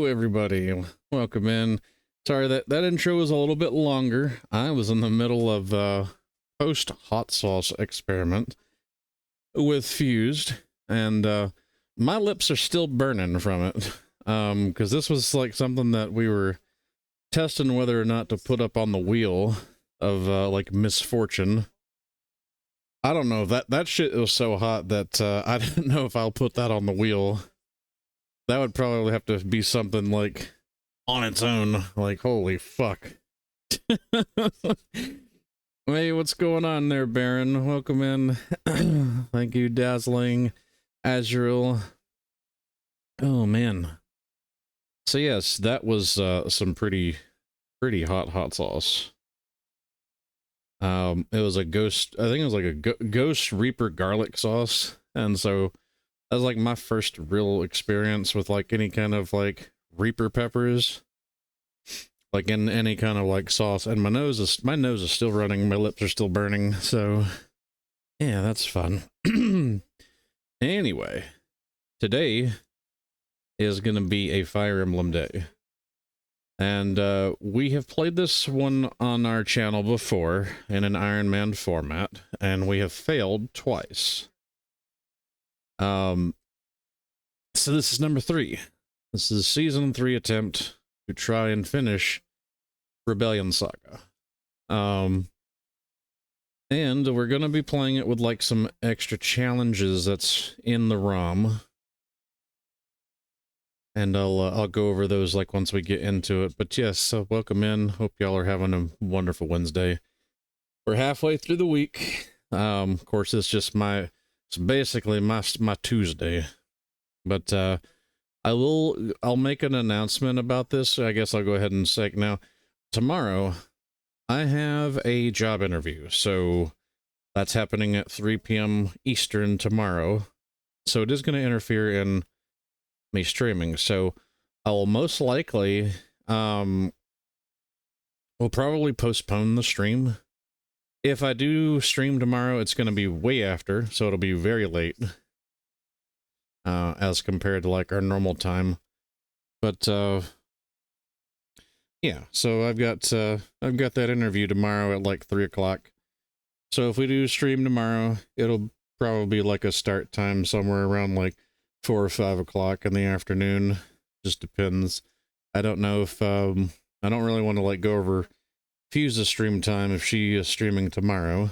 everybody. Welcome in. Sorry that intro was a little bit longer. I was in the middle of post hot sauce experiment with Fused, and my lips are still burning from it. Because this was like something that we were testing whether or not to put up on the wheel of like misfortune. I don't know, that shit was so hot that I didn't know if I'll put that on the wheel. That would probably have to be something like on its own. Like, holy fuck. Hey, what's going on there, Baron? Welcome in. Thank you, Dazzling, Azrael. Oh, man. So, yes, that was some pretty hot sauce. It was a ghost, I think it was like a ghost Reaper garlic sauce. And so that was like my first real experience with like any kind of like Reaper peppers, like in any kind of like sauce. And my nose is still running, my lips are still burning. So yeah, that's fun. Anyway, today is gonna be a Fire Emblem day, and we have played this one on our channel before in an Ironman format, and we have failed twice. So this is number 3. This is season 3 attempt to try and finish Rebellion Saga. And we're gonna be playing it with like some extra challenges that's in the ROM. And I'll go over those like once we get into it. But yes, so welcome in. Hope y'all are having a wonderful Wednesday. We're halfway through the week. Of course, it's basically my Tuesday. But I'll make an announcement about this. I guess I'll go ahead and say it now. Tomorrow, I have a job interview. So that's happening at 3 p.m. Eastern tomorrow. So it is going to interfere in me streaming. So I will most likely, we'll probably postpone the stream. If I do stream tomorrow, it's going to be way after, so it'll be very late, as compared to like our normal time. But yeah, so I've got that interview tomorrow at like 3 o'clock. So if we do stream tomorrow, it'll probably be like a start time somewhere around like 4 or 5 o'clock in the afternoon. Just depends. I don't know if I don't really want to like go over Fuse's stream time if she is streaming tomorrow.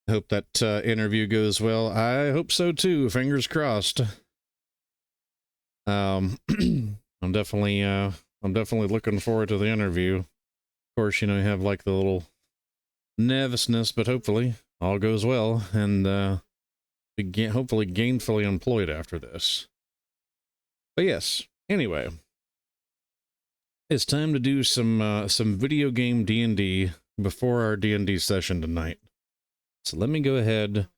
Hope that interview goes well. I hope so too. Fingers crossed. I'm definitely looking forward to the interview. Of course, you know, you have like the little nervousness, but hopefully all goes well, and be hopefully gainfully employed after this. But yes, anyway, it's time to do some video game D&D before our D&D session tonight. So let me go ahead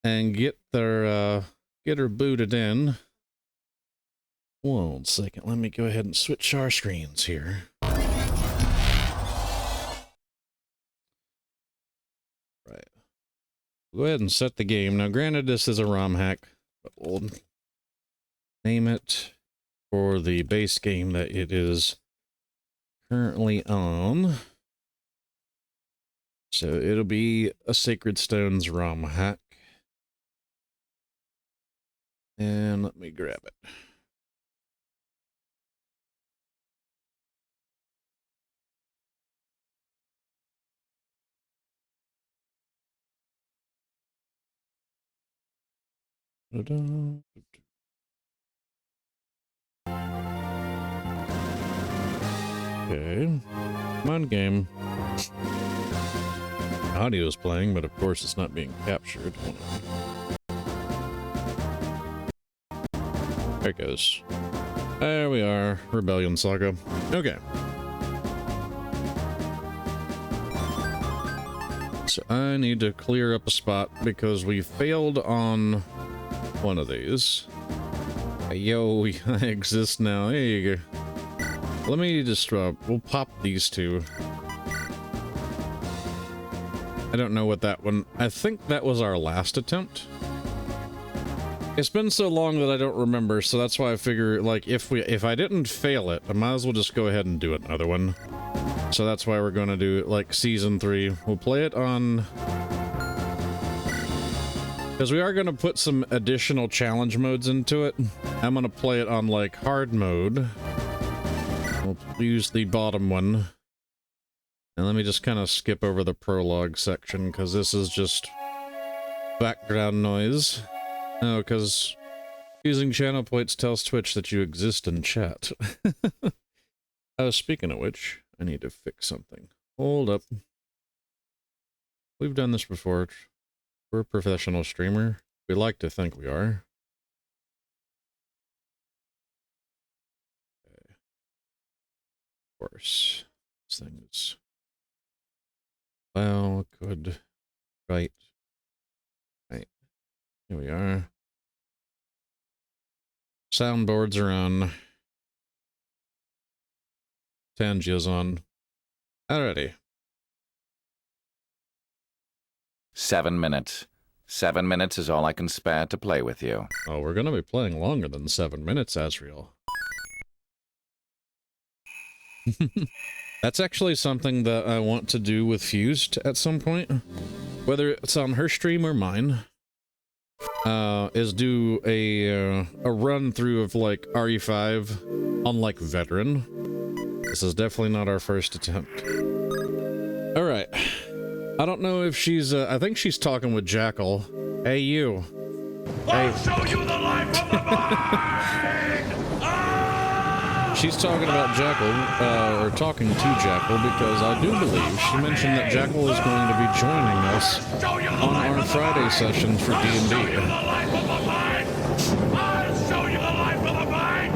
and get her booted in. 1 second, let me go ahead and switch our screens here. Right. Go ahead and set the game. Now, granted, this is a ROM hack, but we'll name it for the base game that it is currently on. So it'll be a Sacred Stones ROM hack. And let me grab it. Ta-da. Okay, come on, game. Audio is playing, but of course it's not being captured. There it goes. There we are, Rebellion Saga. Okay. So I need to clear up a spot because we failed on one of these. Yo, I exist now. There you go. Let me just, we'll pop these two. I don't know what that one, I think that was our last attempt. It's been so long that I don't remember, so that's why I figure, like, if I didn't fail it, I might as well just go ahead and do another one. So that's why we're going to do, like, Season 3. We'll play it on... because we are going to put some additional challenge modes into it. I'm going to play it on, like, hard mode. We'll use the bottom one. And let me just kind of skip over the prologue section, because this is just background noise. Oh, because using channel points tells Twitch that you exist in chat. Oh, speaking of which, I need to fix something. Hold up. We've done this before. We're a professional streamer. We like to think we are. Okay. Of course. This thing is... well, good. Right. Right. Here we are. Soundboards are on. Tangia's on. Alrighty. 7 minutes. 7 minutes is all I can spare to play with you. Oh, we're gonna be playing longer than 7 minutes, Asriel. That's actually something that I want to do with Fused at some point. Whether it's on her stream or mine. Is do a run through of like RE5 on like veteran. This is definitely not our first attempt. All right. I don't know if she's I think she's talking with Jackal. Hey you. Hey. I'll show you the life of the mind! She's talking about Jackal, or talking to Jackal, because I do believe she mentioned that Jackal is going to be joining us on our Friday sessions for D&D. I'll show you the life of the mind!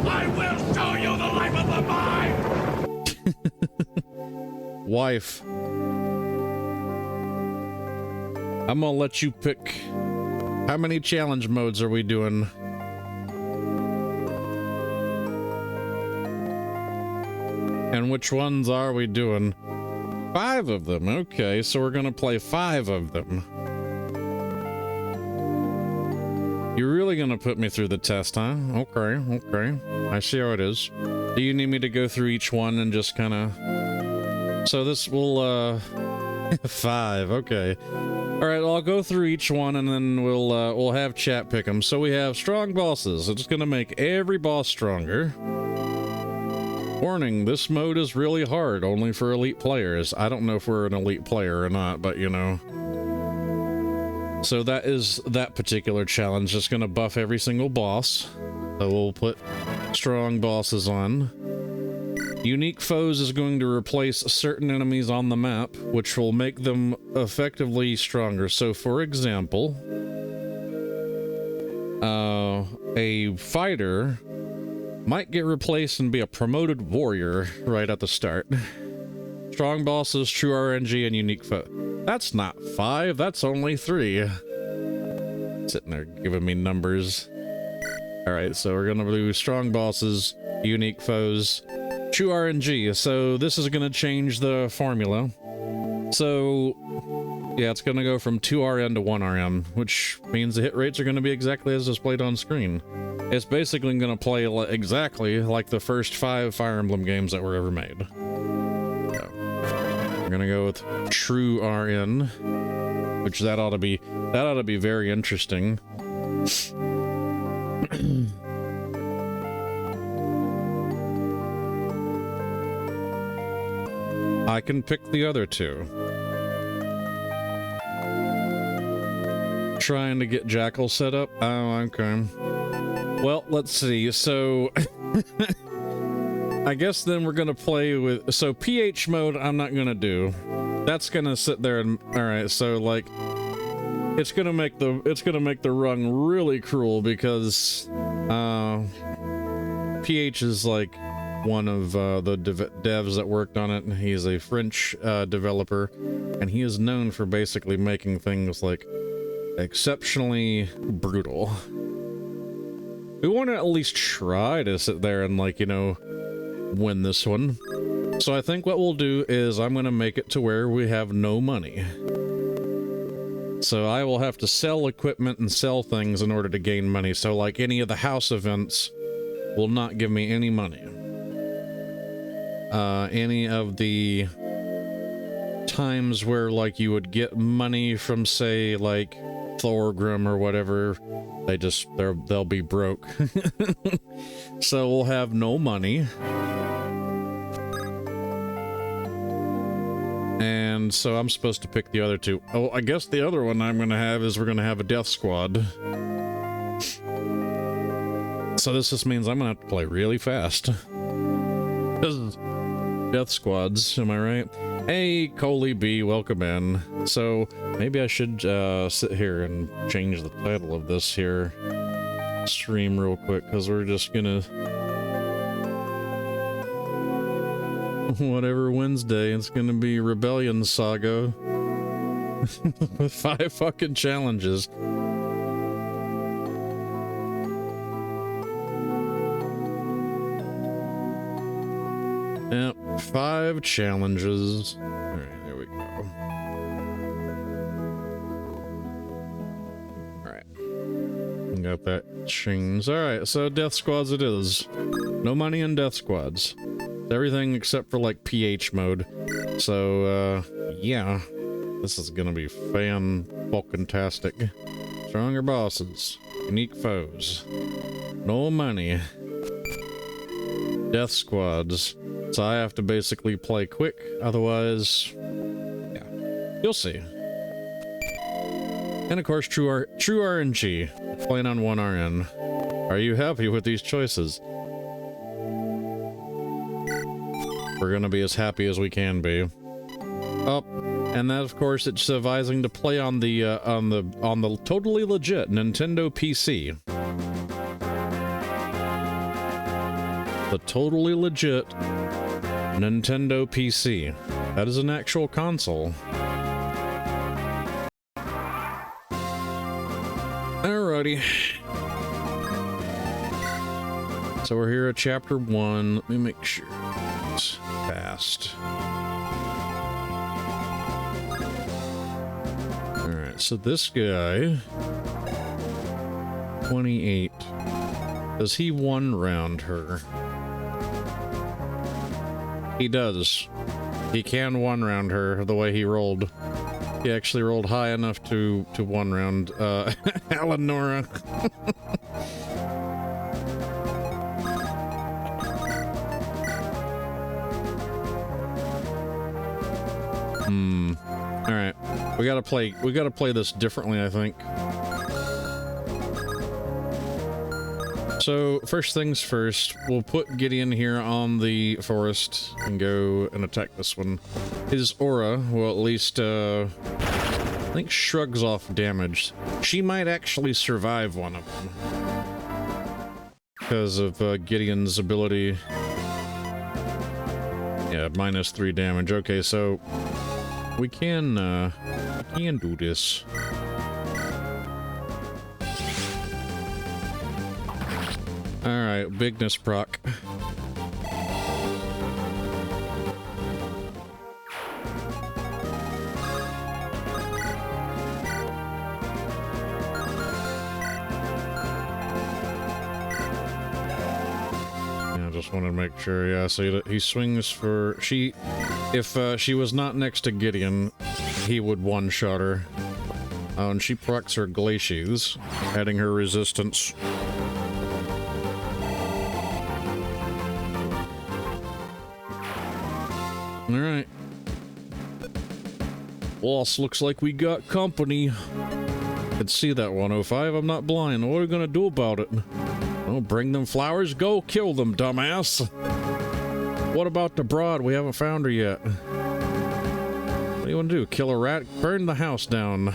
I will show you the life of the mind! Wife. I'm gonna let you pick. How many challenge modes are we doing? And which ones are we doing? 5 of them. Okay, so we're gonna play 5 of them. You're really gonna put me through the test, huh? Okay, okay. I see how it is. Do you need me to go through each one and just kind of... so this will, 5, okay. Alright, I'll go through each one and then we'll have chat pick them. So we have strong bosses. It's gonna make every boss stronger. Warning, this mode is really hard, only for elite players. I don't know if we're an elite player or not, but you know. So that is that particular challenge. Just gonna buff every single boss. So we'll put strong bosses on. Unique foes is going to replace certain enemies on the map, which will make them effectively stronger. So for example, a fighter might get replaced and be a promoted warrior right at the start. Strong bosses, true RNG, and unique foe. That's not 5, that's only 3. Sitting there giving me numbers. Alright, so we're gonna do strong bosses, unique foes, true RNG. So this is gonna change the formula. So yeah, it's gonna go from 2 RN to 1 RM, which means the hit rates are gonna be exactly as displayed on screen. It's basically going to play exactly like the first 5 Fire Emblem games that were ever made. So, we're going to go with True RN, which that ought to be very interesting. I can pick the other 2. Trying to get Jackal set up? Oh, okay. Well, let's see. So, I guess then we're gonna play with. So PH mode, I'm not gonna do. That's gonna sit there and. All right. So like, it's gonna make the rung really cruel because PH is like one of the devs that worked on it, and he's a French developer, and he is known for basically making things like exceptionally brutal. We want to at least try to sit there and, like, you know, win this one. So I think what we'll do is I'm going to make it to where we have no money. So I will have to sell equipment and sell things in order to gain money. So like any of the house events will not give me any money. Any of the times where like you would get money from, say, like Thorgrim or whatever, they'll be broke. So we'll have no money. And so I'm supposed to pick the other two. Oh, I guess the other one I'm gonna have is we're gonna have a death squad. So this just means I'm gonna have to play really fast. Because death squads, am I right? Hey, Coley B, welcome in. So maybe I should sit here and change the title of this here stream real quick, because we're just gonna whatever Wednesday, it's gonna be Rebellion Saga with 5 fucking challenges. Yep, 5 challenges. Alright, there we go. Alright. Got that changed. Alright, so death squads it is. No money in death squads. Everything except for like PH mode. So, yeah. This is gonna be fan-fucking-tastic. Stronger bosses. Unique foes. No money. Death squads. So I have to basically play quick, otherwise, yeah, you'll see. And of course, true RNG, playing on 1 RN. Are you happy with these choices? We're gonna be as happy as we can be. Oh, and that, of course, it's advising to play on the totally legit Nintendo PC. The totally legit Nintendo PC. That is an actual console. Alrighty. So we're here at chapter 1. Let me make sure it's fast. Alright, so this guy, 28. Does he one round her? He does. He can one round her the way he rolled. He actually rolled high enough to one round Eleonora. Alright. We gotta play this differently, I think. So, first things first, we'll put Gideon here on the forest and go and attack this one. His aura will at least, I think, shrugs off damage. She might actually survive one of them. Because of Gideon's ability. Yeah, -3 damage. Okay, so we can do this. Alright, bigness proc. Yeah, just wanted to make sure, yeah, so he swings for... If she was not next to Gideon, he would one-shot her. Oh, and she procs her glaciers, adding her resistance. Alright. Boss, looks like we got company. Could see that 105. I'm not blind. What are we gonna do about it? Oh, bring them flowers? Go kill them, dumbass. What about the broad? We haven't found her yet. What do you want to do? Kill a rat? Burn the house down.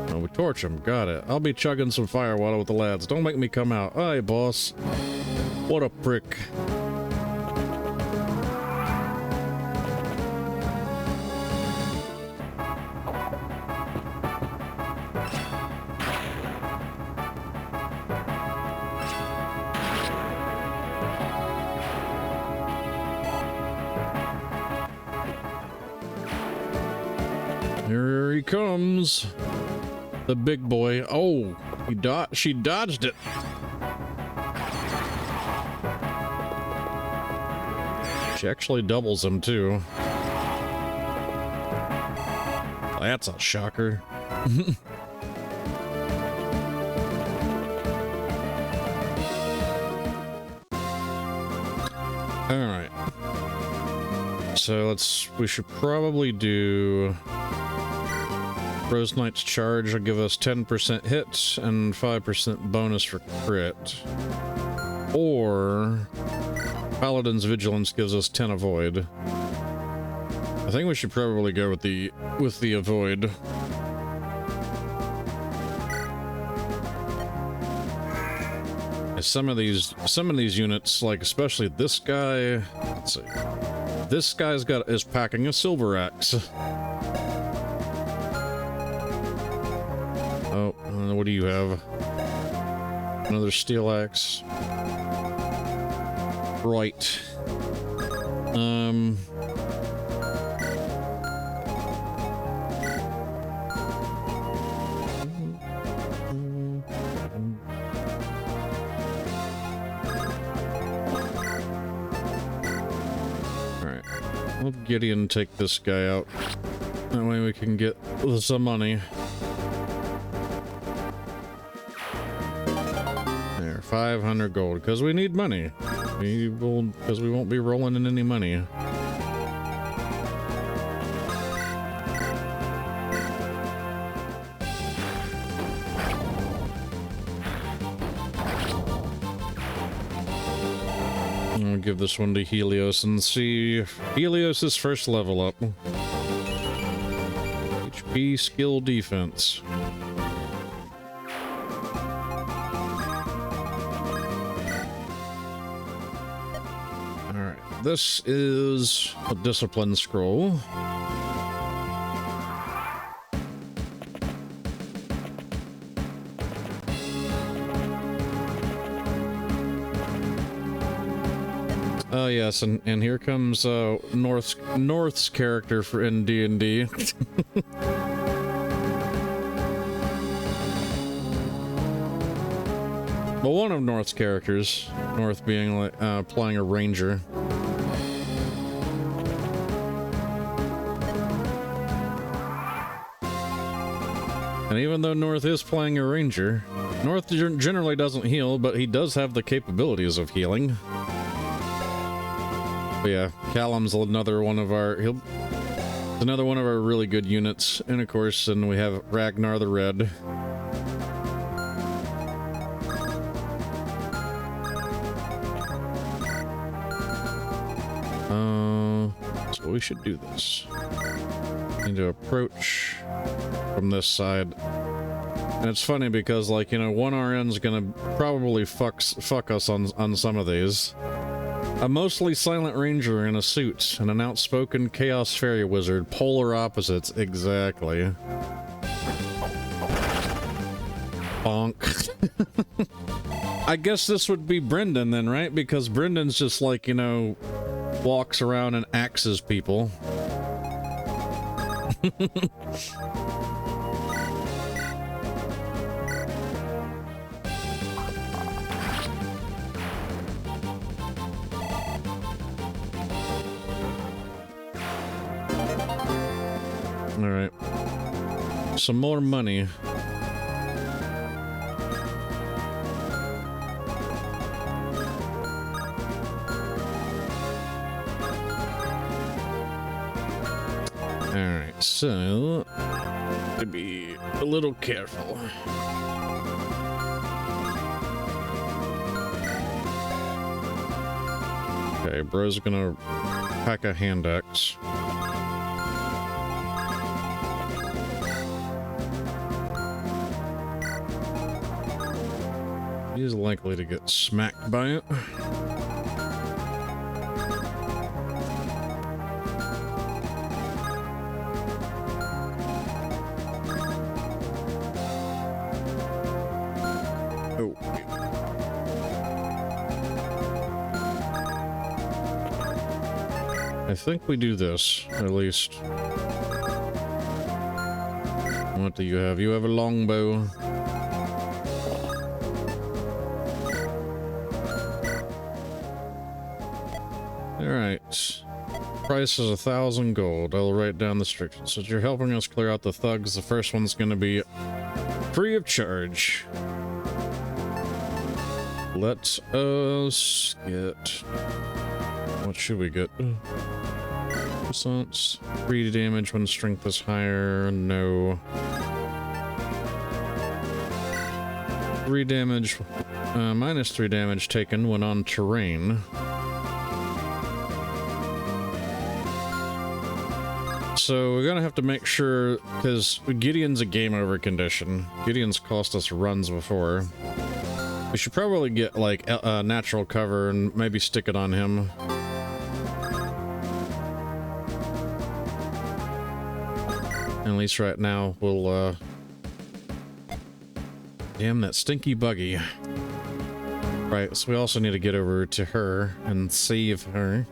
Oh, we torch him. Got it. I'll be chugging some firewater with the lads. Don't make me come out. Aye, boss. What a prick. Here he comes. The big boy. Oh, she dodged it. She actually doubles him too. That's a shocker. All right. So we should probably do Rose Knight's charge will give us 10% hit and 5% bonus for crit. Or Paladin's Vigilance gives us 10 avoid. I think we should probably go with the avoid. Some of these units, like especially this guy, let's see. This guy's is packing a silver axe. Oh, what do you have? Another steel axe. Right. Let Gideon take this guy out. That way we can get some money. There, 500 gold, because we need money. Because we won't be rolling in any money. I'll give this one to Helios and see Helios's first level up. HP, skill, defense. Alright, this is a discipline scroll. Oh yes, and here comes North's character for in D&D. Well, one of North's characters, North being like playing a ranger. And even though North is playing a ranger, North generally doesn't heal, but he does have the capabilities of healing. But yeah, Callum's another one of our really good units, and of course, then we have Ragnar the Red. So we should do this. Need to approach from this side. And it's funny because, like, you know, one RN's gonna probably fuck us on some of these. A mostly silent ranger in a suit, and an outspoken chaos fairy wizard. Polar opposites, exactly. Bonk. I guess this would be Brendan then, right? Because Brendan's just like, you know, walks around and axes people. All right, some more money. All right, so to be a little careful. Okay, bro's gonna pack a hand axe. He's likely to get smacked by it. Oh. I think we do this, at least. What do you have? You have a longbow. Alright. Price is 1,000 gold. I'll write down the restrictions. Since you're helping us clear out the thugs, the first one's going to be free of charge. Let us get... What should we get? Response. 3 damage when strength is higher. No. 3 damage. Minus 3 damage taken when on terrain. So we're gonna have to make sure, because Gideon's a game over condition. Gideon's cost us runs before. We should probably get like natural cover and maybe stick it on him. At least right now we'll damn that stinky buggy. Right, so we also need to get over to her and save her.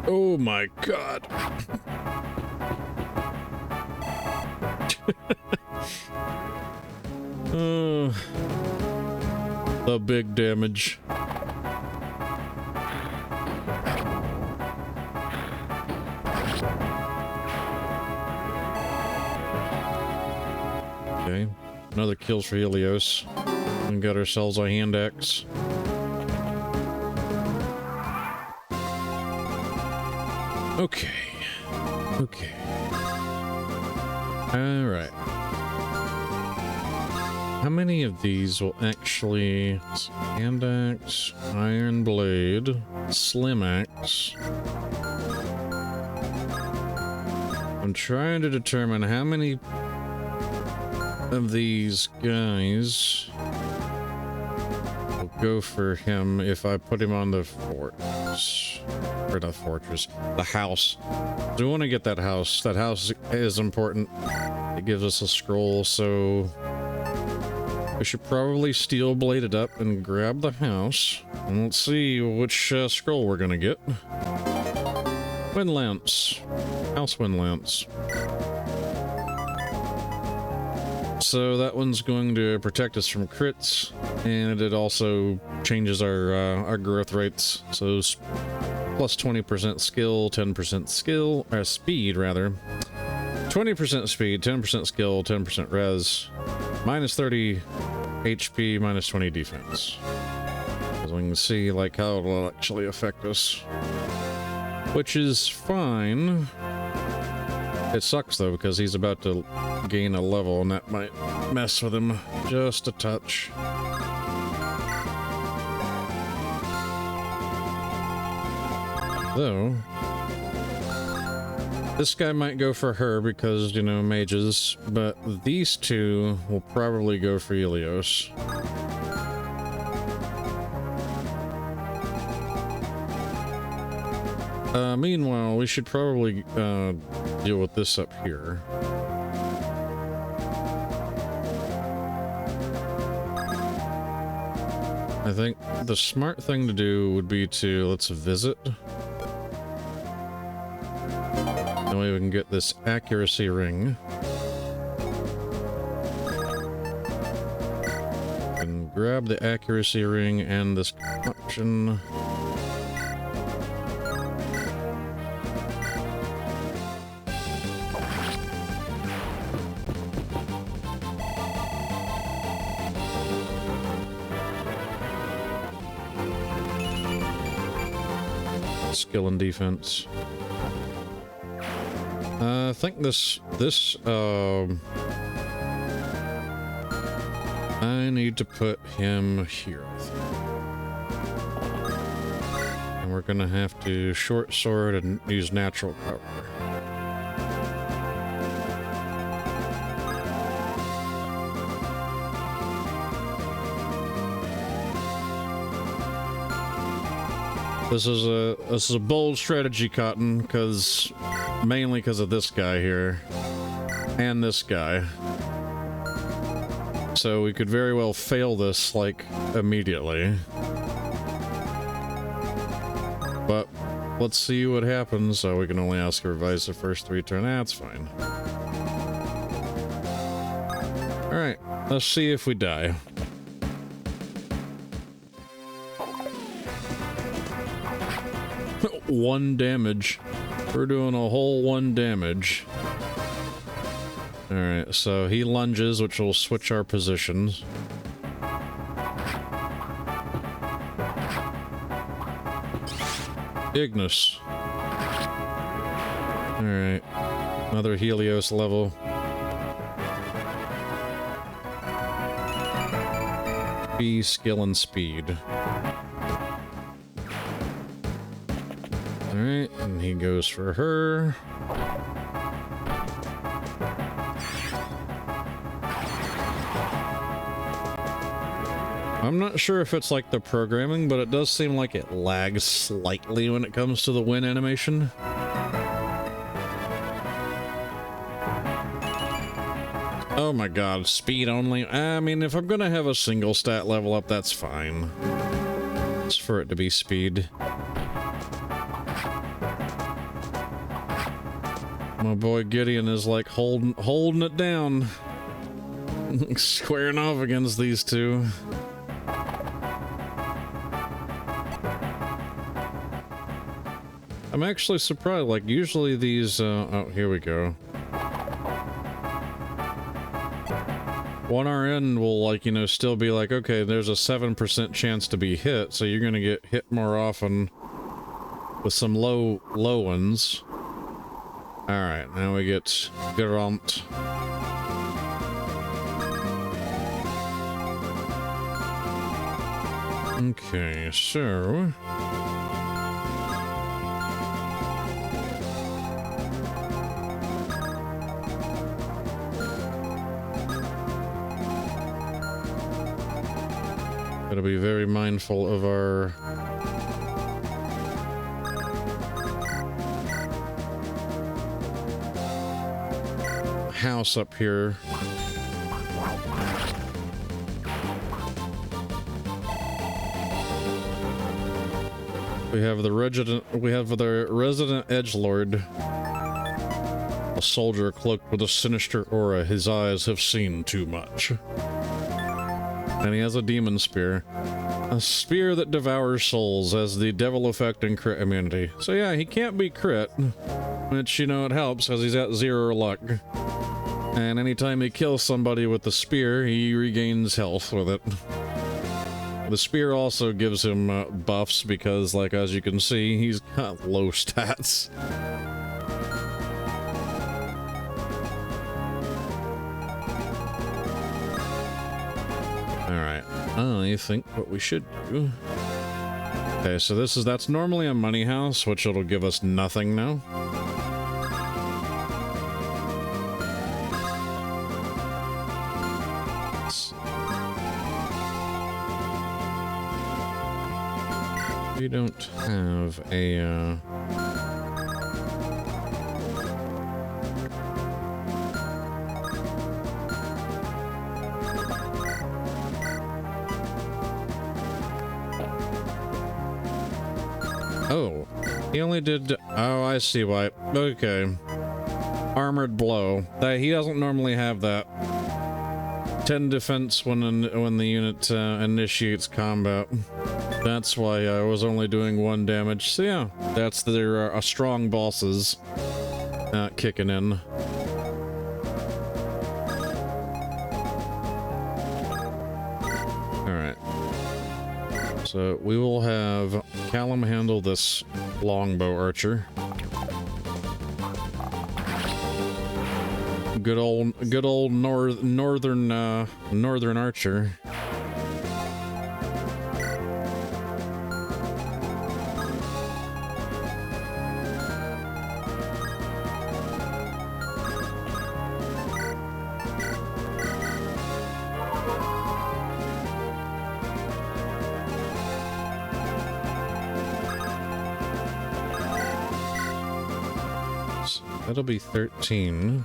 Oh my god. The big damage. Okay, another kills for Helios. We got ourselves a hand axe. Okay. Okay. All right. How many of these will actually... Hand axe, iron blade, slim axe. I'm trying to determine how many of these guys will go for him if I put him on the fortress. Or the fortress. The house. Do we want to get that house? That house is important. It gives us a scroll, so... we should probably steel blade it up and grab the house. And let's see which scroll we're gonna get. Wind lamps. House wind lamps. So that one's going to protect us from crits, and it also changes our growth rates. So plus 20% skill, 10% skill, or speed rather. 20% speed, 10% skill, 10% res. Minus 30 HP, minus 20 defense. As we can see, like, how it'll actually affect us. Which is fine. It sucks, though, because he's about to gain a level, and that might mess with him just a touch. Though... this guy might go for her because, you know, mages, but these two will probably go for Helios. Meanwhile, we should probably deal with this up here. I think the smart thing to do would be to, let's visit. That way we can get this accuracy ring. And grab the accuracy ring and this option. Skill and defense. I think this I need to put him here. And we're gonna have to short sword and use natural cover. This is a bold strategy, Cotton, mainly because of this guy here. and this guy. So we could very well fail this, like, immediately. But let's see what happens. So we can only ask to revise the first 3 turns. That's fine. Alright, let's see if we die. One damage. We're doing a whole 1 damage. Alright, so he lunges, which will switch our positions. Ignis. Alright. Another Helios level. B, skill, and speed. Alright, and he goes for her. I'm not sure if it's like the programming, but it does seem like it lags slightly when it comes to the win animation. Oh my god, speed only? I mean, if I'm gonna have a single stat level up, that's fine. It's for it to be speed. My boy Gideon is like holding it down. Squaring off against these two. I'm actually surprised, like usually these, oh, here we go. 1RN will, like, you know, still be like, okay, there's a 7% chance to be hit, so you're gonna get hit more often with some low ones. Alright, now we get Gerunt. Okay, so... gotta be very mindful of our house up here. We have the resident edgelord, a soldier cloaked with a sinister aura. His eyes have seen too much. And he has a demon spear. A spear that devours souls, as the devil effect and crit immunity. So yeah, he can't be crit, which, you know, it helps because he's at 0 luck. And anytime he kills somebody with the spear, he regains health with it. The spear also gives him buffs because, like, as you can see, he's got low stats. Alright, I think what we should do... Okay, so that's normally a money house, which it'll give us nothing now. We don't have a, Oh, he only did... Oh, I see why. Okay. Armored blow. He doesn't normally have that. 10 defense when the unit initiates combat. That's why I was only doing 1 damage. So yeah, that's their strong bosses kicking in. Alright. So we will have Callum handle this longbow archer. Good old northern archer. That'll be 13.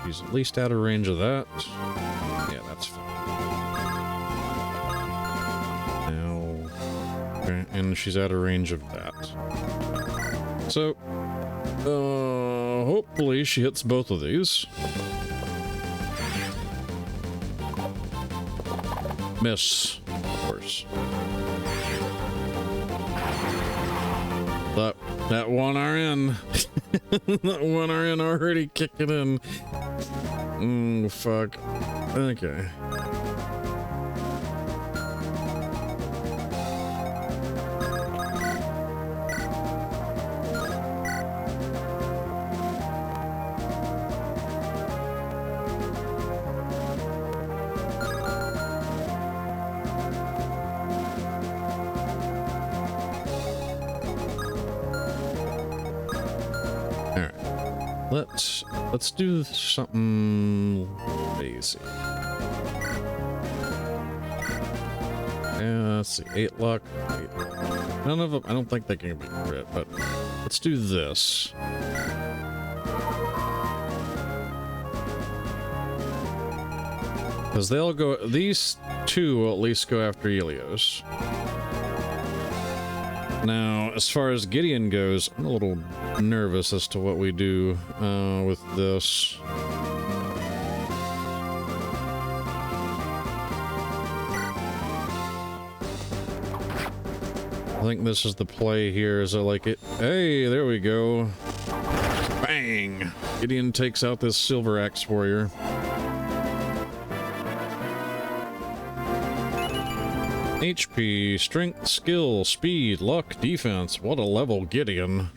She's at least out of range of that. Yeah, that's fine. Now, okay, and she's out of range of that. So, hopefully she hits both of these. Miss, of course. That one RN. That one RN already kicking in. Fuck. Okay. Let's do something basic. Yeah, let's see. 8 luck. 8 luck. None of them. I don't think they can be crit, but let's do this. Because they'll go. These two will at least go after Helios. Now, as far as Gideon goes, I'm a little nervous as to what we do with this. I think this is the play here. Is it like it? Hey, there we go. Bang! Gideon takes out this Silver Axe warrior. HP, strength, skill, speed, luck, defense. What a level, Gideon.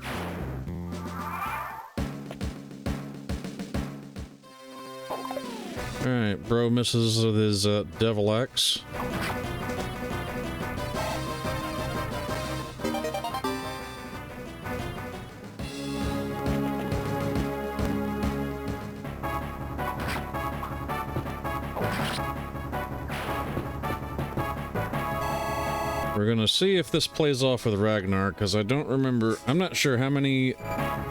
Alright, bro misses with his Devil Axe. We're gonna see if this plays off with Ragnar, because I don't remember. I'm not sure how many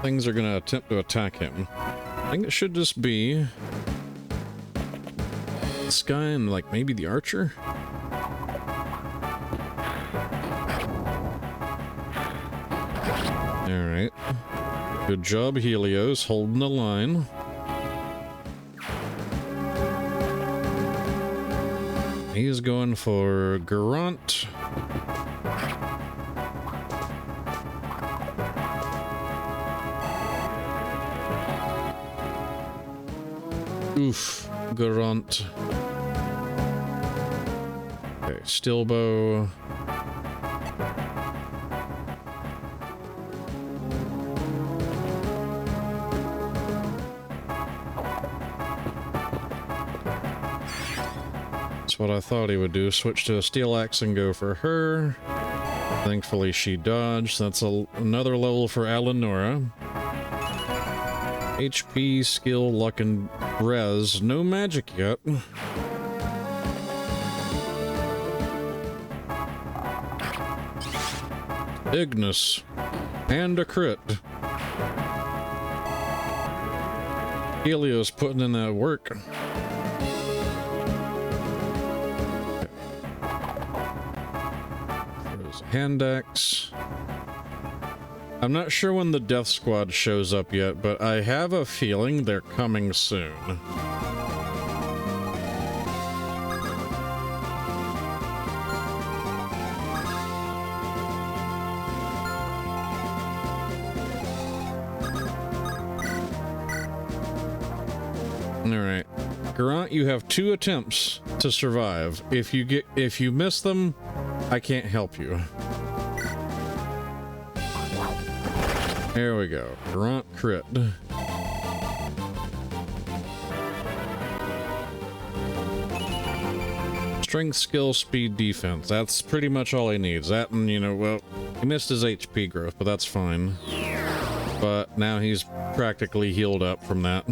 things are gonna attempt to attack him. I think it should just be this guy and like maybe the archer. Alright. Good job, Helios, holding the line. He's going for Garant. Oof, Garant. Okay, Stilbo. That's what I thought he would do. Switch to a Steel Axe and go for her. Thankfully she dodged. That's another level for Alanora. HP, skill, luck, and res. No magic yet. Ignis. And a crit. Helios putting in that work. There's hand axe. I'm not sure when the Death Squad shows up yet, but I have a feeling they're coming soon. Alright. Garant, you have 2 attempts to survive. If you miss them, I can't help you. There we go. Garant crit. Strength, skill, speed, defense. That's pretty much all he needs. That and, you know, well, he missed his HP growth, but that's fine. But now he's practically healed up from that.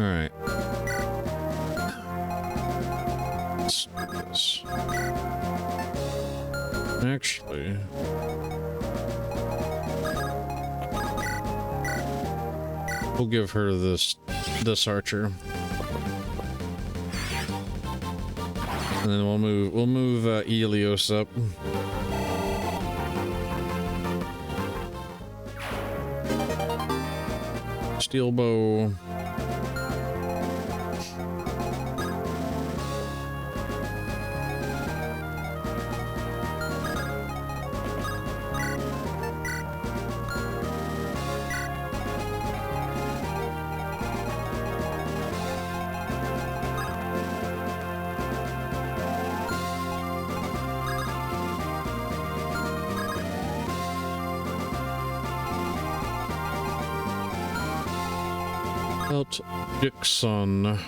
Alright. Let's do this. Actually, we'll give her this archer. And then we'll move Elios up. Steel bow. Dixon.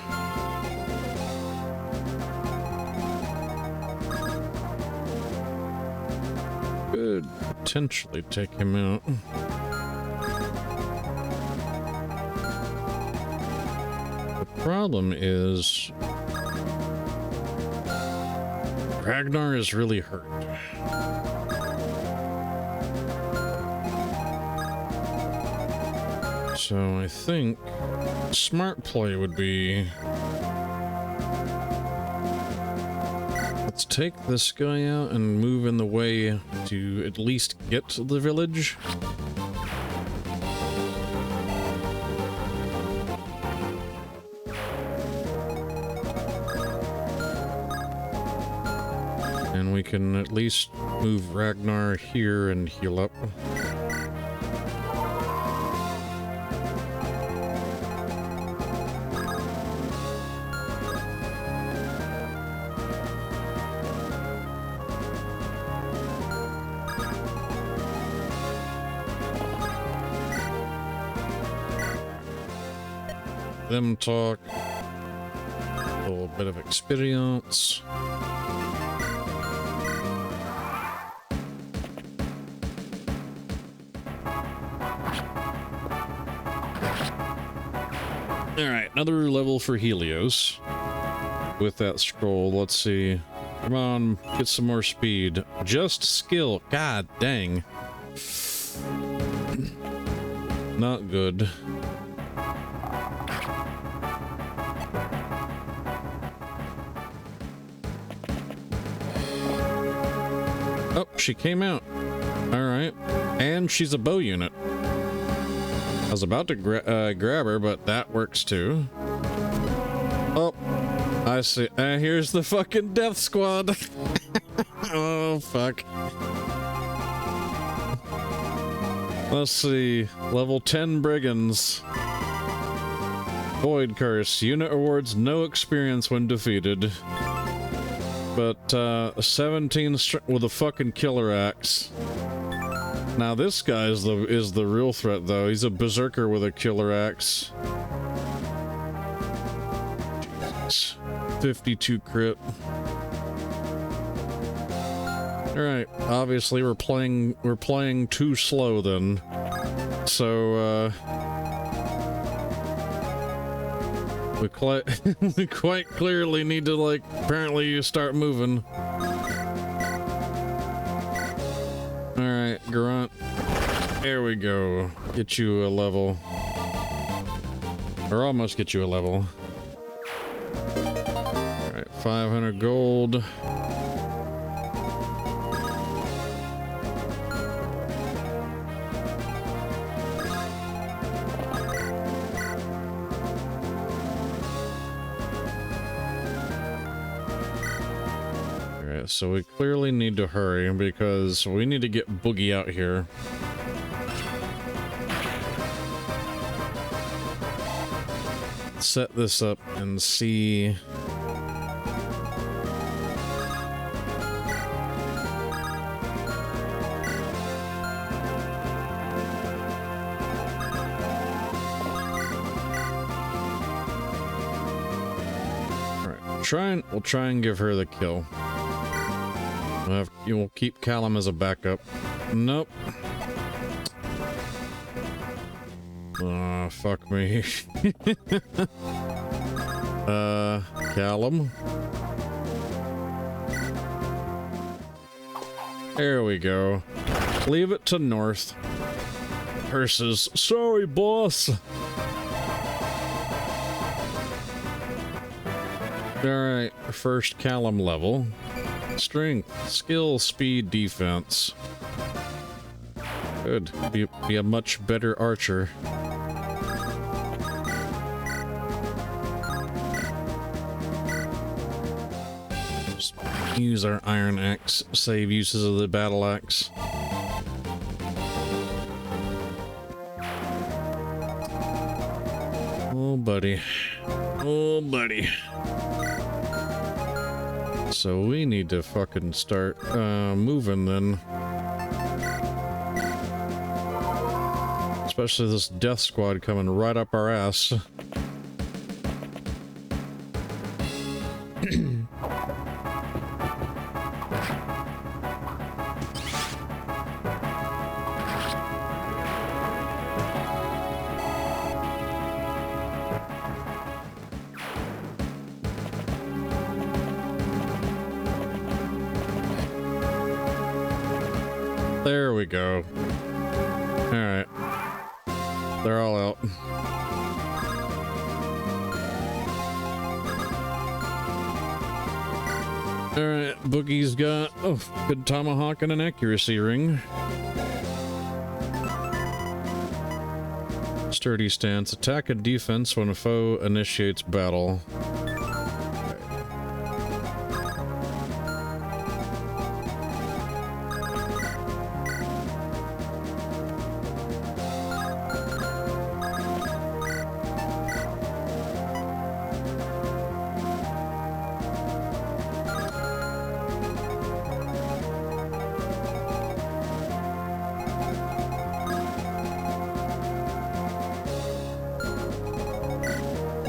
Could potentially take him out. The problem is Ragnar is really hurt. So I think smart play would be, let's take this guy out and move in the way to at least get to the village. And we can at least move Ragnar here and heal up. Them talk, a little bit of experience. All right, another level for Helios with that scroll. Let's see. Come on, get some more speed. Just skill. God dang. Not good. Oh, she came out. All right. And she's a bow unit. I was about to grab her, but that works too. Oh, I see. Here's the fucking death squad. Oh, fuck. Let's see. Level 10 brigands. Void Curse. Unit awards no experience when defeated. But 17 with a fucking killer axe. Now this guy is the real threat, though. He's a berserker with a killer axe. Jesus. 52 crit. All right. Obviously, we're playing too slow then. So we quite clearly need to, like, apparently start moving. Alright, Grunt. There we go. Get you a level. Or almost get you a level. Alright, 500 gold. So we clearly need to hurry because we need to get Boogie out here. Set this up and see. All right, we'll try and give her the kill. You will keep Callum as a backup. Nope. Fuck me. Callum. There we go. Leave it to north. Versus, sorry, boss. Alright, first Callum level. Strength, skill, speed, defense. Good. Be a much better archer. Just use our iron axe, save uses of the battle axe. Oh, buddy. Oh, buddy. So we need to fucking start moving then. Especially this death squad coming right up our ass. There we go. Alright. They're all out. Alright, Boogie's got good tomahawk and an accuracy ring. Sturdy stance. Attack and defense when a foe initiates battle.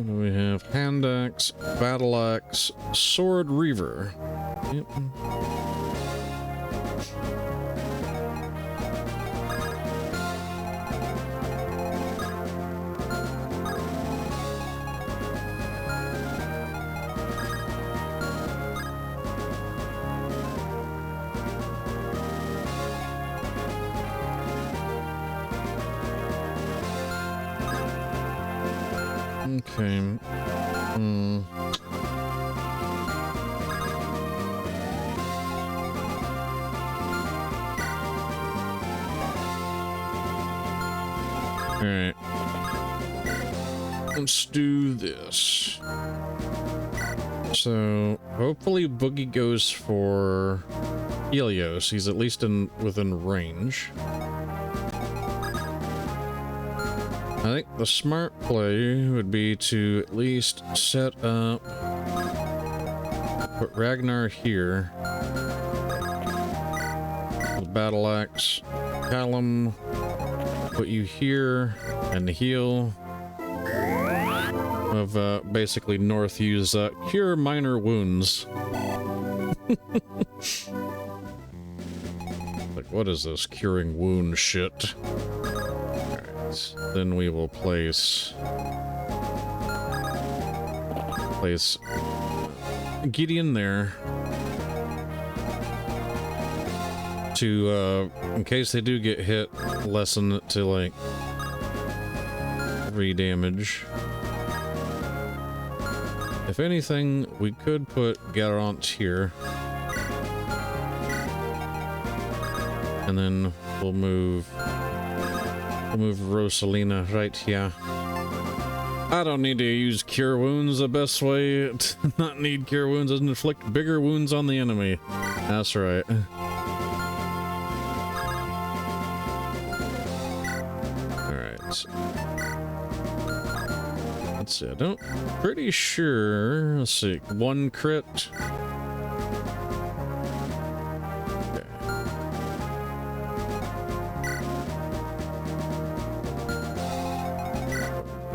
We have hand axe, battle axe, sword reaver. Yep. Okay. Alright. Let's do this. So, hopefully Boogie goes for Helios. He's at least within range. I think the smart play would be to at least set up, put Ragnar here, the battle axe, Callum, put you here, and heal of basically north use cure minor wounds. Like, what is this curing wound shit? Then we will place Gideon there to in case they do get hit, lessen it to like 3 damage. If anything, we could put Garant here, and then we'll move Rosalina right here. I don't need to use cure wounds. The best way to not need cure wounds is to inflict bigger wounds on the enemy. That's right. Alright. Let's see. Pretty sure. Let's see. 1 crit.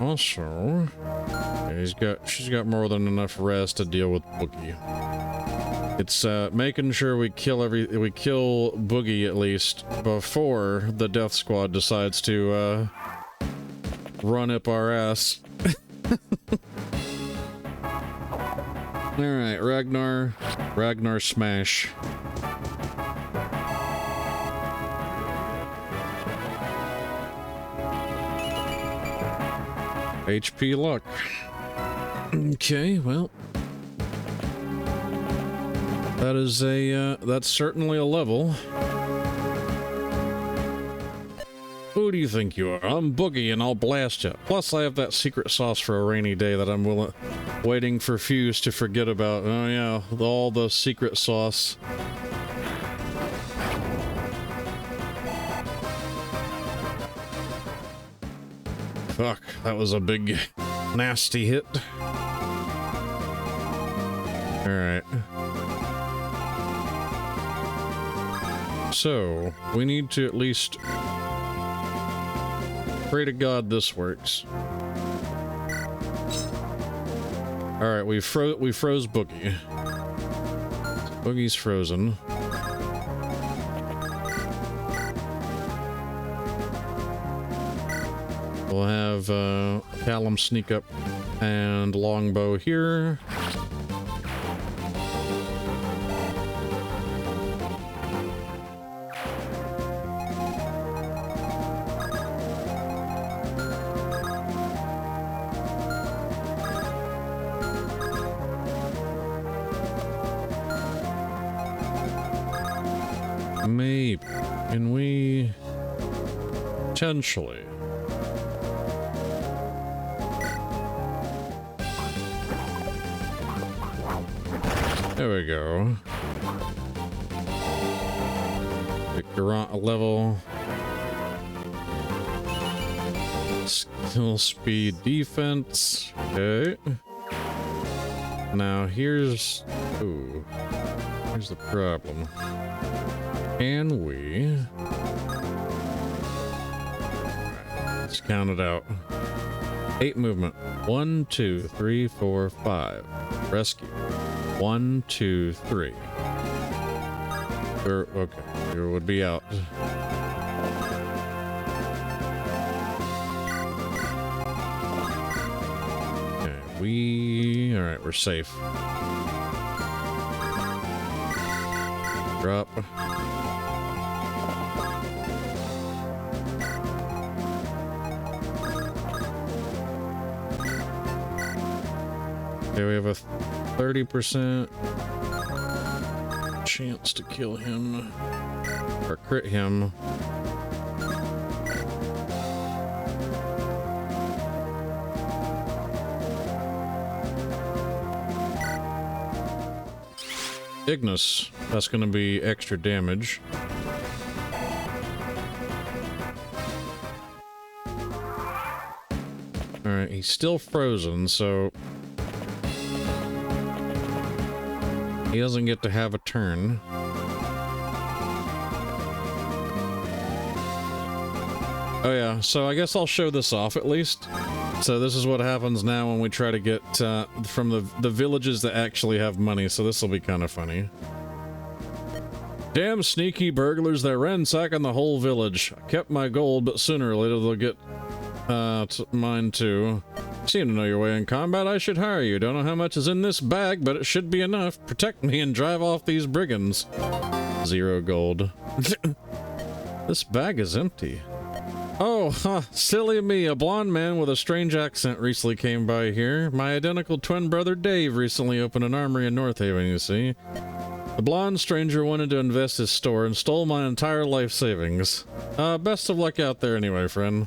Also, she's got more than enough rest to deal with Boogie. It's making sure we kill Boogie at least before the death squad decides to run up our ass. All right, Ragnar smash. HP luck. Okay, well. That is that's certainly a level. Who do you think you are? I'm Boogie and I'll blast you. Plus I have that secret sauce for a rainy day that I'm waiting for Fuse to forget about. Oh yeah, all the secret sauce. Fuck, that was a big, nasty hit. Alright. So, we need to at least pray to God this works. Alright, we froze Boogie. Boogie's frozen. We'll have Callum sneak up and Longbow here. Maybe. Can we potentially? There we go. Pick Garant a level. Skill, speed, defense. Okay. Now here's... Ooh. Here's the problem. Can we... Let's count it out. 8 movement. 1, 2, 3, 4, 5. Rescue. 1, 2, 3. Okay, here would be out. Okay, alright, we're safe. Drop. Okay, we have a 30% chance to kill him or crit him. Ignis, that's going to be extra damage. Alright, he's still frozen, so he doesn't get to have a turn. Oh yeah, so I guess I'll show this off at least. So this is what happens now when we try to get from the villages that actually have money, so this will be kind of funny. Damn sneaky burglars, they're ransacking the whole village. I kept my gold, but sooner or later they'll get mine too. Seem to know your way in combat, I should hire you. Don't know how much is in this bag, but it should be enough. Protect me and drive off these brigands. 0 gold. This bag is empty. Oh, huh, silly me. A blonde man with a strange accent recently came by here. My identical twin brother Dave recently opened an armory in North Haven, you see. The blonde stranger wanted to invest his store and stole my entire life savings. Best of luck out there anyway, friend.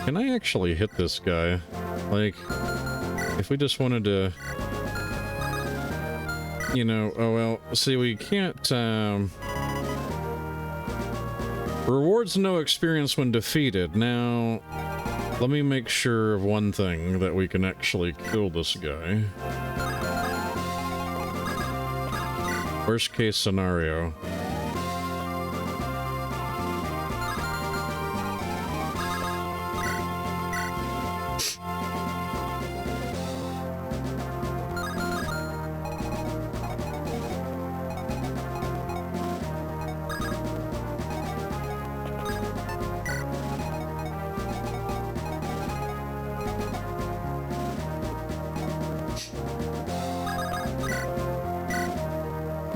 Can I actually hit this guy? Like, if we just wanted to... You know, oh well, see, we can't, rewards no experience when defeated. Now, let me make sure of one thing, that we can actually kill this guy. Worst case scenario.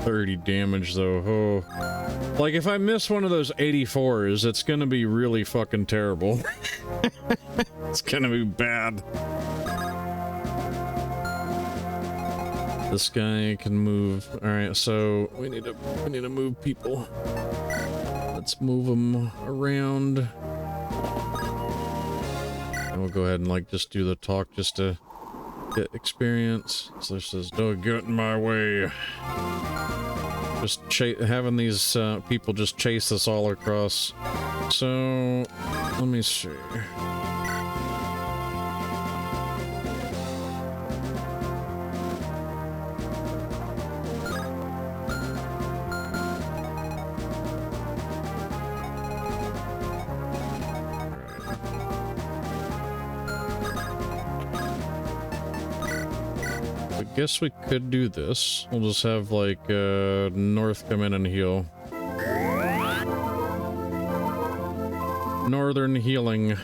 30 damage though. Oh. Like if I miss one of those 84s, it's gonna be really fucking terrible. It's gonna be bad. This guy can move. All right, so we need to move people. Let's move them around. And we'll go ahead and like just do the talk just to get experience. So this says, "Don't get in my way." Just having these people just chase us all across. So let me see. I guess we could do this. We'll just have like North come in and heal. Northern healing.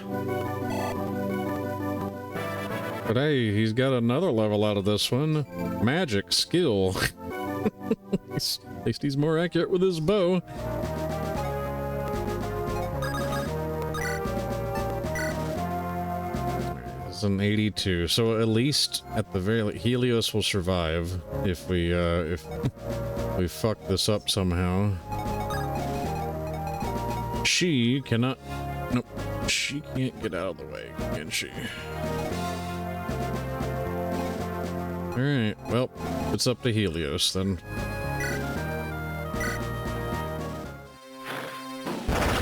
But hey, he's got another level out of this one. Magic skill. At least he's more accurate with his bow. An 82, so at least at the very Helios will survive if we fuck this up somehow. She cannot. Nope, she can't get out of the way, can she? All right, well, it's up to Helios then.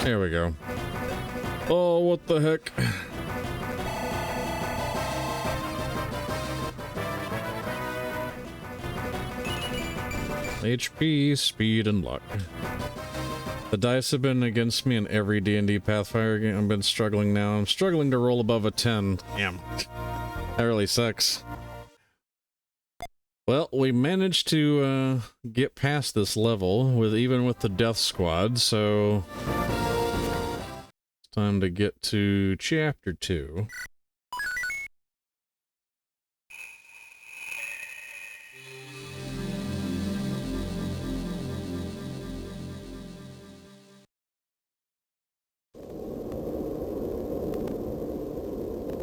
There we go. Oh, what the heck? HP, speed, and luck. The dice have been against me in every D&D Pathfinder game. I've been struggling now. I'm struggling to roll above a 10. Damn. That really sucks. Well, we managed to get past this level even with the death squad, so it's time to get to chapter 2.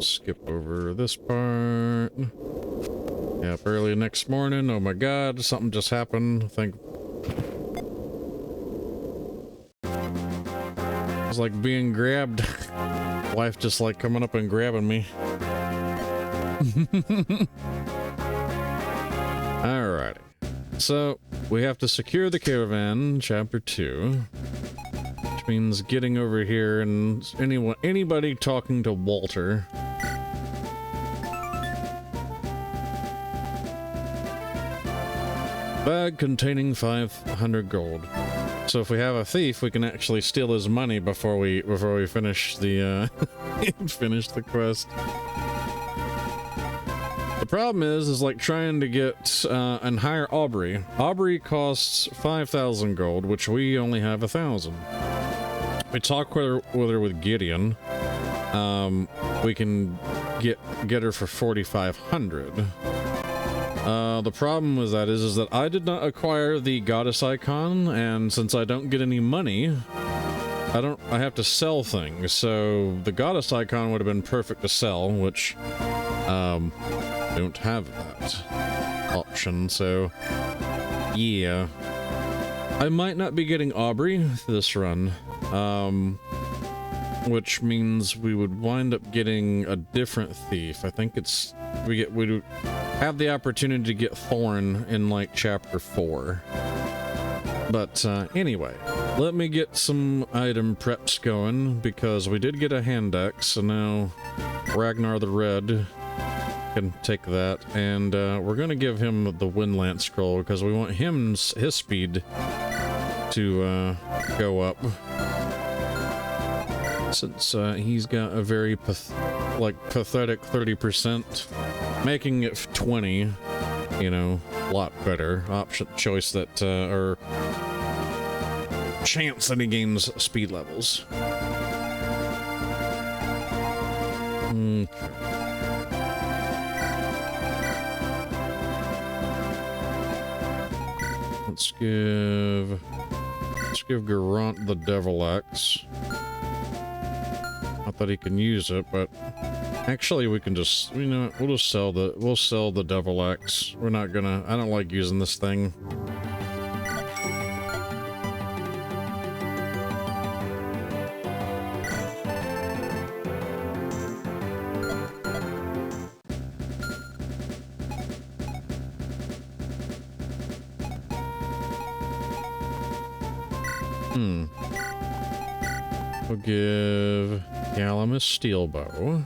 Skip over this part. Yep, early next morning. Oh my god, something just happened. I think it was like being grabbed. Wife just like coming up and grabbing me. Alrighty. So, we have to secure the caravan, chapter 2. Which means getting over here and anybody talking to Walter. Bag containing 500 gold. So if we have a thief, we can actually steal his money before we finish the finish the quest. The problem is like trying to get and hire Aubrey. Aubrey costs 5,000 gold, which we only have 1,000. We talk with her with Gideon. We can get her for 4,500. The problem with that is that I did not acquire the goddess icon, and since I don't get any money, I have to sell things. So the goddess icon would have been perfect to sell, which don't have that option. So yeah, I might not be getting Aubrey this run, which means we would wind up getting a different thief. I think it's we have the opportunity to get Thorn in like chapter 4. But anyway, let me get some item preps going because we did get a hand axe, so now Ragnar the Red can take that, and we're gonna give him the Windlance scroll because we want his speed to go up, since he's got a very pathetic 30%. Making it 20, you know, a lot better choice that, or chance that he gains speed levels. Okay. Let's give Garant the Devil Axe. Not that he can use it, but actually we can just, you know, we'll sell the Devil Axe. We're not gonna, I don't like using this thing. We'll give Callum a steel bow.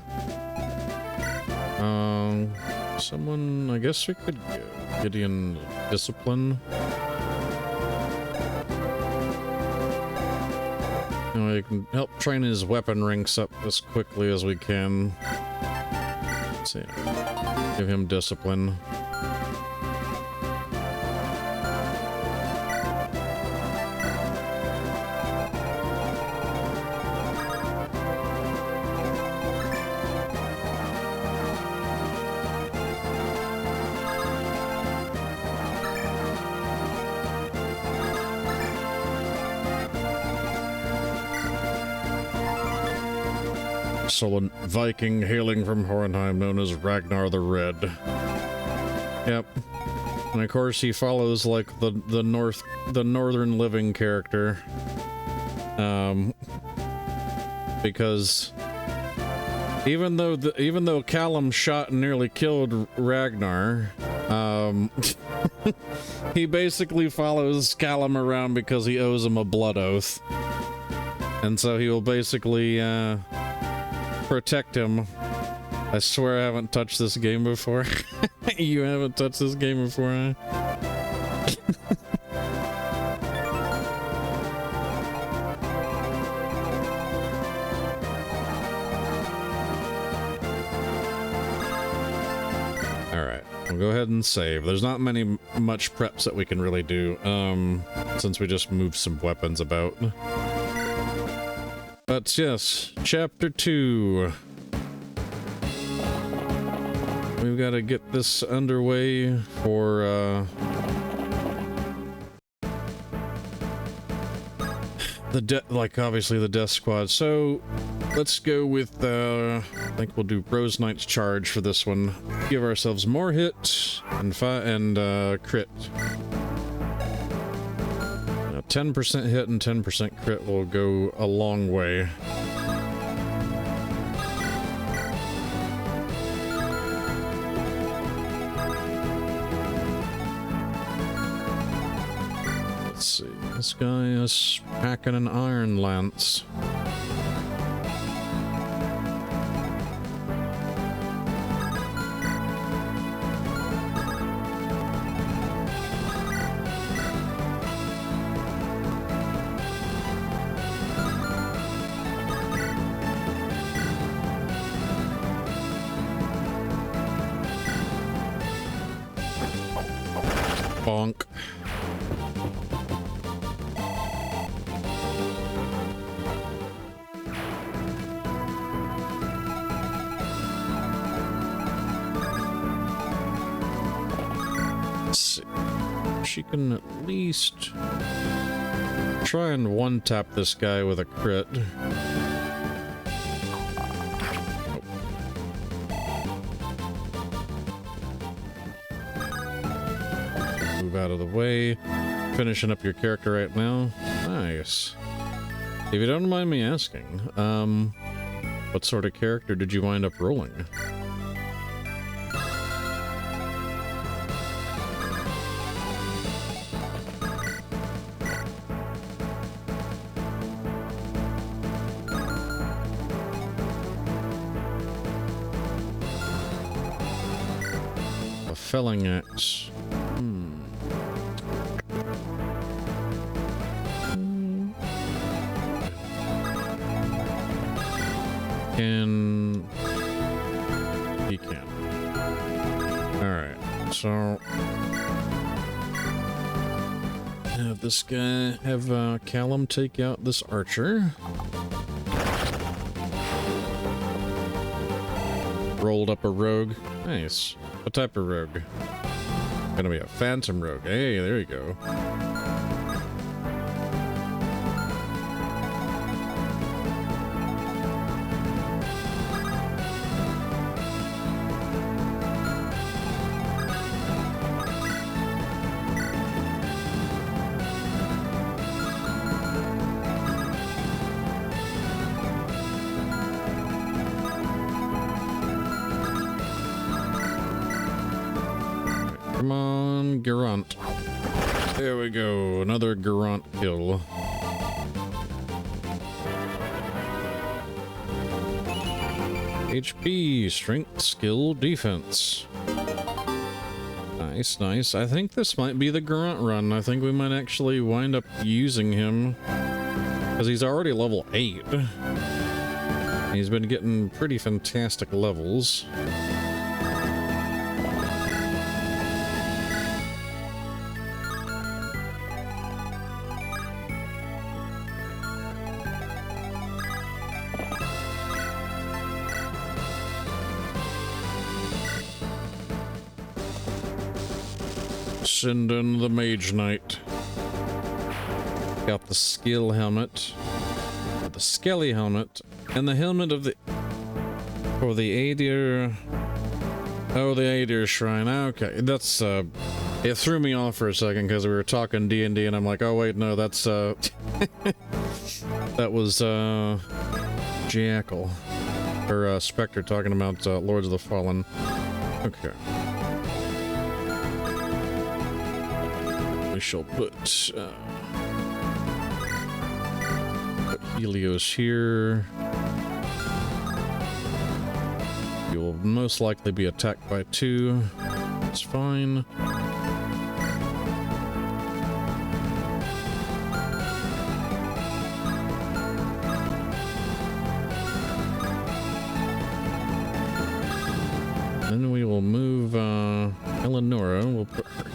Someone, I guess we could give Gideon discipline. You know, we can help train his weapon ranks up as quickly as we can. Let's see. Give him discipline. Solon Viking hailing from Hohenheim, known as Ragnar the Red. Yep. And of course he follows like the northern living character. Because even though Callum shot and nearly killed Ragnar, he basically follows Callum around because he owes him a blood oath. And so he will basically protect him. I swear I haven't touched this game before. You haven't touched this game before, huh? Alright, we'll go ahead and save. There's not much preps that we can really do, since we just moved some weapons about. But yes, chapter 2. We've got to get this underway for obviously the death squad. So let's go with I think we'll do Rose Knight's charge for this one. Give ourselves more hit and crit. 10% hit and 10% crit will go a long way. Let's see. This guy is packing an iron lance. Bonk. Let's see. She can at least try and one-tap this guy with a crit. Out of the way. Finishing up your character right now. Nice. If you don't mind me asking, what sort of character did you wind up rolling? A felling axe. He can. Alright, so have this guy, have Callum take out this archer. Rolled up a rogue. Nice. What type of rogue? Gonna be a phantom rogue. Hey, there you go. Come on, Garant. There we go. Another Garant kill. HP, strength, skill, defense. Nice, nice. I think this might be the Garant run. I think we might actually wind up using him because he's already level 8. He's been getting pretty fantastic levels. Send in the Mage Knight. Got the skill helmet, the skelly helmet, and the helmet of the for the Adir. Oh, the Adir Shrine. Okay, that's it threw me off for a second because we were talking D&D, and I'm like, oh wait, no, that's that was Jackal or Spectre talking about Lords of the Fallen. Okay. We shall put Helios here. You'll most likely be attacked by 2. It's fine. Then we will move Eleonora. We'll put her here.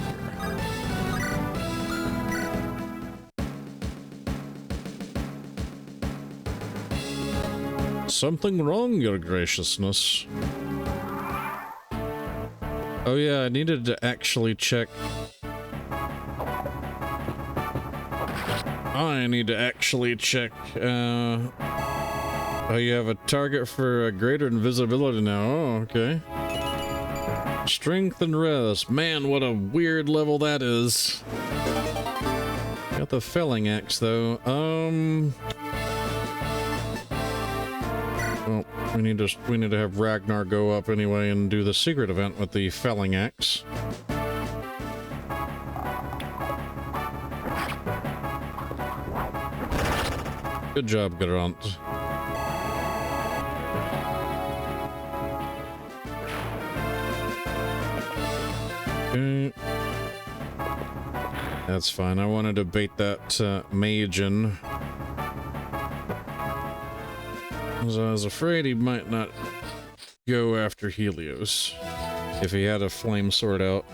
Something wrong, your graciousness. Oh yeah, I needed to actually check. I need to actually check. Oh, you have a target for a greater invisibility now. Oh, okay. Strength and res. Man, what a weird level that is. Got the felling axe though. Well, we need to have Ragnar go up anyway and do the secret event with the felling axe. Good job, Garant. Okay. That's fine. I wanted to bait that mage in. I was afraid he might not go after Helios if he had a flame sword out.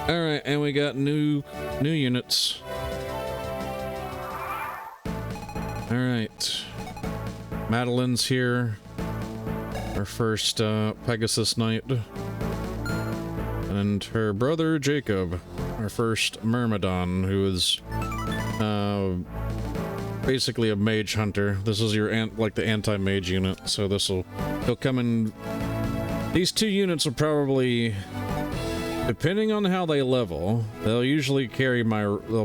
Alright, and we got new units. Alright. Madeline's here. Our first Pegasus Knight. And her brother Jacob, our first Myrmidon, who is basically a mage hunter. This is your like the anti-mage unit, so he'll come in. These 2 units will probably, depending on how they level, they'll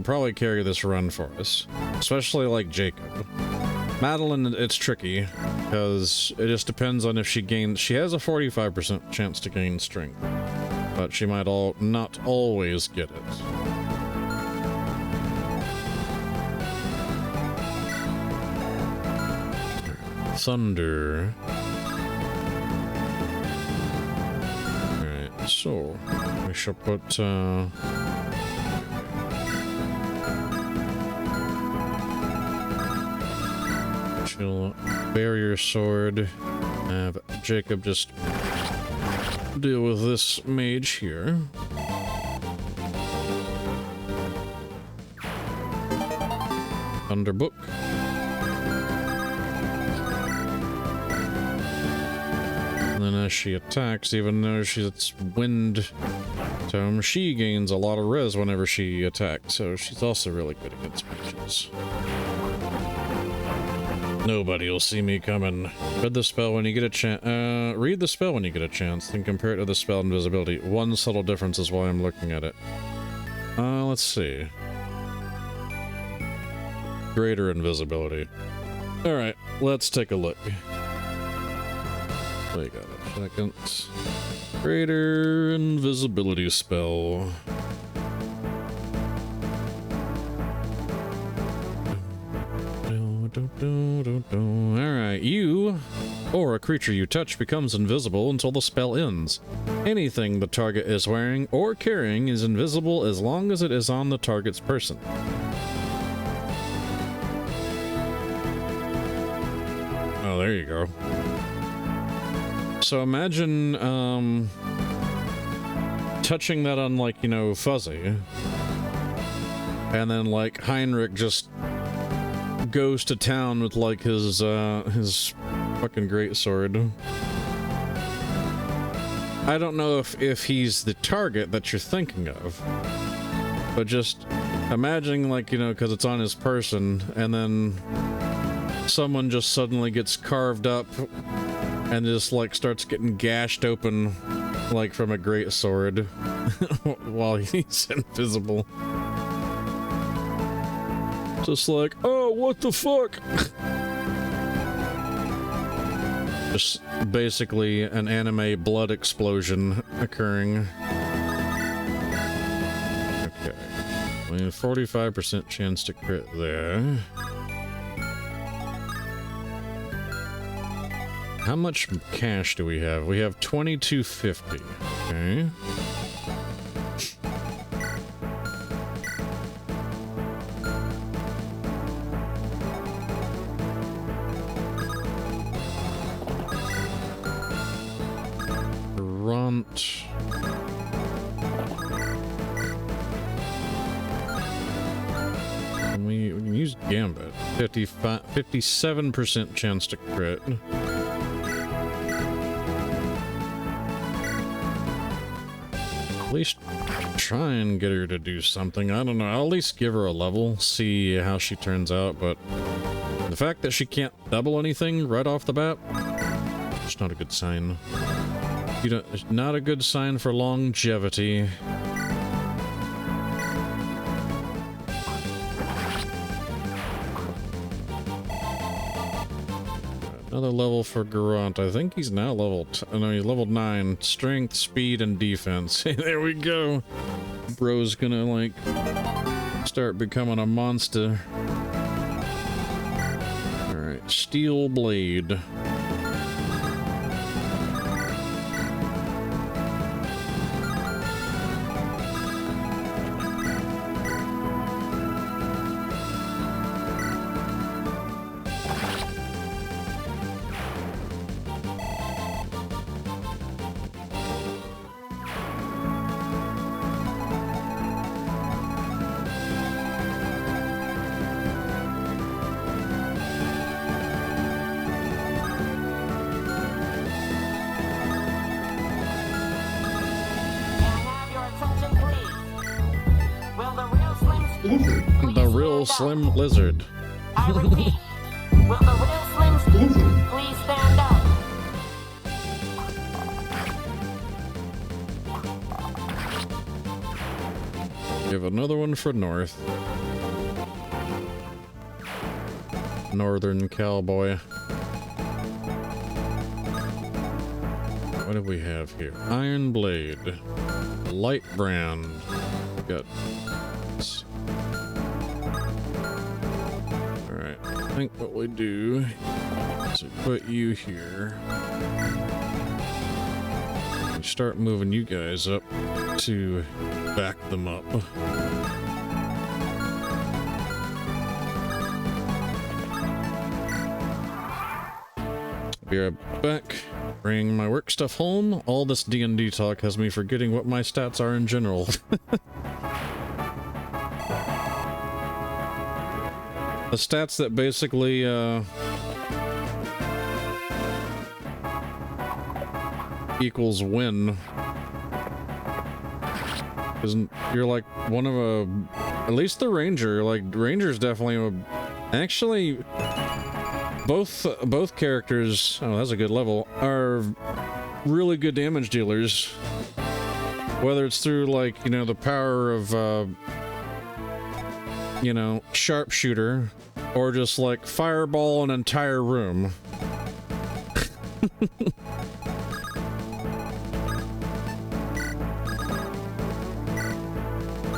probably carry this run for us, especially like Jacob. Madeline, it's tricky because it just depends on if she has a 45% chance to gain strength, but she might not always get it. Thunder. Alright, so we shall put she'll barrier sword. Have Jacob just deal with this mage here. Thunderbook. And then as she attacks, even though it's wind tome, she gains a lot of res whenever she attacks, so she's also really good against mages. Nobody will see me coming. Read the spell when you get a chance. Read the spell when you get a chance, then compare it to the spell invisibility. One subtle difference is why I'm looking at it. Let's see. Greater invisibility. Alright, let's take a look. Wait, got a second. Greater invisibility spell. Alright, you or a creature you touch becomes invisible until the spell ends. Anything the target is wearing or carrying is invisible as long as it is on the target's person. Oh, there you go. So imagine, touching that on, like, you know, Fuzzy. And then, like, Heinrich just goes to town with, like, his fucking greatsword. I don't know if he's the target that you're thinking of. But just imagining, like, you know, because it's on his person, and then someone just suddenly gets carved up and just, like, starts getting gashed open, like, from a greatsword while he's invisible. Just like, oh, what the fuck? Just basically an anime blood explosion occurring. Okay. I mean, 45% chance to crit there. How much cash do we have? We have 2250. Okay. Grunt. We can use Gambit. 57% chance to crit. At least try and get her to do something. I don't know. I'll at least give her a level, see how she turns out, but the fact that she can't double anything right off the bat, it's not a good sign. It's not a good sign for longevity. Another level for Garant. I think he's now level... no, he's level 9. Strength, speed, and defense. There we go. Bro's gonna, like, start becoming a monster. Alright, Steel Blade. The real Slim Lizard. I repeat, will the real Slim please stand up? Give another one for North. Northern Cowboy. What do we have here? Iron Blade. Light Brand. Got... Alright, I think what we do is we put you here. We start moving you guys up to back them up. Be right back. Bring my work stuff home. All this D&D talk has me forgetting what my stats are in general. The stats that basically, equals win. Isn't you're like one of at least the ranger, like ranger's definitely actually both characters, oh that's a good level, are really good damage dealers. Whether it's through like, you know, the power of you know, sharpshooter, or just like fireball an entire room.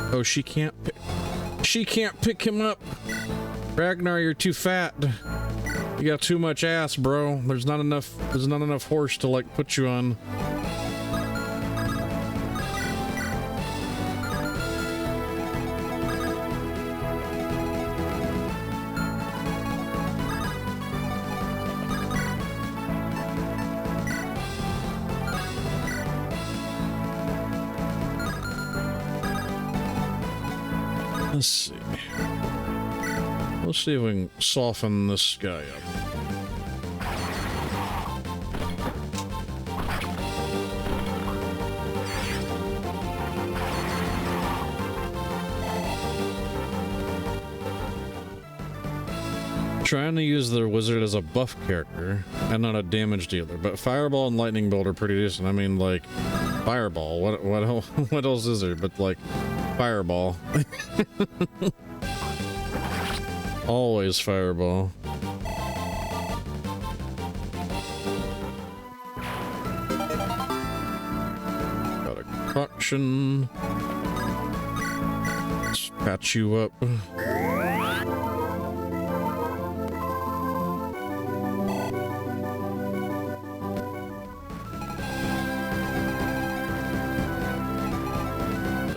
Oh, she can't pick him up. Ragnar, you're too fat. You got too much ass, bro. There's not enough horse to like put you on. Let's see. Let's see if we can soften this guy up. Trying to use the wizard as a buff character and not a damage dealer, but fireball and lightning bolt are pretty decent. I mean, like fireball. What else is there but like fireball? Always fireball. Got a concoction. Let's patch you up.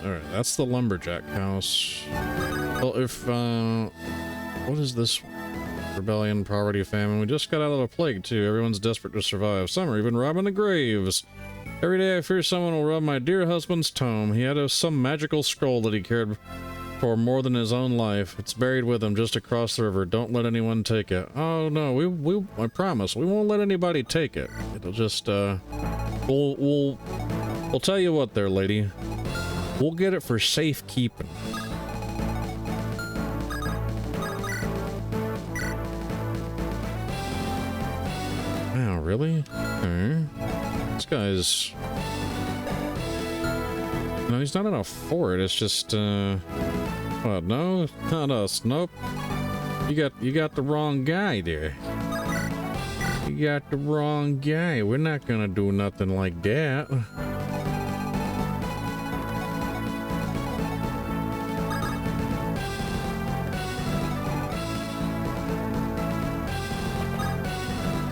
Alright, that's the lumberjack house. Well, if, what is this? Rebellion, poverty, famine. We just got out of a plague, too. Everyone's desperate to survive. Some are even robbing the graves. Every day I fear someone will rob my dear husband's tomb. He had some magical scroll that he cared for more than his own life. It's buried with him just across the river. Don't let anyone take it. Oh, no, I promise. We won't let anybody take it. It'll just, we'll tell you what there, lady. We'll get it for safekeeping. Wow, really? Okay. This guy's... No, he's not in a fort. It's just, what, no? Not us. Nope. You got the wrong guy there. You got the wrong guy. We're not gonna do nothing like that.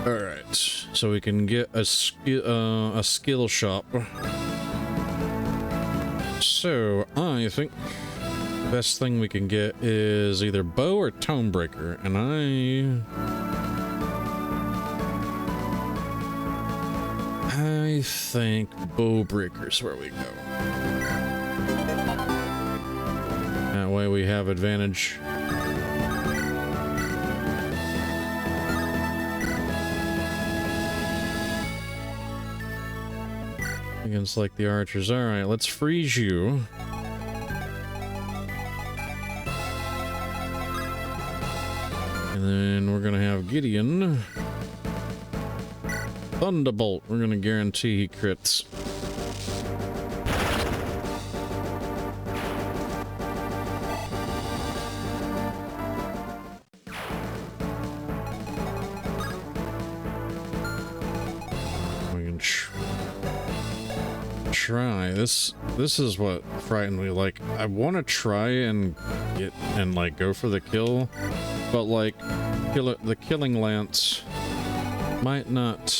Alright, so we can get a skill shop. So, I think the best thing we can get is either bow or tonebreaker, and I think bowbreaker's where we go. That way we have advantage. Against like the archers. All right, let's freeze you. And then we're gonna have Gideon. Thunderbolt. We're gonna guarantee he crits. We can try this. This is what frightened me. Like, I want to try and get and like go for the kill, but like the killing lance might not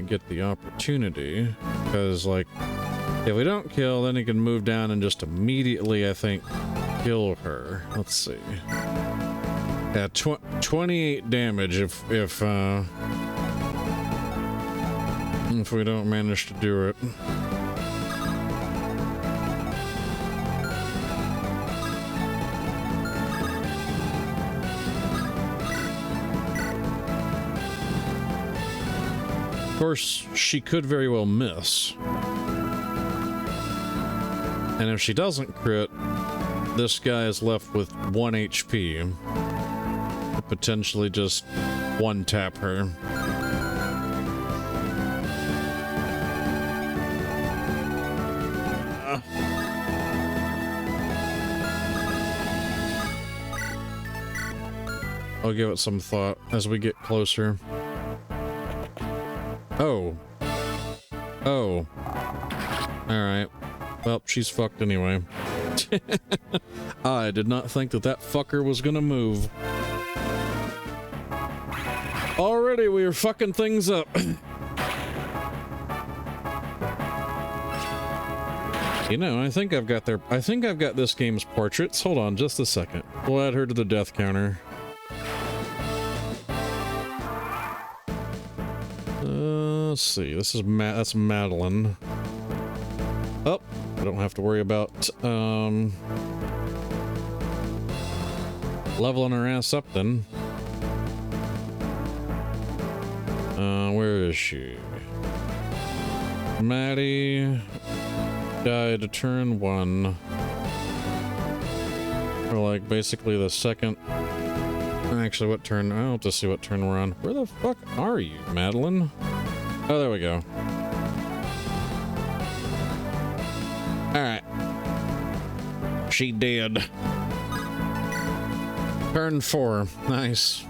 get the opportunity, because like if we don't kill, then he can move down and just immediately, I think, kill her. Let's see. Yeah, 28 damage if we don't manage to do it. Of course, she could very well miss. And if she doesn't crit, this guy is left with 1 HP. Potentially just one tap her. I'll give it some thought as we get closer. Oh. Oh. Alright. Well, she's fucked anyway. I did not think that that fucker was gonna move. Already we are fucking things up. You know, I think I've got this game's portraits. Hold on just a second. We'll add her to the death counter. Let's see. This is that's Madeline. Oh, I don't have to worry about leveling her ass up then. Where is she? Maddie died turn 1. Or like basically the second. Actually, what turn? I'll have to see what turn we're on. Where the fuck are you, Madeline? Oh, there we go. Alright. She did. Turn 4. Nice.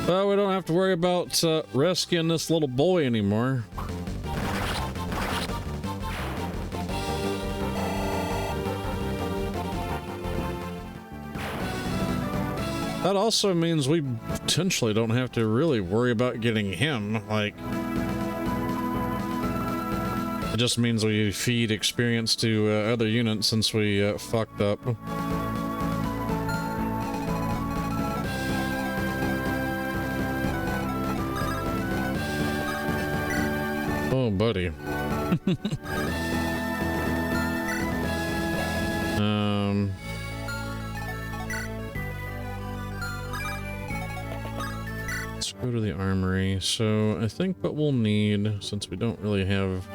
Well, we don't have to worry about rescuing this little boy anymore. That also means we potentially don't have to really worry about getting him, like... It just means we feed experience to other units since we fucked up. Oh, buddy. Let's go to the armory. So I think what we'll need, since we don't really have...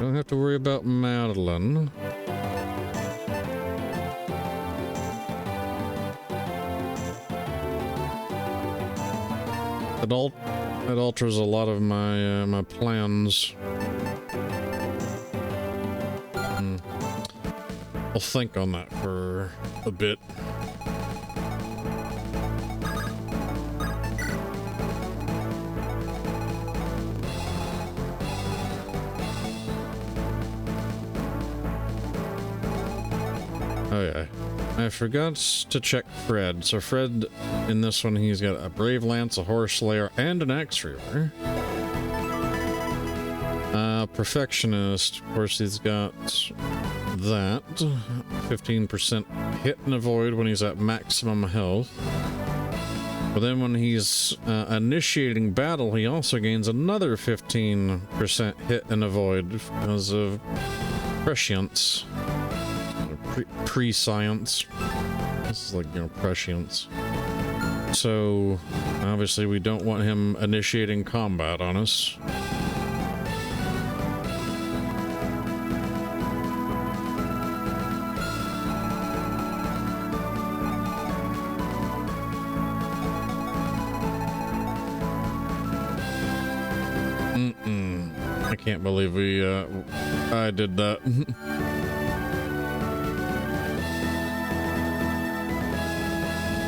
Don't have to worry about Madeline. It alters a lot of my my plans. I'll think on that for a bit. Oh yeah, I forgot to check Fred. So Fred, in this one, he's got a Brave Lance, a Horse Slayer, and an Axe Reaver. Perfectionist, of course, he's got that. 15% hit and avoid when he's at maximum health. But then when he's initiating battle, he also gains another 15% hit and avoid because of prescience. Pre-science. This is like, you know, prescience. So, obviously we don't want him initiating combat on us. I can't believe I did that.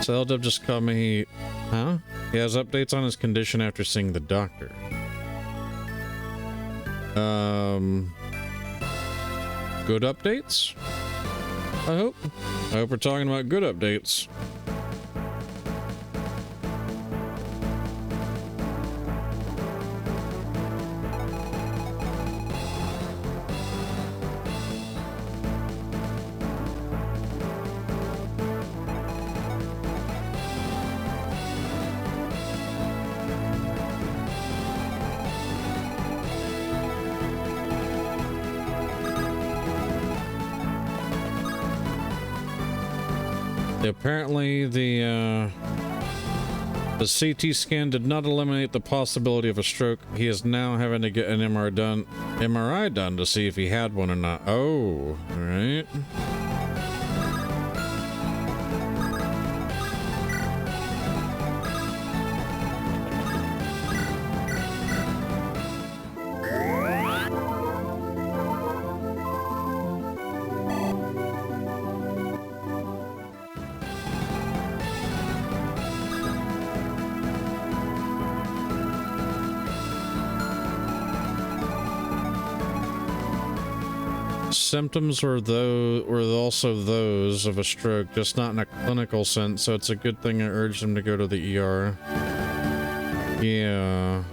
So LW just called me, huh? He has updates on his condition after seeing the doctor. Good updates? I hope we're talking about good updates. Apparently the CT scan did not eliminate the possibility of a stroke. He is now having to get an MRI done to see if he had one or not. Oh, all right. Symptoms were also those of a stroke, just not in a clinical sense, so it's a good thing I urged him to go to the ER. Yeah.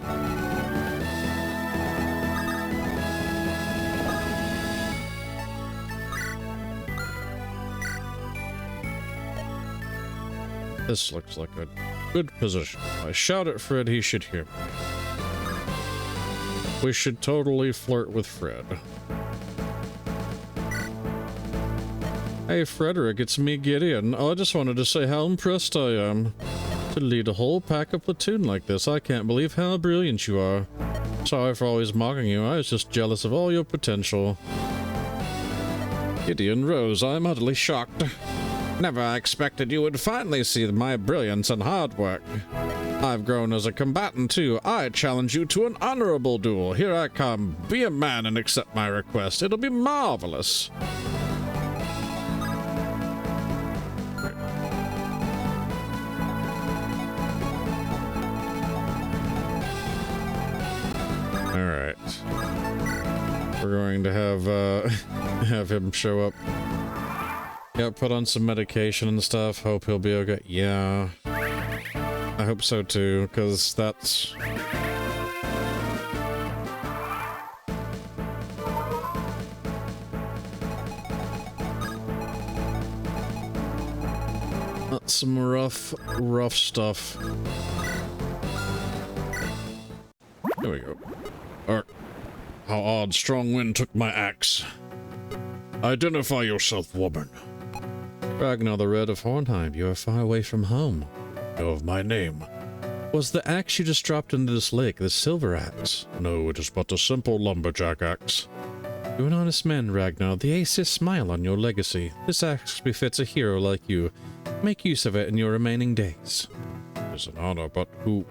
This looks like a good position. If I shout at Fred, he should hear me. We should totally flirt with Fred. Hey Frederick, it's me Gideon. I just wanted to say how impressed I am. To lead a whole pack of platoon like this, I can't believe how brilliant you are. Sorry for always mocking you, I was just jealous of all your potential. Gideon Rose, I'm utterly shocked. Never expected you would finally see my brilliance and hard work. I've grown as a combatant too. I challenge you to an honorable duel. Here I come. Be a man and accept my request. It'll be marvelous. Alright. We're going to have him show up. Yeah, put on some medication and stuff. Hope he'll be okay. Yeah. I hope so too, because that's... that's some rough stuff. There we go. How odd strong wind took my axe. Identify yourself, woman. Ragnar the Red of Hornheim, you are far away from home. Know of my name. Was the axe you just dropped into this lake the silver axe? No, it is but a simple lumberjack axe. You're an honest man, Ragnar. The Aesir smile on your legacy. This axe befits a hero like you. Make use of it in your remaining days. It is an honor, but who...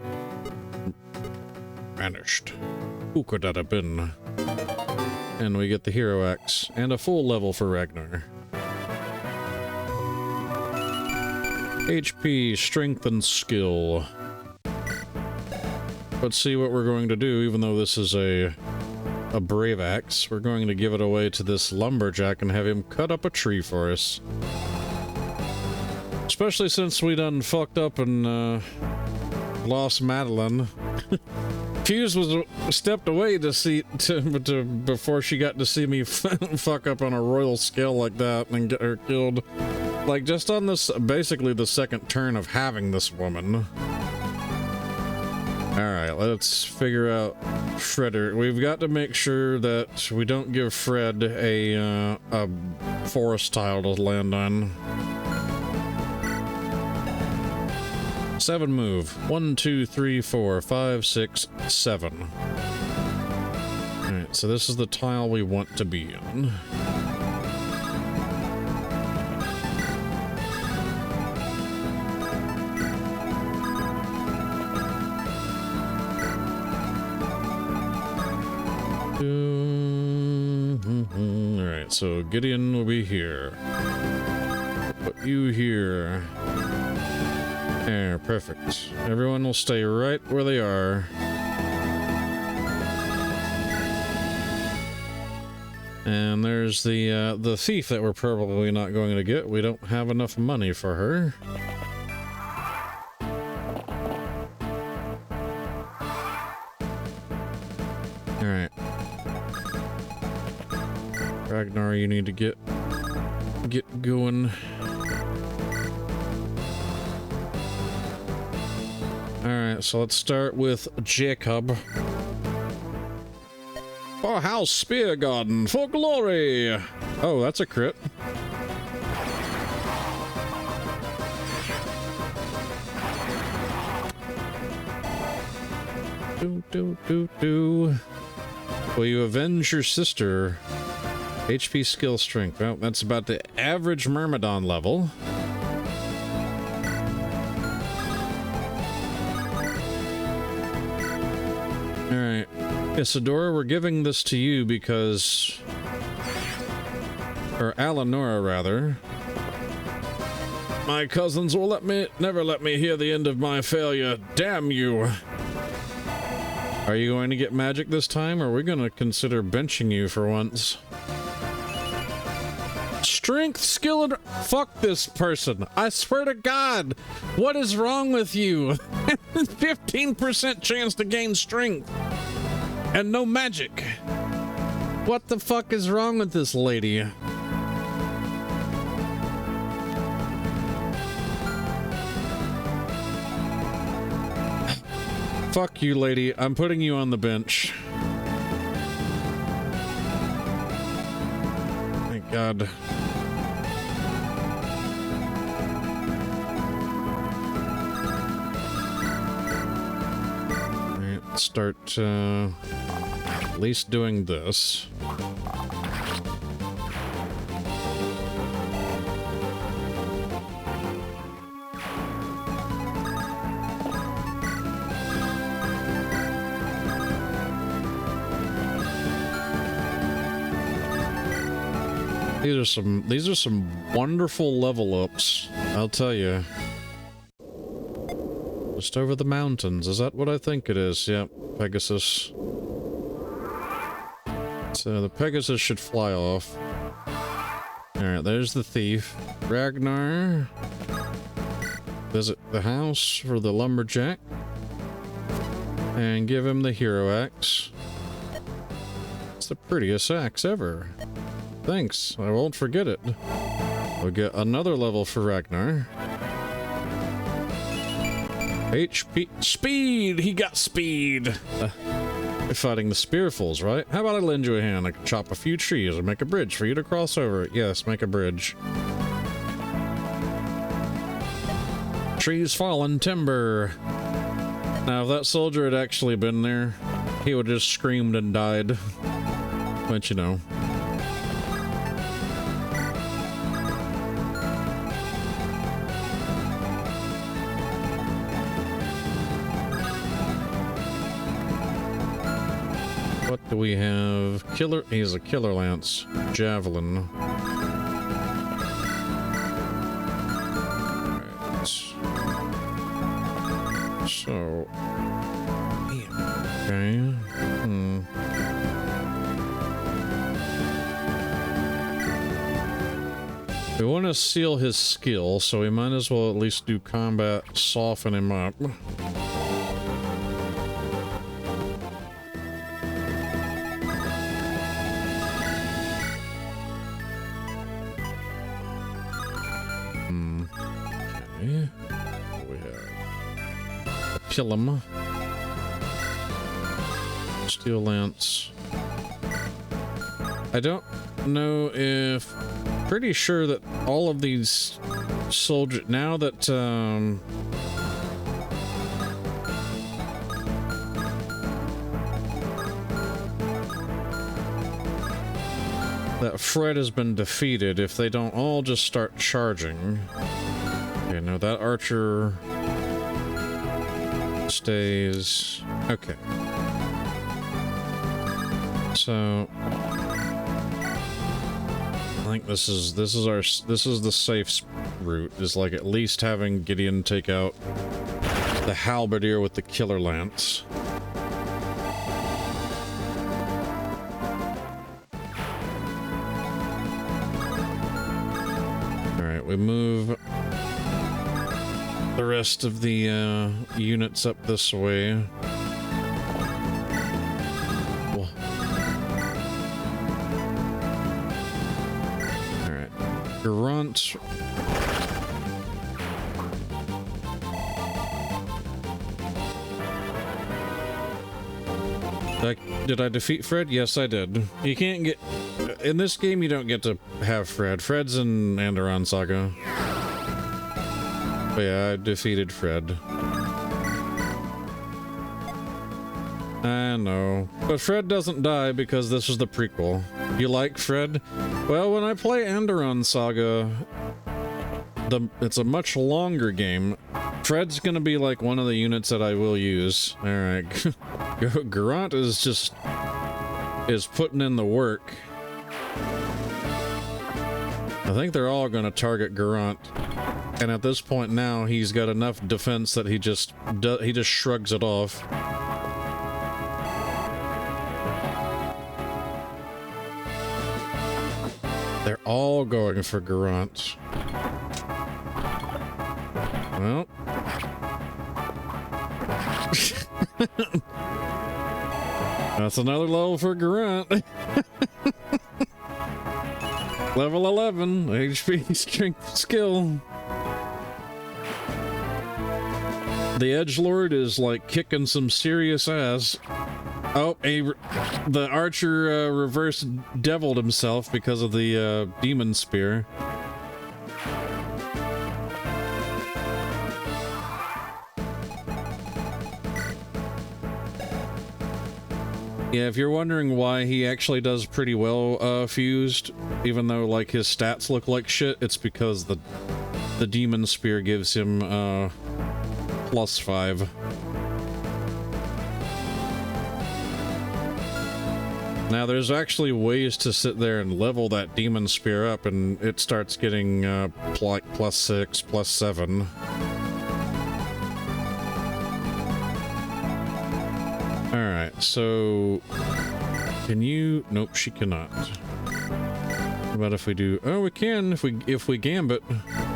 vanished. Who could that have been? And we get the hero axe, and a full level for Ragnar. HP, strength, and skill. Let's see what we're going to do, even though this is a brave axe. We're going to give it away to this lumberjack and have him cut up a tree for us. Especially since we done fucked up and lost Madeline. Fuse was stepped away before she got to see me fuck up on a royal scale like that and get her killed. Like, just on this, basically the second turn of having this woman. Alright, let's figure out Frederick. We've got to make sure that we don't give Fred a forest tile to land on. 7 move. 1, 2, 3, 4, 5, 6, 7. Alright, so this is the tile we want to be in. Alright, so Gideon will be here. Put you here. There, perfect. Everyone will stay right where they are. And there's the thief that we're probably not going to get. We don't have enough money for her. Alright. Ragnar, you need to get going. Alright, so let's start with Jacob. For House Spear Garden, for glory! Oh, that's a crit. Will you avenge your sister? HP, skill, strength. Well, that's about the average Myrmidon level. Alright. Isadora, we're giving this to you because... Or Alanora, rather. My cousins will never let me hear the end of my failure. Damn you! Are you going to get magic this time, or are we going to consider benching you for once? Strength, skill, and... Fuck this person. I swear to God. What is wrong with you? 15% chance to gain strength. And no magic. What the fuck is wrong with this lady? Fuck you, lady. I'm putting you on the bench. Thank God. Alright, let's start, at least doing this. These are some wonderful level ups, I'll tell you. Just over the mountains, is that what I think it is? Yep, Pegasus. So the Pegasus should fly off. Alright, there's the thief. Ragnar. Visit the house for the lumberjack. And give him the hero axe. It's the prettiest axe ever. Thanks, I won't forget it. We'll get another level for Ragnar. HP... Speed! He got speed! You're fighting the Spearfuls, right? How about I lend you a hand? I can chop a few trees and make a bridge for you to cross over. Yes, make a bridge. Trees fallen, timber. Now, if that soldier had actually been there, he would have just screamed and died. But you know. What do we have? Killer. He's a killer lance. Javelin. Right. So. Okay. We want to seal his skill, so we might as well at least do combat, soften him up. Kill him. Steel lance. I don't know if... Pretty sure that all of these soldiers... Now that, that Fred has been defeated, if they don't all just start charging... Okay, no, that archer... stays. Okay. So I think this is the safe route, is like at least having Gideon take out the halberdier with the killer lance. All right, we move the rest of the units up this way. Alright. Grunt. Did I defeat Fred? Yes, I did. You can't get... In this game, you don't get to have Fred. Fred's in Anderon Saga. But yeah, I defeated Fred. I know. But Fred doesn't die because this is the prequel. You like Fred? Well, when I play Enderon Saga, it's a much longer game. Fred's gonna be like one of the units that I will use. Alright. Garant is putting in the work. I think they're all gonna target Garant. And at this point now, he's got enough defense that he just shrugs it off. They're all going for Garant. Well. That's another level for Garant. Level 11, HP, strength, skill. The edgelord is like kicking some serious ass. Oh, the archer reverse deviled himself because of the demon spear. Yeah, if you're wondering why he actually does pretty well fused, even though like his stats look like shit, it's because the demon spear gives him +5. Now there's actually ways to sit there and level that demon spear up, and it starts getting like +6, +7. Alright, so can you? Nope, she cannot. What about if we do? Oh, we can if we gambit.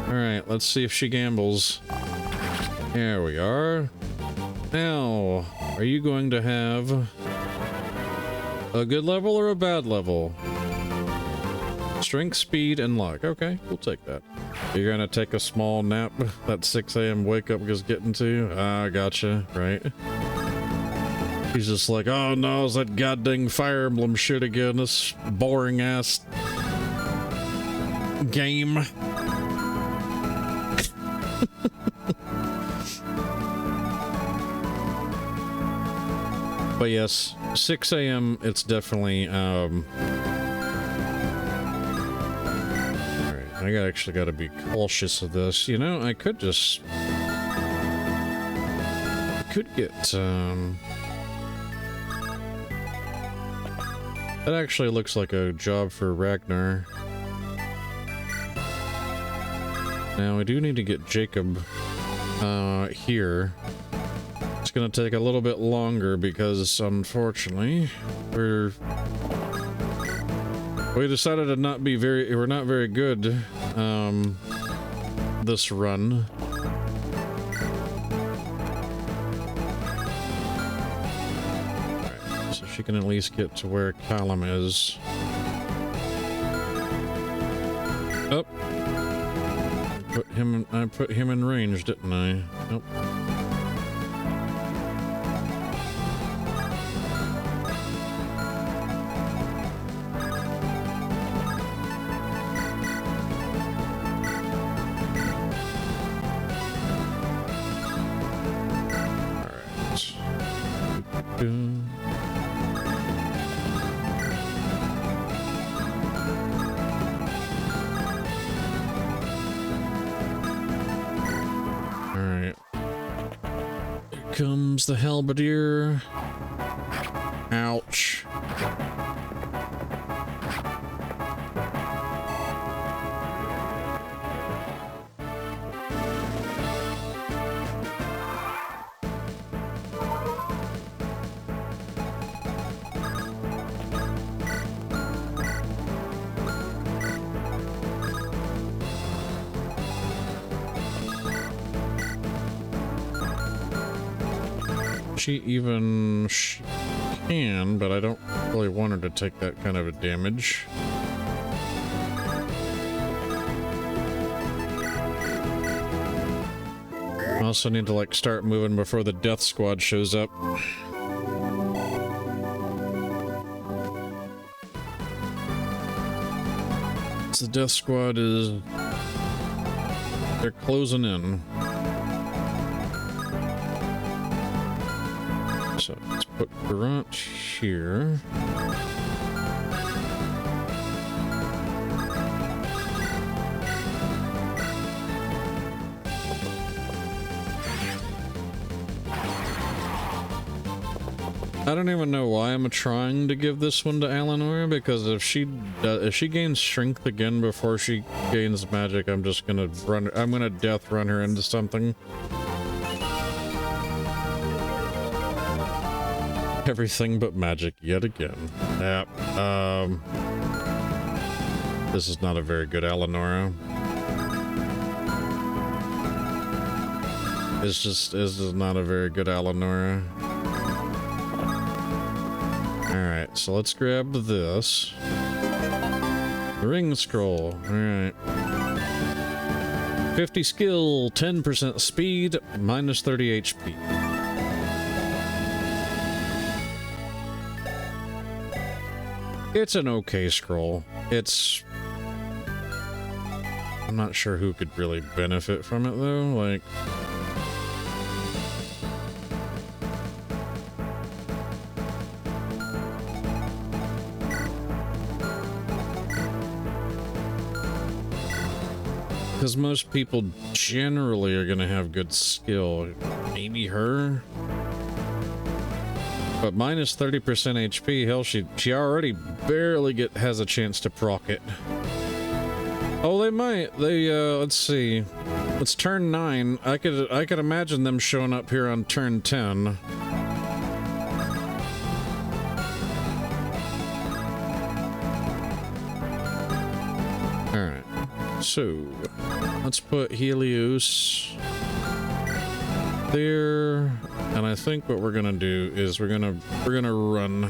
Alright, let's see if she gambles. There we are. Now, are you going to have a good level or a bad level? Strength, speed, and luck. Okay, we'll take that. You're gonna take a small nap. That 6 a.m. wake up is getting to. Ah, gotcha. Right. He's just like, oh no, it's that goddamn Fire Emblem shit again. This boring ass game. But yes, 6 a.m. it's definitely Alright, I actually gotta be cautious of this. You know, I could just get that actually looks like a job for Ragnar. Now we do need to get Jacob here. It's gonna take a little bit longer because unfortunately we decided to not be we're not very good this run. She can at least get to where Callum is. Oh, I put him in range, didn't I? Nope. All right. Comes the halberdier. Ouch. She can, but I don't really want her to take that kind of a damage. I also need to like start moving before the death squad shows up. So the death squad they're closing in. So let's put Grunt here. I don't even know why I'm trying to give this one to Eleanor, because if she gains strength again before she gains magic, I'm just gonna death run her into something. Everything but magic yet again. Yep. This is not a very good Eleanor. This is not a very good Eleanor. Alright, so let's grab this. The ring scroll. Alright. 50 skill, 10% speed, minus 30 HP. It's an okay scroll. I'm not sure who could really benefit from it though, like... Because most people generally are gonna have good skill. Maybe her? But minus 30% HP, hell, she already barely has a chance to proc it. Oh, they might. Let's see. It's turn 9. I could imagine them showing up here on turn 10. Alright. So, let's put Helios there, and I think what we're gonna do is we're gonna run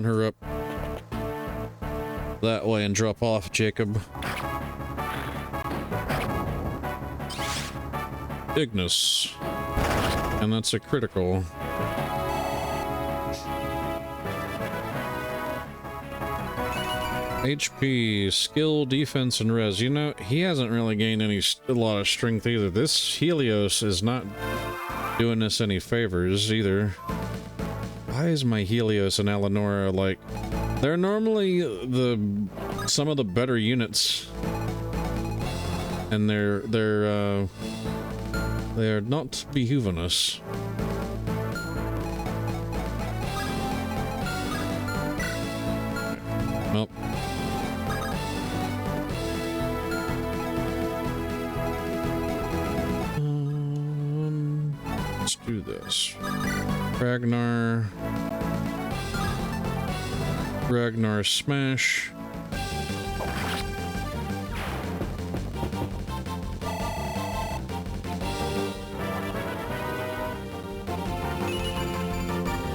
her up that way and drop off Jacob. Ignis, and that's a critical. HP, skill, defense, and res. You know, he hasn't really gained a lot of strength either. This Helios is not doing us any favors either. Why is my Helios and Eleonora like... They're normally some of the better units. And they're not behooving us. Well... let's do this. Ragnar smash.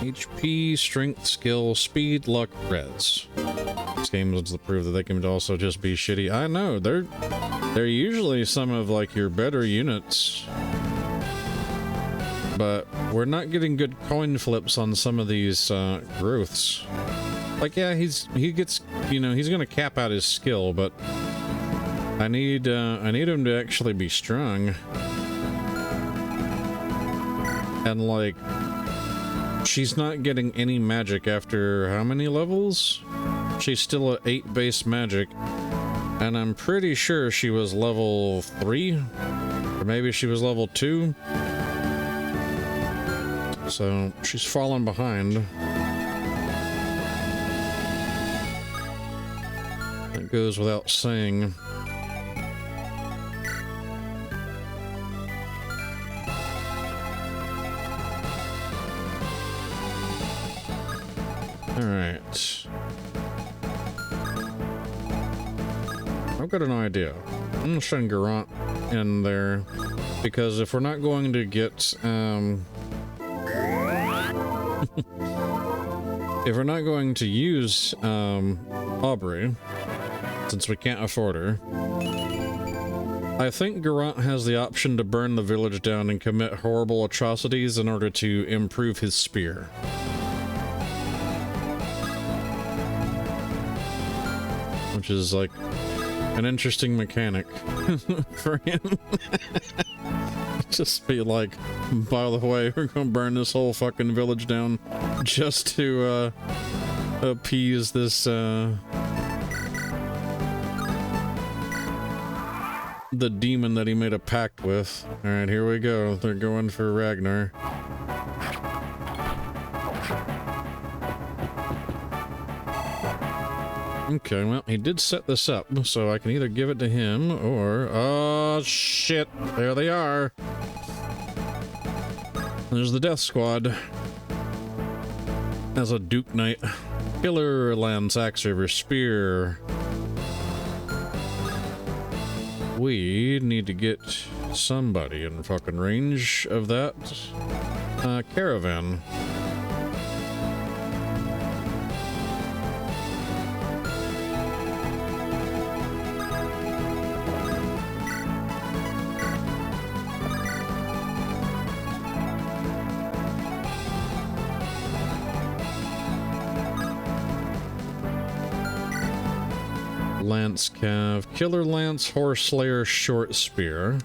HP, strength, skill, speed, luck, res. This game is to prove that they can also just be shitty. I know, they're usually some of like your better units. But we're not getting good coin flips on some of these growths. Like, yeah, he gets, you know, he's gonna cap out his skill, but I need him to actually be strong. And like, she's not getting any magic after how many levels? She's still at 8 base magic, and I'm pretty sure she was level 3, or maybe she was level 2. So she's falling behind. It goes without saying. All right. I've got an idea. I'm gonna send Garant in there, because if we're not going to get if we're not going to use Aubrey, since we can't afford her, I think Garant has the option to burn the village down and commit horrible atrocities in order to improve his spear. Which is like an interesting mechanic for him. Just be like, by the way, we're gonna burn this whole fucking village down just to appease this the demon that he made a pact with. Alright, here we go. They're going for Ragnar. Okay, well, he did set this up, so I can either give it to him or... Oh, shit! There they are! There's the Death Squad. As a Duke Knight. Killer, Lance, Axe River, Spear. We need to get somebody in fucking range of that caravan. Lance Cav, Killer Lance, Horse Slayer, Short Spear.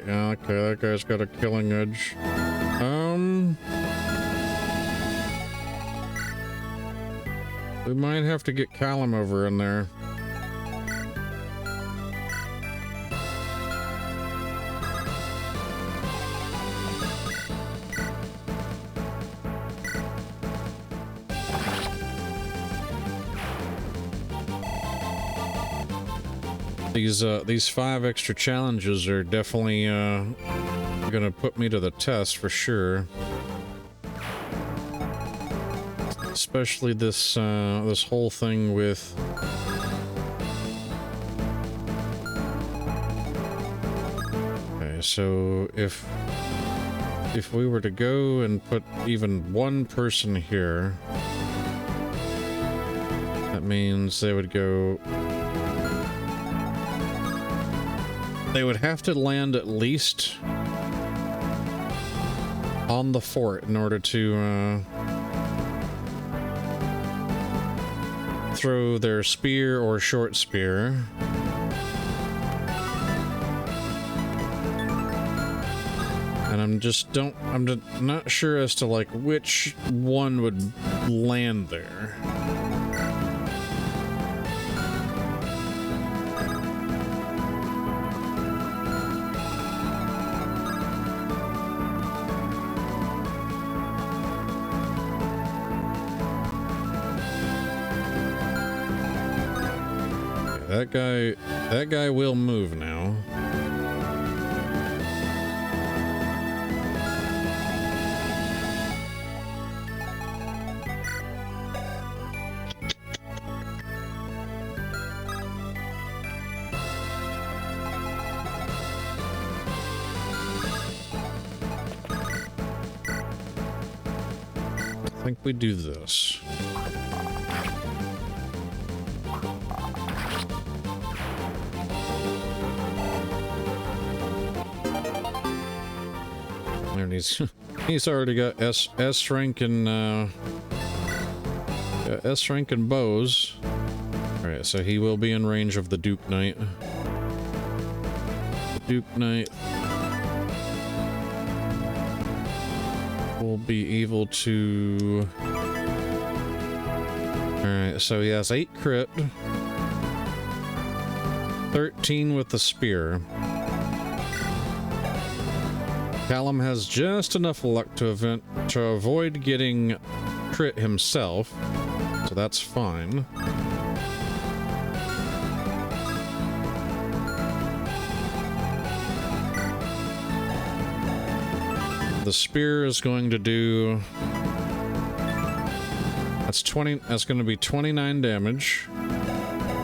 Yeah, okay, that guy's got a killing edge. We might have to get Callum over in there. These 5 extra challenges are definitely gonna put me to the test for sure. Especially this this whole thing with okay, so if we were to go and put even one person here, that means they would go. They would have to land at least on the fort in order to throw their spear or short spear. And I'm just not sure as to like which one would land there. That guy will move now. I think we do this. And he's already got S rank and S rank and bows. All right, so he will be in range of the Duke Knight. Duke Knight will be able to. All right, so he has 8 crit, 13 with the spear. Callum has just enough luck to avoid getting crit himself, so that's fine. The spear is going to do... That's going to be 29 damage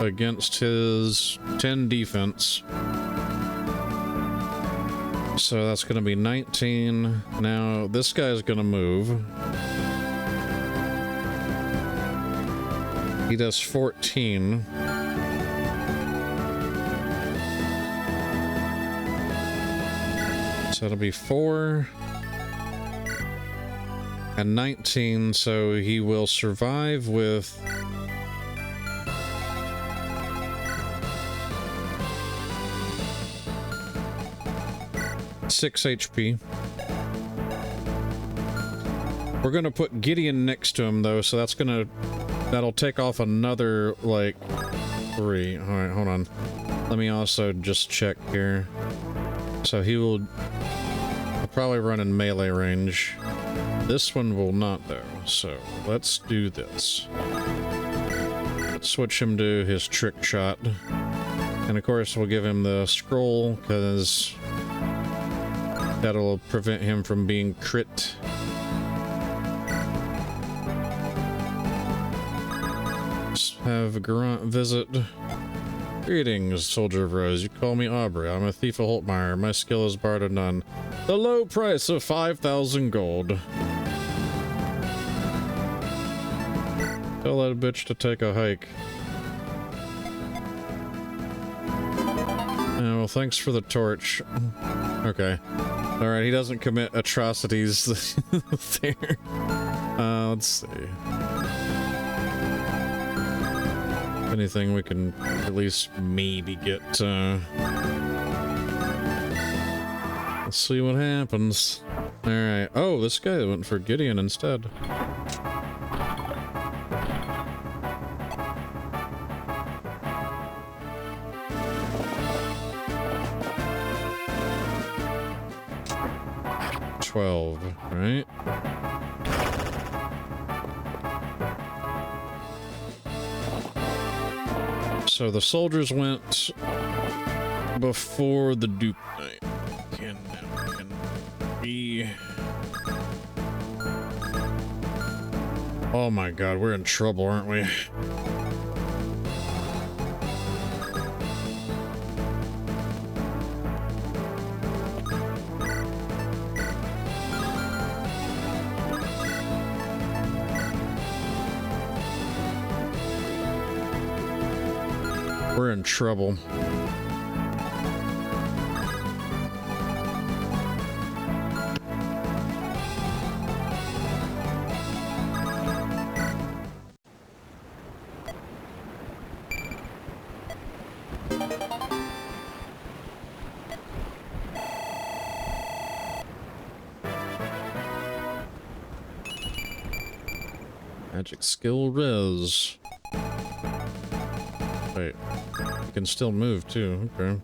against his 10 defense. So that's going to be 19. Now this guy's going to move. He does 14. So it'll be 4 and 19. So he will survive with 6 HP. We're gonna put Gideon next to him though, so that'll take off another like 3. All right, hold on. Let me also just check here. So he will probably run in melee range. This one will not though. So let's do this. Let's switch him to his trick shot, and of course we'll give him the scroll because that'll prevent him from being crit. Let's have a grunt visit. Greetings, Soldier of Rose. You call me Aubrey. I'm a thief of Holtmeyer. My skill is bar to none. The low price of 5,000 gold. Tell that bitch to take a hike. Oh, well, thanks for the torch. Okay. Alright, he doesn't commit atrocities there. Let's see. If anything, we can at least maybe get, let's see what happens. Alright. Oh, this guy went for Gideon instead. Right? So the soldiers went before the Duke Knight. Can be. Oh my god, we're in trouble, aren't we? We're in trouble. Magic skill res. Wait, you can still move too, okay.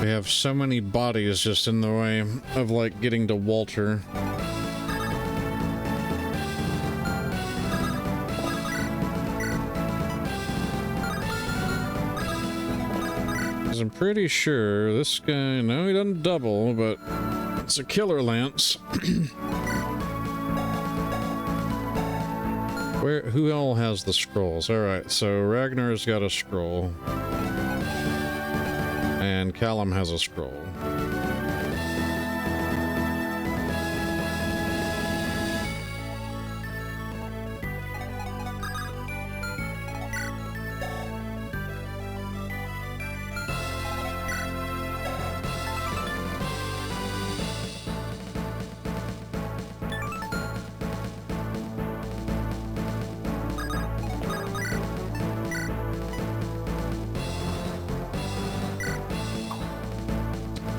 We have so many bodies just in the way of, like, getting to Walter. Because I'm pretty sure this guy, no, he doesn't double, but it's a killer lance. Who all has the scrolls? Alright, so Ragnar's got a scroll. And Callum has a scroll.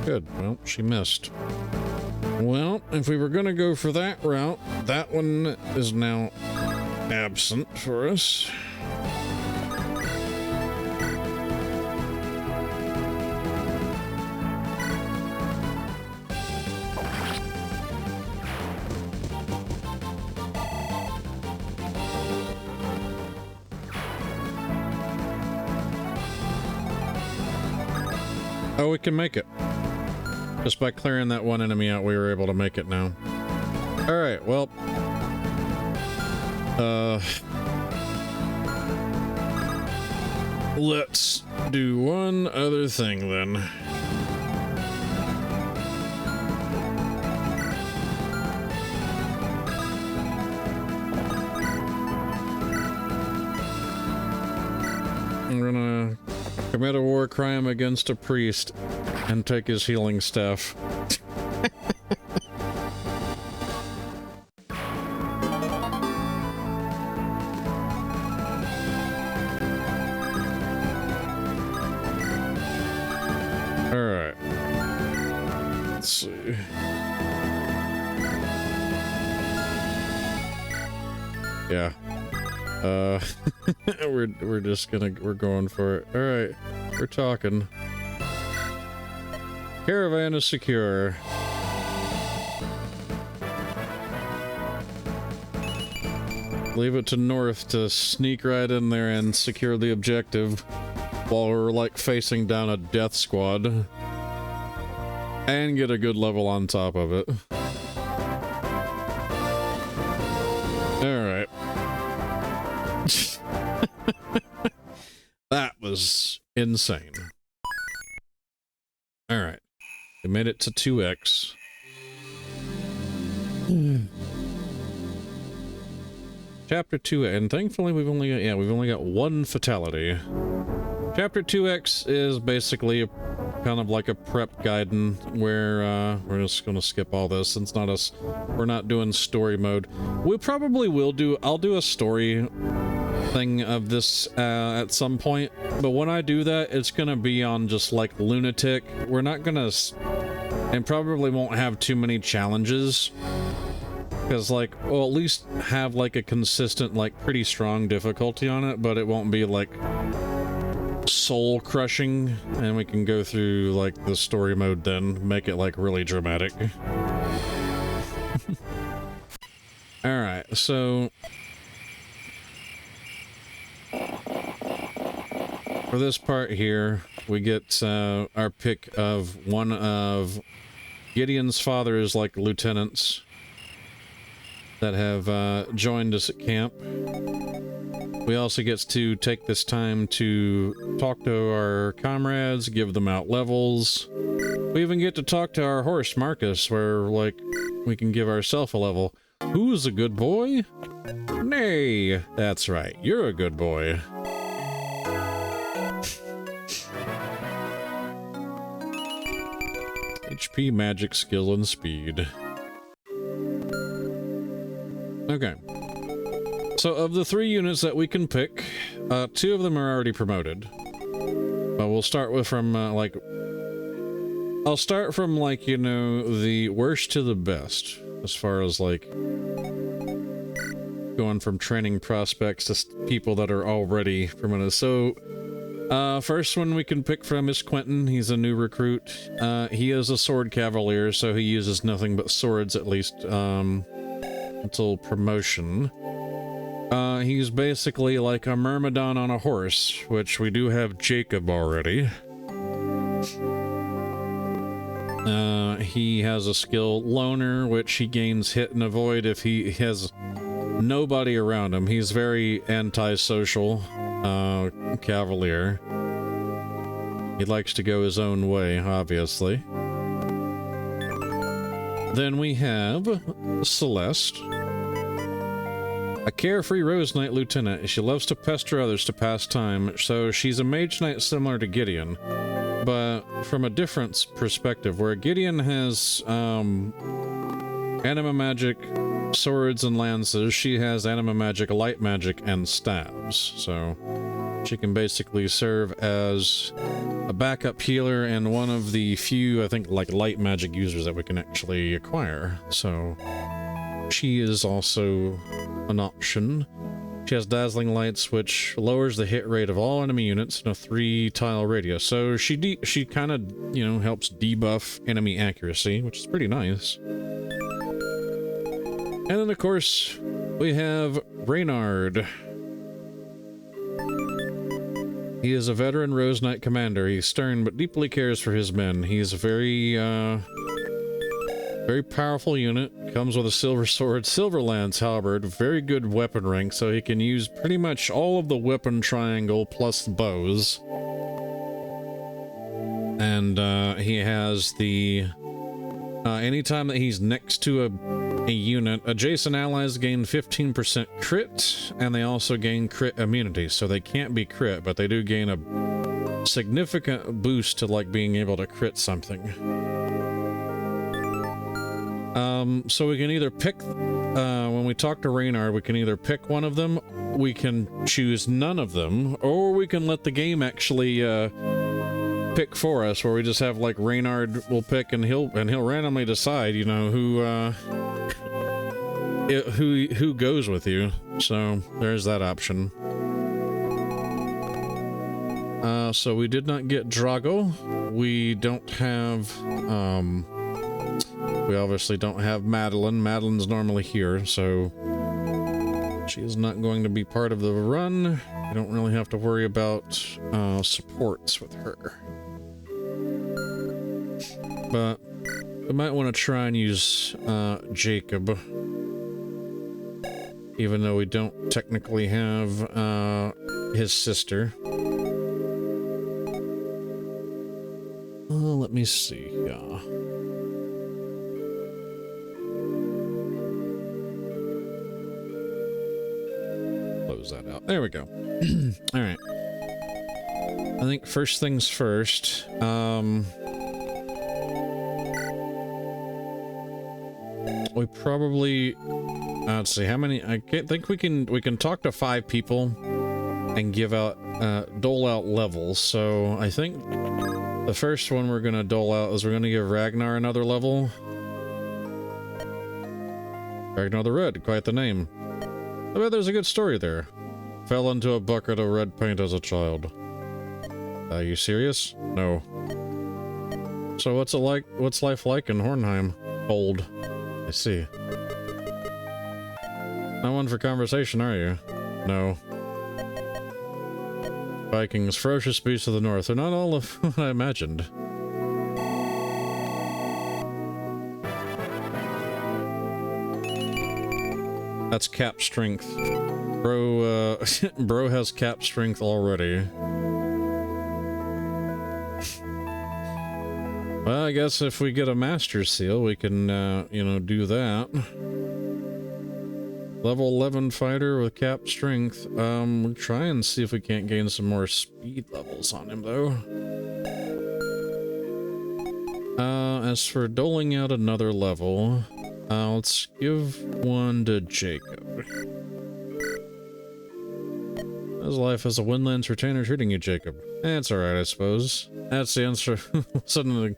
Good. Well, she missed. Well, if we were going to go for that route, that one is now absent for us. Oh, we can make it. Just by clearing that one enemy out, we were able to make it now. Alright, well... let's do one other thing, then. I'm gonna commit a war crime against a priest and take his healing staff. Alright. Let's see. Yeah. we're just gonna, we're going for it. Alright. We're talking. Caravan is secure. Leave it to North to sneak right in there and secure the objective while we're like facing down a death squad. And get a good level on top of it. Alright. That was insane. Alright. We made it to 2x. Chapter 2, and thankfully we've only got one fatality. Chapter 2x is basically kind of like a prep guidance where we're just gonna skip all this since we're not doing story mode. We probably will I'll do a story thing of this at some point, but when I do that, it's gonna be on just like lunatic. We're not gonna, and probably won't have too many challenges. Because, like, we'll at least have, like, a consistent, like, pretty strong difficulty on it, but it won't be, like, soul-crushing, and we can go through, like, the story mode then, make it, like, really dramatic. Alright, so... for this part here, we get our pick of one of Gideon's father's, like, lieutenants that have joined us at camp. We also get to take this time to talk to our comrades, give them out levels. We even get to talk to our horse, Marcus, where, like, we can give ourselves a level. Who's a good boy? Nay, that's right, you're a good boy. HP, magic, skill, and speed. Okay, so of the 3 units that we can pick, 2 of them are already promoted. But we'll start with I'll start from, like, you know, the worst to the best, as far as, like, going from training prospects to people that are already promoted. So, first one we can pick from is Quentin. He's a new recruit. He is a sword cavalier, so he uses nothing but swords, at least, until promotion. He's basically like a myrmidon on a horse, which we do have Jacob already. He has a skill Loner, which he gains hit and avoid if he has nobody around him. He's very antisocial cavalier. He likes to go his own way, obviously. Then we have Celeste, a carefree Rose Knight lieutenant. She loves to pester others to pass time, so she's a mage knight similar to Gideon, but from a different perspective, where Gideon has anima magic, swords, and lances. She has anima magic, light magic, and stabs, so she can basically serve as a backup healer and one of the few, I think, like, light magic users that we can actually acquire. So she is also an option. She has dazzling lights, which lowers the hit rate of all enemy units in a 3-tile radius. So she kind of, you know, helps debuff enemy accuracy, which is pretty nice. And then, of course, we have Reynard. He is a veteran Rose Knight commander. He's stern but deeply cares for his men. He's a very powerful unit. Comes with a silver sword, silver lance halberd, very good weapon rank, so he can use pretty much all of the weapon triangle plus the bows. And he has the anytime that he's next to a unit, adjacent allies gain 15% crit, and they also gain crit immunity. So they can't be crit, but they do gain a significant boost to like being able to crit something. So we can either pick, when we talk to Reynard, we can either pick one of them, we can choose none of them, or we can let the game actually pick for us, where we just have like Reynard will pick and he'll randomly decide, you know, who goes with you. So there's that option. So we did not get Drago. We don't have we obviously don't have Madeline. Madeline's normally here, so she is not going to be part of the run. You don't really have to worry about supports with her. But we might want to try and use Jacob, even though we don't technically have his sister. Let me see. Close that out. There we go. All right. I think first things first. We probably, let's see how many. I can't think we can talk to 5 people and give out dole out levels. So I think the first one we're gonna dole out is we're gonna give Ragnar another level. Ragnar the Red, quite the name. I bet there's a good story there. Fell into a bucket of red paint as a child. Are you serious? No. So what's it like? What's life like in Hornheim? Cold. I see. Not one for conversation, are you? No. Vikings, ferocious beasts of the north. They're not all of what I imagined. That's cap strength. Bro, bro has cap strength already. Well, I guess if we get a master seal, we can, you know, do that. Level 11 fighter with cap strength. We'll try and see if we can't gain some more speed levels on him, though. As for doling out another level, let's give one to Jacob. How's life as a Windlands retainer treating you, Jacob? It's alright, I suppose. That's the answer. Suddenly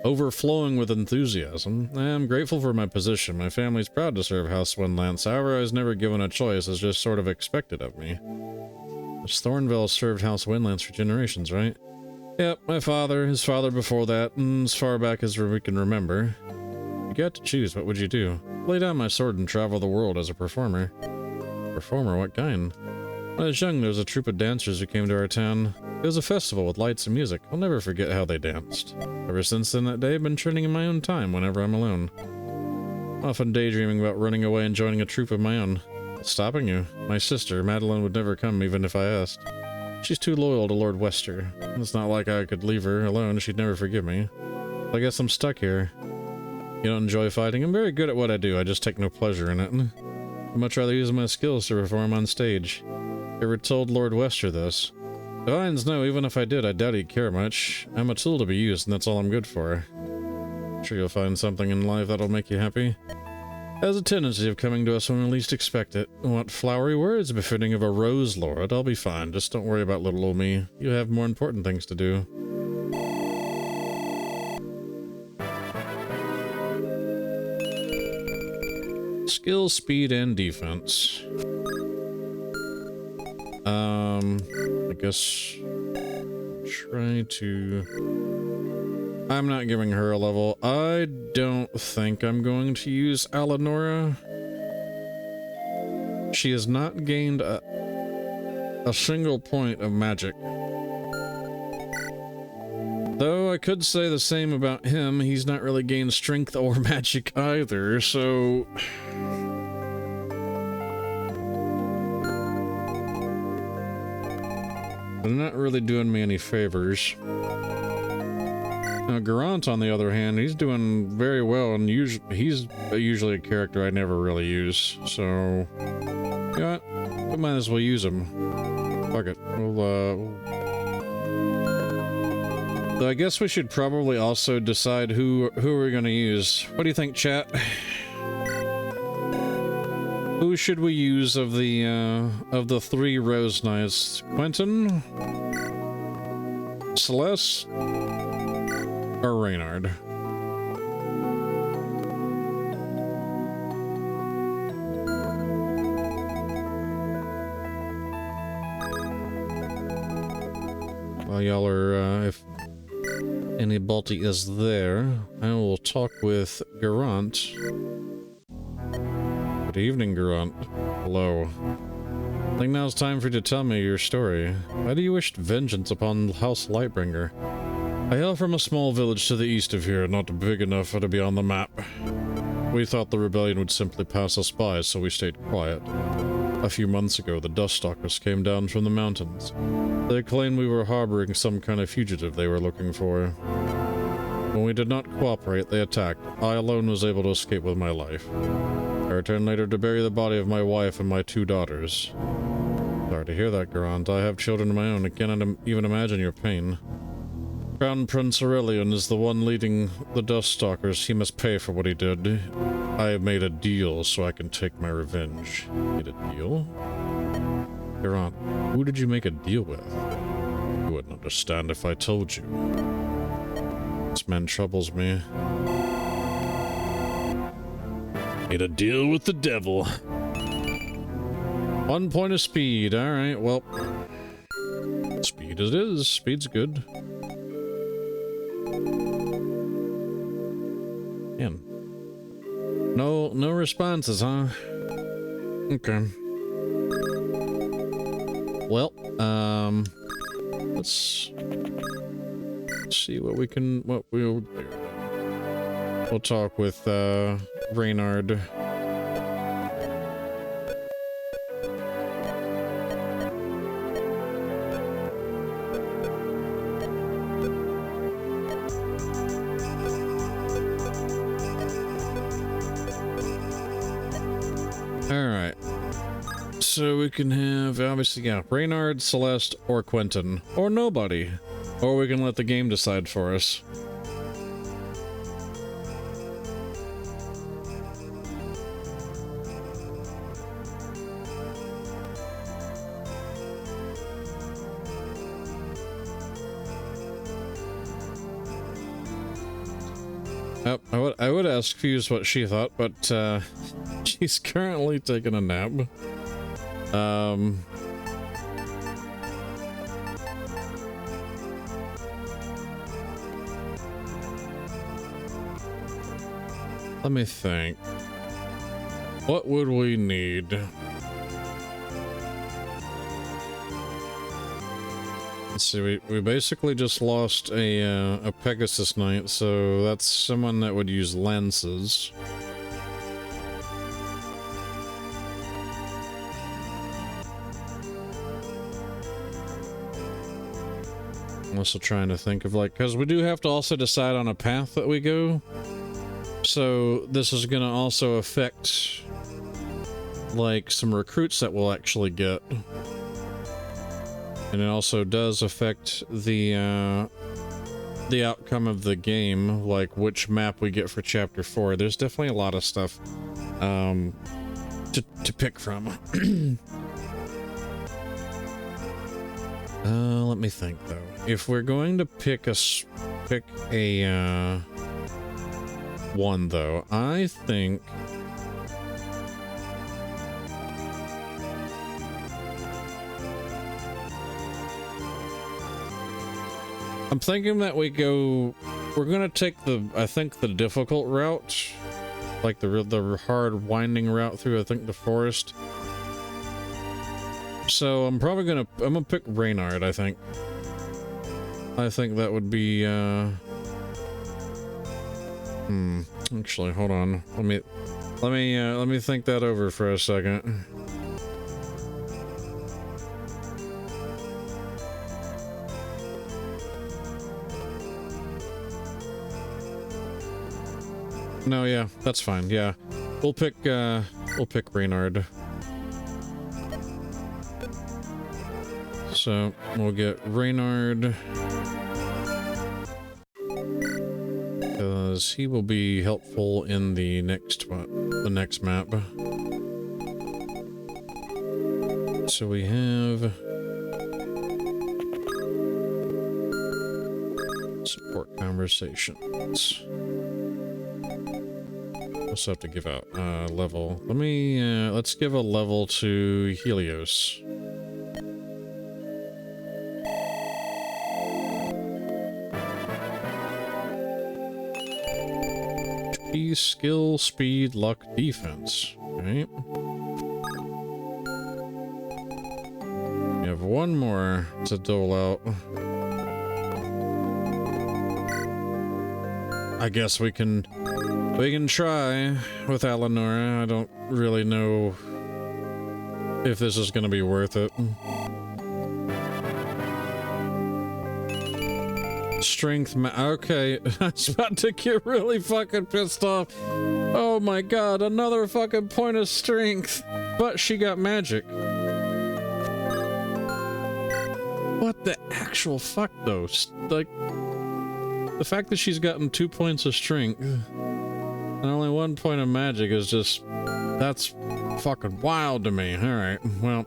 overflowing with enthusiasm. I am grateful for my position. My family's proud to serve House Windlands. However, I was never given a choice. It's just sort of expected of me. Miss Thornville served House Windlands for generations, right? Yep, my father, his father before that, and as far back as we can remember. You got to choose, what would you do? Lay down my sword and travel the world as a performer. Performer? What kind? When I was young, there was a troupe of dancers who came to our town. It was a festival with lights and music. I'll never forget how they danced. Ever since then that day, I've been training in my own time whenever I'm alone. Often daydreaming about running away and joining a troupe of my own. What's stopping you? My sister, Madeline, would never come even if I asked. She's too loyal to Lord Wester. It's not like I could leave her alone. She'd never forgive me. I guess I'm stuck here. You don't enjoy fighting? I'm very good at what I do. I just take no pleasure in it. I'd much rather use my skills to perform on stage. Ever told Lord Wester this? Divines know, even if I did, I doubt he'd care much. I'm a tool to be used, and that's all I'm good for. I'm sure you'll find something in life that'll make you happy. It has a tendency of coming to us when we least expect it. What flowery words befitting of a rose lord. I'll be fine, just don't worry about little old me. You have more important things to do. Skill, speed, and defense. I guess try to... I'm not giving her a level. I don't think I'm going to use Alanora. She has not gained a single point of magic. Though I could say the same about him, he's not really gained strength or magic either, so... They're not really doing me any favors. Now, Garant, on the other hand, he's doing very well, and he's usually a character I never really use, so... You know what? We might as well use him. Fuck it. So I guess we should probably also decide who we're gonna use. What do you think, chat? Who should we use of the three Rose Knights? Quentin, Celeste, or Reynard? While y'all are, if anybody is there, I will talk with Garant. Good evening, Garant. Hello. I think now's time for you to tell me your story. Why do you wish vengeance upon House Lightbringer? I hail from a small village to the east of here, not big enough to be on the map. We thought the rebellion would simply pass us by, so we stayed quiet. A few months ago, the Duststalkers came down from the mountains. They claimed we were harboring some kind of fugitive they were looking for. When we did not cooperate, they attacked. I alone was able to escape with my life. I returned later to bury the body of my wife and my 2 daughters. Sorry to hear that, Garant. I have children of my own. I cannot even imagine your pain. Crown Prince Aurelian is the one leading the Duststalkers. He must pay for what he did. I have made a deal so I can take my revenge. Made a deal? Garant, who did you make a deal with? You wouldn't understand if I told you. This man troubles me. Made a deal with the devil. 1 point of speed. Alright, well. Speed it is. Speed's good. Man. No responses, huh? Okay. Well, let's see what we'll do. We'll talk with, Reynard. Alright. So we can have, obviously, yeah, Reynard, Celeste, or Quentin. Or nobody. Or we can let the game decide for us. I would ask Fuse what she thought, but she's currently taking a nap. Let me think. What would we need? Let's see, we basically just lost a Pegasus Knight, so that's someone that would use lances. I'm also trying to think of, like, because we do have to also decide on a path that we go. So this is going to also affect, like, some recruits that we'll actually get. And it also does affect the outcome of the game, like which map we get for Chapter 4. There's definitely a lot of stuff to pick from. Let me think, though. If we're going to pick a one, though, I think... I'm thinking that we're gonna take I think the difficult route, like the hard winding route through, I think, the forest. So I'm gonna pick Reynard, I think. I think that would be, actually, hold on. Let me think that over for a second. No, yeah, that's fine. Yeah, we'll pick Reynard. So we'll get Reynard because he will be helpful in the next map. So we have support conversations. Also have to give out level. Let's give a level to Helios. Skill, speed, luck, defense. Okay. We have one more to dole out. I guess we can try with Alanora. I don't really know if this is gonna be worth it. Strength okay, I was about to get really fucking pissed off. Oh my god, another fucking point of strength. But she got magic. What the actual fuck though? Like, the fact that she's gotten 2 points of strength and only 1 point of magic is just, that's fucking wild to me. Alright, well.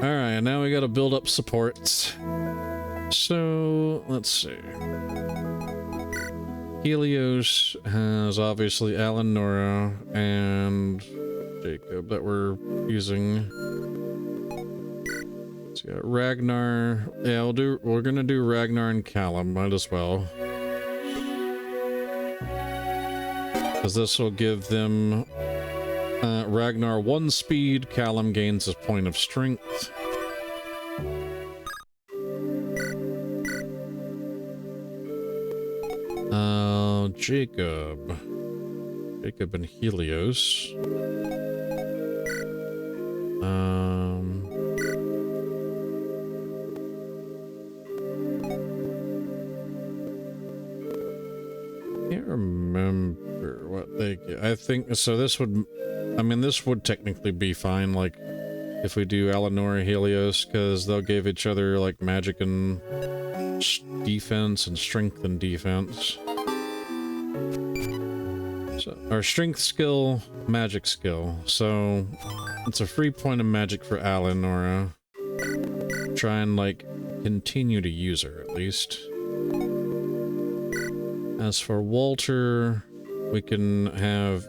Alright, now we gotta build up supports. So, let's see. Helios has obviously Alanora and Jacob that we're using. Let's see, Ragnar. Yeah, we're gonna do Ragnar and Callum, might as well. Because this will give them Ragnar 1 speed, Callum gains a point of strength. Jacob and Helios. Can't remember what they get. I think so. This would technically be fine. Like, if we do Alanora Helios, because they'll give each other like magic and defense and strength and defense. So, our strength skill, magic skill. So it's a free point of magic for Alanora. Try and like continue to use her at least. As for Walter, we can have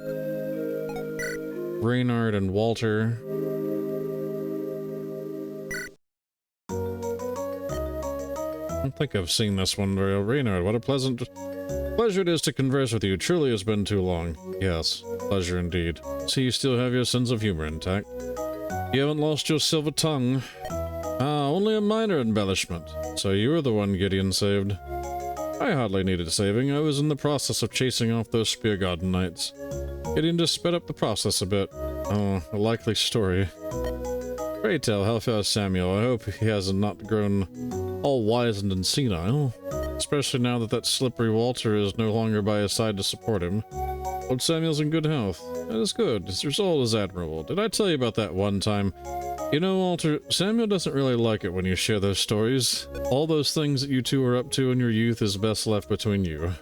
Reynard and Walter. I don't think I've seen this one very well. Reynard, what a pleasure it is to converse with you. Truly has been too long. Yes, pleasure indeed. See, you still have your sense of humor intact. You haven't lost your silver tongue. Ah, only a minor embellishment. So you were the one Gideon saved. I hardly needed saving. I was in the process of chasing off those Spear Garden Knights. Gideon just sped up the process a bit. Oh, a likely story. Pray tell, how fares Samuel? I hope he has not grown all wizened and senile. Especially now that slippery Walter is no longer by his side to support him. Old Samuel's in good health. That is good. His resolve is admirable. Did I tell you about that one time? You know, Walter, Samuel doesn't really like it when you share those stories. All those things that you two were up to in your youth is best left between you.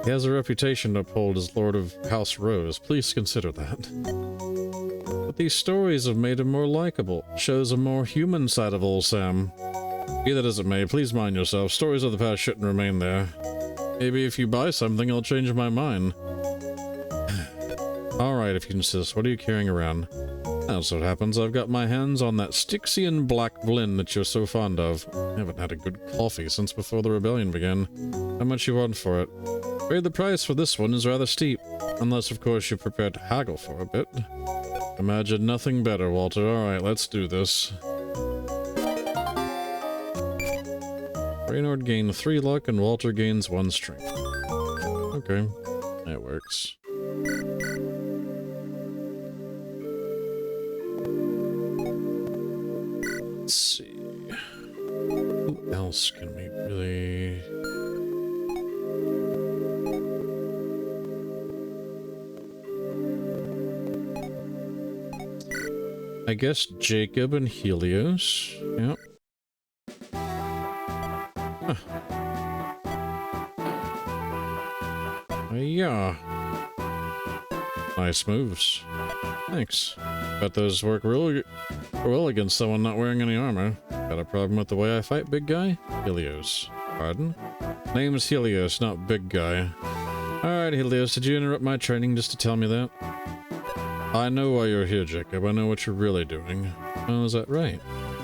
He has a reputation to uphold as Lord of House Rose. Please consider that. But these stories have made him more likable. Shows a more human side of old Sam. Be that as it may, please mind yourself. Stories of the past shouldn't remain there. Maybe if you buy something, I'll change my mind. Alright, if you insist. What are you carrying around? As it happens, I've got my hands on that Styxian black blend that you're so fond of. I haven't had a good coffee since before the rebellion began. How much you want for it? Afraid the price for this one is rather steep, unless of course you're prepared to haggle for a bit. Imagine nothing better, Walter. Alright, let's do this. Reynard gained 3 luck and Walter gains 1 strength. Okay, that works. Let's see. Who else can we really... I guess Jacob and Helios. Yep. Huh. Yeah. Nice moves. Thanks. Bet those work really well against someone not wearing any armor. Got a problem with the way I fight, big guy? Helios. Pardon? Name's Helios, not big guy. Alright, Helios, did you interrupt my training just to tell me that? I know why you're here, Jacob. I know what you're really doing. Oh, is that right?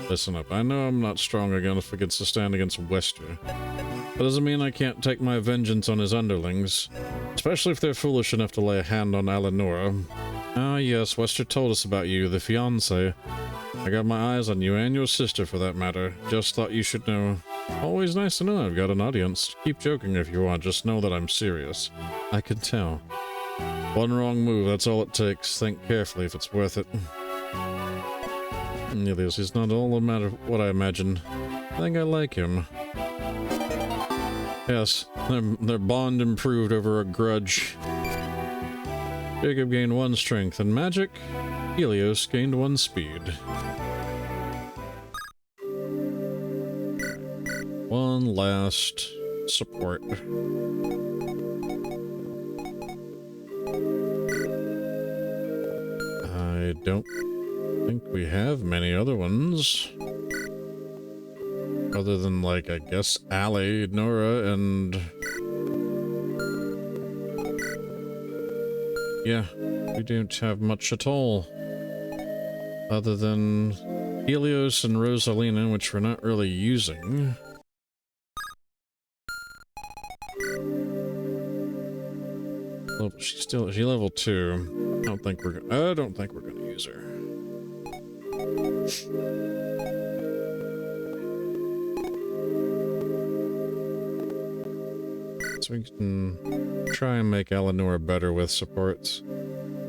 Listen up. I know I'm not strong enough to stand against Wester. That doesn't mean I can't take my vengeance on his underlings. Especially if they're foolish enough to lay a hand on Eleonora. Ah, yes, Wester told us about you, the fiancé. I got my eyes on you and your sister, for that matter. Just thought you should know. Always nice to know I've got an audience. Keep joking if you want, just know that I'm serious. I can tell. One wrong move, that's all it takes. Think carefully if it's worth it. Helios, he's not all the matter what I imagined. I think I like him. Yes, their bond improved over a grudge. Jacob gained 1 strength and magic. Helios gained 1 speed. 1 last support. I don't think we have many other ones. Other than, like, I guess, Allie, Nora, and... yeah, we don't have much at all. Other than Helios and Rosalina, which we're not really using. Oh, she's level 2. I don't think we're gonna use her. So we can try and make Eleanor better with supports.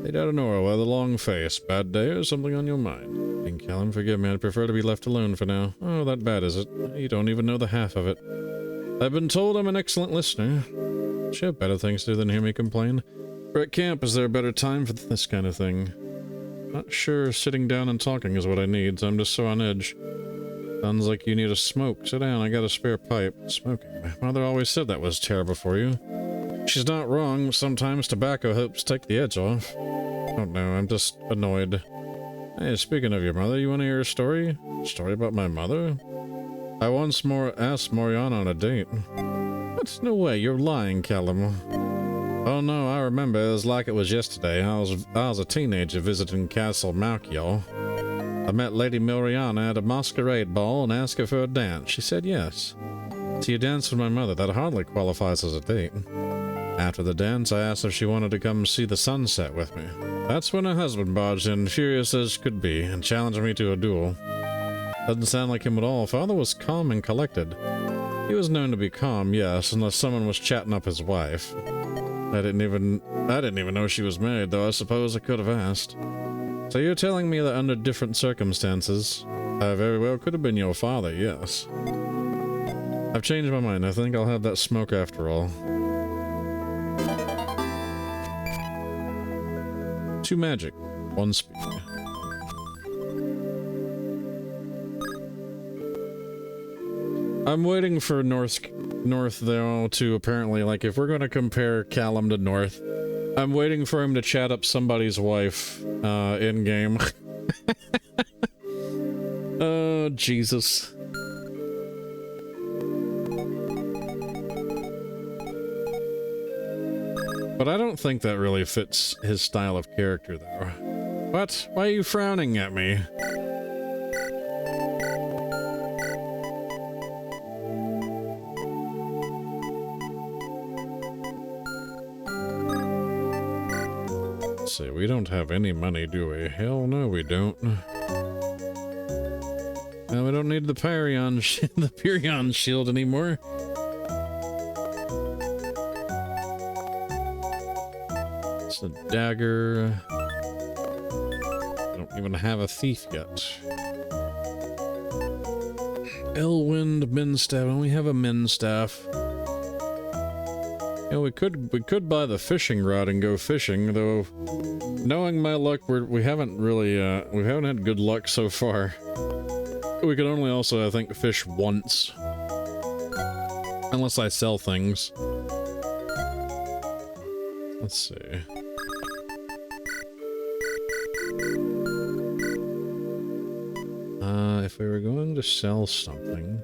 Hey, Eleanor, why the long face? Bad day or something on your mind? King Callum, forgive me, I'd prefer to be left alone for now. Oh, that bad is it? You don't even know the half of it. I've been told I'm an excellent listener. She have better things to do than hear me complain. We're at camp, is there a better time for this kind of thing? Not sure sitting down and talking is what I need, so I'm just so on edge. Sounds like you need a smoke. Sit down, I got a spare pipe. Smoking. My mother always said that was terrible for you. She's not wrong. Sometimes tobacco helps take the edge off. Oh no, I'm just annoyed. Hey, speaking of your mother, you want to hear a story? A story about my mother? I once asked Moriana on a date. What? No way, you're lying, Callum. Oh no, I remember. It was like it was yesterday. I was a teenager visiting Castle Malchiel. I met Lady Moriana at a masquerade ball and asked her for a dance. She said yes. So you danced with my mother. That hardly qualifies as a date. After the dance, I asked if she wanted to come see the sunset with me. That's when her husband barged in, furious as could be, and challenged me to a duel. Doesn't sound like him at all. Father was calm and collected. He was known to be calm, yes, unless someone was chatting up his wife. I didn't even know she was married, though I suppose I could have asked. So you're telling me that under different circumstances, I very well could have been your father, yes. I've changed my mind. I think I'll have that smoke after all. 2 magic, 1 speed. I'm waiting for North though to apparently, like, if we're gonna compare Callum to North, I'm waiting for him to chat up somebody's wife, in game. Oh, Jesus. But I don't think that really fits his style of character, though. What? Why are you frowning at me? Let's see, we don't have any money, do we? Hell no, we don't. No, we don't need the the Pyrion shield anymore. It's a dagger. I don't even have a thief yet. Elwind Min Staff. And we have a Min Staff. Yeah, we could buy the fishing rod and go fishing, though. Knowing my luck, we haven't really we haven't had good luck so far. We can only also, I think, fish once, unless I sell things. Let's see. If we were going to sell something.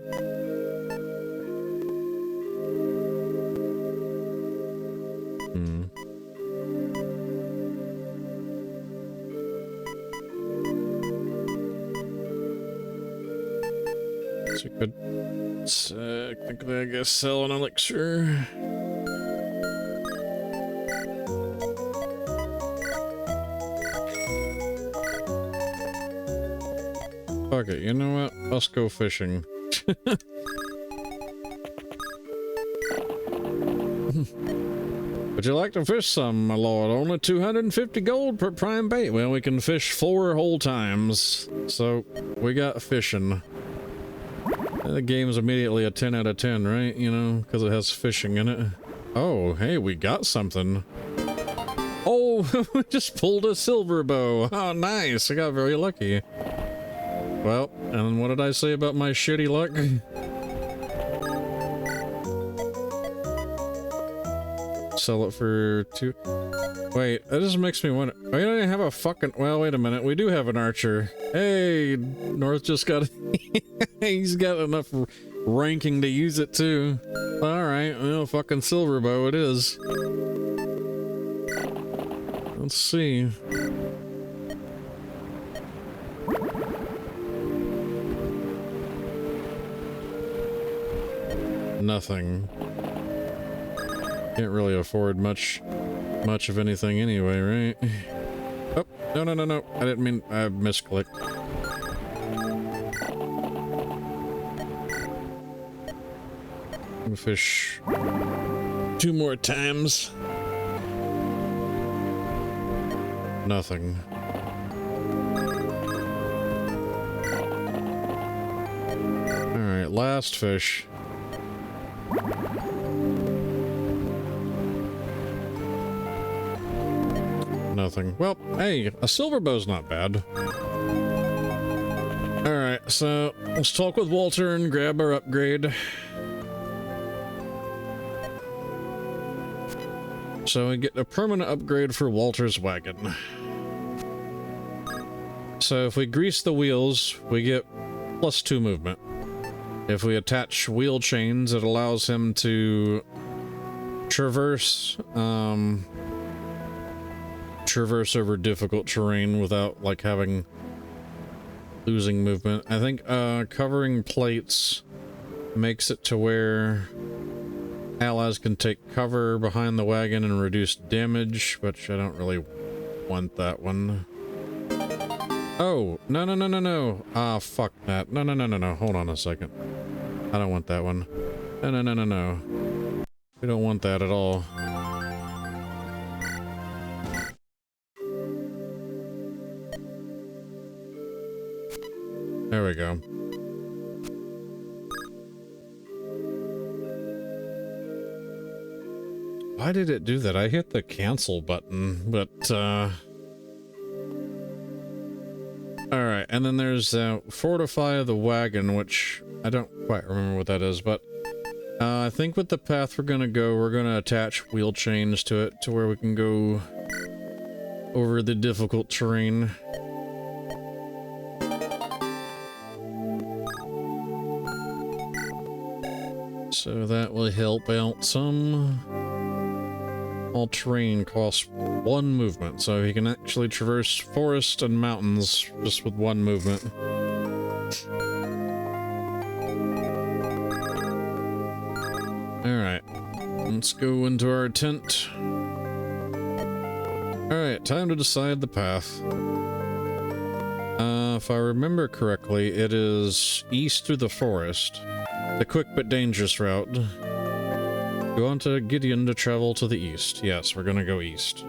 So we could technically, I guess, sell an elixir. Fuck it, you know what? Let's go fishing. Would you like to fish some, my lord? Only 250 gold per prime bait. Well, we can fish 4 whole times. So, we got fishing. The game's immediately a 10 out of 10, right? You know, because it has fishing in it. Oh, hey, we got something. Oh, we just pulled a silver bow. Oh, nice. I got very lucky. Well, and what did I say about my shitty luck? Sell it for 2. Wait, that just makes me wonder. We don't even have a fucking. Well, wait a minute. We do have an archer. Hey, North just got. He's got enough ranking to use it too. All right, well, fucking silver bow it is. Let's see. Nothing. Can't really afford much of anything anyway, right? Oh, no. I didn't mean, I misclicked. Fish 2 more times. Nothing. Alright, last fish. Nothing. Well, hey, a silver bow's not bad. Alright, so let's talk with Walter and grab our upgrade. So we get a permanent upgrade for Walter's wagon. So if we grease the wheels, we get +2 movement. If we attach wheel chains, it allows him to traverse over difficult terrain without like losing movement. I think covering plates makes it to where allies can take cover behind the wagon and reduce damage, which I don't really want that one. Oh, no. Ah, fuck that. No. Hold on a second. I don't want that one. No. We don't want that at all. There we go. Why did it do that? I hit the cancel button, but alright, and then there's fortify the wagon, which I don't quite remember what that is, but I think with the path we're gonna attach wheel chains to it to where we can go over the difficult terrain. So that will help out some. All terrain costs 1 movement, so he can actually traverse forest and mountains just with 1 movement. Alright, let's go into our tent. Alright, time to decide the path. If I remember correctly, it is east through the forest. The quick but dangerous route. We want Gideon to travel to the east. Yes, we're gonna go east.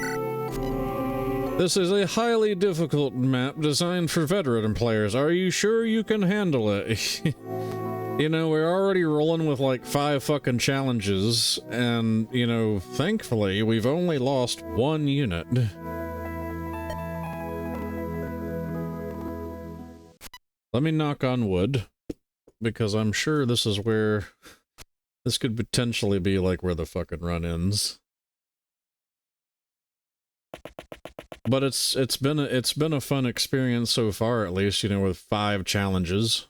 This is a highly difficult map designed for veteran players. Are you sure you can handle it? You know, we're already rolling with like 5 fucking challenges, and, you know, thankfully, we've only lost 1 unit. Let me knock on wood, because I'm sure this is where... This could potentially be like where the fucking run ends. But it's been a fun experience so far, at least, you know, with 5 challenges.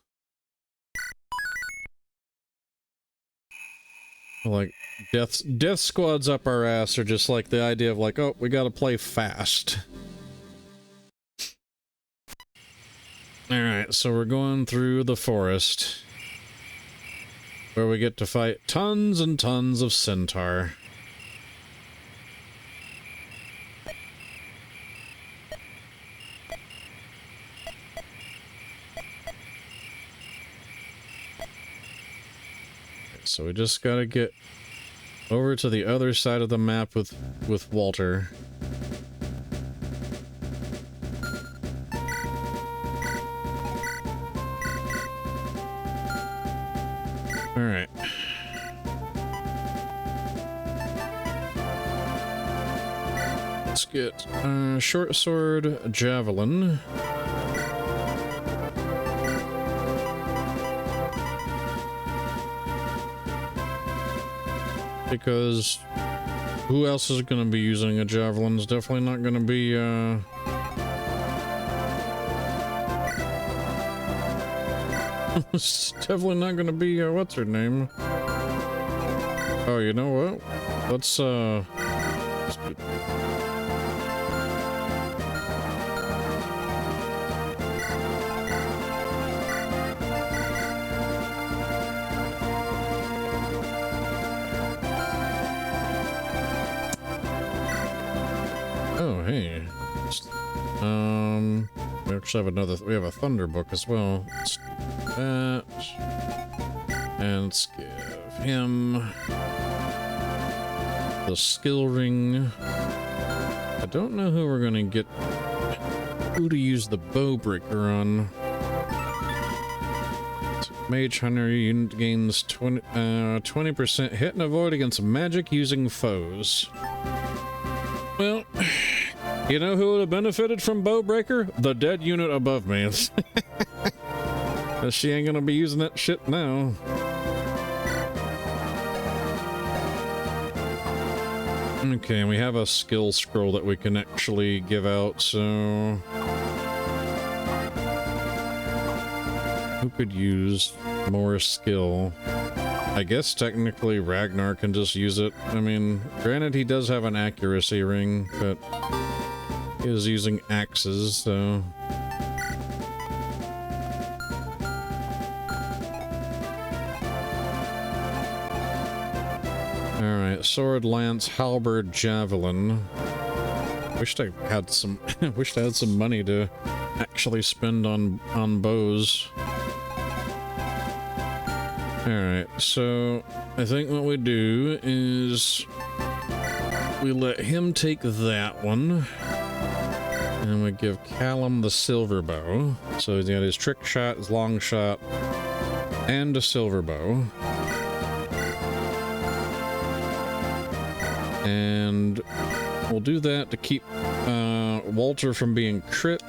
Like death squads up our ass are just like the idea of like, oh, we gotta play fast. Alright, so we're going through the forest, where we get to fight tons and tons of centaur. So we just gotta get over to the other side of the map with Walter. Alright. Let's get short sword, javelin. Because who else is going to be using a javelin? It's definitely not going to be, it's definitely not going to be, what's her name? Oh, you know what? Let's do... Oh, hey. We actually have we have a Thunder book as well. Let's do that. And let's give him the skill ring. I don't know who we're gonna get, who to use the bow breaker on. So Mage Hunter unit gains 20% hit and avoid against magic using foes. Well, you know who would have benefited from Bowbreaker? The dead unit above me. She ain't gonna be using that shit now. Okay, we have a skill scroll that we can actually give out, so... Who could use more skill? I guess technically Ragnar can just use it. I mean, granted he does have an accuracy ring, but he is using axes, so... Alright, sword, lance, halberd, javelin. Wished I had some wished I had some money to actually spend on bows. Alright, so I think what we do is we let him take that one, and we give Callum the silver bow. So he's got his trick shot, his long shot, and a silver bow. And we'll do that to keep Walter from being crit.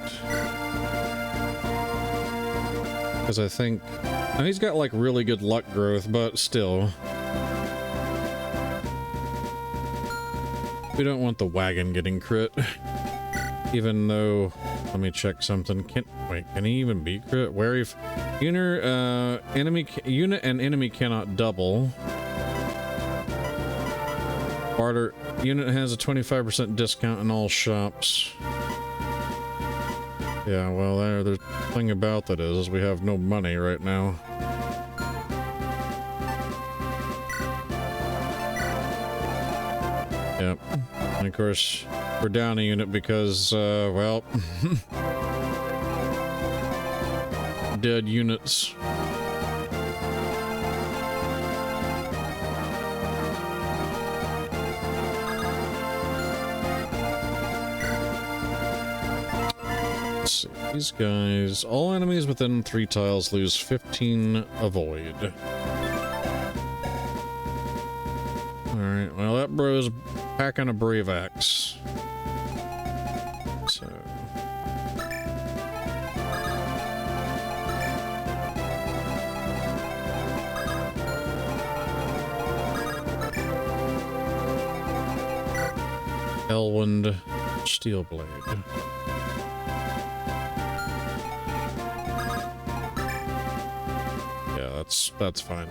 Because I think... Now he's got, like, really good luck growth, but still. We don't want the wagon getting crit. Even though... Let me check something. Wait, can he even be crit? Where if... Unit and enemy cannot double. Barter unit has a 25% discount in all shops. Yeah, well, the thing about that is we have no money right now. Yep. And of course, we're down a unit because, well, dead units. Let's see, these guys, all enemies within 3 tiles lose 15 avoid. Alright, well, that bro's packing a brave axe. So. Elwind Steelblade. Yeah, that's fine.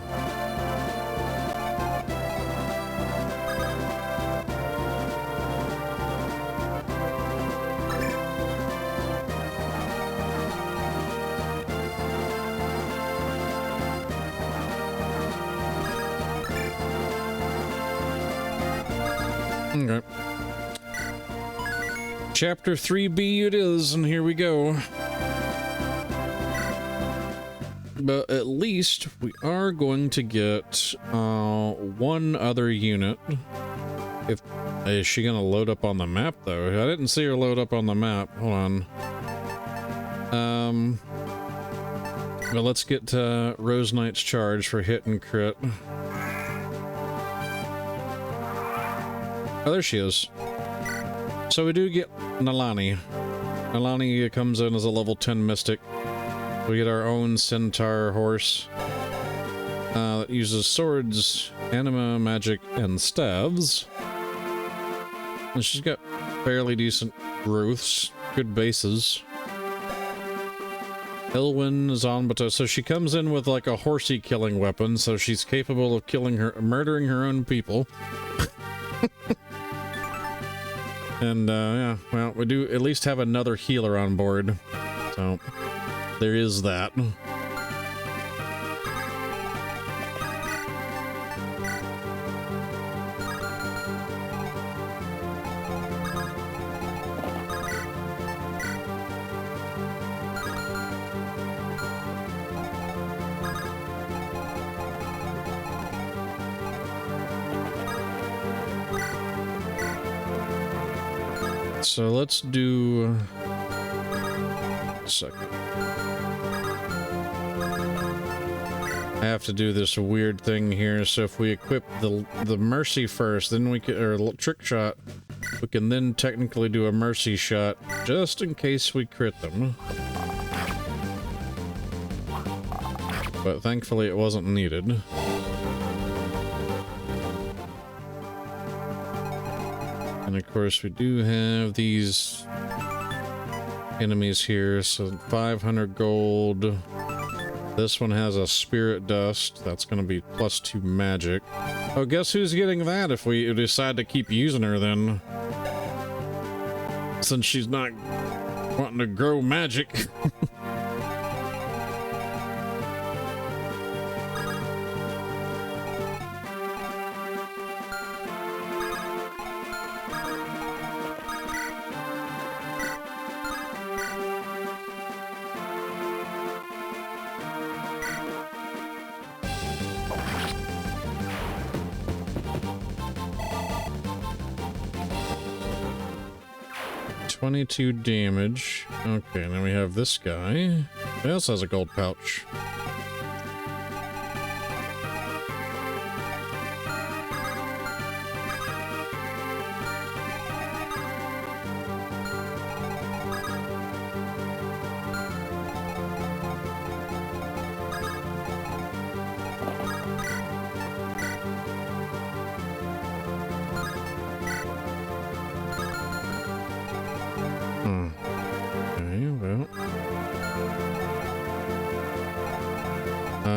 Okay. Chapter 3B it is, and here we go. But at least we are going to get one other unit. Is she gonna load up on the map though? I didn't see her load up on the map. Hold on. Well, let's get Rose Knight's charge for hit and crit. Oh, there she is. So we do get Nalani. Nalani comes in as a level 10 mystic. We get our own centaur horse that uses swords, anima, magic, and staves. And she's got fairly decent growths, good bases. Elwyn is on, but so she comes in with like a horsey killing weapon, so she's capable of murdering her own people. And, yeah, well, we do at least have another healer on board. So, there is that. So let's do a second. I have to do this weird thing here. So if we equip the mercy first, then we can, or trick shot, we can then technically do a mercy shot just in case we crit them. But thankfully it wasn't needed. And of course we do have these enemies here, so 500 gold. This one has a spirit dust. That's going to be +2 magic. Oh, guess who's getting that if we decide to keep using her then? Since she's not wanting to grow magic. $22 damage. Okay, then we have this guy. He also has a gold pouch.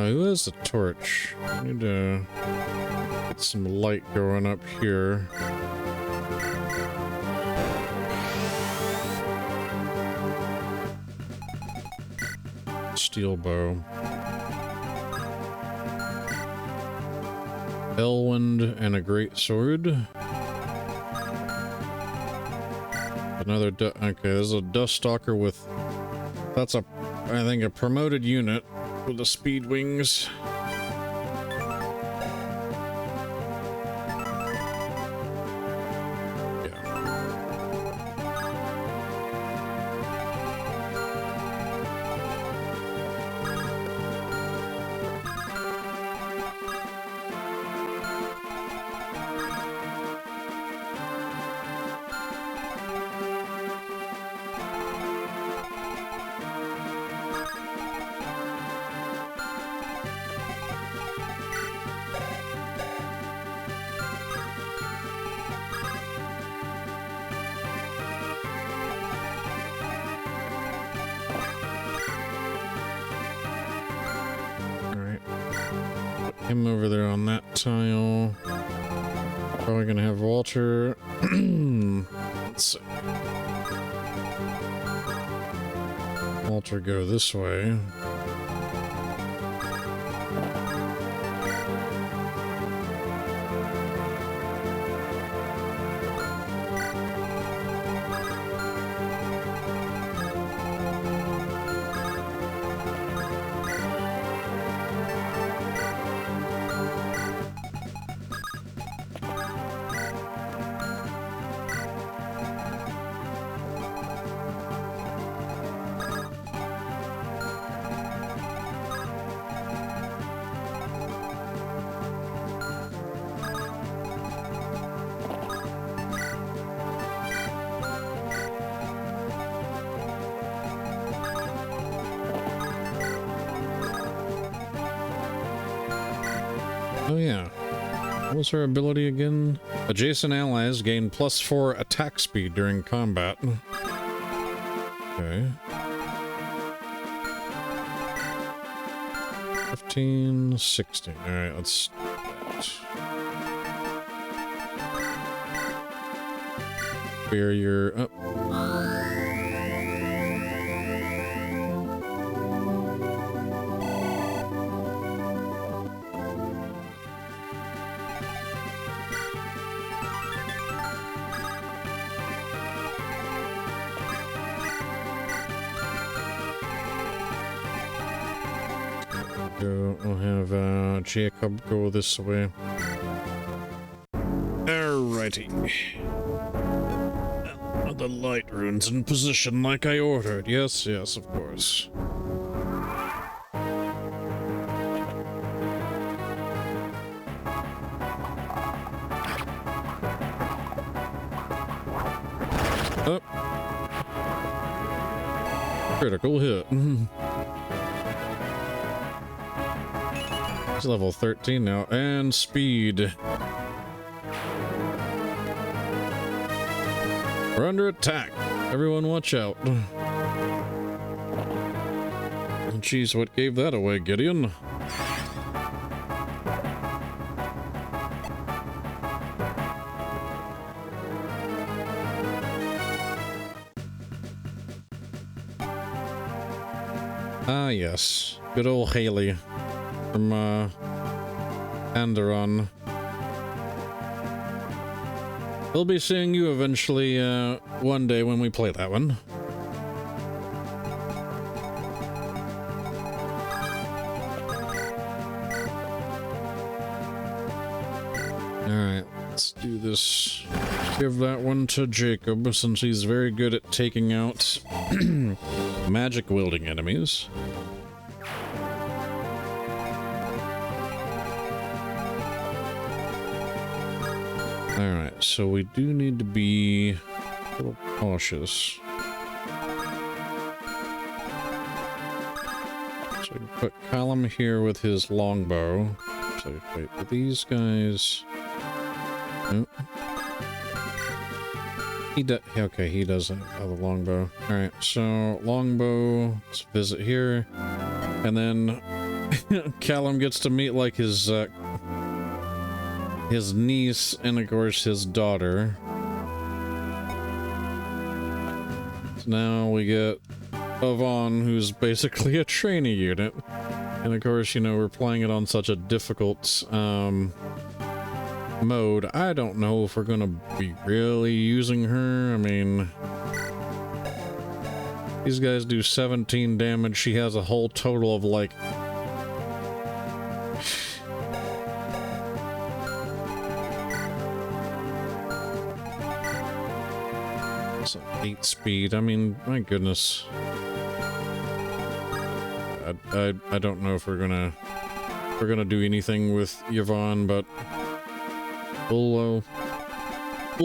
Who has the torch? I need to Got some light going up here. Steel bow. Elwind and a great sword. Another okay, there's a dust stalker with that's I think a promoted unit with the speed wings. Him over there on that tile. Probably gonna have Walter. Let's see. Walter go this way. Oh yeah. What was her ability again? Adjacent allies gain +4 attack speed during combat. Okay. 15, 16. Alright, let's do that. Barrier up. We'll have Jacob go this way. Alrighty. Are the light runes in position like I ordered? Yes, yes, of course. Oh. Critical hit. He's level 13 now, and speed. We're under attack. Everyone watch out. Oh, jeez, what gave that away, Gideon? Ah, yes. Good old Haley. From Anderon. We'll be seeing you eventually one day when we play that one. Alright, let's do this. Give that one to Jacob since he's very good at taking out magic wielding enemies. Alright, so we do need to be a little cautious. So we can put Callum here with his longbow. So wait, do these guys... Nope. Okay, he doesn't have a longbow. Alright, so longbow, let's visit here. And then Callum gets to meet like his his niece, and of course his daughter. So now we get Yvonne, who's basically a trainee unit. And of course, you know, we're playing it on such a difficult mode. I don't know if we're gonna be really using her. I mean, these guys do 17 damage. She has a whole total of like... So 8 speed. I mean, my goodness. I don't know if we're gonna do anything with Yvonne, but we'll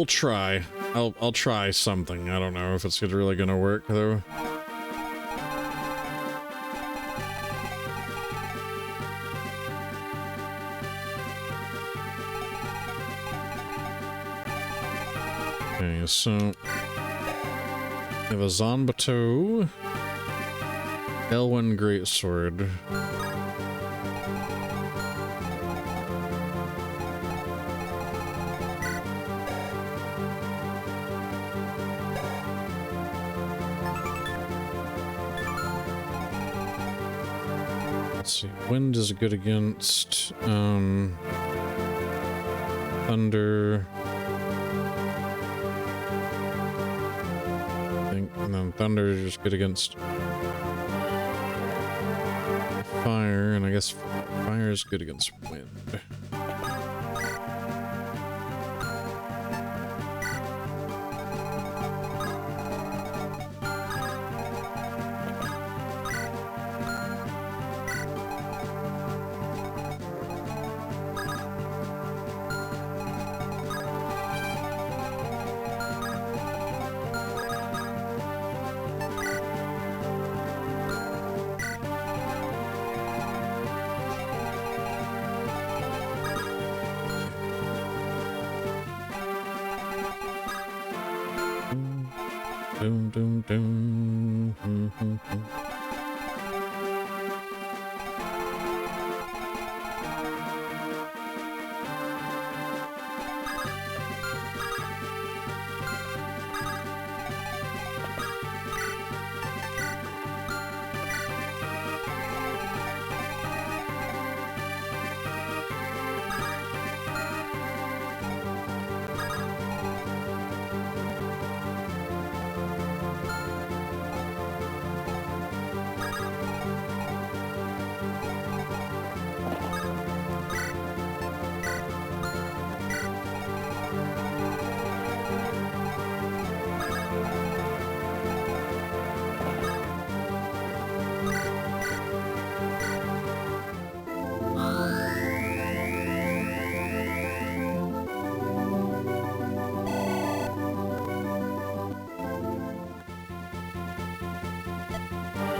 try. I'll try something. I don't know if it's really gonna work though. Okay, so we have a Zanbato, Elwyn Greatsword. Let's see, wind is good against thunder. And then thunder is just good against fire, and I guess fire is good against wind. Doom, doom, doom.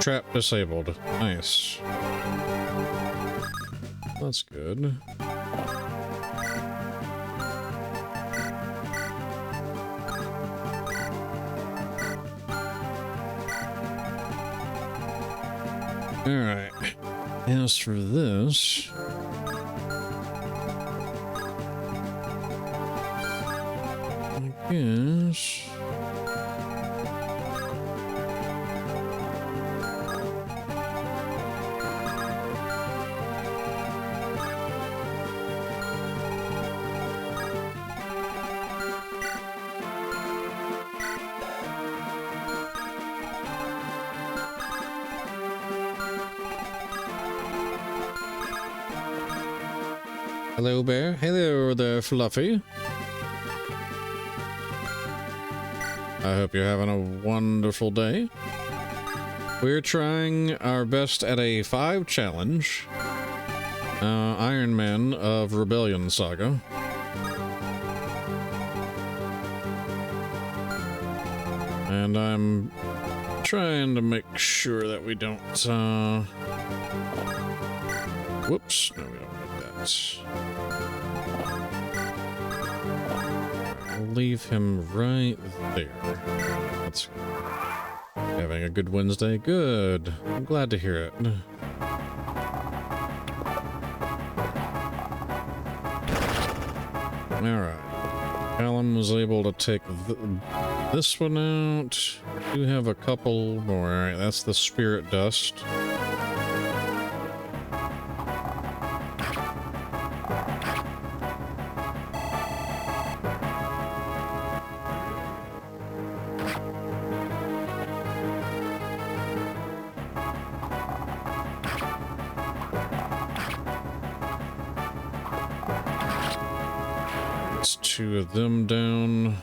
Trap disabled. Nice. That's good. Alright. As for this... I guess... Hello, Bear. Hello there, Fluffy. I hope you're having a wonderful day. We're trying our best at a 5 challenge. Ironman of Rebellion Saga. And I'm trying to make sure that we don't, whoops, no, we don't need that. I'll leave him right there. That's having a good Wednesday. Good. I'm glad to hear it. Alright. Callum was able to take this one out. We do have a couple more. Alright, that's the spirit dust. Two of them down.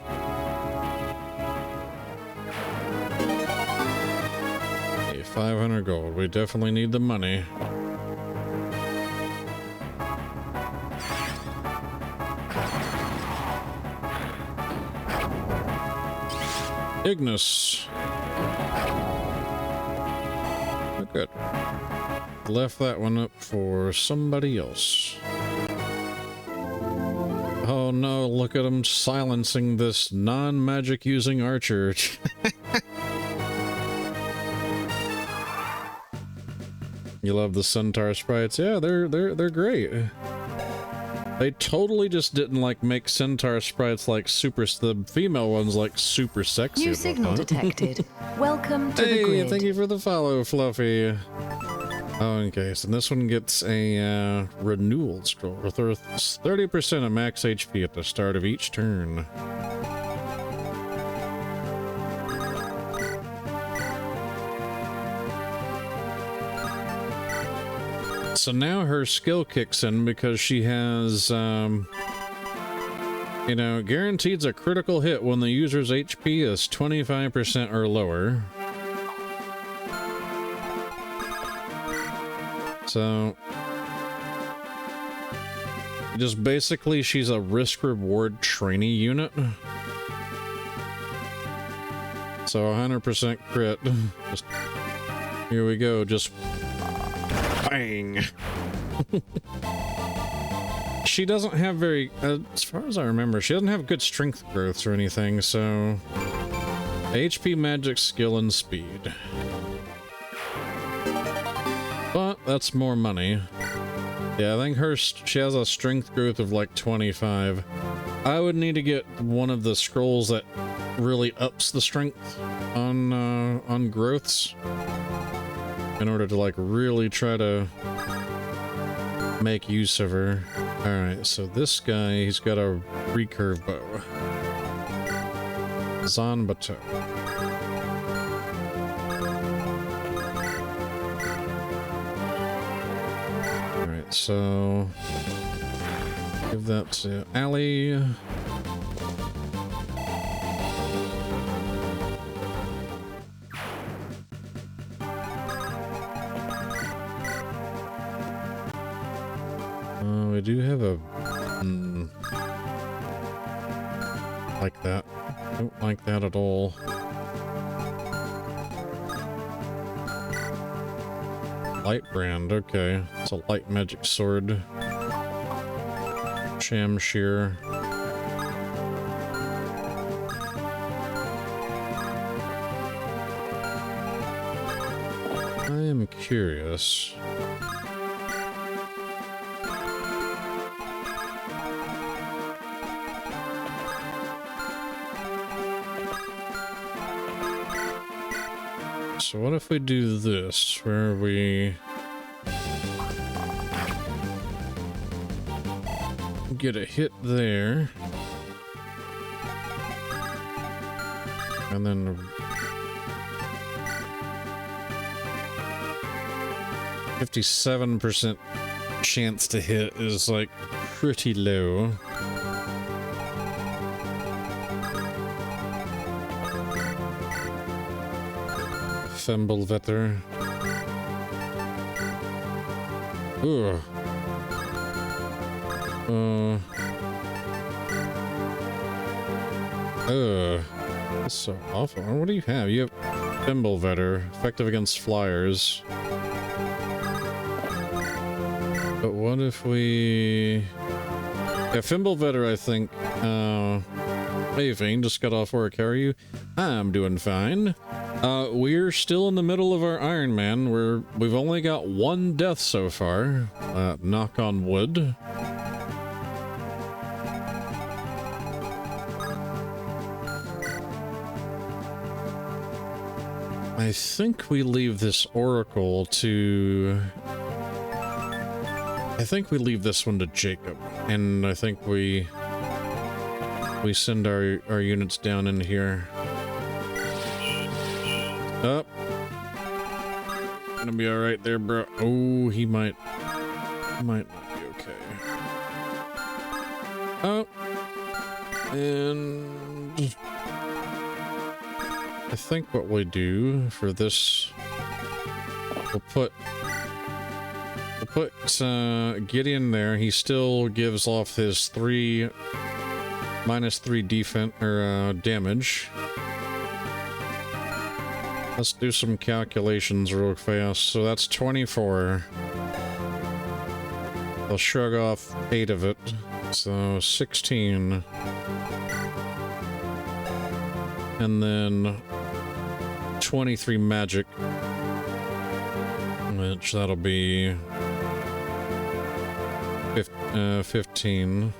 Okay, 500 gold. We definitely need the money. Ignis. Oh, good. Left that one up for somebody else. Oh no, look at him silencing this non-magic using archer. You love the centaur sprites? Yeah, they're great. They totally just didn't like make centaur sprites like the female ones like super sexy. New signal detected. Welcome to the grid. Thank you for the follow, Fluffy. Okay, so this one gets a renewal scroll with 30% of max HP at the start of each turn. So now her skill kicks in because she has, guarantees a critical hit when the user's HP is 25% or lower. So, just basically, she's a risk-reward trainee unit. So 100% crit. Just, here we go, just bang. She doesn't have very, as far as I remember, she doesn't have good strength growths or anything, so HP, magic, skill, and speed. But that's more money. Yeah, I think she has a strength growth of like 25. I would need to get one of the scrolls that really ups the strength on growths in order to like really try to make use of her. Alright, so this guy, he's got a recurve bow. Zanbato. So give that to Allie. We do have a like that. Don't like that at all. Light brand, okay. It's a light magic sword. Shamshir. I am curious. So what if we do this, where we get a hit there, and then 57% chance to hit is like pretty low. Fimbulvetter. Ugh. That's so awful. What do you have? You have Fimbulvetter, effective against flyers. But what if we... Yeah, Fimbulvetter, I think, hey, Vane, just got off work. How are you? I'm doing fine. We're still in the middle of our Ironman. We've only got one death so far. Knock on wood. I think we leave this oracle to... I think we leave this one to Jacob, and I think we send our units down in here. Up. Gonna be all right there, bro. Oh, he might not be okay. Oh, and I think what we do for this, we'll put Gideon there. He still gives off his -3 defense or damage. Let's do some calculations real fast. So that's 24. I'll shrug off 8 of it. So 16. And then 23 magic. Which that'll be 15.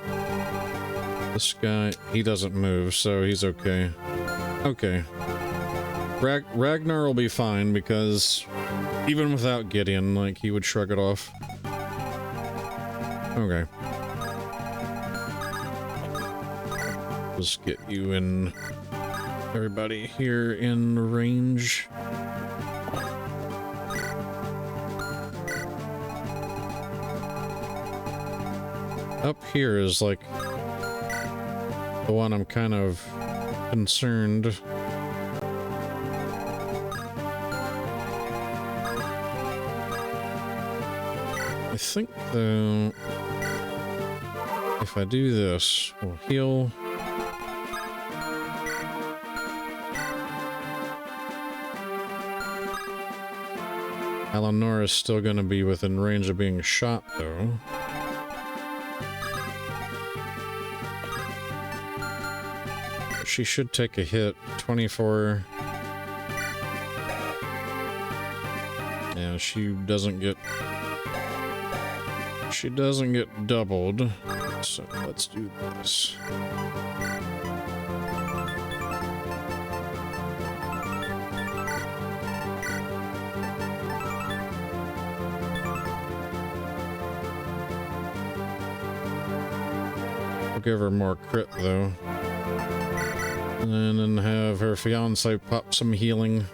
This guy, he doesn't move, so he's okay. Okay. Ragnar will be fine because even without Gideon, like, he would shrug it off. Okay. Let's get you in, everybody here in range. Up here is like the one I'm kind of concerned. I think though, if I do this, we'll heal. Eleanor is still going to be within range of being shot though. She should take a hit. 24. Yeah, she doesn't get doubled. So let's do this. We'll give her more crit though. And then have her fiance pop some healing.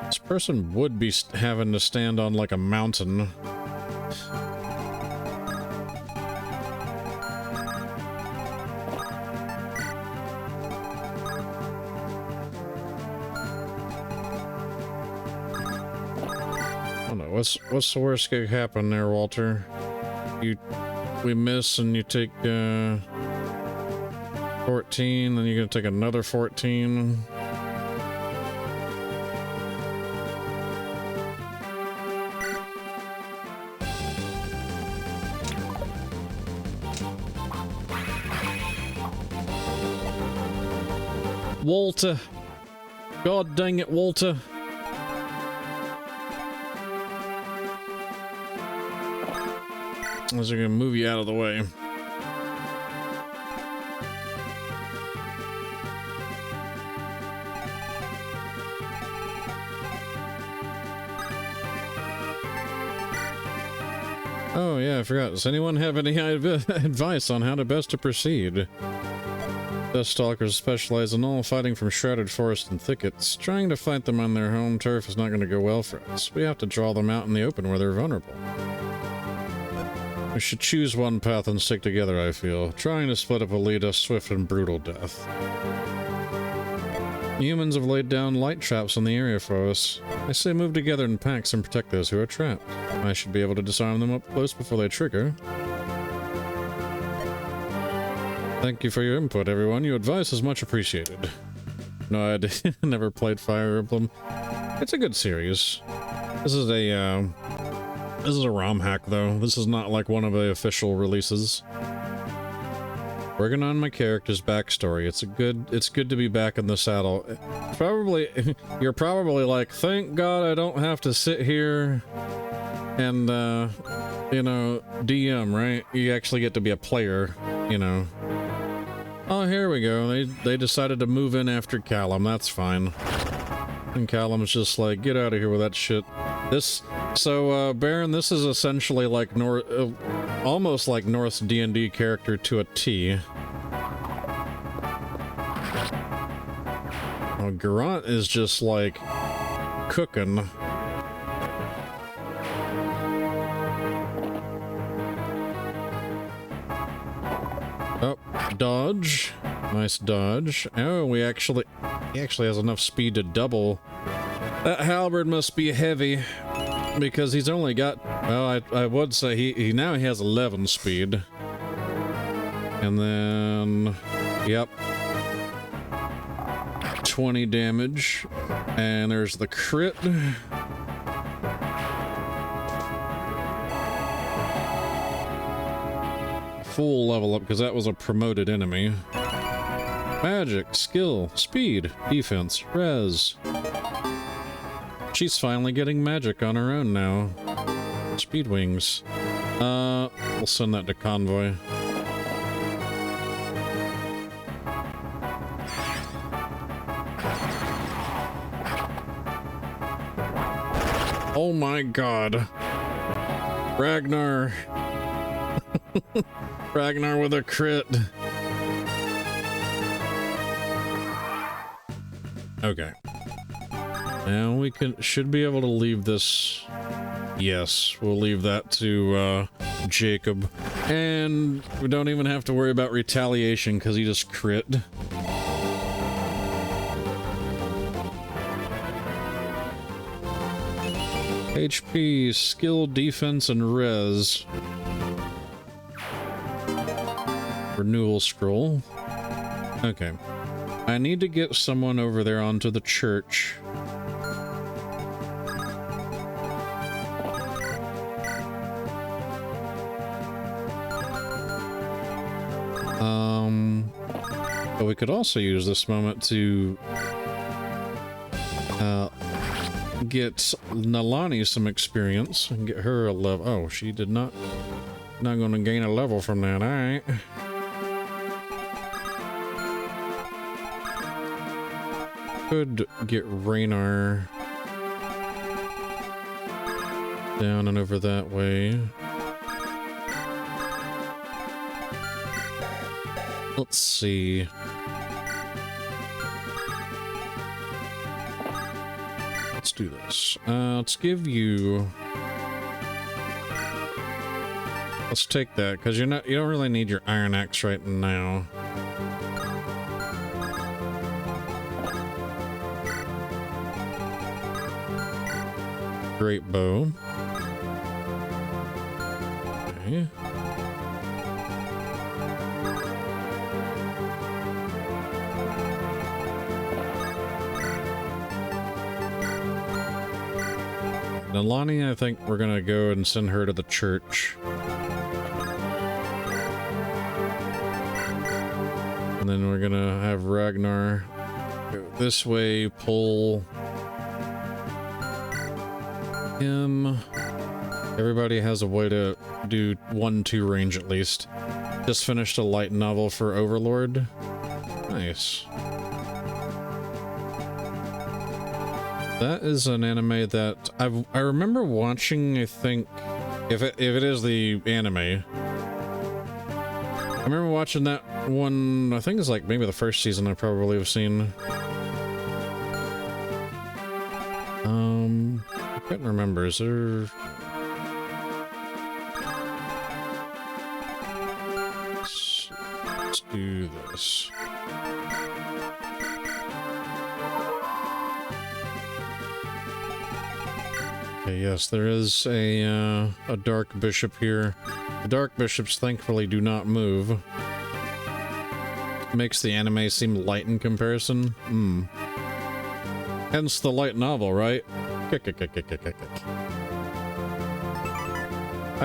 This person would be having to stand on like a mountain. What's the worst that could happen there, Walter? We miss and you take 14, then you're gonna take another 14. Walter. God dang it, Walter. I was gonna move you out of the way. Oh yeah, I forgot. Does anyone have any advice on how to best to proceed? Deathstalkers specialize in all fighting from shrouded forests and thickets. Trying to fight them on their home turf is not going to go well for us. We have to draw them out in the open where they're vulnerable. We should choose one path and stick together, I feel. Trying to split up will lead us swift and brutal death. Humans have laid down light traps in the area for us. I say move together in packs and protect those who are trapped. I should be able to disarm them up close before they trigger. Thank you for your input, everyone. Your advice is much appreciated. No, I never played Fire Emblem. It's a good series. This is a ROM hack, though. This is not like one of the official releases. Working on my character's backstory. It's good to be back in the saddle. You're probably like, thank God I don't have to sit here And, you know, DM, right? You actually get to be a player, you know. Oh, here we go. They decided to move in after Callum. That's fine. And Callum's just like, get out of here with that shit. Baron, this is essentially like almost like North's D&D character to a T. Oh, Garant is just like cooking. Oh, dodge. Nice dodge. Oh, he actually has enough speed to double. That halberd must be heavy because he's only got, well, I would say he now has 11 speed. And then, yep, 20 damage. And there's the crit. Full level up because that was a promoted enemy. Magic, skill, speed, defense, res. She's finally getting magic on her own now. Speed wings. We'll send that to convoy. Oh my god. Ragnar. Ragnar with a crit. Okay. Now we should be able to leave this. Yes, we'll leave that to Jacob. And we don't even have to worry about retaliation because he just crit. HP, skill, defense, and res. Renewal scroll. Okay. I need to get someone over there onto the church. But we could also use this moment to get Nalani some experience and get her a level. Oh, she did not going to gain a level from that. All right. Could get Raynar down and over that way. Let's see. Let's do this. Let's give you. Let's take that because you don't really need your Iron Axe right now. Great bow. Okay. Nalani, I think we're gonna go and send her to the church. And then we're gonna have Ragnar go this way, pull him. Everybody has a way to do 1-2 range at least. Just finished a light novel for Overlord. Nice. That is an anime that I remember watching. I think if it is the anime, I remember watching that one. I think it's like maybe the first season. I probably have seen. I can't remember. Is there? Let's do this. Okay, yes, there is a Dark Bishop here. The Dark Bishops thankfully do not move. Makes the anime seem light in comparison. Hence the light novel, right? I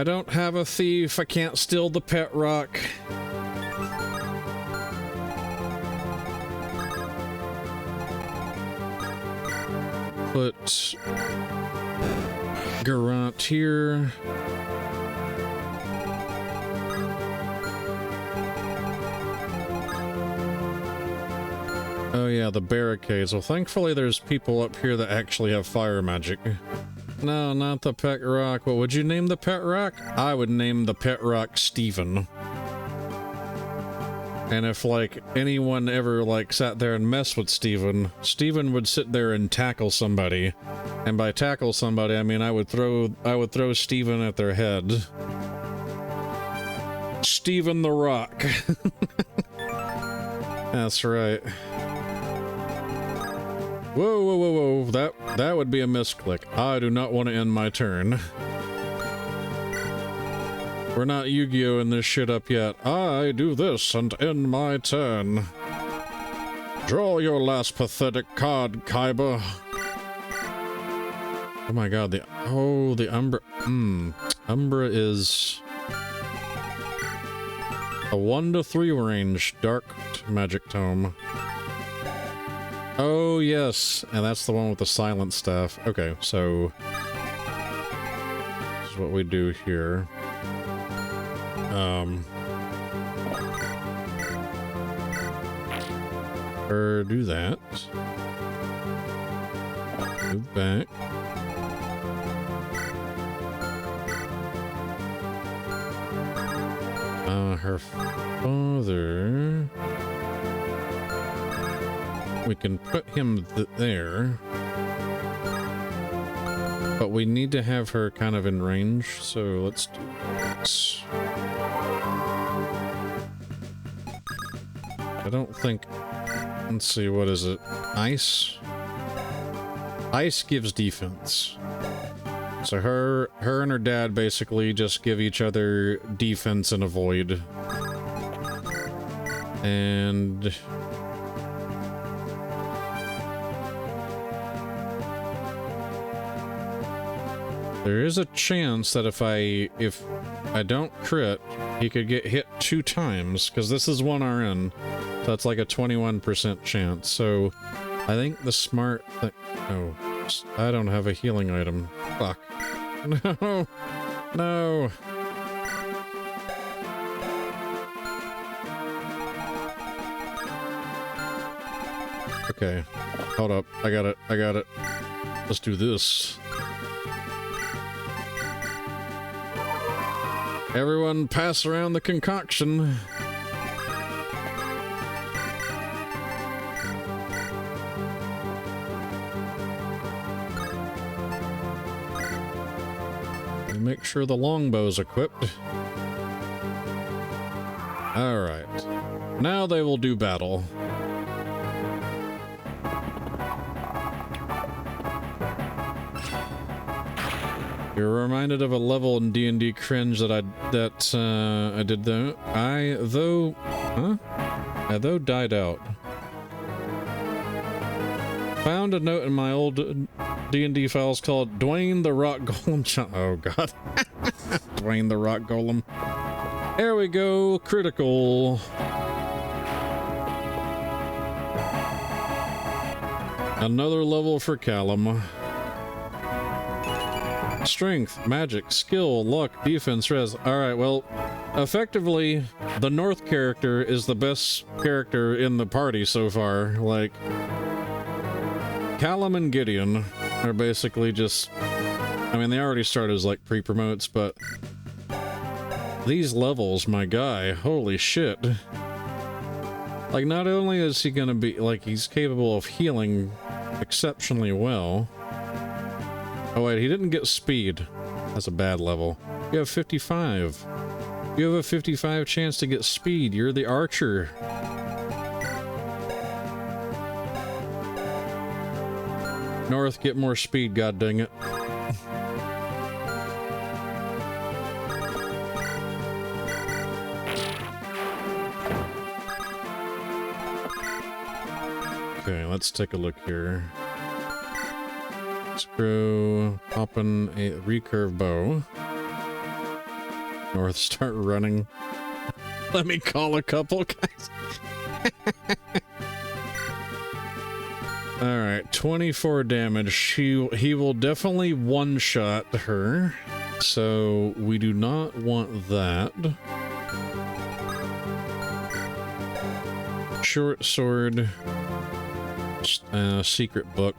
don't have a thief. I can't steal the pet rock. But Garant here. Oh yeah, the barricades. Well, thankfully there's people up here that actually have fire magic. No, not the pet rock. What would you name the pet rock? I would name the pet rock Steven. And if, like, anyone ever, like, sat there and messed with Steven, Steven would sit there and tackle somebody. And by tackle somebody, I mean I would throw Steven at their head. Steven the Rock. That's right. Whoa, whoa, whoa, whoa. That would be a misclick. I do not want to end my turn. We're not Yu-Gi-Oh! In this shit up yet. I do this and end my turn. Draw your last pathetic card, Kaiba. Oh my god, the Umbra. Umbra is a 1 to 3 range dark magic tome. Oh yes, and that's the one with the silent staff. Okay, so this is what we do here. Or do that. Move back. Her father. We can put him there. But we need to have her kind of in range, so let's do this. I don't think... Let's see, what is it? Ice? Ice gives defense. So her and her dad basically just give each other defense and avoid. And... there is a chance that if I don't crit, he could get hit 2 times, because this is 1 RN. So that's like a 21% chance. So I think the smart thing... Oh, I don't have a healing item. Fuck. No! No! Okay. Hold up. I got it. I got it. Let's do this. Everyone pass around the concoction. And make sure the longbow's equipped. Alright. Now they will do battle. You're reminded of a level in D&D cringe that I did though. I though died out. Found a note in my old D&D files called Dwayne the Rock Golem. Oh god. Dwayne the Rock Golem. There we go. Critical. Another level for Callum. Strength, magic, skill, luck, defense, res. Alright, well, effectively, the North character is the best character in the party so far. Like, Callum and Gideon are basically just... I mean, they already started as, like, pre-promotes, but... these levels, my guy, holy shit. Like, not only is he gonna be... like, he's capable of healing exceptionally well... Oh wait, he didn't get speed. That's a bad level. You have 55. You have a 55 chance to get speed. You're the archer. North, get more speed, god dang it. Okay, let's take a look here. Screw, popping a recurve bow. North, start running. Let me call a couple guys. All right, 24 damage. He will definitely one-shot her, so we do not want that. Short sword, secret book.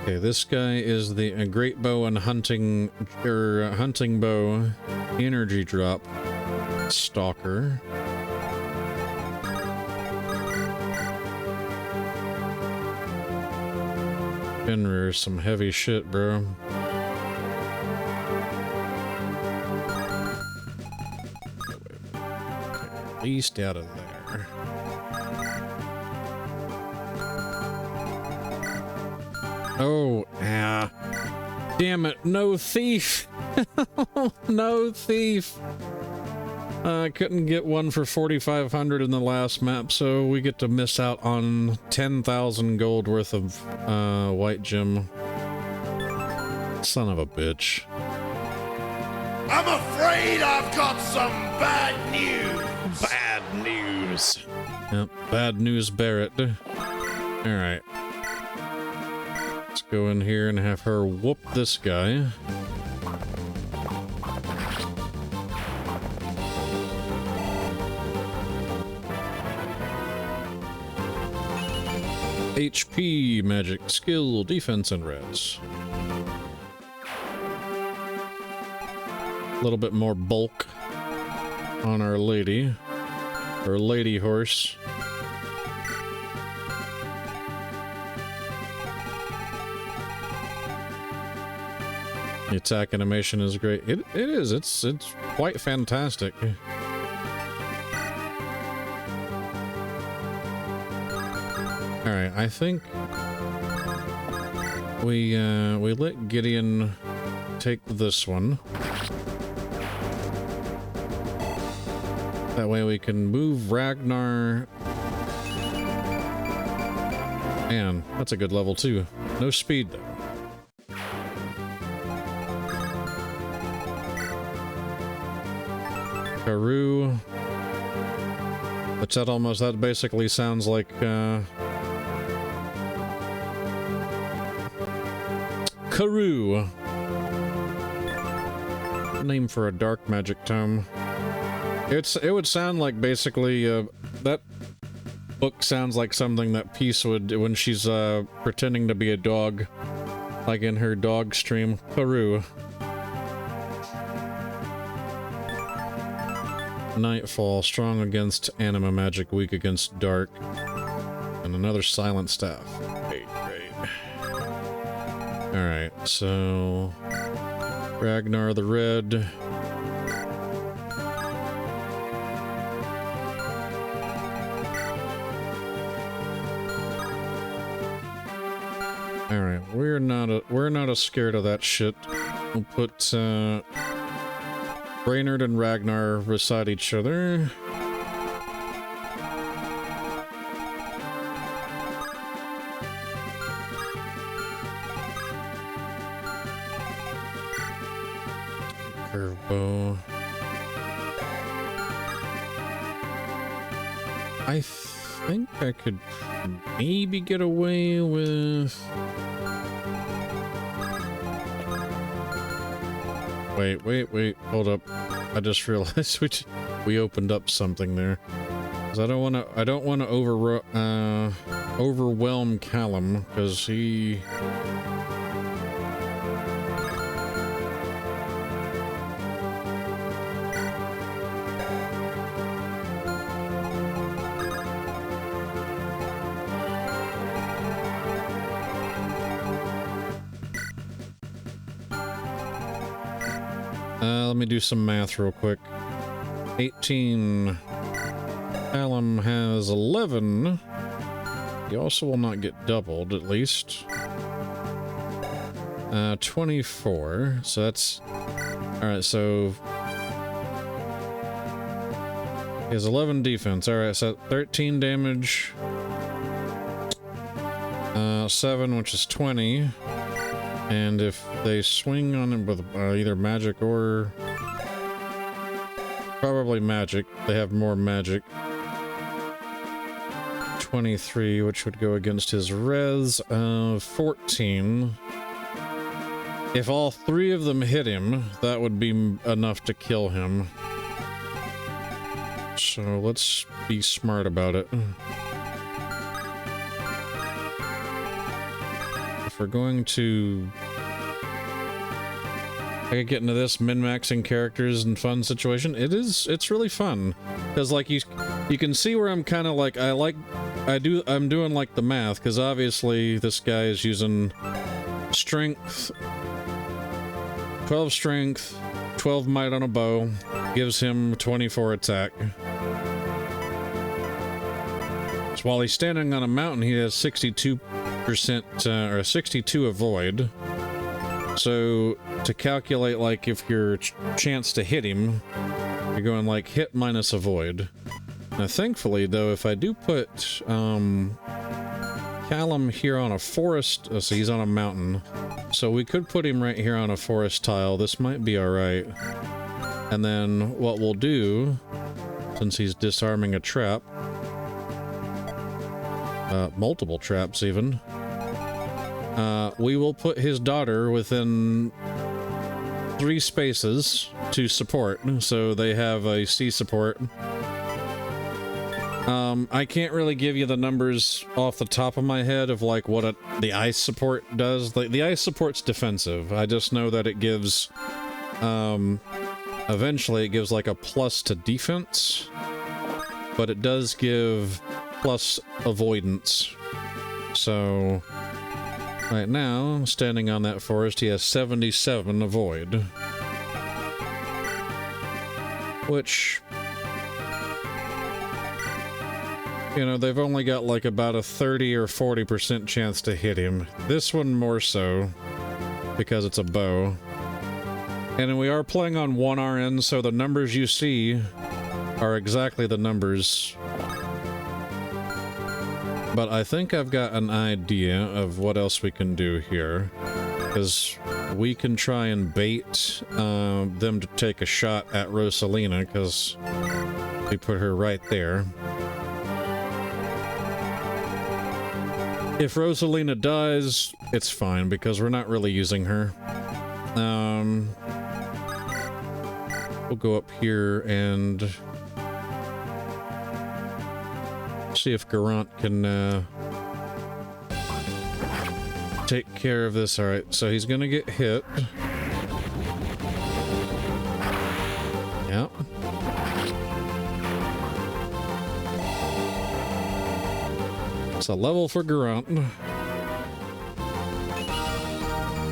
Okay, this guy is the great bow and hunting bow energy drop stalker. Fenrir's some heavy shit, bro. At least out of there. Oh, ah. Damn it, no thief. No thief. I couldn't get one for 4,500 in the last map, so we get to miss out on 10,000 gold worth of white gem. Son of a bitch. I'm afraid I've got some bad news. Bad news. Yep, bad news, Barrett. Alright. Let's go in here and have her whoop this guy. HP, magic, skill, defense, and res. A little bit more bulk on our lady. Or lady horse. The attack animation is great. It is. It's quite fantastic. Alright, I think we let Gideon take this one. That way we can move Ragnar. Man, that's a good level too. No speed though. Karoo. That basically sounds like Karoo. Name for a dark magic tome. It would sound like basically that book sounds like something that Peace would when she's pretending to be a dog, like in her dog stream. Karoo. Nightfall, strong against anima magic, weak against dark. And another silent staff. Great. Alright, so Ragnar the Red. Alright, we're not as scared of that shit. We'll put Brainerd and Ragnar beside each other. Curvebow. I think I could maybe get away with... Wait, hold up. I just realized we opened up something there. 'Cause I don't want to overwhelm Callum, because he... Let me do some math real quick. 18. Callum has 11. He also will not get doubled, at least. 24. So that's... Alright, so... He has 11 defense. Alright, so 13 damage. 7, which is 20. And if they swing on him with either magic or... Probably magic. They have more magic. 23, which would go against his res of 14. If all three of them hit him, that would be enough to kill him. So let's be smart about it. If we're going to... I could get into this min-maxing characters and fun situation. It's really fun. Because like you can see where I'm kind of like, I'm doing like the math, because obviously this guy is using strength, 12 strength, 12 might on a bow, gives him 24 attack. So while he's standing on a mountain, he has 62% or 62 avoid. So to calculate like if your chance to hit him, you're going like hit minus avoid. Now thankfully though, if I do put Callum here on a forest, so he's on a mountain, so we could put him right here on a forest tile. This might be alright. And then what we'll do, since he's disarming a trap, multiple traps even, we will put his daughter within 3 spaces to support, so they have a C support. I can't really give you the numbers off the top of my head of like what the ice support does. Like the ice support's defensive. I just know that it gives, eventually it gives like a plus to defense, but it does give plus avoidance. So right now, standing on that forest, he has 77 avoid, which, you know, they've only got like about a 30 or 40% chance to hit him. This one more so, because it's a bow. And we are playing on 1 RN, so the numbers you see are exactly the numbers. But I think I've got an idea of what else we can do here. Because we can try and bait them to take a shot at Rosalina, because we put her right there. If Rosalina dies, it's fine, because we're not really using her. We'll go up here and see if Garant can take care of this. Alright, so he's gonna get hit. Yep. It's a level for Garant.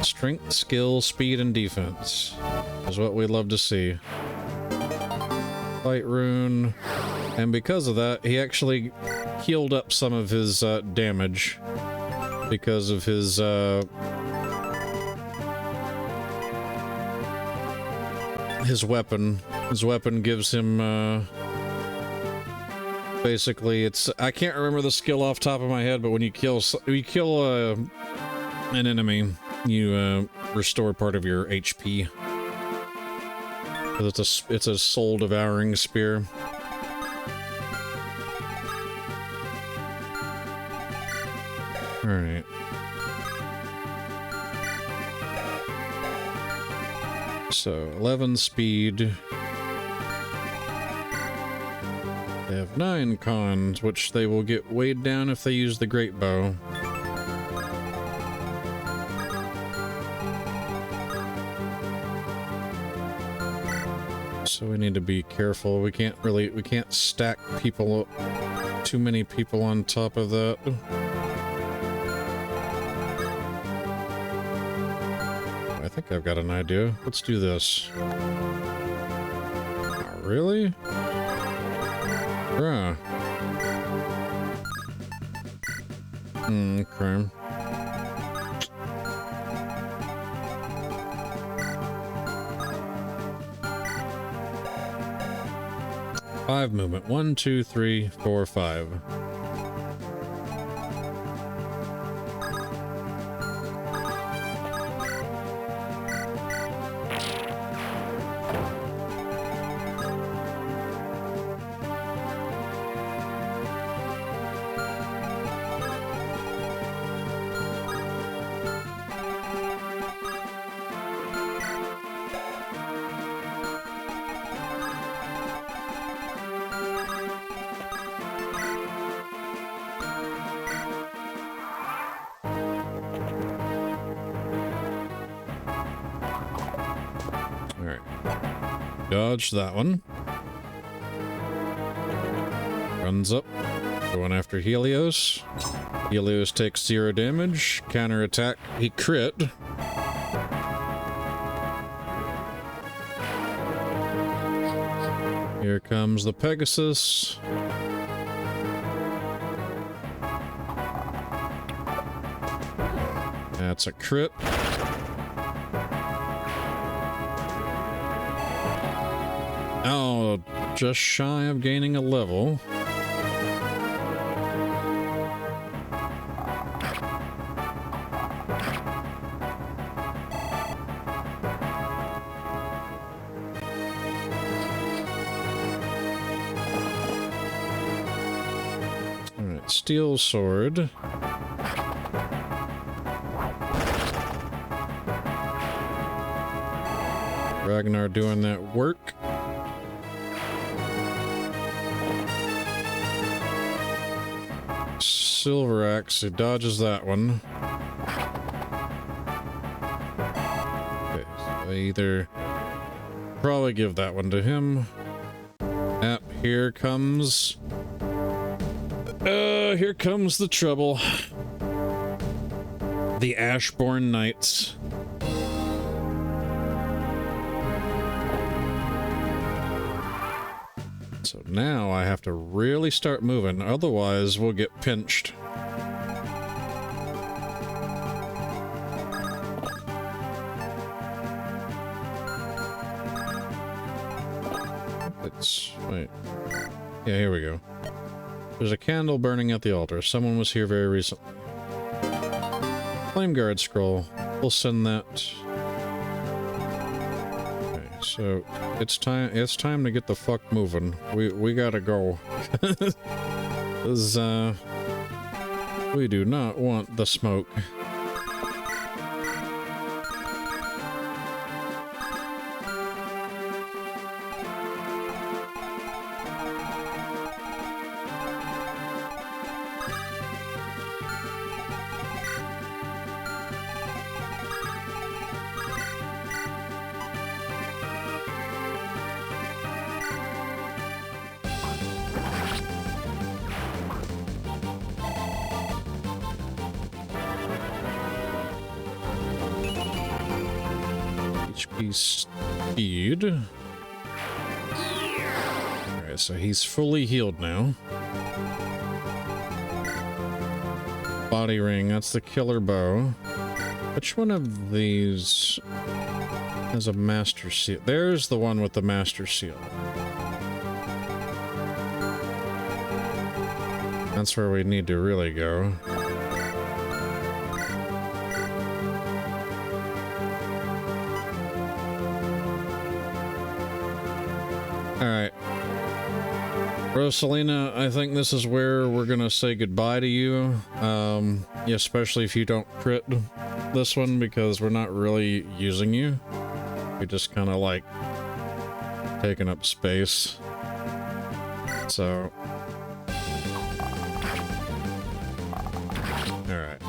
Strength, skill, speed, and defense is what we'd love to see. Fight rune. And because of that, he actually healed up some of his damage because of his weapon. His weapon gives him basically, it's, I can't remember the skill off the top of my head, but when you kill an enemy, you restore part of your HP. It's a soul devouring spear. Alright. So, 11 speed. They have 9 cons, which they will get weighed down if they use the great bow. So we need to be careful. We can't stack people, too many people on top of that. I think I've got an idea. Let's do this. Really? Bruh. Okay. Five movement. 1, 2, 3, 4, 5. Dodge that one. Runs up. Going after Helios. Helios takes 0 damage. Counter attack. He crit. Here comes the Pegasus. That's a crit. Oh, just shy of gaining a level. Alright, Steel Sword. Ragnar doing that work. Silver Axe, he dodges that one. Okay, so I either probably give that one to him. Yep, here comes the trouble. The Ashbourne Knights. So now I have to really start moving, otherwise we'll get pinched. Wait. Yeah, here we go. There's a candle burning at the altar. Someone was here very recently. Flame Guard scroll. We'll send that. Okay, so it's time to get the fuck moving. We gotta go. We do not want the smoke. HP speed. Alright, so he's fully healed now. Body ring, that's the killer bow. Which one of these has a master seal? There's the one with the master seal. That's where we need to really go. Alright. Rosalina, I think this is where we're gonna say goodbye to you. Yeah, especially if you don't crit this one, because we're not really using you. We just kind of like taking up space. So. Alright.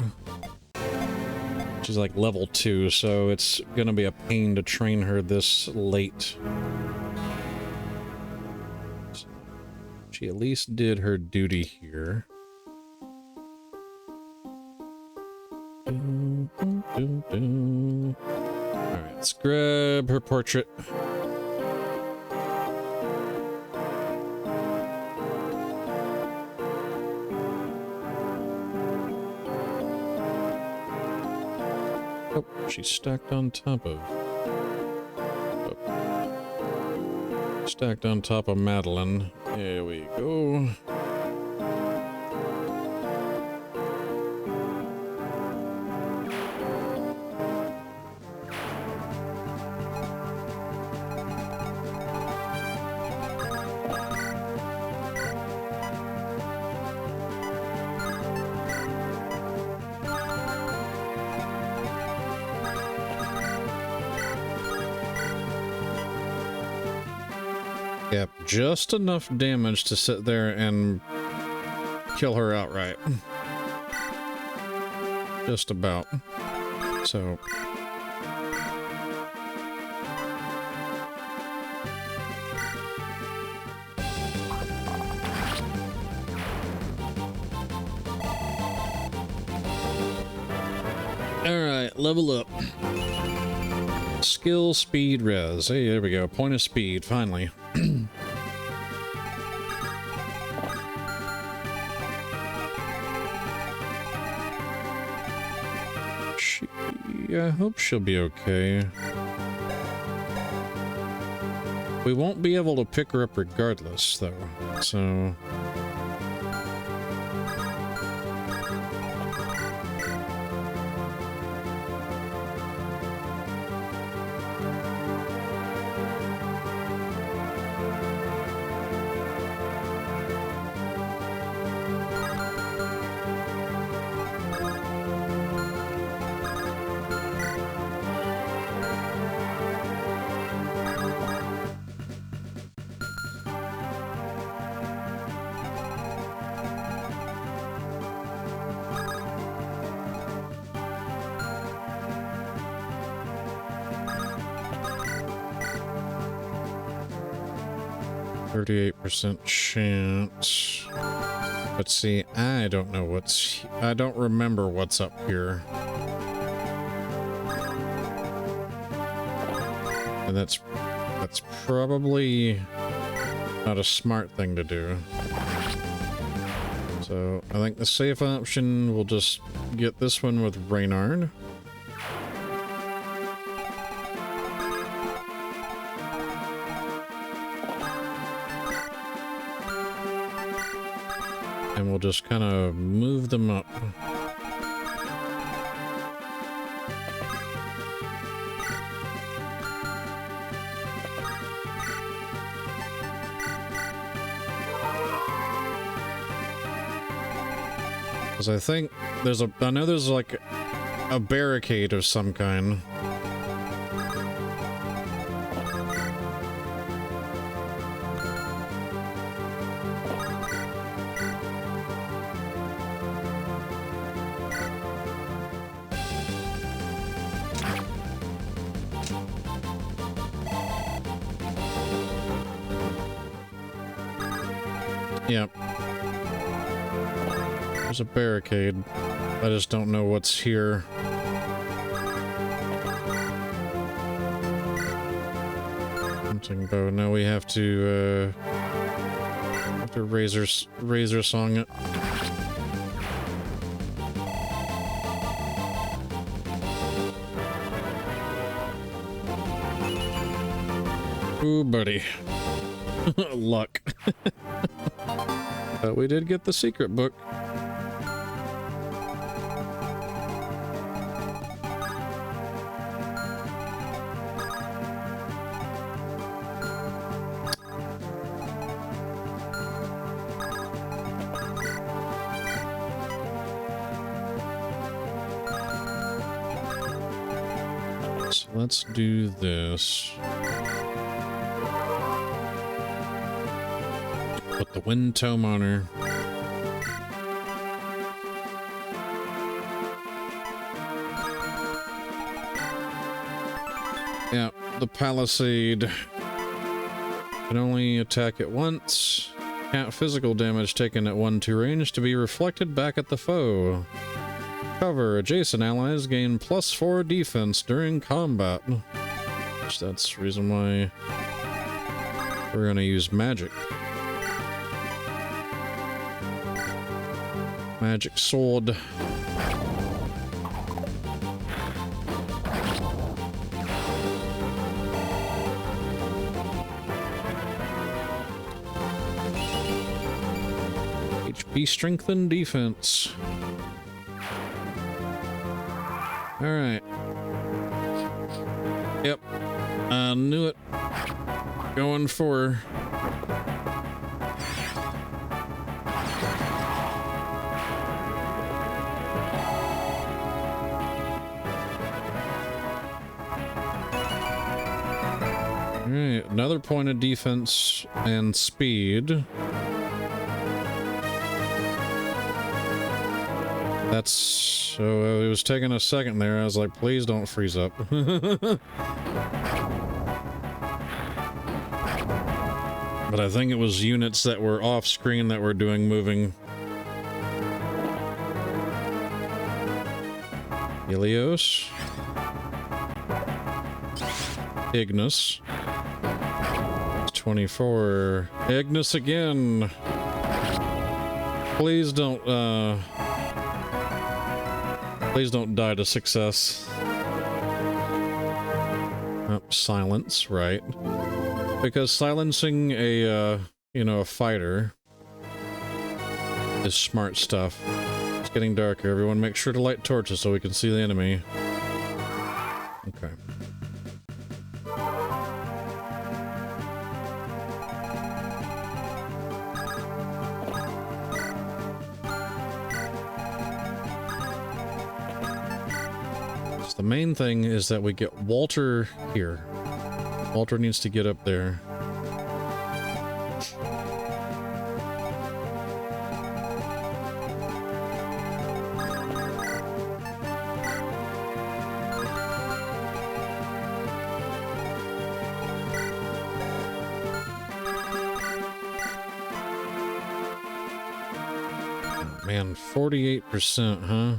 She's like level 2, so it's gonna be a pain to train her this late. She at least did her duty here. Alright, let's grab her portrait. Oh, she's stacked on top of... Stacked on top of Madeline. There we go. Yep, just enough damage to sit there and kill her outright. Just about. So. Alright, level up. Skill, speed, res. Hey, there we go. Point of speed, finally. I hope she'll be okay. We won't be able to pick her up regardless, though, so... %38 chance. But see, I don't know what's... I don't remember what's up here. And that's probably not a smart thing to do. So I think the safe option will just get this one with Reynard. And we'll just kind of move them up. Because I think I know there's like a barricade of some kind. Yep. There's a barricade. I just don't know what's here. Hunting bow. No, we have to razor song it. Ooh, buddy. Luck. But we did get the secret book. So let's do this. Put the wind tome on her. Yeah, the palisade can only attack it once. Count physical damage taken at 1-2 range to be reflected back at the foe. Cover. Adjacent allies gain +4 defense during combat. That's the reason why we're gonna use magic. Magic sword. HP strength and defense. Alright. Yep. I knew it. Going for... Alright, another point of defense and speed. That's... So it was taking a second there. I was like, please don't freeze up. But I think it was units that were off screen that were doing moving. Helios. Ignis. 24. Ignis again. Please don't die to success. Oh, silence, right. Because silencing a, a fighter is smart stuff. It's getting darker. Everyone make sure to light torches so we can see the enemy. Okay. So the main thing is that we get Walter here. Walter needs to get up there. Man, 48%, huh?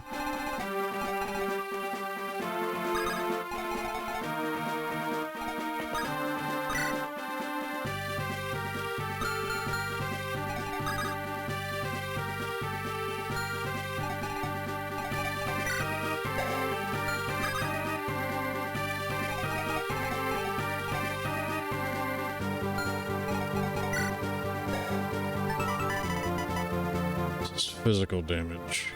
This is physical damage.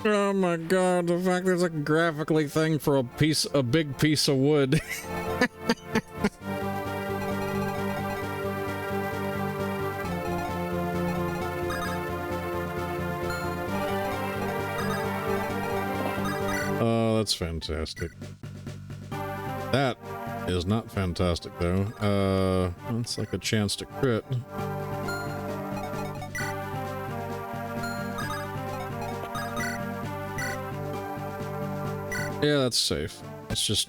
Oh my god, the fact there's a graphically thing for a big piece of wood. Oh, that's fantastic. That is not fantastic though. That's like a chance to crit. Yeah, that's safe. Let's just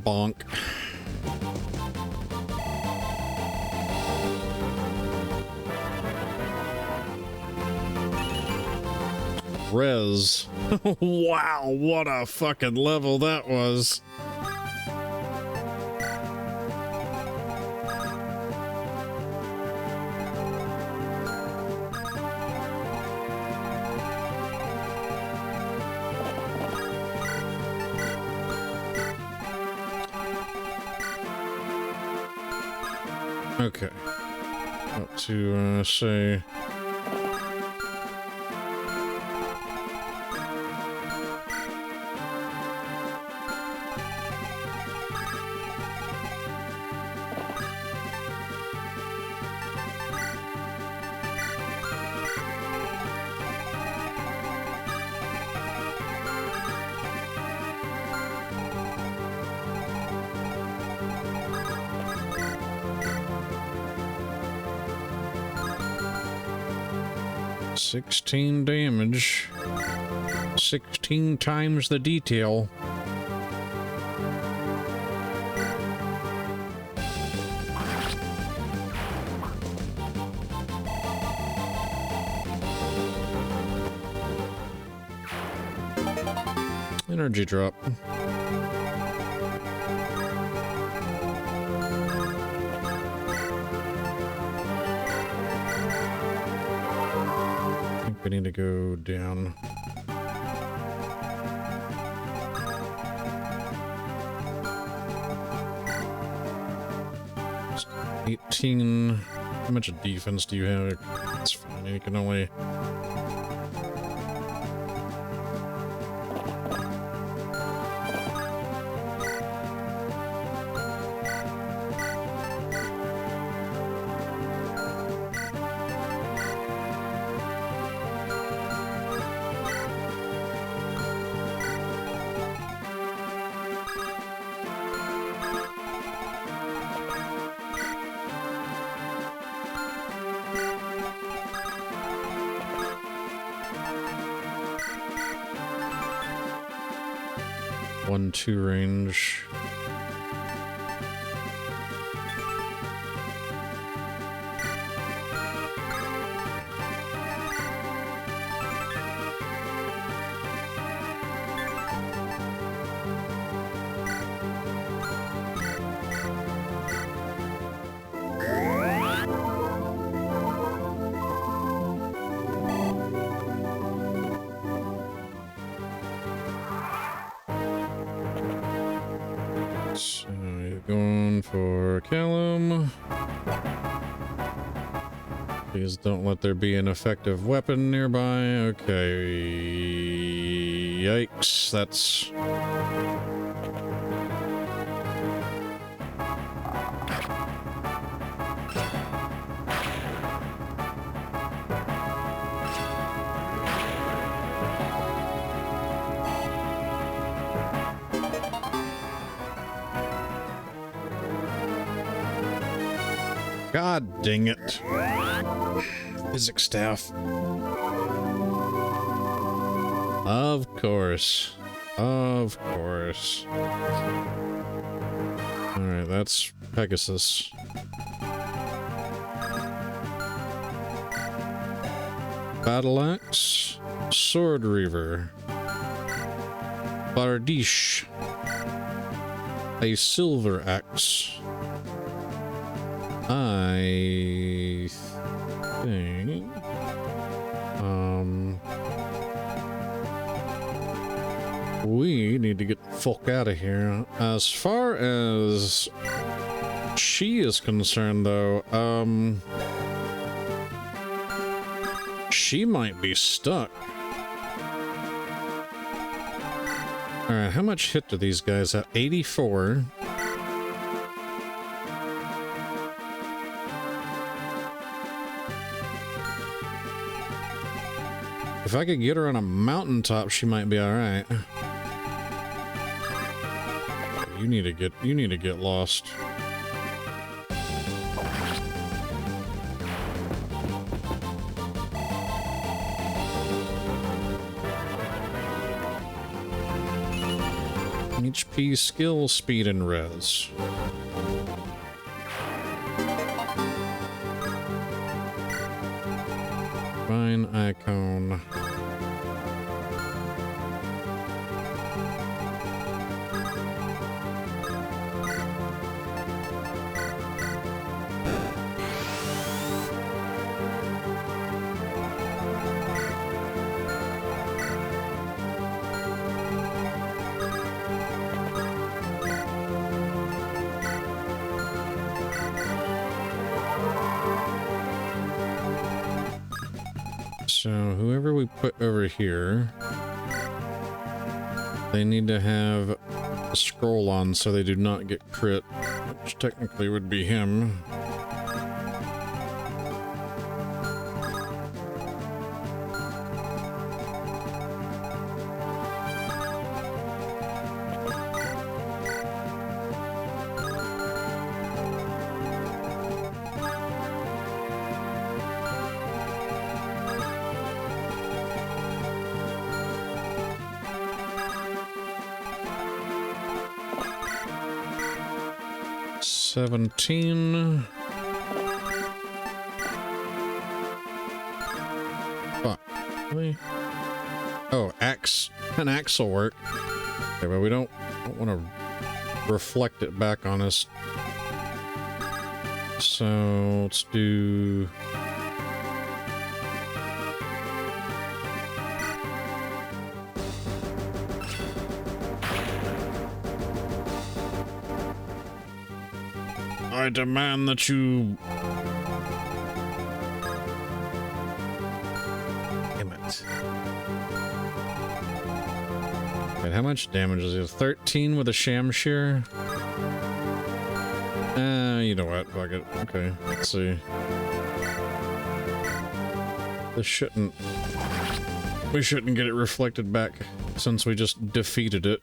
bonk. Res. Wow, what a fucking level that was. Okay. What to say? $16 damage. 16 times the detail. Energy drop. We need to go down. It's 18. How much defense do you have? It's fine. You can only. 1-2 range. So you're going for Callum. Please don't let there be an effective weapon nearby. Okay. Yikes, that's... God dang it. Physics staff. Of course. Of course. Alright, that's Pegasus. Battle Axe. Sword Reaver. Bardiche. A Silver Axe. I think we need to get the fuck out of here. As far as she is concerned though, she might be stuck. Alright, how much hit do these guys have? 84. If I could get her on a mountaintop, she might be all right. You need to get lost. HP, skill, speed, and res. Fine icon. So whoever we put over here, they need to have a scroll on so they do not get crit, which technically would be him. Fuck. Really? Oh, an axe will work. Okay, but we don't want to reflect it back on us. So let's do... I demand that you... Damn it. Wait, how much damage is it? 13 with a Shamshir? You know what? Fuck it. Okay, let's see. This shouldn't... We shouldn't get it reflected back since we just defeated it.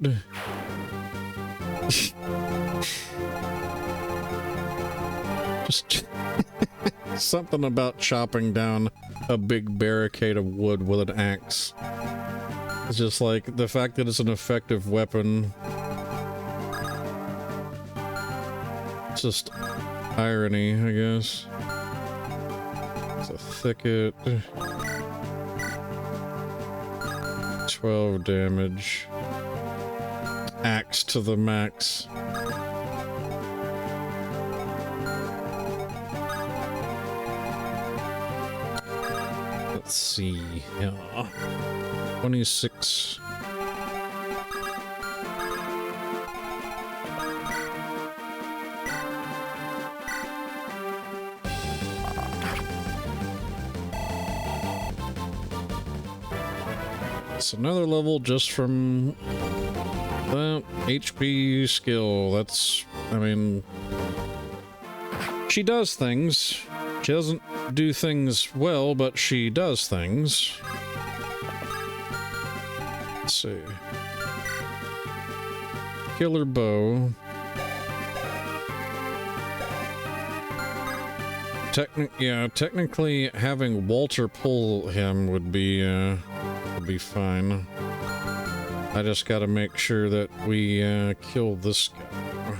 Just something about chopping down a big barricade of wood with an axe. It's just like the fact that it's an effective weapon It's just irony, I guess. It's a thicket. 12 damage. Axe to the max. Let's see. Yeah. 26. It's another level just from that HP skill. That's, I mean, she does things. She doesn't do things well, but she does things. Let's see. Killer bow. Technically having Walter pull him would be fine. I just gotta make sure that we kill this guy.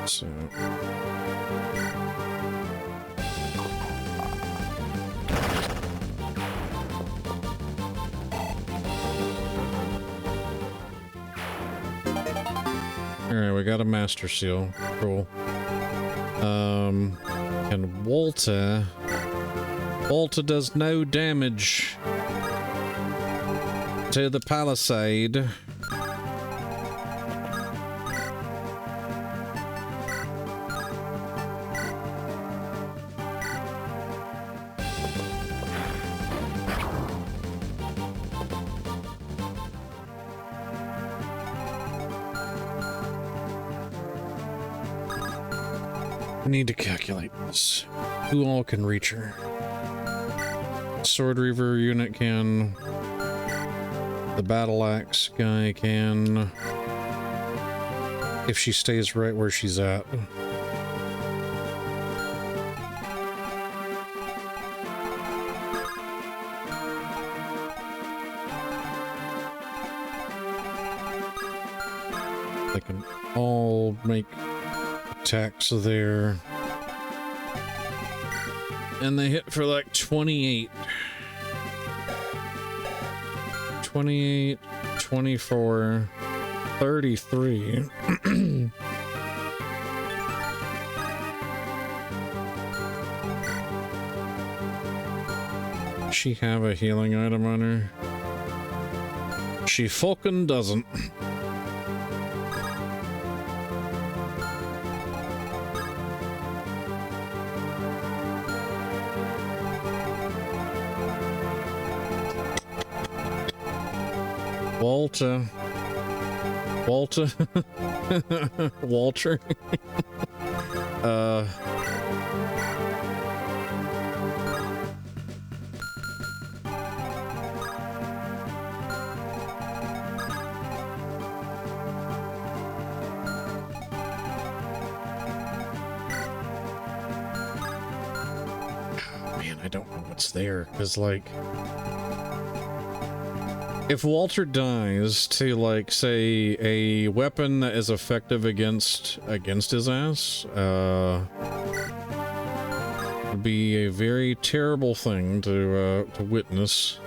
So alright, we got a master seal. Cool. And Walter does no damage to the palisade. I need to calculate this. Who all can reach her? Sword Reaver unit can. The Battle Axe guy can. If she stays right where she's at. They can all make attacks there. And they hit for like 28. 28, 24, 33. Does she have a healing item on her? She fucking doesn't. Walter. Walter. Man, I don't know what's there, because, like, if Walter dies to, like, say, a weapon that is effective against his ass, would be a very terrible thing to witness.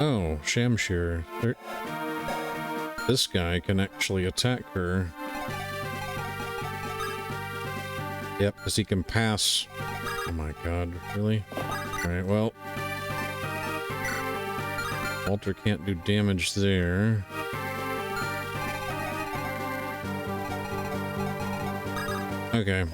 Oh, Shamshir. This guy can actually attack her. Yep, because he can pass. Oh my god, really? Alright, well. Walter can't do damage there. Okay.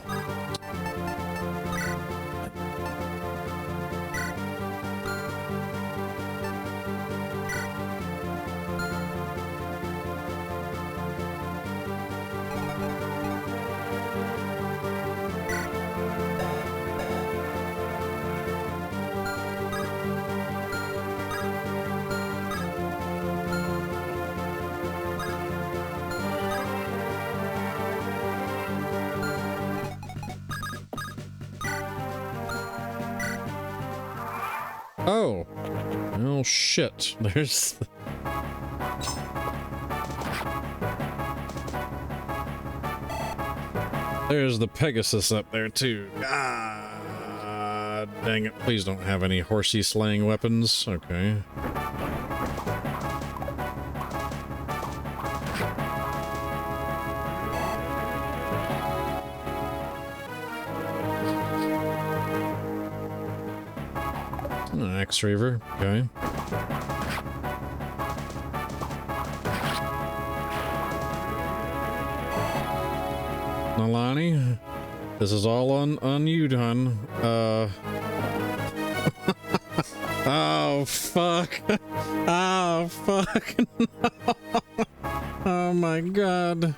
Oh. Oh, shit. There's... There's the Pegasus up there, too. Ah, dang it. Please don't have any horsey slaying weapons. Okay. X-Reaver, okay. Nalani, this is all on you, hon. Oh, fuck. Oh, fuck. No. Oh, my God.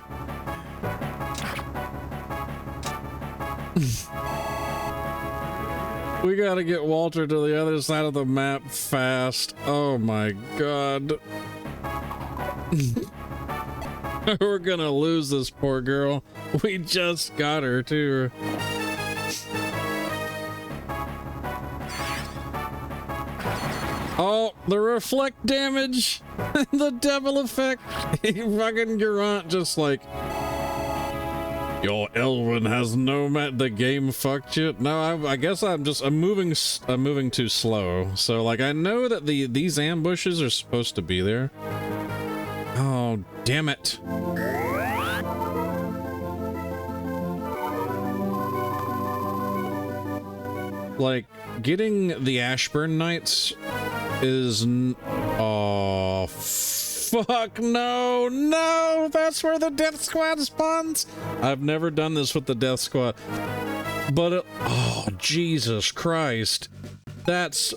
We gotta get Walter to the other side of the map fast. Oh my God. We're gonna lose this poor girl. We just got her too. Oh, the reflect damage. The devil effect. Fucking Geraint just like... Your Elven has no the game fucked you. No, I guess I'm moving too slow. So like I know that these ambushes are supposed to be there. Oh, damn it. Like getting the Ashburn Knights is oh fuck no, no, that's where the Death Squad spawns. I've never done this with the Death Squad, but oh Jesus Christ, that's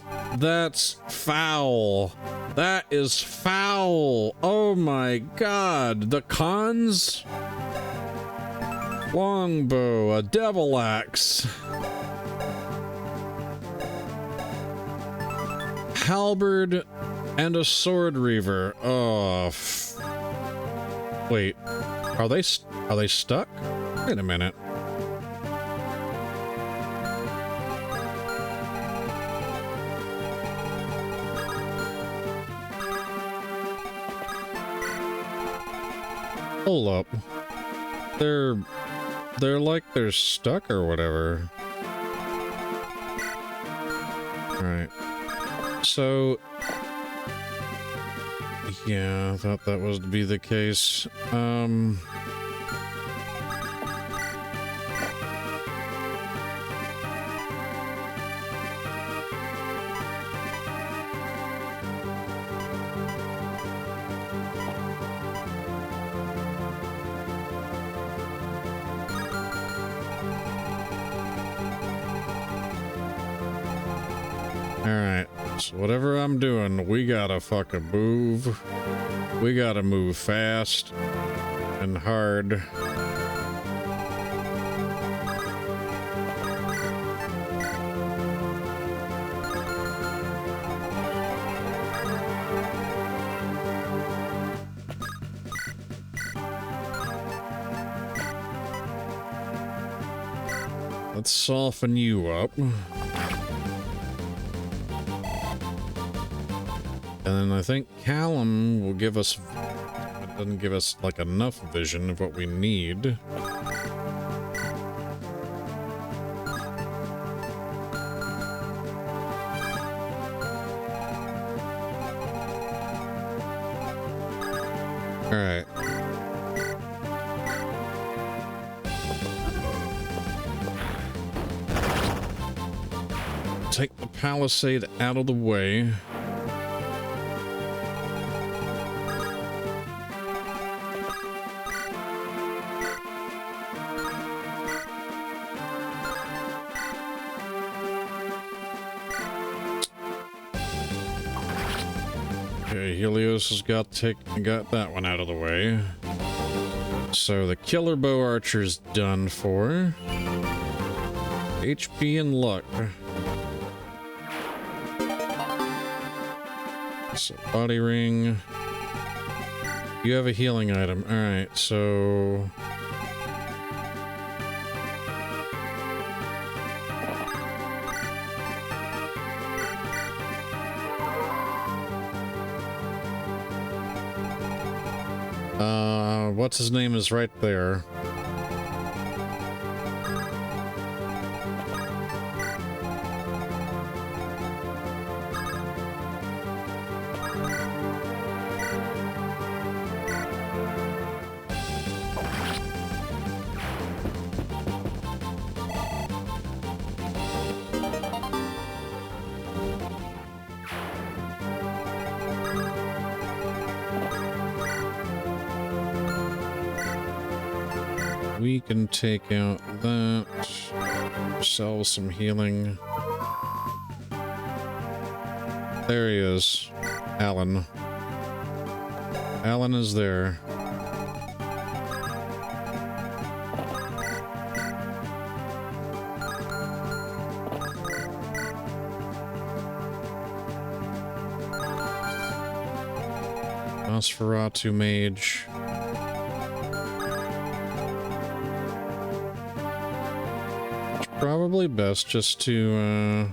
foul. That is foul. Oh my God, the cons, longbow, a devil axe, halberd, and a sword reaver. Oh, wait, are they stuck? Wait a minute. Hold up. They're like they're stuck or whatever. All right. So yeah, I thought that was to be the case. Alright, so whatever I'm doing, we gotta fucking move. We gotta move fast and hard. Let's soften you up. And then I think Callum will give us, it doesn't give us like enough vision of what we need. All right. Take the palisade out of the way. Helios has got that one out of the way. So the killer bow archer's done for. HP and luck. So body ring. You have a healing item. Alright, so What's his name is right there. We can take out that, sell some healing. There he is, Alan. Alan is there. Nosferatu mage. Probably best just to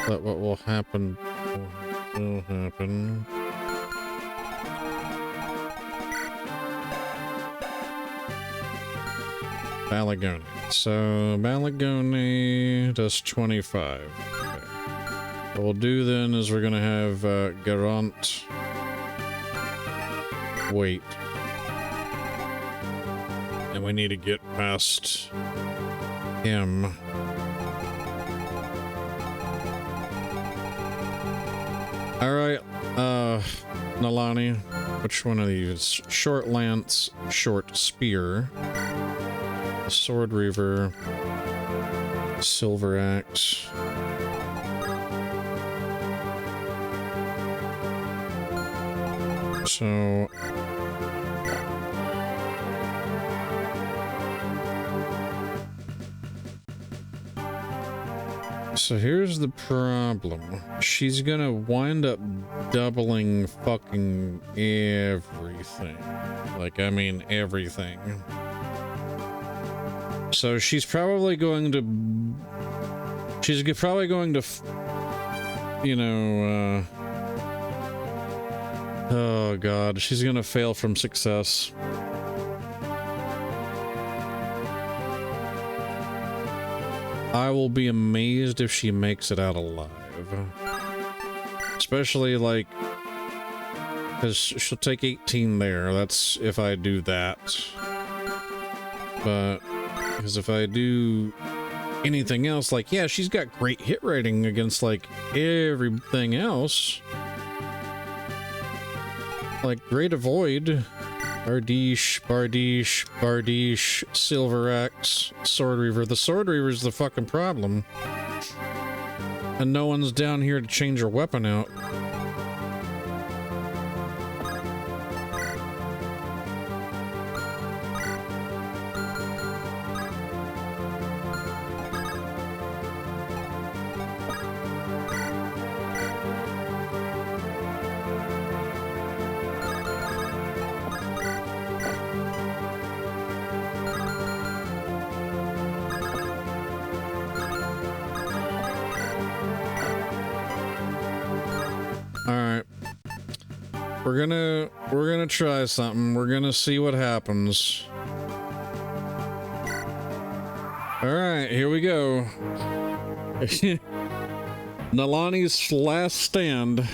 let what will happen will happen. Balagone. So Balagone does 25. What we'll do then is we're gonna have Garant wait, and we need to get past him. All right, Nalani, which one of these? Short lance, short spear, sword reaver, silver axe. So here's the problem. She's gonna wind up doubling fucking everything. Like, I mean everything. So she's probably going to you know, oh god, she's gonna fail from success. I will be amazed if she makes it out alive. Especially, like, because she'll take 18 there. That's if I do that. But, because if I do anything else, like, yeah, she's got great hit rating against, like, everything else. Like, Great Avoid, Bardiche, Silver Axe, Sword Reaver. The Sword Reaver's the fucking problem. And no one's down here to change her weapon out. We're gonna try something. We're gonna see what happens. All right, here we go. Nalani's last stand.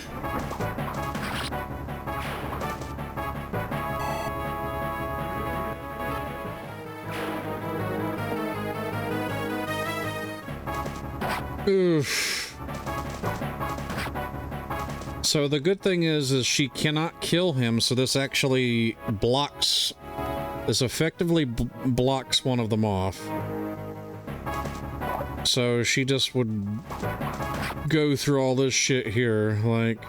Oof. So the good thing is she cannot kill him, so this actually blocks, this effectively blocks one of them off. So she just would go through all this shit here, like...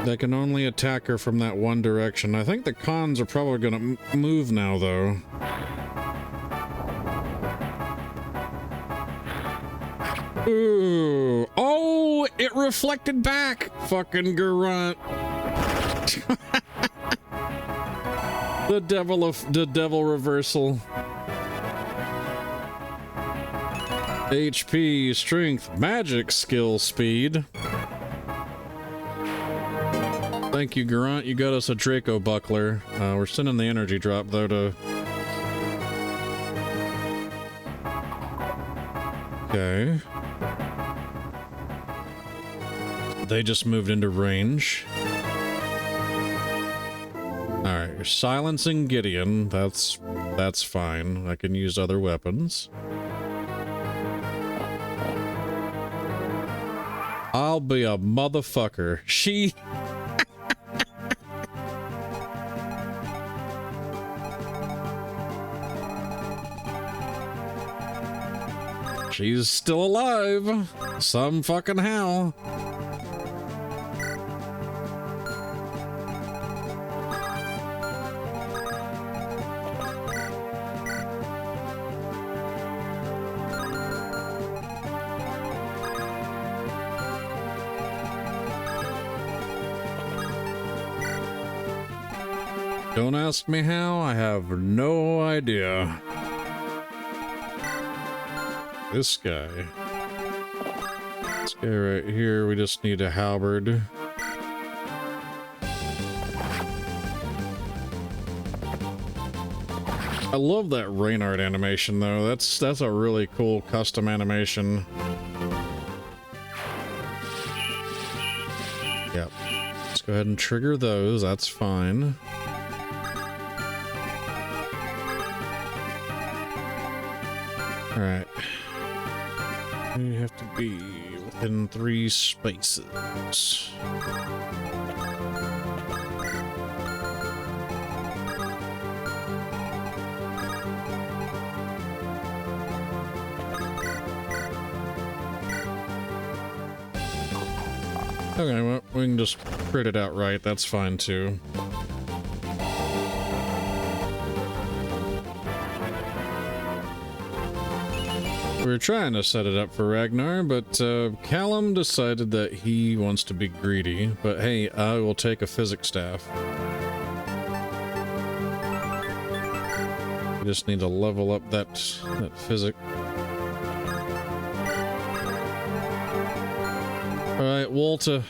They can only attack her from that one direction. I think the cons are probably gonna move now, though. Ooh. Oh, it reflected back. Fucking grunt. The devil reversal. HP, strength, magic, skill, speed. Thank you, Grunt. You got us a Draco buckler. We're sending the energy drop though to. Okay. They just moved into range. Alright, you're silencing Gideon. That's fine. I can use other weapons. I'll be a motherfucker. She... She's still alive. Some fucking how. Don't ask me how, I have no idea. This guy right here, we just need a halberd. I love that Reynard animation though. That's a really cool custom animation. Yep. Let's go ahead and trigger those, that's fine. Alright. You have to be within 3 spaces. Okay, well, we can just crit it outright. That's fine too. We were trying to set it up for Ragnar, but Callum decided that he wants to be greedy. But hey, I will take a physics staff. We just need to level up that physic. All right, Walter,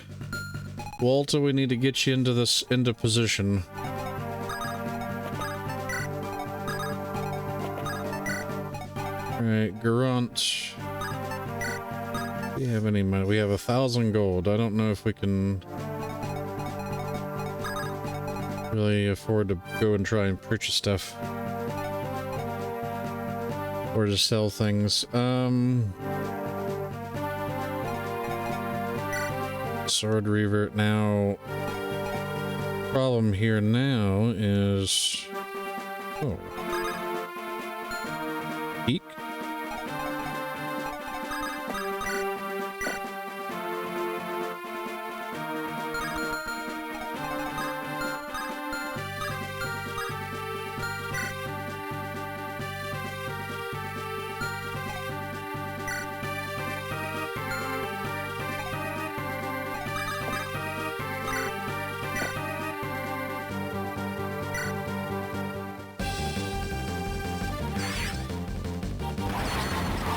we need to get you into position. Alright, Garant. Do we have any money? We have 1,000 gold. I don't know if we can really afford to go and try and purchase stuff. Or to sell things. Sword revert now. Problem here now is... Oh. Peak?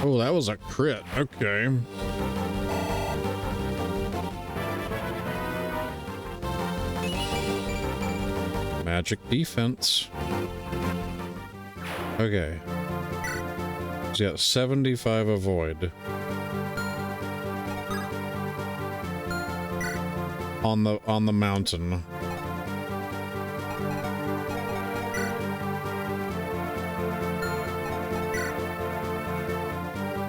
Oh, that was a crit. Okay. Magic defense. Okay. He's got 75 avoid. On the mountain.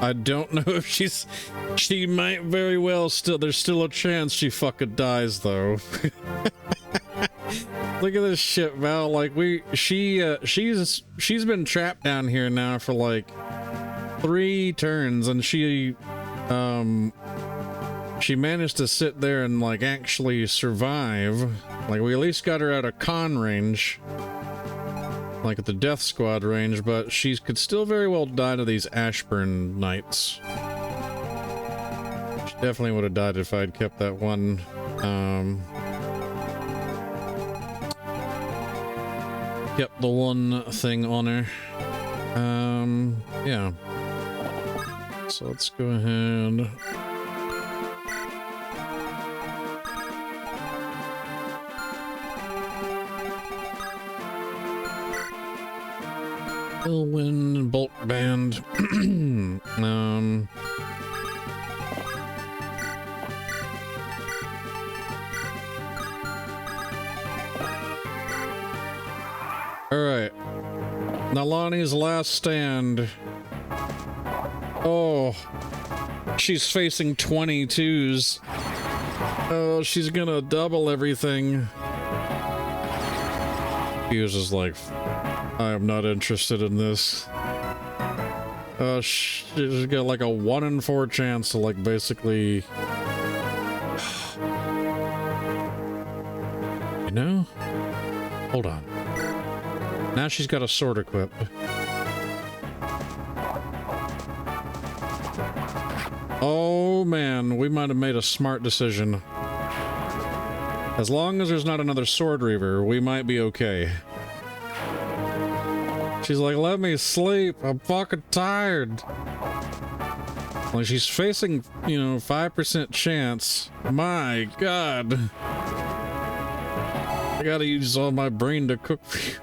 I don't know if she might very well there's still a chance she fucking dies though. Look at this shit, Val. Like she's been trapped down here now for like 3 turns and she managed to sit there and like actually survive. Like we at least got her out of con range. Like at the death squad range, but she could still very well die to these Ashburn Knights. She definitely would have died if I'd kept that one. kept the one thing on her. Yeah. So let's go ahead. Whirlwind, bulk band. Alright. Nalani's last stand. Oh. She's facing 22s. Oh, she's gonna double everything. Fuse is like, I am not interested in this. She's got like a 1 in 4 chance to like basically... You know? Hold on. Now she's got a sword equipped. Oh man, we might have made a smart decision. As long as there's not another sword reaver, we might be okay. She's like, let me sleep. I'm fucking tired. Like, she's facing, 5% chance. My God. I gotta use all my brain to cook for you.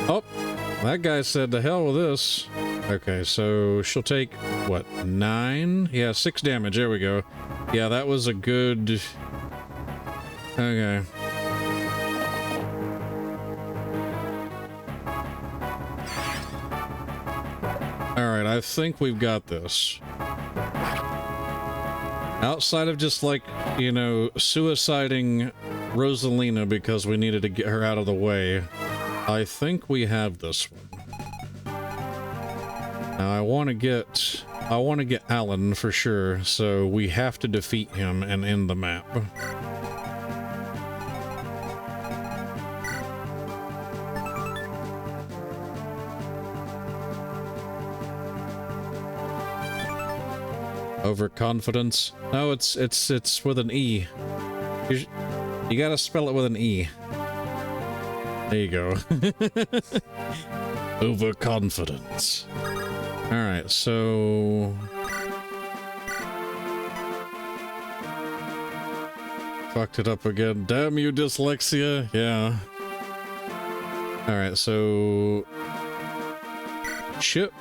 Oh, that guy said to hell with this. Okay, so she'll take, what, 9? Yeah, 6 damage. There we go. Yeah, that was a good... Okay. Alright, I think we've got this. Outside of just like, suiciding Rosalina because we needed to get her out of the way, I think we have this one. Now I want to get Alan for sure, so we have to defeat him and end the map. Overconfidence? No, it's with an E. You gotta spell it with an E. There you go. Overconfidence. Alright, so... Fucked it up again. Damn you, dyslexia. Yeah. Alright, so... Chip.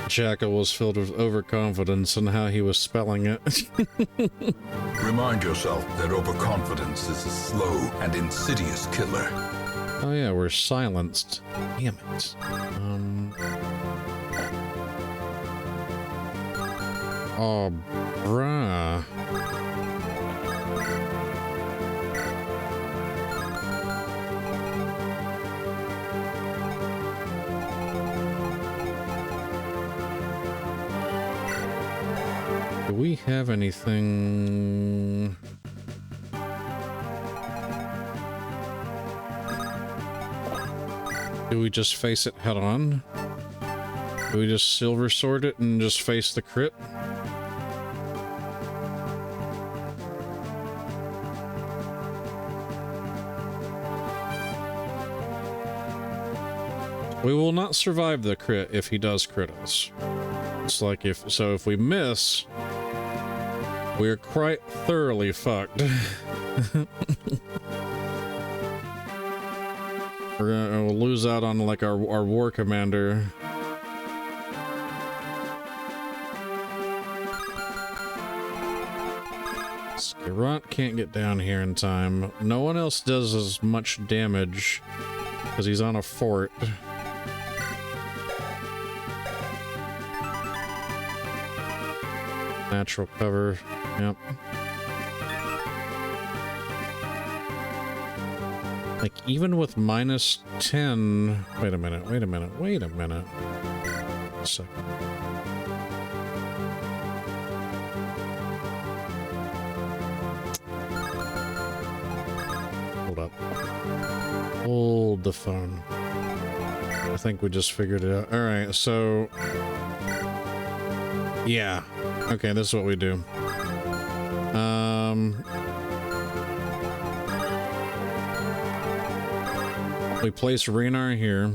Jackal was filled with overconfidence in how he was spelling it. Remind yourself that overconfidence is a slow and insidious killer. Oh yeah, we're silenced. Damn it. Oh, bruh. Do we have anything? Do we just face it head on? Do we just silver sword it and just face the crit? We will not survive the crit if he does crit us. It's like if we miss, we're quite thoroughly fucked. We'll lose out on like our war commander. Skirot can't get down here in time. No one else does as much damage because he's on a fort. Natural cover. Yep. Like, even with minus 10... Wait a minute. A second. up. Hold the phone. I think we just figured it out. All right, so yeah. Okay, this is what we do. We place Raynar here.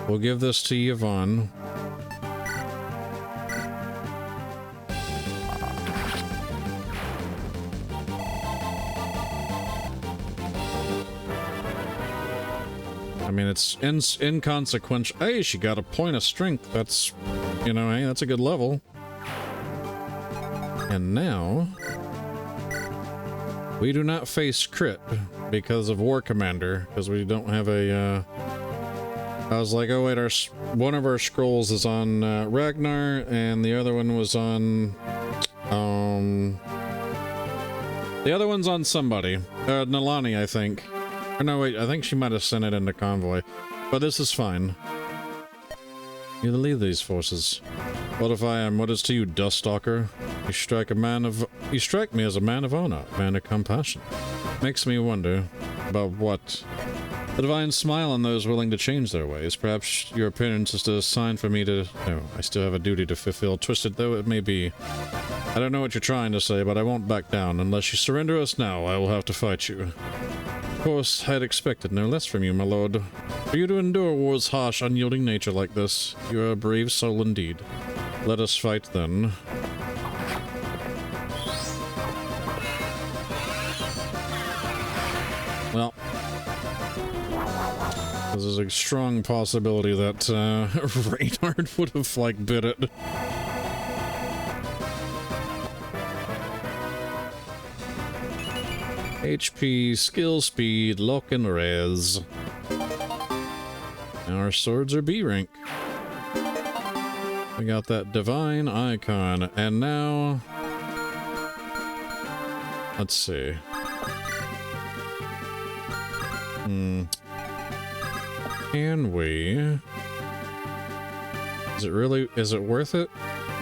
We'll give this to Yvonne. I mean, it's inconsequential. Hey, she got a point of strength. That's, you know, hey, that's a good level. And now we do not face crit because of War Commander, because we don't have a, I was like, oh wait, one of our scrolls is on Ragnar, and the other one was on, the other one's on somebody. Nalani, I think. Or no, wait, I think she might have sent it into convoy. But this is fine. You lead these forces. What if I am? What is to you, Duststalker? You strike me as a man of honor, man of compassion. Makes me wonder about what. The divine smile on those willing to change their ways. Perhaps your appearance is a sign for me to... No, I still have a duty to fulfill, twisted though it may be. I don't know what you're trying to say, but I won't back down. Unless you surrender us now, I will have to fight you. Of course, I had expected no less from you, my lord. For you to endure war's harsh, unyielding nature like this, you are a brave soul indeed. Let us fight then. Well, there's a strong possibility that Reynard would have, like, bit it. HP, skill, speed, lock, and res. Now our swords are B rank. We got that divine icon, and now... Let's see. Can we... Is it worth it?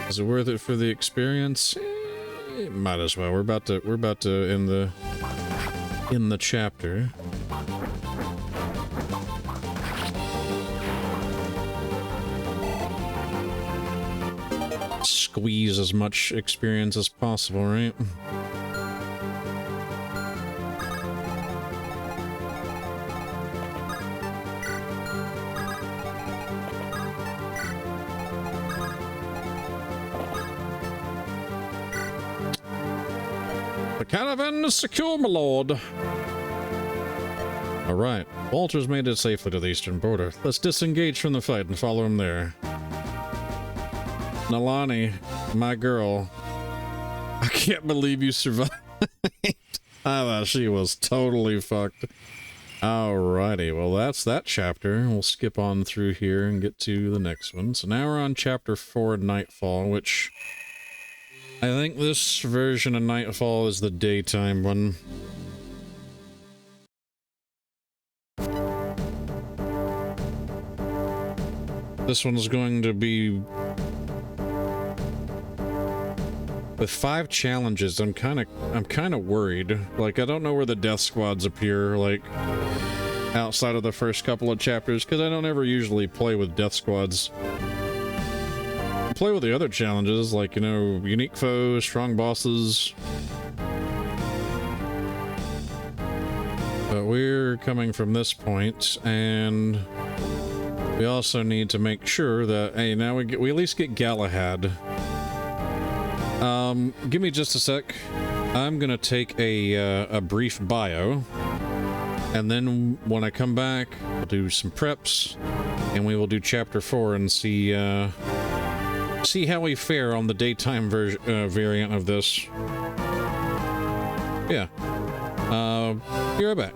Is it worth it for the experience? Might as well. We're about to end the chapter. Squeeze as much experience as possible, right? The caravan is secure, my lord. Alright, Walter's made it safely to the eastern border. Let's disengage from the fight and follow him there. Nalani, my girl. I can't believe you survived. I thought she was totally fucked. Alrighty, well that's that chapter. We'll skip on through here and get to the next one. So now we're on chapter 4, Nightfall, which... I think this version of Nightfall is the daytime one. This one's going to be... With 5 challenges, I'm kind of worried. Like, I don't know where the death squads appear, like, outside of the first couple of chapters, because I don't ever usually play with death squads. I play with the other challenges, like, you know, unique foes, strong bosses. But we're coming from this point, and we also need to make sure that, hey, now we at least get Galahad. Give me just a sec. I'm gonna take a brief bio, and then when I come back, we'll do some preps, and we will do chapter 4 and see how we fare on the daytime variant of this. Yeah. Be right back.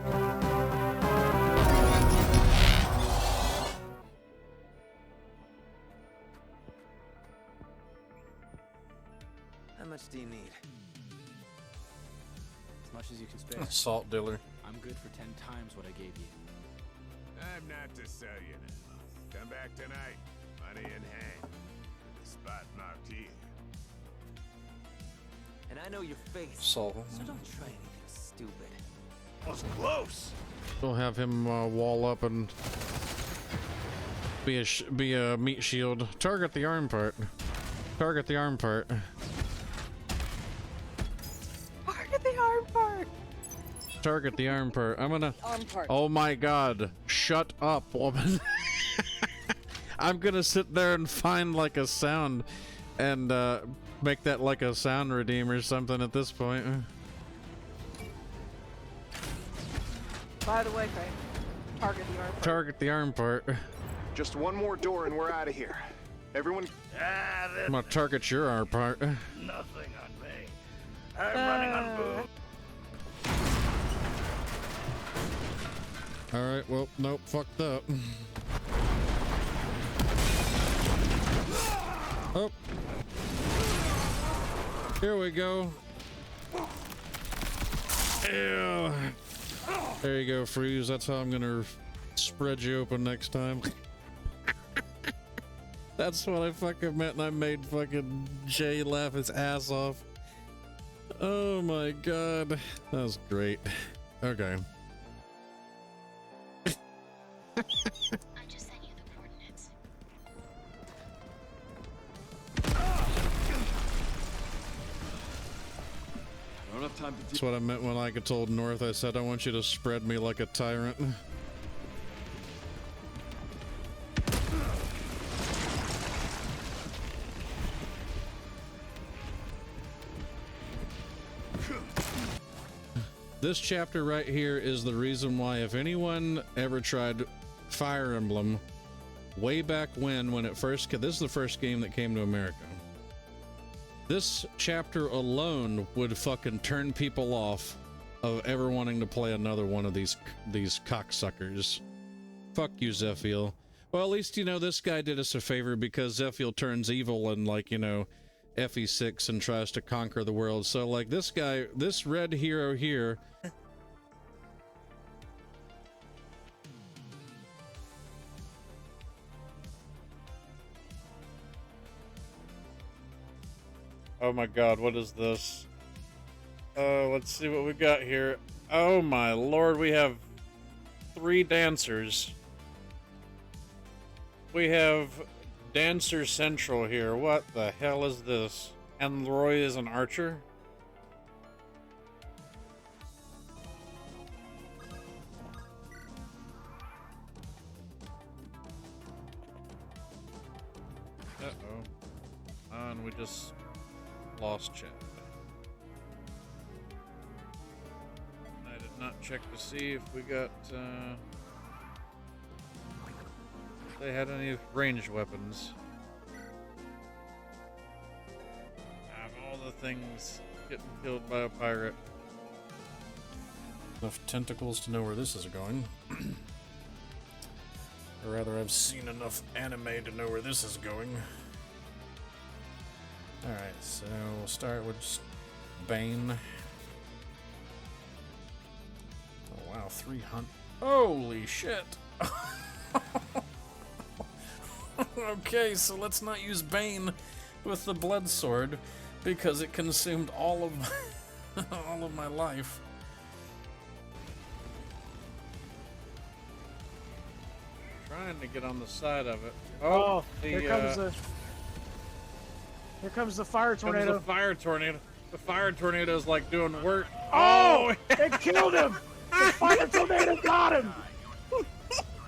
How much do you need? As much as you can spare. Salt dealer. I'm good for 10 times what I gave you. I'm not to sell you now. Come back tonight, money in hand. The spot marked here. And I know your face. So So don't try anything stupid. Was close. we'll have him wall up and be a meat shield. Target the arm part. Target the arm part. Target the arm part. Target the arm part. I'm gonna. Arm part. Oh my god. Shut up, woman. I'm gonna sit there and find like a sound and make that like a sound redeem or something at this point. By the way, Craig, target the arm part. Target the arm part. Just one more door and we're out of here. Everyone, I'm gonna target your arm part. Nothing on me. I'm running on booze. Alright, well, nope, fucked up. Oh. Here we go. Ew. There you go, Freeze. That's how I'm gonna spread you open next time. That's what I fucking meant, and I made fucking Jay laugh his ass off. Oh my god. That was great. Okay. I just sent you the coordinates. That's what I meant when I told North. I said I want you to spread me like a tyrant. This chapter right here is the reason why, if anyone ever tried Fire Emblem way back when it first this is the first game that came to America. This chapter alone would fucking turn people off of ever wanting to play another one of these cocksuckers. Fuck you, Zephiel. Well, at least, you know, this guy did us a favor because Zephiel turns evil and, like, you know, FE6 and tries to conquer the world. So, like, this guy, this red hero here... Oh my god, what is this? Let's see what we got here. Oh my lord, we have 3 dancers. We have Dancer Central here. What the hell is this? And Roy is an archer? Uh-oh. And we just lost chat. I did not check to see if we got, if they had any ranged weapons. Of all the things, getting killed by a pirate. Enough tentacles to know where this is going. Or rather, I've seen enough anime to know where this is going. Alright, so we'll start with just Bane. Oh wow, 300. Holy shit! Okay, so let's not use Bane with the blood sword because it consumed all of all of my life. Trying to get on the side of it. Oh, here comes the fire tornado. The fire tornado. The fire tornado is like doing work. Oh, it killed him. The fire tornado got him.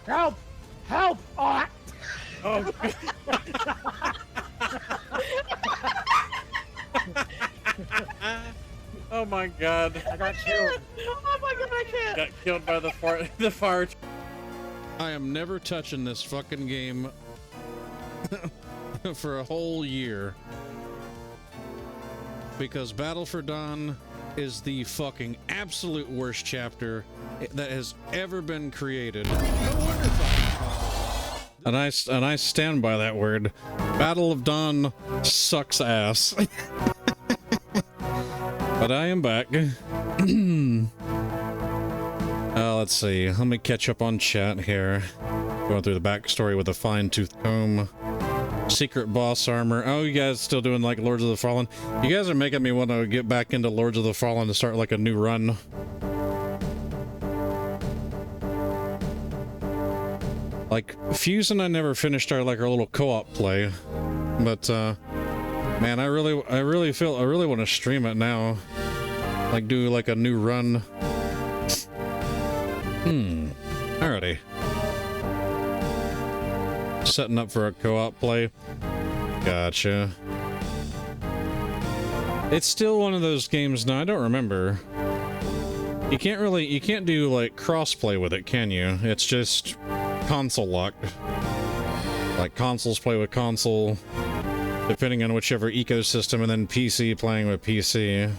Help! Help! Oh. Oh. Oh my god. I got killed. Oh my god, I can't. Got killed by the fire. I am never touching this fucking game for a whole year. Because Battle for Dawn is the fucking absolute worst chapter that has ever been created. And I stand by that word. Battle of Dawn sucks ass. But I am back. Let's see. Let me catch up on chat here. Going through the backstory with a fine-tooth comb. Secret boss armor. Oh, you guys still doing like Lords of the Fallen? You guys are making me want to get back into Lords of the Fallen to start like a new run. Like Fuse and I never finished our little co-op play, but man, I really want to stream it now. Like do like a new run. Alrighty. Setting up for a co-op play. Gotcha. It's still one of those games now, I don't remember. You can't do like cross-play with it, can you? It's just console locked. Like consoles play with console, depending on whichever ecosystem, and then PC playing with PC.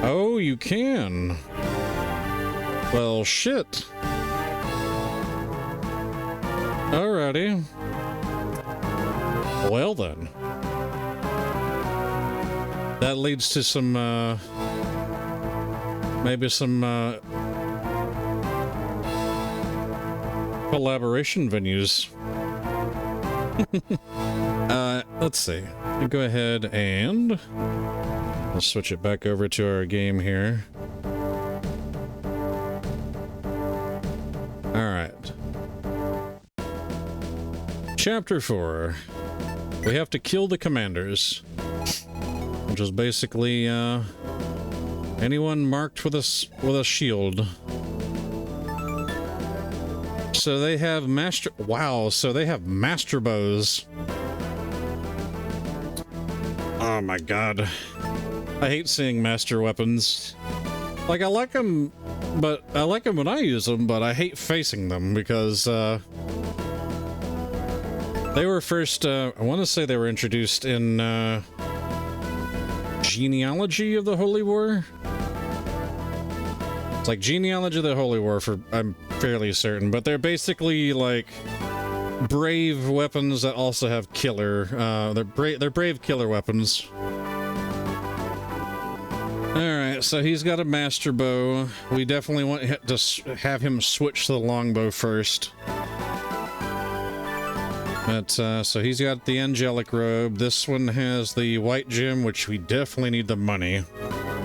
Oh, you can. Well, shit. Alrighty. Well then. That leads to some, maybe some, collaboration venues. Let's see. Go ahead and let's switch it back over to our game here. Alright. Chapter 4. We have to kill the commanders. Which is basically, anyone marked with a shield. So they have so they have master bows. Oh my god. I hate seeing master weapons. Like, I like them when I use them, but I hate facing them because, they were first, I want to say they were introduced in, Genealogy of the Holy War? It's like Genealogy of the Holy War, I'm fairly certain, but they're basically like brave weapons that also have killer, they're brave killer weapons. Alright, so he's got a master bow. We definitely want to have him switch to the longbow first. But, so he's got the angelic robe. This one has the white gem, which we definitely need the money.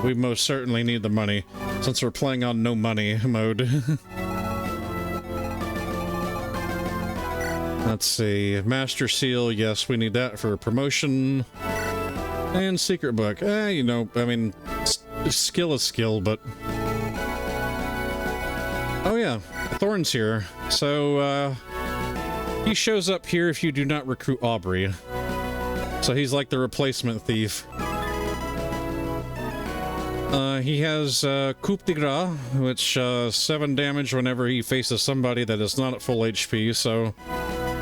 We most certainly need the money, since we're playing on no money mode. Let's see. Master Seal, yes, we need that for promotion. And Secret Book. You know, I mean, skill is skill, but... Oh yeah, Thorn's here. So, he shows up here if you do not recruit Aubrey. So he's like the replacement thief. He has Coup de Gras, which 7 damage whenever he faces somebody that is not at full HP, so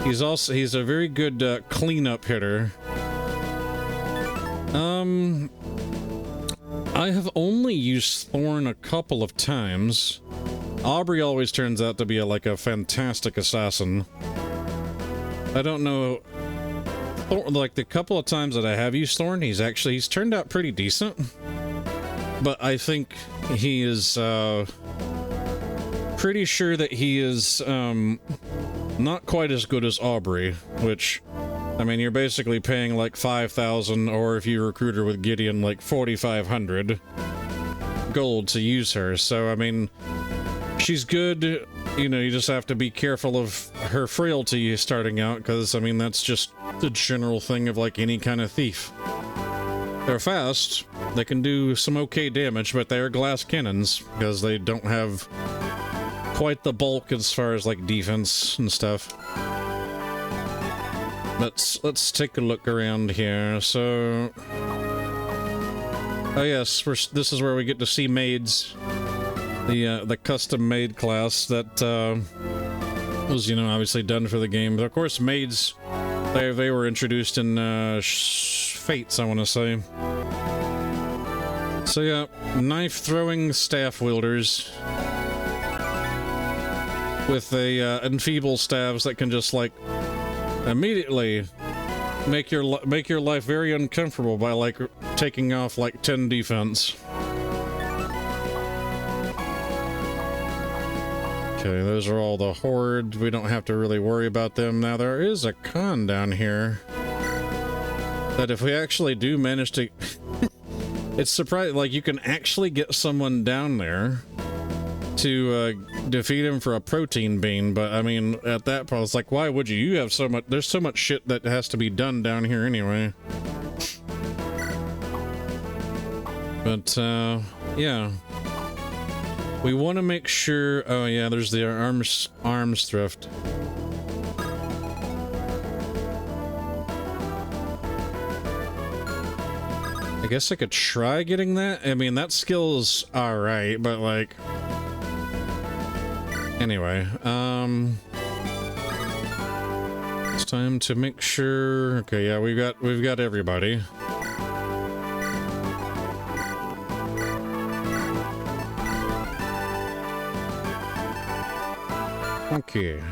he's a very good cleanup hitter. I have only used Thorn a couple of times. Aubrey always turns out to be like a fantastic assassin. I don't know, like the couple of times that I have used Thorn, he's turned out pretty decent. But I think he is, pretty sure that he is, not quite as good as Aubrey, which, I mean, you're basically paying like 5,000, or if you recruit her with Gideon, like 4,500 gold to use her. So, I mean, she's good. You know, you just have to be careful of her frailty starting out, because, I mean, that's just the general thing of, like, any kind of thief. They're fast, they can do some okay damage, but they are glass cannons, because they don't have quite the bulk as far as, like, defense and stuff. Let's take a look around here. So... Oh yes, this is where we get to see maids. The custom-made class that was, you know, obviously done for the game. But of course, maids, they were introduced in Fates, I want to say. So yeah, knife-throwing staff wielders with a enfeeble staves that can just like immediately make your life very uncomfortable by like taking off like 10 defense. Okay, those are all the horde. We don't have to really worry about them. Now, there is a con down here that if we actually do manage to... it's surprising, like, you can actually get someone down there to defeat him for a protein bean, but I mean, at that point, it's like, why would you? You have so much... There's so much shit that has to be done down here anyway. But, yeah. We want to make sure... Oh, yeah, there's the arms thrift. I guess I could try getting that. I mean, that skill's alright, but like... Anyway, it's time to make sure... Okay, yeah, we've got everybody. Okay.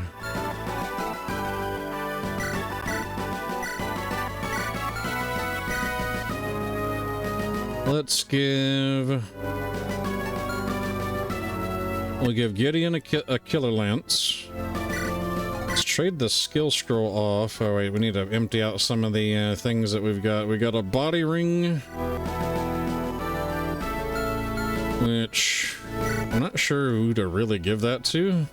Let's give... We'll give Gideon a killer lance. Let's trade the skill scroll off. Oh wait, we need to empty out some of the things that we've got. We got a body ring, which I'm not sure who to really give that to.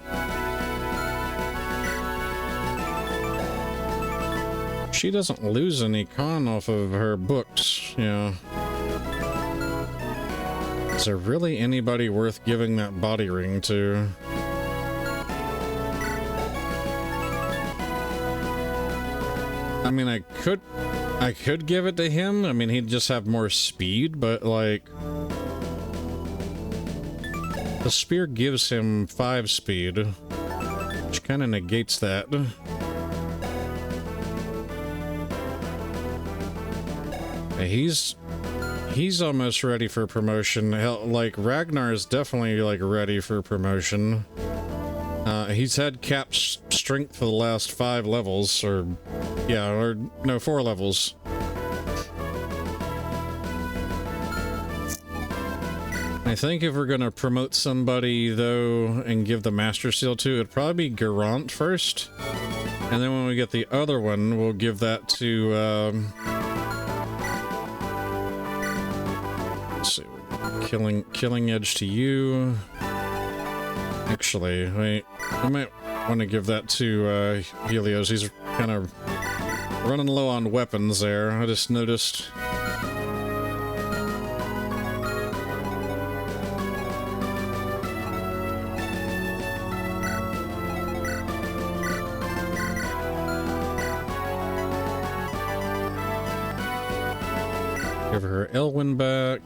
She doesn't lose any con off of her books, yeah. Is there really anybody worth giving that body ring to? I mean, I could give it to him. I mean, he'd just have more speed, but like... The spear gives him 5 speed, which kind of negates that. He's almost ready for promotion. Hell, like, Ragnar is definitely, like, ready for promotion. He's had cap strength for the last 5 levels, or... Yeah, or... No, 4 levels. I think if we're gonna promote somebody, though, and give the Master Seal to, it'd probably be Garant first. And then when we get the other one, we'll give that to, let's see, killing edge to you. Actually, wait, I might want to give that to Helios. He's kind of running low on weapons there. I just noticed. Give her Elwyn back.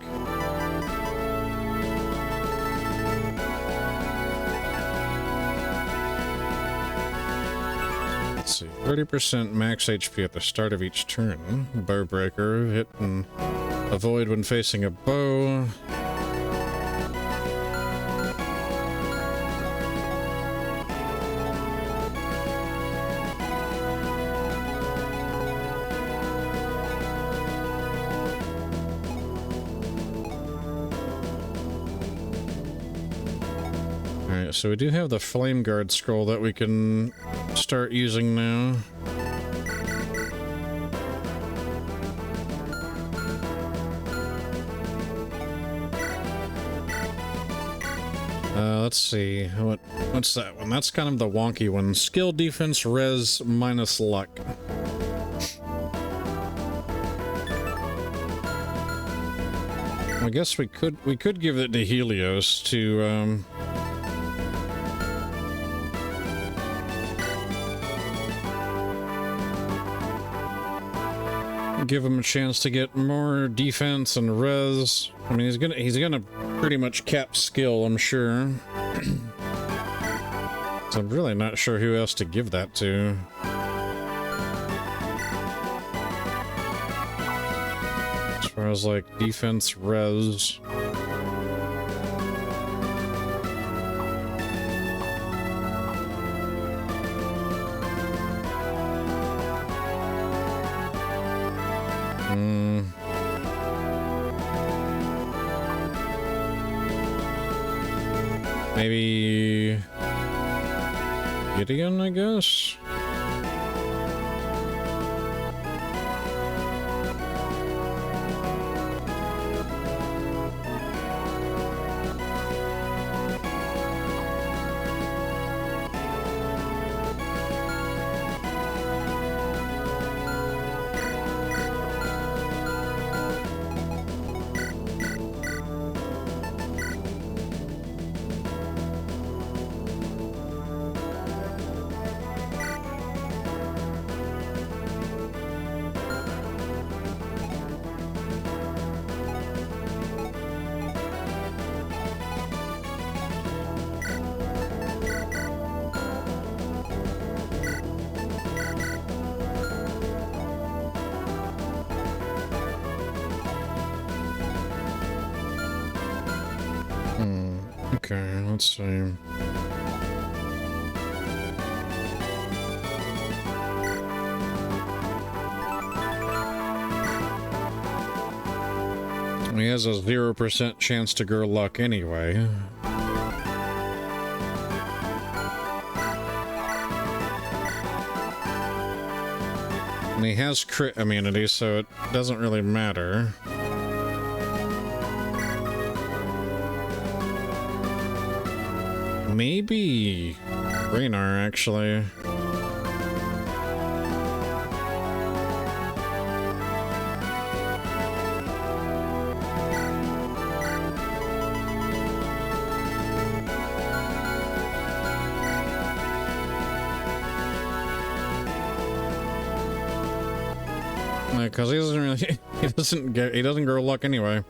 Let's see, 30% max HP at the start of each turn. Bowbreaker, hit and avoid when facing a bow. So we do have the Flame Guard scroll that we can start using now. Let's see, what's that one? That's kind of the wonky one. Skill, defense, res, minus luck. I guess we could give it to Helios to give him a chance to get more defense and res. I mean, he's gonna pretty much cap skill, I'm sure. So I'm really not sure who else to give that to. As far as like defense, res. Maybe Gideon, I guess. Okay, let's see. He has a 0% chance to grow luck anyway. And he has crit immunity, so it doesn't really matter. Maybe Raynar, actually. Because he doesn't really, he doesn't grow luck anyway.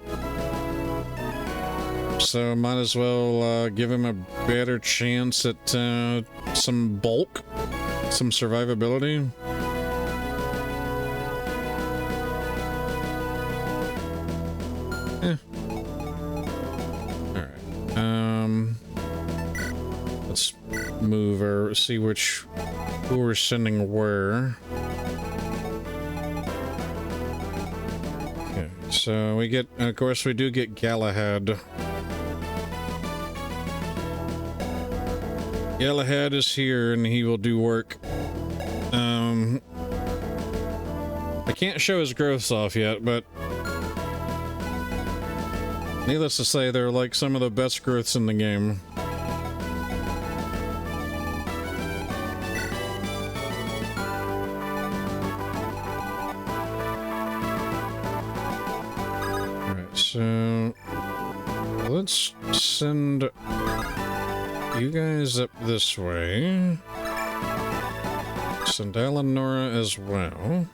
So might as well give him a better chance at some bulk, some survivability. All right. Let's move or see who we're sending where. Okay. So we get, of course, we do get Galahad. Galahad is here and he will do work. I can't show his growths off yet, but needless to say, they're like some of the best growths in the game. Alright, so let's send you guys up this way. Send Eleonora as well.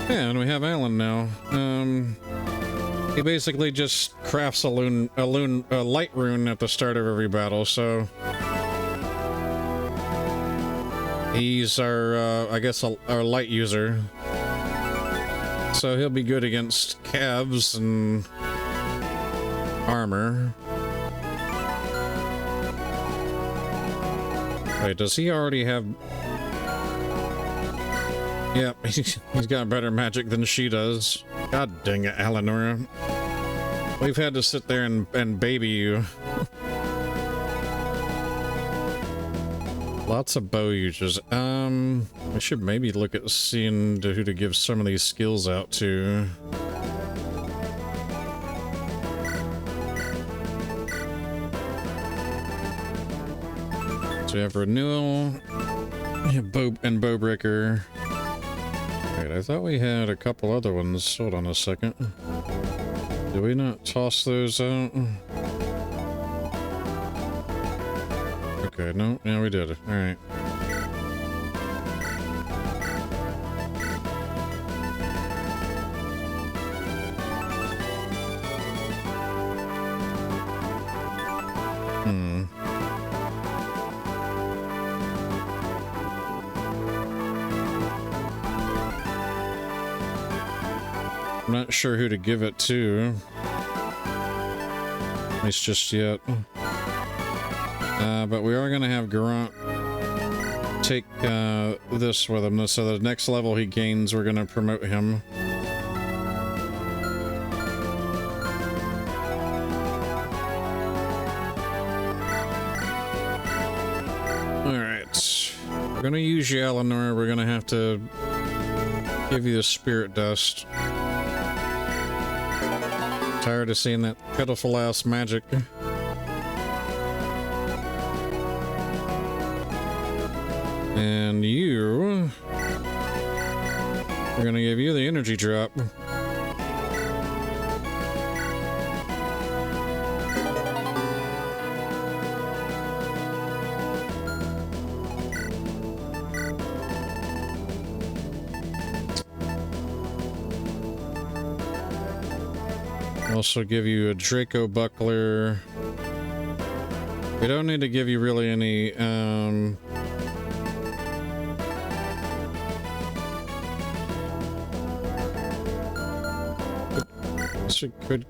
Yeah, and we have Alan now. He basically just crafts a light rune at the start of every battle, so he's our, I guess, our light user. So he'll be good against calves and armor. Wait, does he already have... Yep, he's got better magic than she does. God dang it, Eleonora. We've had to sit there and baby you. Lots of bow users. I should maybe look at seeing who to give some of these skills out to. So we have Renewal, we have Bow and Bowbreaker. Wait, I thought we had a couple other ones. Hold on a second. Did we not toss those out? Okay, no, yeah, we did. Alright. I'm not sure who to give it to. At least just yet. But we are going to have Garant take this with him. So the next level he gains, we're going to promote him. We're gonna use you, Eleanor. We're gonna have to give you the spirit dust. Tired of seeing that pitiful ass magic. And you... we're gonna give you the energy drop. Also give you a Draco buckler. We don't need to give you really any so could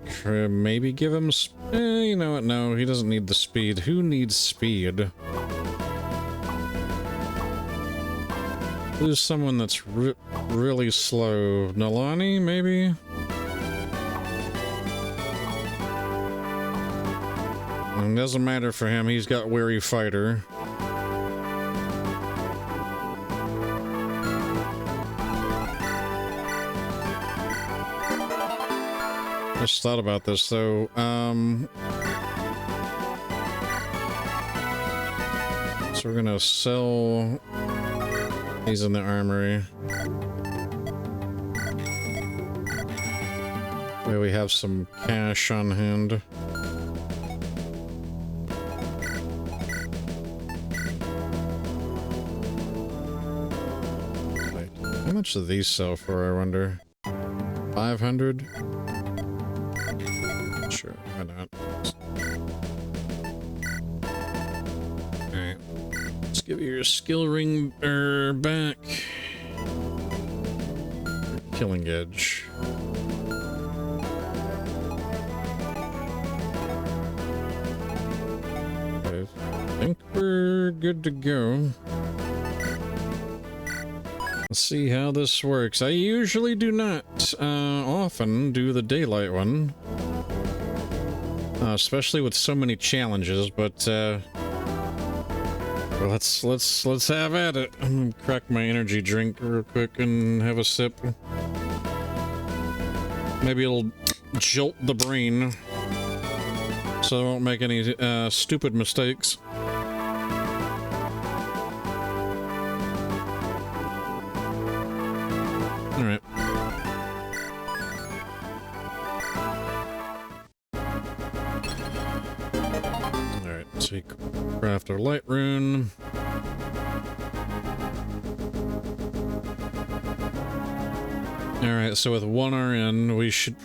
maybe give him you know what, no, he doesn't need the speed. Who needs speed? Who's someone that's really slow? Nalani, maybe? It doesn't matter for him, he's got Wary Fighter. Just thought about this though. So we're gonna sell these in the armory. Where we have some cash on hand. How much do these sell for, I wonder? 500? Sure, why not? Alright. Let's give you your skill ring back. Killing Edge. I think we're good to go. Let's see how this works. I usually do not often do the daylight one, especially with so many challenges. But well, let's have at it. I'm gonna crack my energy drink real quick and have a sip. Maybe it'll jolt the brain, so I won't make any stupid mistakes. All right. All right, so we craft our light rune. All right, so with 1 RN, we should...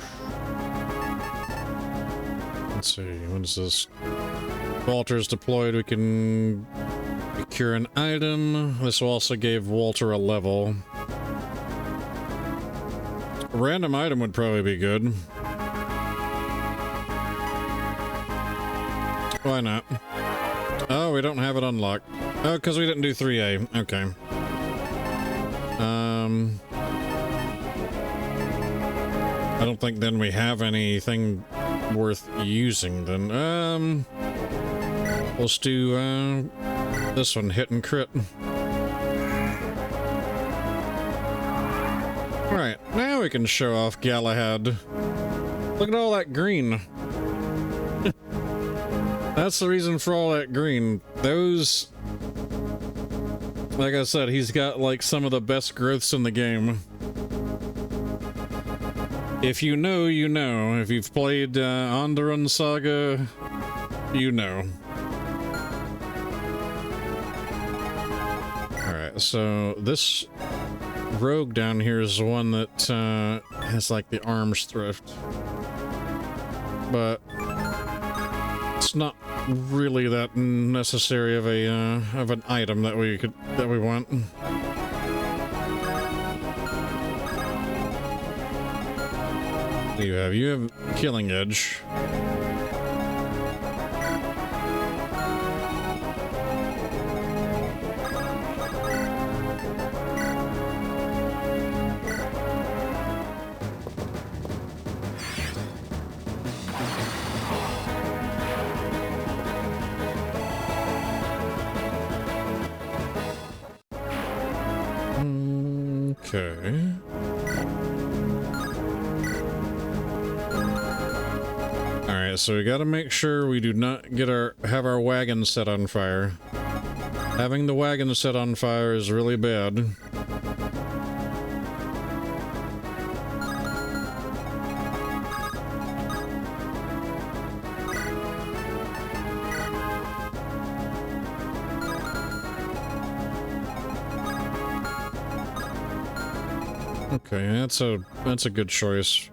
Let's see, what is this? Walter's deployed, we can procure an item. This will also give Walter a level. A random item would probably be good. Why not? Oh, we don't have it unlocked. Oh, because we didn't do 3A. Okay. I don't think then we have anything worth using then. Let's do this one, hit and crit. Alright, now we can show off Galahad. Look at all that green. That's the reason for all that green. Those... Like I said, he's got like some of the best growths in the game. If you know, you know. If you've played Onderon Saga, you know. Alright, so this rogue down here is the one that has like the arms thrift. But it's not really that necessary of an item that we want. You have Killing Edge. Okay. Alright, so we gotta make sure we do not have our wagon set on fire. Having the wagon set on fire is really bad. Okay, that's a good choice.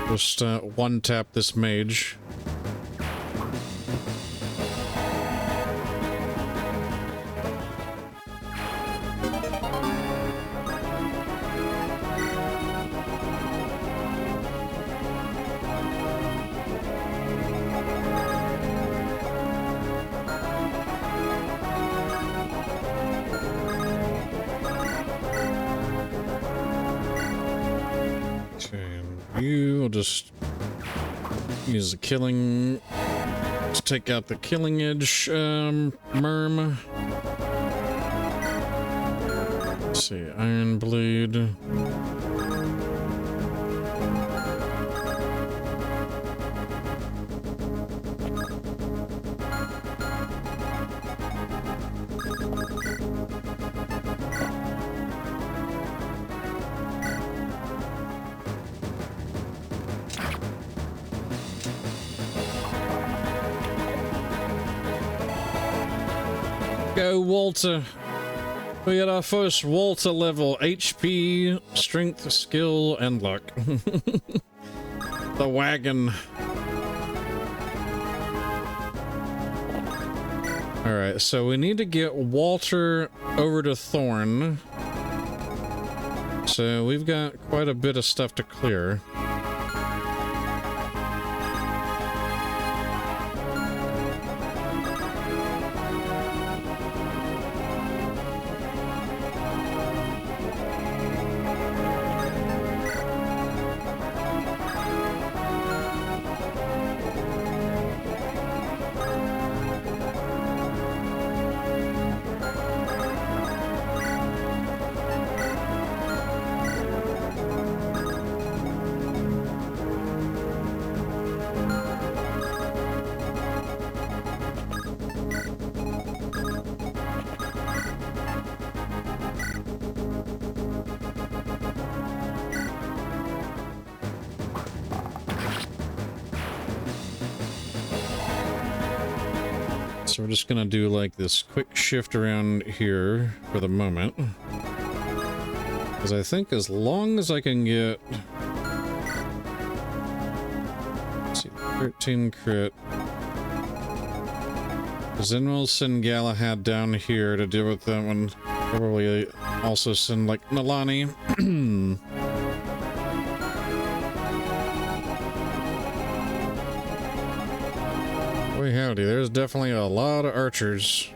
Just one tap this mage. We'll just use the killing to take out the killing edge merm. Let's see, iron blade. Go, Walter. We got our first Walter level. HP, strength, skill, and luck. The wagon. Alright, so we need to get Walter over to Thorn. So we've got quite a bit of stuff to clear. So we're just gonna do like this quick shift around here for the moment. Because I think as long as I can get... Let's see, 13 crit. Then we'll send Galahad down here to deal with that one. Probably also send like Nalani. Boy howdy, there's definitely a lot of archers.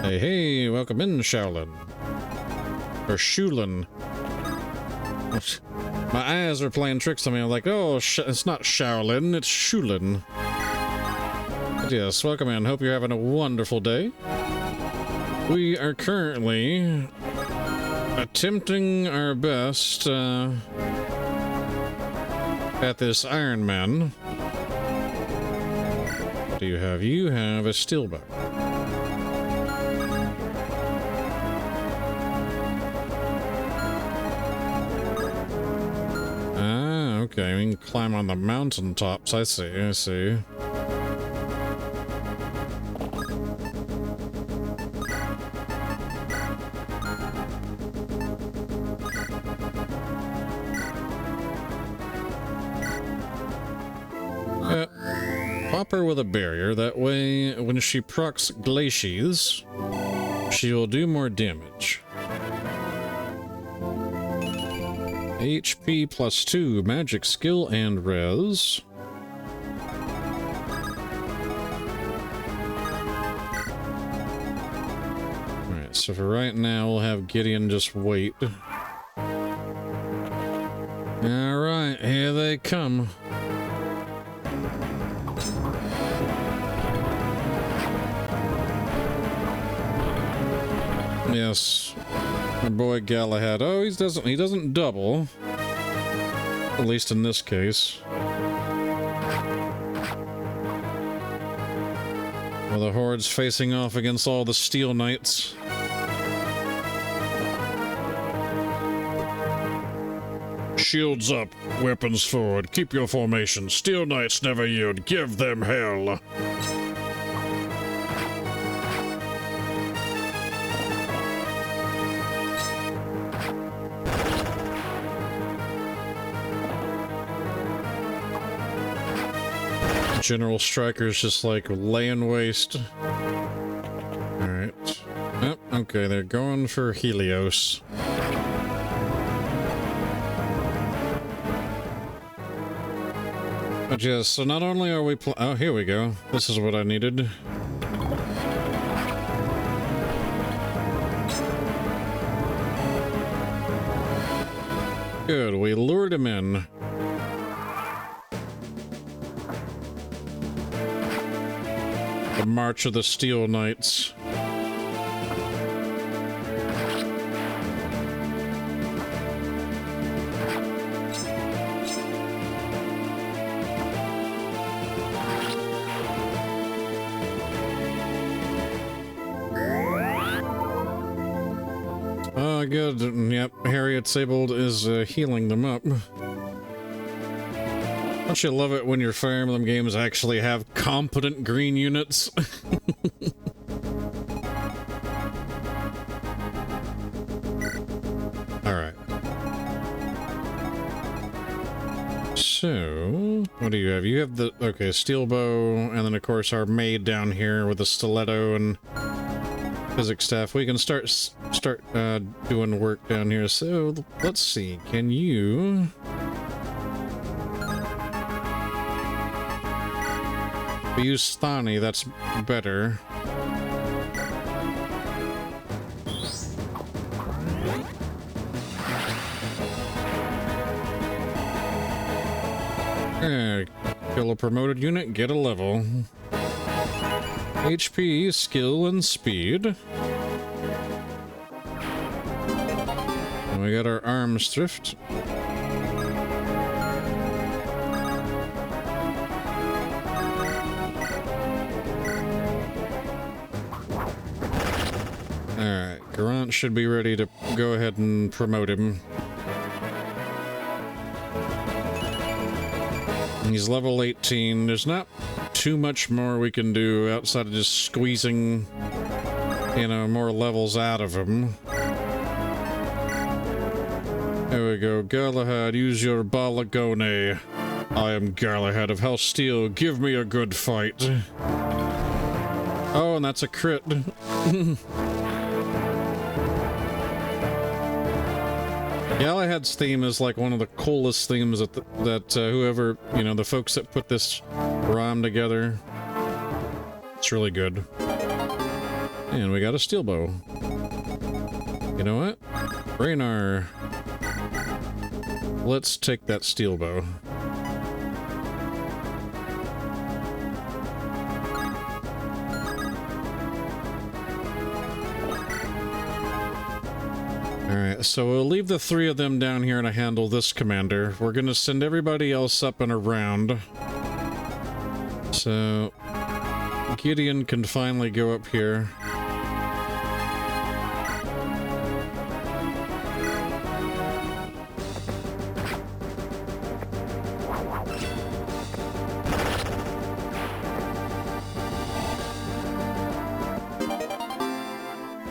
Hey, welcome in, Shaolin. Or Shulin. My eyes are playing tricks on me. I'm like, oh, it's not Shaolin, it's Shulin. But yes, welcome in. Hope you're having a wonderful day. We are currently attempting our best at this Ironman. What do you have? You have a steelbook. Ah, okay. We can climb on the mountaintops. I see. I see. swap her with a barrier. That way, when she procs glacies, she will do more damage. HP +2, magic skill and res. Alright, so for right now, we'll have Gideon just wait. Alright, here they come. Yes, our boy Galahad. Oh, he doesn't double. At least in this case. Well, the Horde's facing off against all the Steel Knights. Shields up, weapons forward, keep your formation. Steel Knights never yield, give them hell. General Striker's just like laying waste. Alright. Oh, okay, they're going for Helios. But yes, so not only are we oh, here we go. This is what I needed. Good, we lured him in. The March of the Steel Knights. Oh, good. Yep, Harriet Sable is healing them up. Don't you love it when your Fire Emblem games actually have competent green units? Alright. So, what do you have? You have the, okay, steel bow, and then of course our maid down here with the stiletto and physics staff. We can start doing work down here. So, let's see, can you... use Thani, that's better. Kill a promoted unit, get a level. HP, skill, and speed. And we got our arms thrift. Alright, Garant should be ready to go ahead and promote him. He's level 18. There's not too much more we can do outside of just squeezing, you know, more levels out of him. There we go. Galahad, use your Balagone. I am Galahad of House Steel. Give me a good fight. Oh, and that's a crit. Galahad's theme is like one of the coolest themes that whoever, you know, the folks that put this rhyme together, it's really good. And we got a steel bow. You know what? Raynar, let's take that steel bow. Alright, so we'll leave the three of them down here to handle this commander. We're gonna send everybody else up and around. So, Gideon can finally go up here.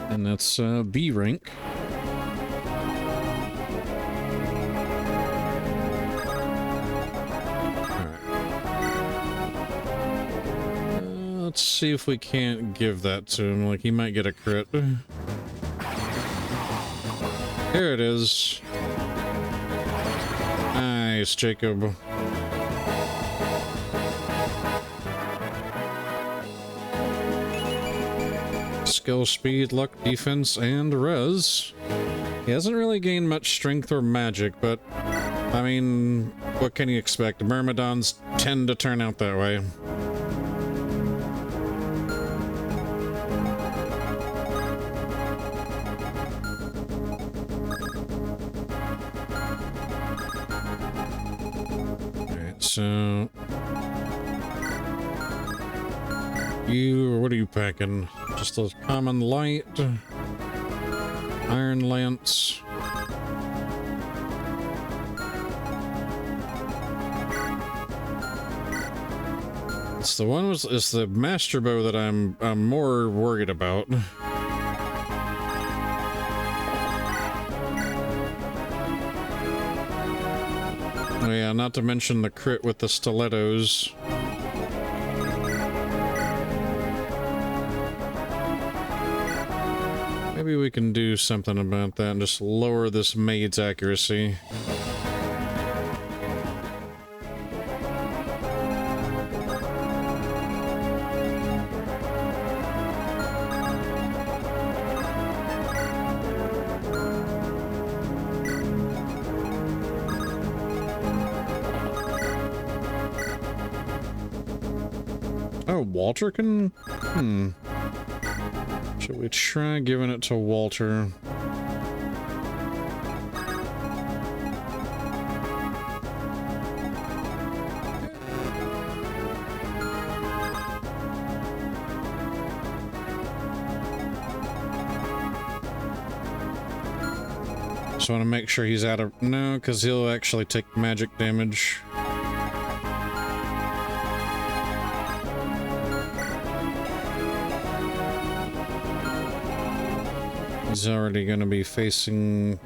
And that's B rank. Let's see if we can't give that to him. Like, he might get a crit. Here it is. Nice, Jacob. Skill, speed, luck, defense, and res. He hasn't really gained much strength or magic, but I mean, what can you expect? Myrmidons tend to turn out that way. Alright, so what are you packing? Just a common light, iron lance. It's the master bow that I'm more worried about. Oh yeah, not to mention the crit with the stilettos. Maybe we can do something about that and just lower this maid's accuracy. Oh, Walter can... Should we try giving it to Walter? Just want to make sure he's out of... No, because he'll actually take magic damage. He's already going to be facing...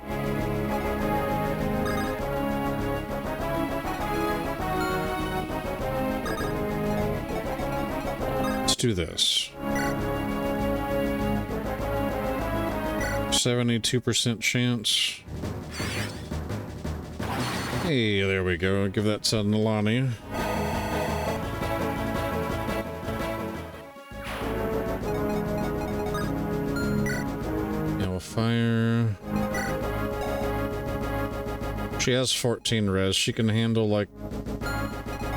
Let's do this. 72% chance. Hey, there we go. Give that to Nalani. Fire. She has 14 res. She can handle, like...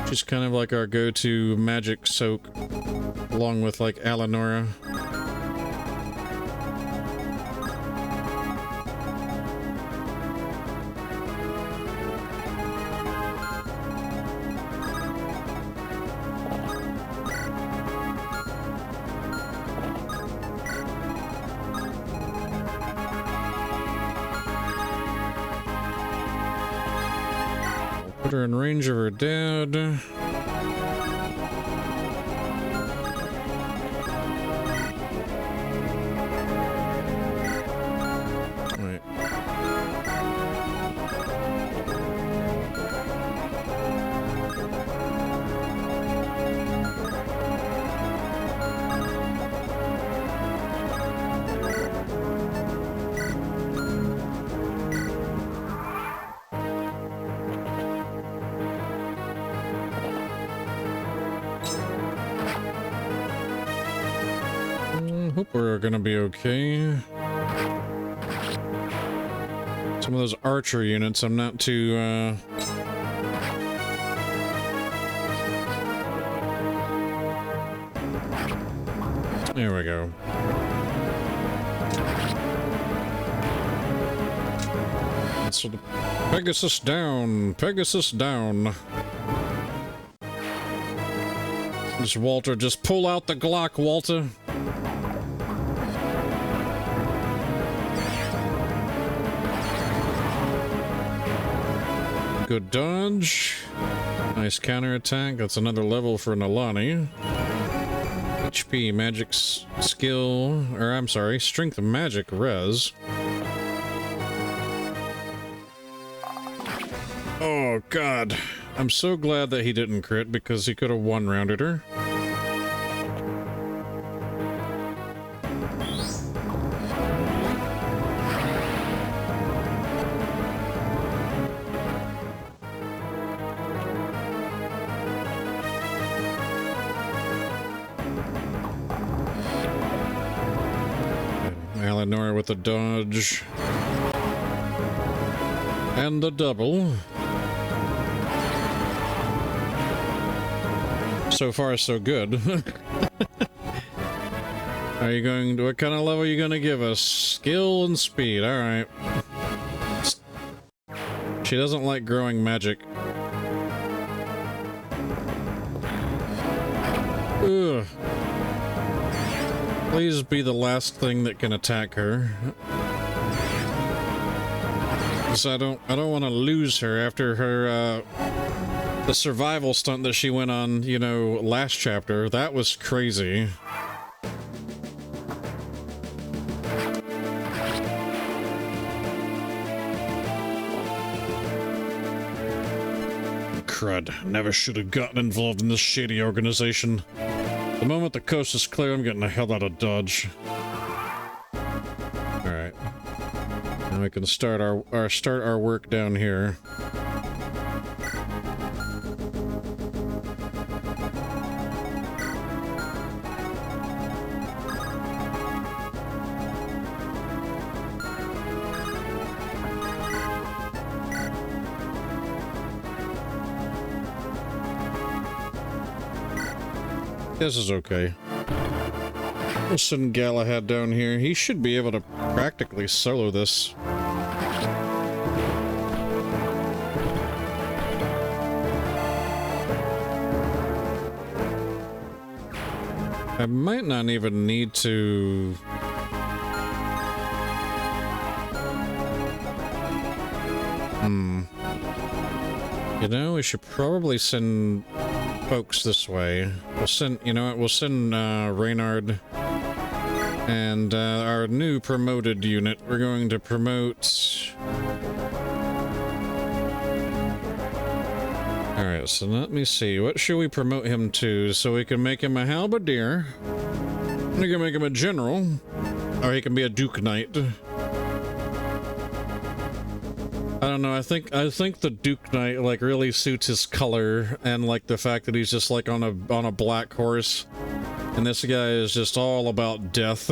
She's kind of like our go-to magic soak, along with, like, Alanora. Put her in range of her dad. Wait. Hope we're gonna be okay. Some of those archer units, I'm not too, There we go. So the Pegasus down! Pegasus down! Just Walter, just pull out the Glock, Walter! Good dodge. Nice counterattack. That's another level for Nalani. HP, magic skill, or I'm sorry, strength magic res. Oh god. I'm so glad that he didn't crit because he could have one-rounded her. Nora with a dodge. And the double. So far, so good. Are you going to, what kind of level are you going to give us? Skill and speed, alright. She doesn't like growing magic. Ugh. Please be the last thing that can attack her. Because I don't want to lose her after her, the survival stunt that she went on, you know, last chapter. That was crazy. Crud. Never should have gotten involved in this shady organization. The moment the coast is clear, I'm getting the hell out of Dodge. Alright. Now we can start our work down here. This is okay. We'll send Galahad down here. He should be able to practically solo this. I might not even need to... You know, we should probably send folks this way. We'll send, you know what, we'll send Reynard and our new promoted unit. We're going to promote... Alright, so let me see. What should we promote him to so we can make him a halberdier? We can make him a general. Or he can be a Duke Knight. I don't know, I think the Duke Knight, like, really suits his color, and, like, the fact that he's just, like, on a black horse. And this guy is just all about death.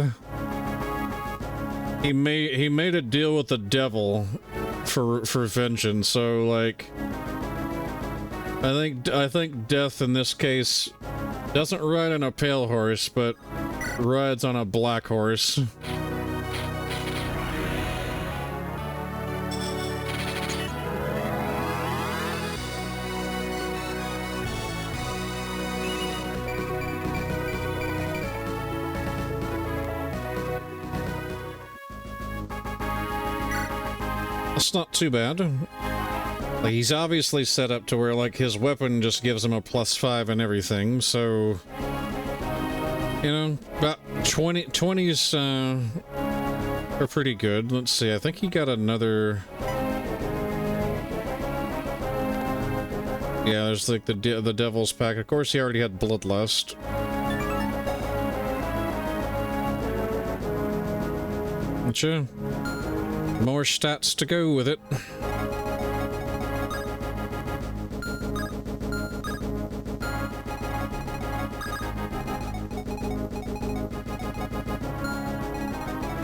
He made a deal with the devil for vengeance, so, like... I think death in this case doesn't ride on a pale horse, but rides on a black horse. That's not too bad. Like, he's obviously set up to where, like, his weapon just gives him a +5 and everything, so... You know, about 20s, are pretty good. Let's see, I think he got another... Yeah, there's, like, the Devil's Pack. Of course, he already had Bloodlust. Gotcha. More stats to go with it.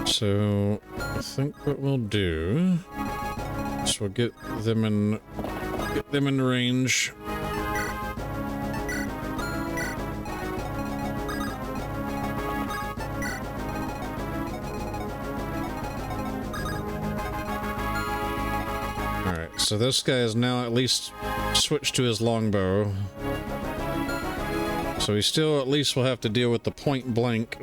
So, I think what we'll do is we'll get them in range. Alright, so this guy is now at least switched to his longbow. So he still at least will have to deal with the point blank.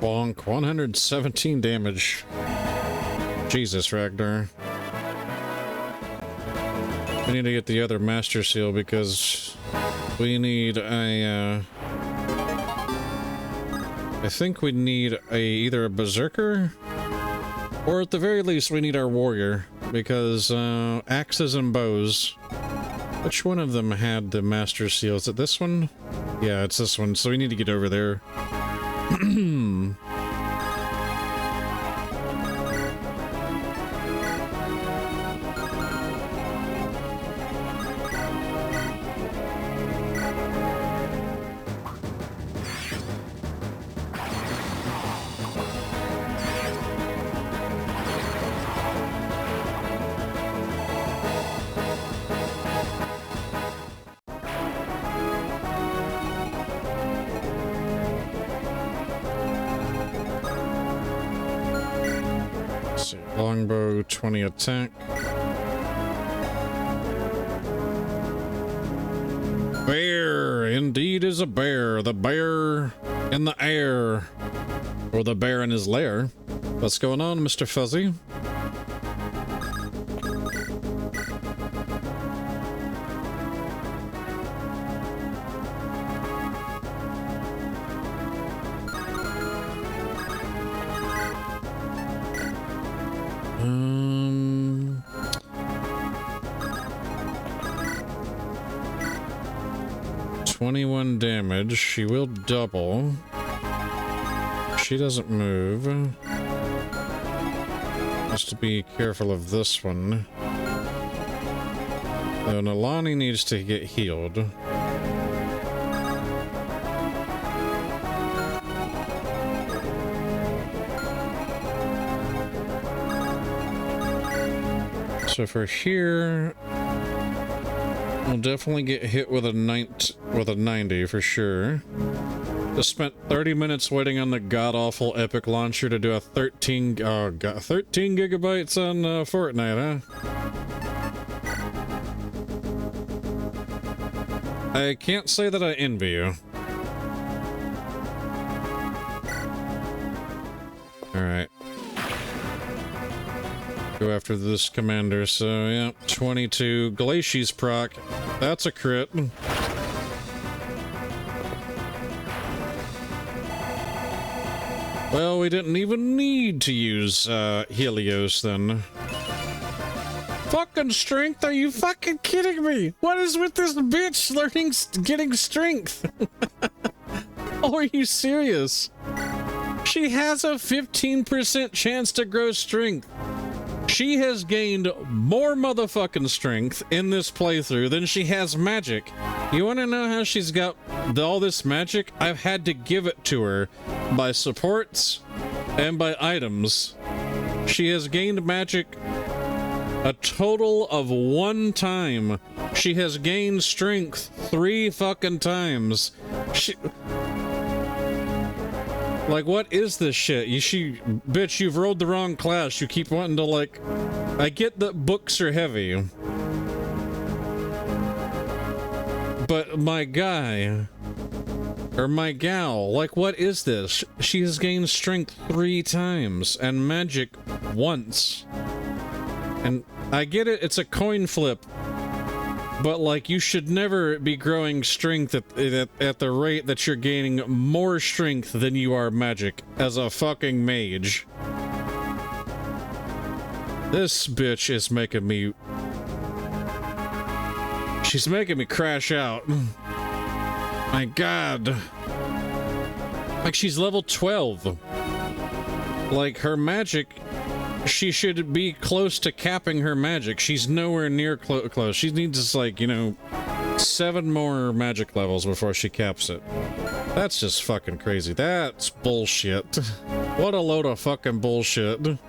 Bonk, 117 damage. Jesus, Ragnar. We need to get the other Master Seal because We need a, I think we need either a berserker, or at the very least we need our warrior, because axes and bows. Which one of them had the master seal? Is it this one? Yeah, it's this one, so we need to get over there. Longbow, 20 attack. Bear, indeed is a bear. The bear in the air. Or the bear in his lair. What's going on, Mr. Fuzzy? Um... 21 damage. She will double. She doesn't move. Just to be careful of this one. Nalani needs to get healed. So for here, we'll definitely get hit with a 90 for sure. Just spent 30 minutes waiting on the god-awful Epic launcher to do a 13 gigabytes on Fortnite, huh? I can't say that I envy you. Alright. Go after this commander, so yeah, 22. Glacie's proc. That's a crit. Well, we didn't even need to use Helios then. Fucking strength? Are you fucking kidding me? What is with this bitch getting strength? Oh, are you serious? She has a 15% chance to grow strength. She has gained more motherfucking strength in this playthrough than she has magic. You want to know how she's got all this magic? I've had to give it to her by supports and by items. She has gained magic a total of 1 time. She has gained strength 3 fucking times. Like, what is this shit? Bitch, you've rolled the wrong class. You keep wanting to, like... I get that books are heavy. But my guy... Or my gal, like, what is this? She has gained strength 3 times, and magic once. And I get it, it's a coin flip. But, like, you should never be growing strength at the rate that you're gaining more strength than you are magic as a fucking mage. This bitch is making me... She's making me crash out. My god. Like, she's level 12. Like, her magic... She should be close to capping her magic. She's nowhere near close. She needs, like, you know, 7 more magic levels before she caps it. That's just fucking crazy. That's bullshit. What a load of fucking bullshit.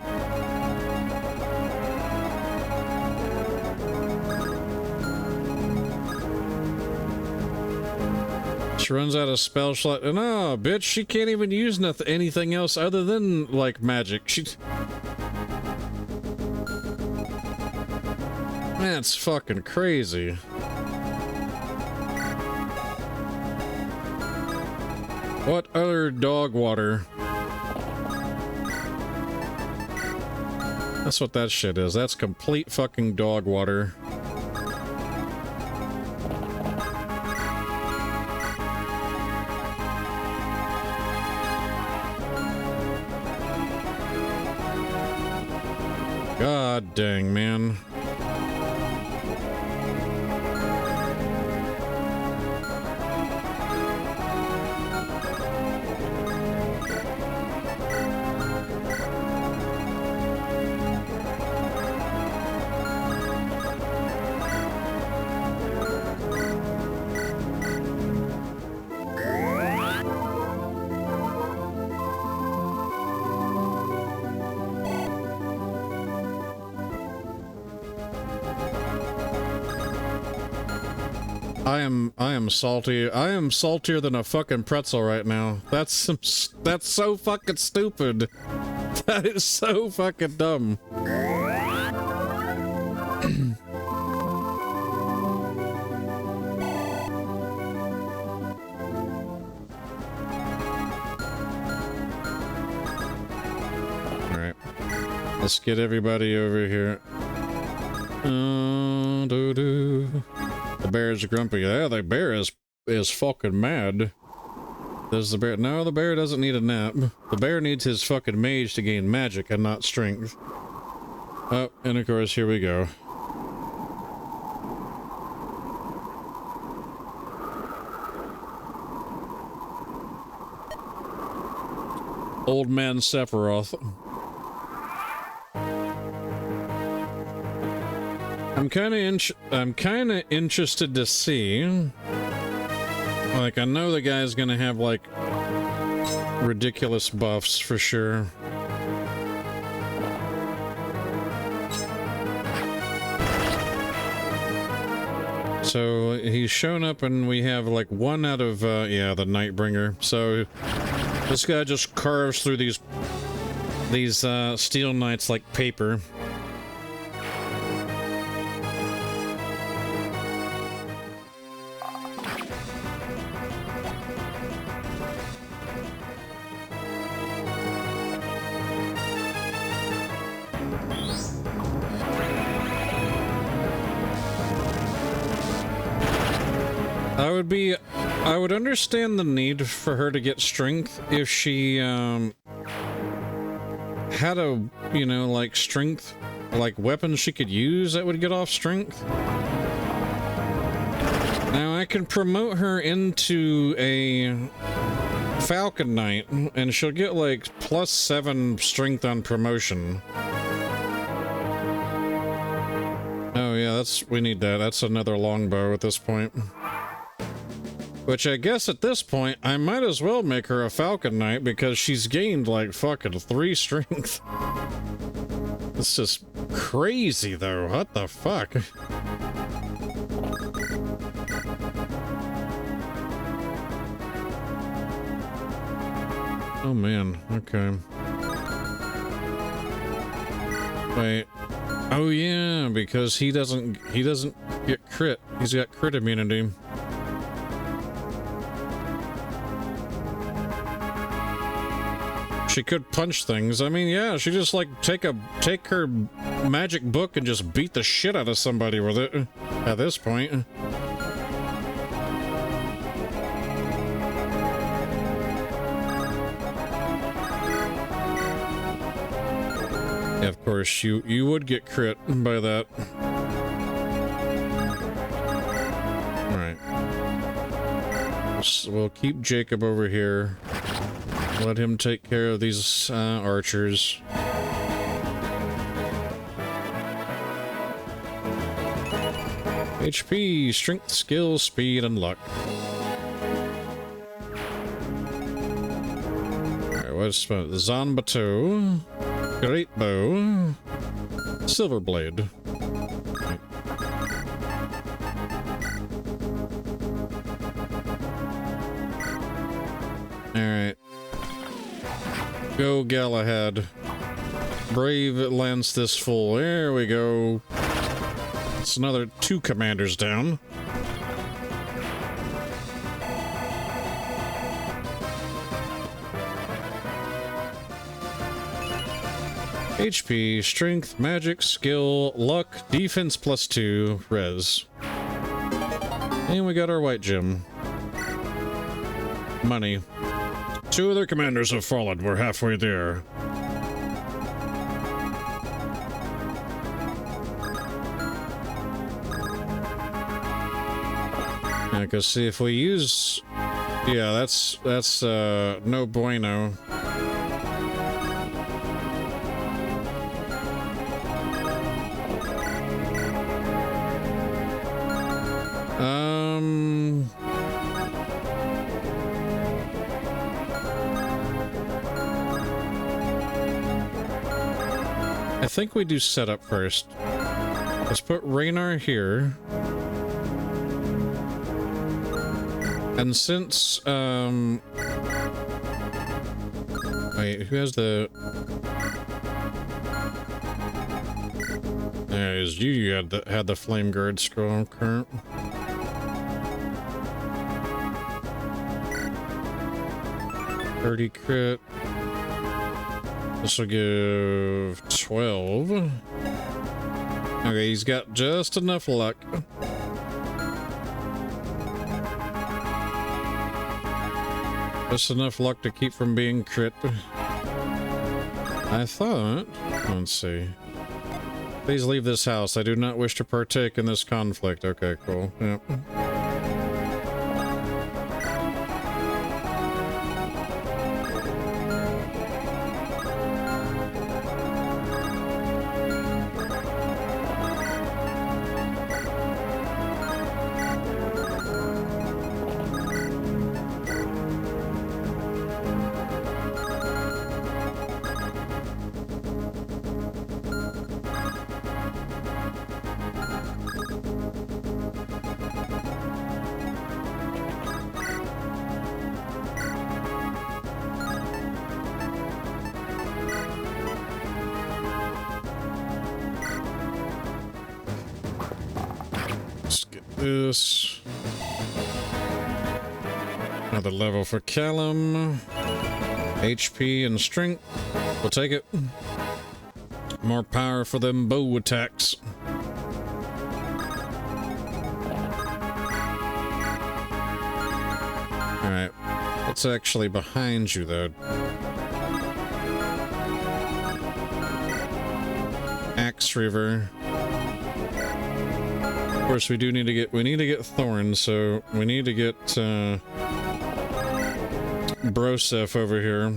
She runs out of spell slot. No, bitch, she can't even use anything else other than, like, magic. That's fucking crazy. What other dog water? That's what that shit is. That's complete fucking dog water. God dang, man. I am salty. I am saltier than a fucking pretzel right now. That's so fucking stupid. That is so fucking dumb. Alright. Let's get everybody over here. The bear is grumpy. Yeah, the bear is fucking mad. Does the bear? No, the bear doesn't need a nap. The bear needs his fucking mage to gain magic and not strength. Oh, and of course, here we go. Old man Sephiroth. I'm kind of interested to see. Like, I know the guy's gonna have like ridiculous buffs for sure. So he's shown up, and we have like one out of yeah, the Nightbringer. So this guy just carves through these steel knights like paper. I would understand the need for her to get strength if she had a, you know, like strength, like weapons she could use that would get off strength. Now I can promote her into a Falcon Knight and she'll get like +7 strength on promotion. Oh yeah, we need that. That's another longbow at this point. Which I guess at this point, I might as well make her a Falcon Knight because she's gained like fucking 3 strength. It's just crazy though, what the fuck? Oh man, okay. Wait. Oh yeah, because he doesn't get crit. He's got crit immunity. She could punch things. I mean, yeah, she just like take her magic book and just beat the shit out of somebody with it at this point. Yeah, of course, you would get crit by that. Alright. We'll keep Jacob over here. Let him take care of these archers. HP, strength, skill, speed, and luck. Alright, what's the Zanbato, Great Bow, Silver Blade. Alright. Go Galahad. Brave Lance this full. There we go. It's another 2 commanders down. HP, strength, magic, skill, luck, defense +2, res. And we got our white gem. Money. 2 other commanders have fallen. We're halfway there. Yeah, because see, if we use... Yeah, that's no bueno. I think we do setup first. Let's put Raynar here. And since, wait, who has the... There it is. You had the flame guard scroll current. $30 crit. This will give 12. Okay, he's got just enough luck. Just enough luck to keep from being crit. I thought... Let's see. Please leave this house. I do not wish to partake in this conflict. Okay, cool. Yep. This. Another level for Callum. HP and strength. We'll take it. More power for them bow attacks. Alright. What's actually behind you, though? Axe River. Of course, we need to get Thorn, so we need to get Broseph over here.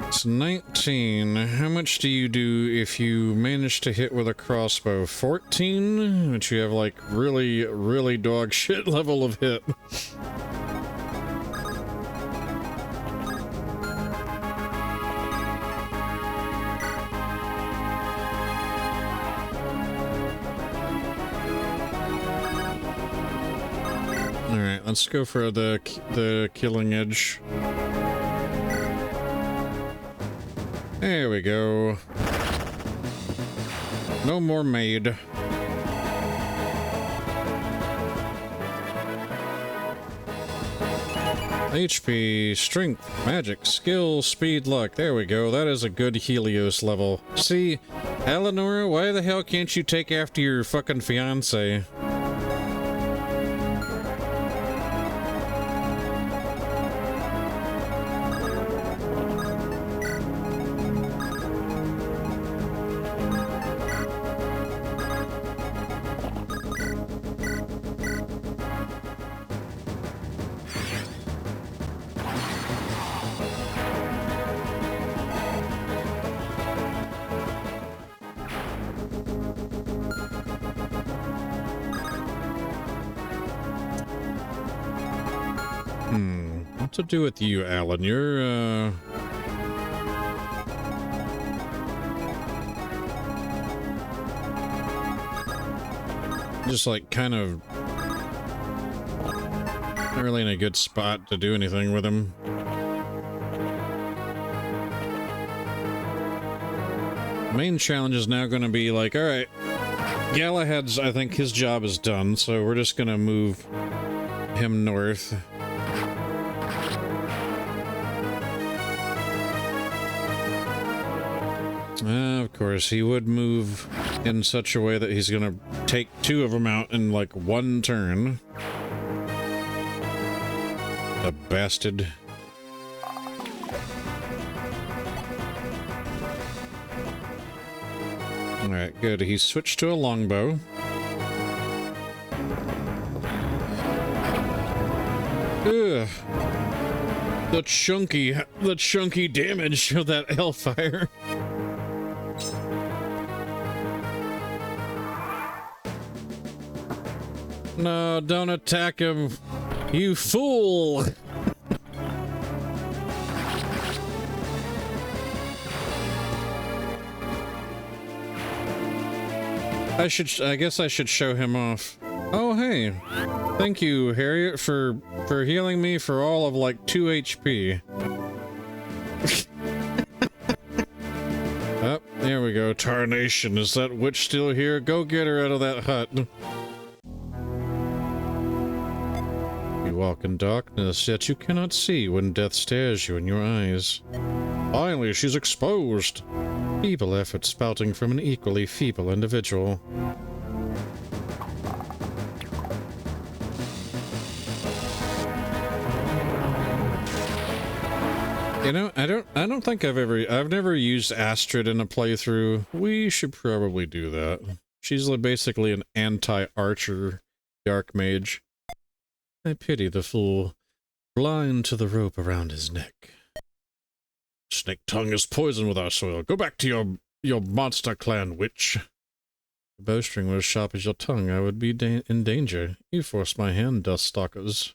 It's 19. How much do you do if you manage to hit with a crossbow? 14? But you have like really, really dog shit level of hit. Alright, let's go for the killing edge. There we go. No more maid. HP, strength, magic, skill, speed, luck. There we go. That is a good Helios level. See, Eleanor, why the hell can't you take after your fucking fiance? What to do with you, Alan? You're, just like kind of not really in a good spot to do anything with him. Main challenge is now going to be like, all right, Galahad's, I think his job is done, so we're just going to move him north. Of course, he would move in such a way that he's gonna take two of them out in like one turn. The bastard. Alright, good. He switched to a longbow. Ugh. The chunky damage of that hellfire. No, don't attack him, you fool! I guess I should show him off. Oh, hey. Thank you, Harriet, for healing me for all of like 2 HP. Oh, there we go. Tarnation. Is that witch still here? Go get her out of that hut. You walk in darkness, yet you cannot see when death stares you in your eyes. Finally, she's exposed. Feeble effort spouting from an equally feeble individual. You know, I don't think I've never used Astrid in a playthrough. We should probably do that. She's basically an anti-archer dark mage. I pity the fool, blind to the rope around his neck. Snake tongue is poison with our soil. Go back to your monster clan, witch. The bowstring was as sharp as your tongue. I would be in danger. You forced my hand, dust stalkers.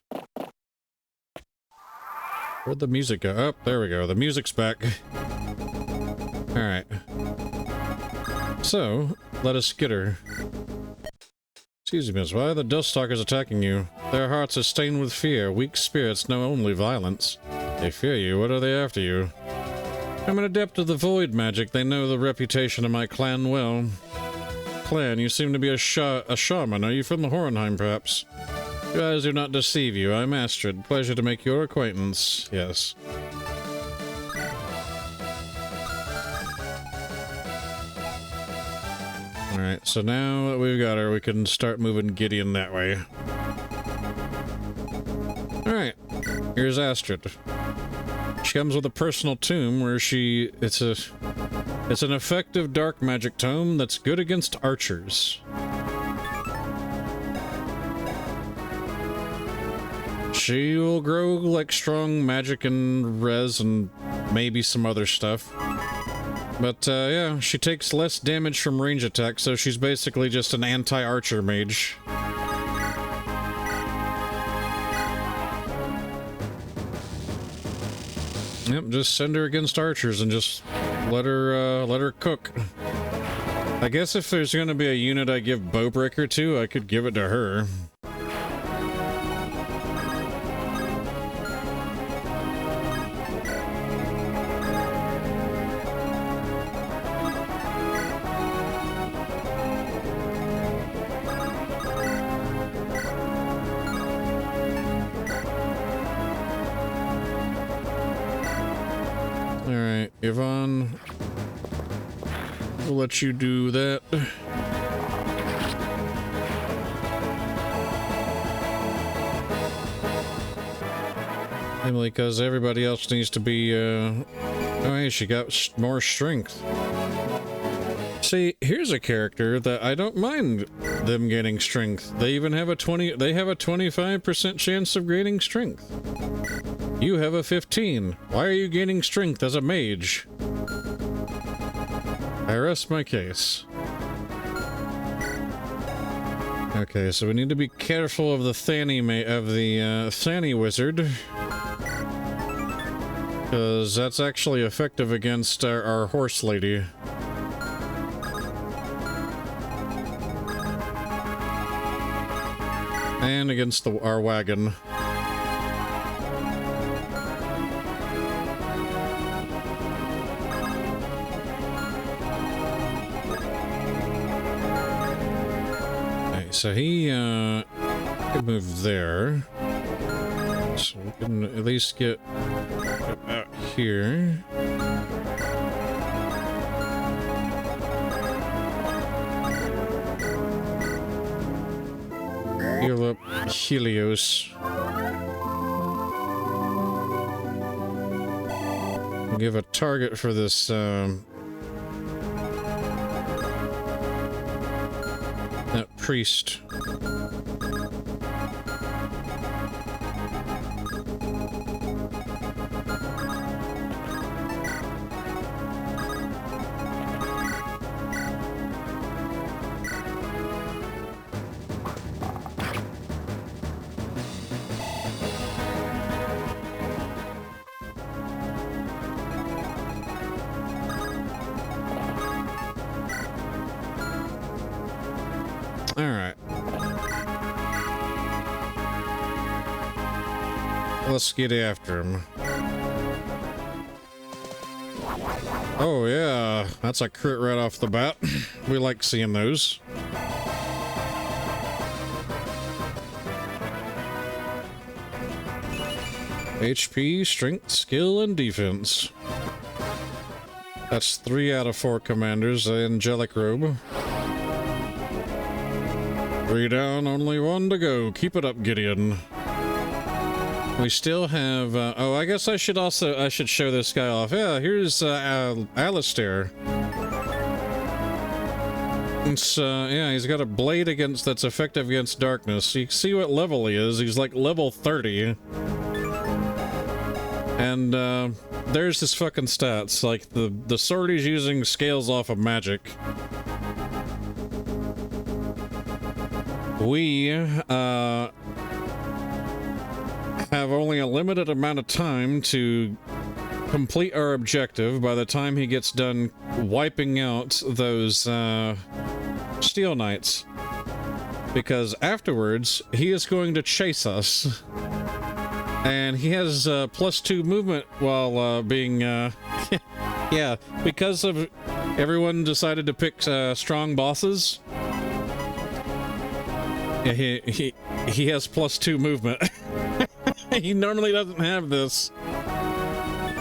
Where'd the music go? Oh, there we go. The music's back. Alright. So, let us get her. Excuse me, miss. Why are the dust stalkers attacking you? Their hearts are stained with fear. Weak spirits know only violence. They fear you. What are they after you? I'm an adept of the void magic. They know the reputation of my clan well. Clan, you seem to be a shaman. Are you from the Hohenheim, perhaps? Your eyes do not deceive you. I'm Astrid. Pleasure to make your acquaintance. Yes. Alright, so now that we've got her, we can start moving Gideon that way. Alright, here's Astrid. She comes with a personal tome where it's an effective dark magic tome that's good against archers. She will grow like strong magic and res and maybe some other stuff. But yeah, she takes less damage from range attacks, so she's basically just an anti-archer mage. Yep, just send her against archers and just let her cook. I guess if there's gonna be a unit I give Bowbreaker to, I could give it to her. Alright, Yvonne, we'll let you do that. Mainly because everybody else needs to be, oh hey, she got more strength. See, here's a character that I don't mind them gaining strength. They even have a 25% chance of gaining strength. You have a 15. Why are you gaining strength as a mage? I rest my case. Okay, so we need to be careful of the Thani wizard. Because that's actually effective against our horse lady. And against our wagon. Okay, so he could move there. So we can at least get out here. Heal up Helios. Give a target for this that priest. Let's get after him. Oh yeah, that's a crit right off the bat. We like seeing those. HP, strength, skill, and defense. That's 3 out of 4 commanders. Angelic robe. 3 down, only 1 to go. Keep it up, Gideon. We still have, oh, I guess I should show this guy off. Yeah, here's, Alistair. It's, yeah, he's got a blade that's effective against darkness. You can see what level he is. He's like level 30. And, there's his fucking stats. Like, the sword he's using scales off of magic. We, have only a limited amount of time to complete our objective by the time he gets done wiping out those Steel Knights, because afterwards he is going to chase us, and he has +2 movement while being yeah, because of everyone decided to pick strong bosses. Yeah, he has +2 movement. He normally doesn't have this.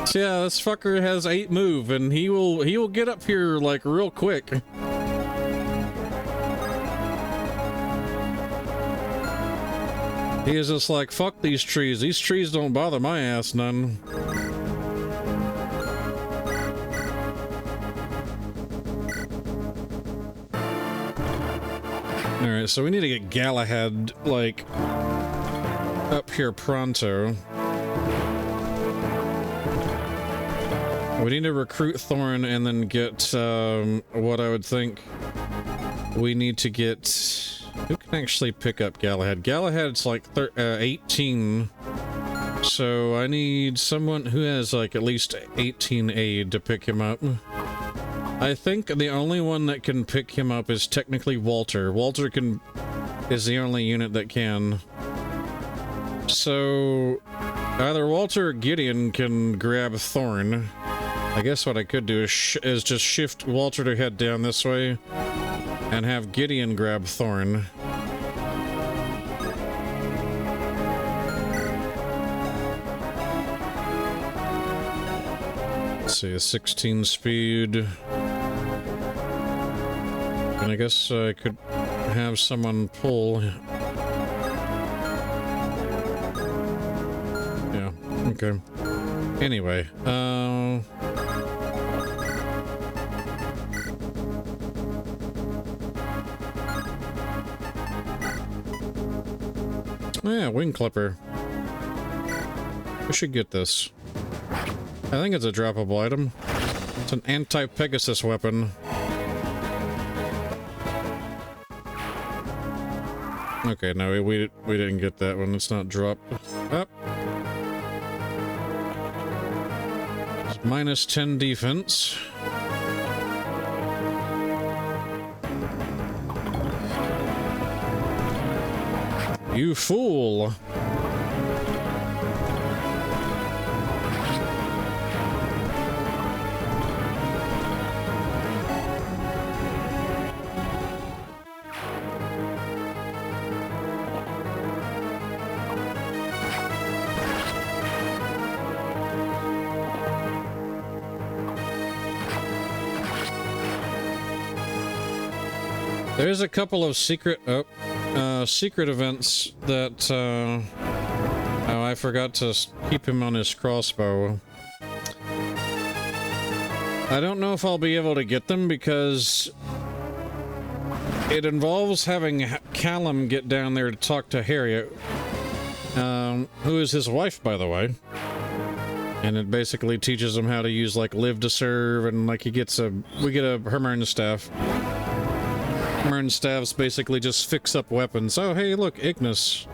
So yeah, this fucker has 8 move, and he will get up here like real quick. He is just like, fuck these trees. These trees don't bother my ass none. Alright, so we need to get Galahad, like, up here pronto. We need to recruit Thorn and then get what I would think we need to get. Who can actually pick up Galahad? Galahad's like 18, so I need someone who has like at least 18 aid to pick him up. I think the only one that can pick him up is technically Walter. Walter is the only unit that can. So either Walter or Gideon can grab Thorn. I guess what I could do is just shift Walter to head down this way and have Gideon grab Thorn. Let's see, a 16 speed. And I guess I could have someone pull. Yeah, okay. Anyway, yeah, wing clipper. We should get this. I think it's a droppable item. It's an anti-Pegasus weapon. Okay, no, we didn't get that one. It's not dropped. Up. It's -10 defense. You fool! There's a couple of secret... Oh, secret events that, oh, I forgot to keep him on his crossbow. I don't know if I'll be able to get them because it involves having Callum get down there to talk to Harriet, who is his wife, by the way. And it basically teaches him how to use, like, live to serve, and, like, we get a Hermern staff. Hermern staffs basically just fix up weapons. Oh, hey, look, Ignis.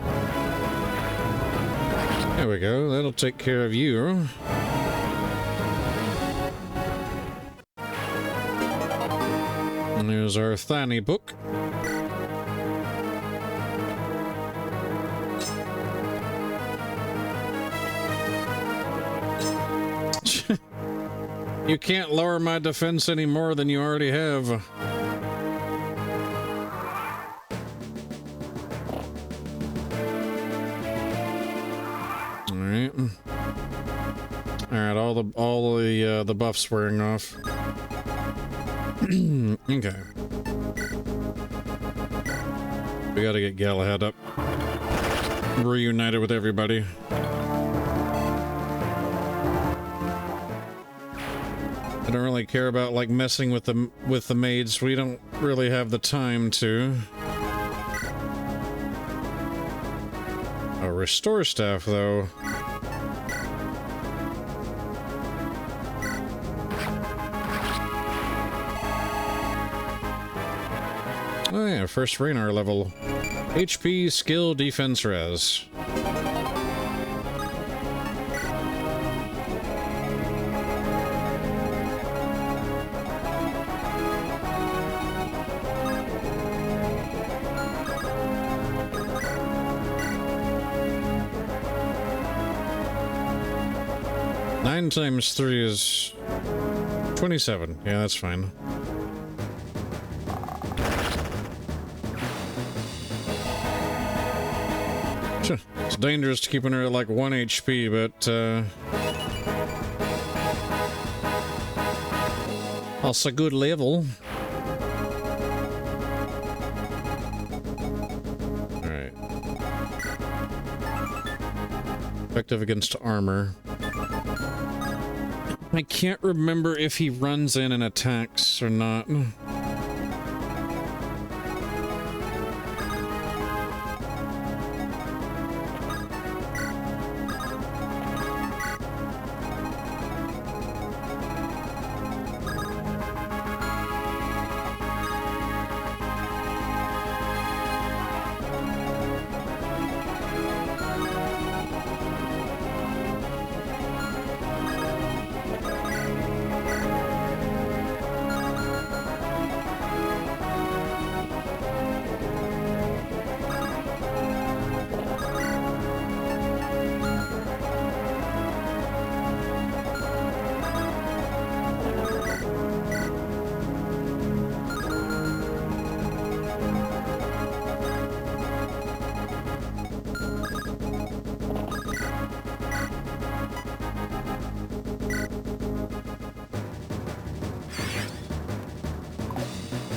There we go, that'll take care of you. And there's our Thani book. You can't lower my defense any more than you already have. Alright. Alright, all the buffs wearing off. Okay. We gotta get Galahad up. Reunited with everybody. I don't really care about, like, messing with the maids. We don't really have the time to. A restore staff, though. Oh yeah, first Raynar level. HP, skill, defense, res. Nine times 3 is 27. Yeah, that's fine. It's dangerous to keeping her at like 1 HP, but also good level. Alright. Effective against armor. I can't remember if he runs in and attacks or not.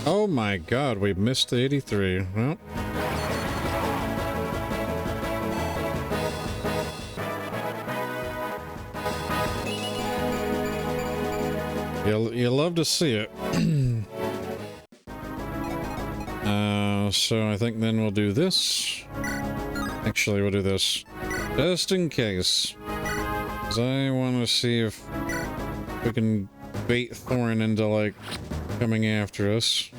Oh my god, we missed the 83. Well. You love to see it. So I think then we'll do this. Actually, we'll do this. Just in case. Because I want to see if we can bait Thorin into, like, coming after us.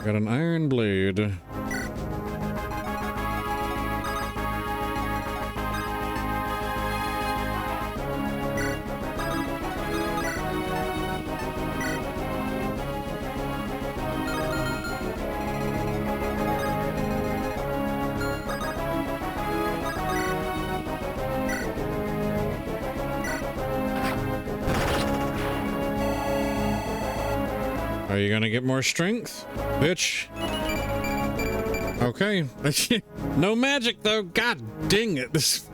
Got an iron blade. Are you gonna get more strength, bitch? Okay. No magic though. God dang it. This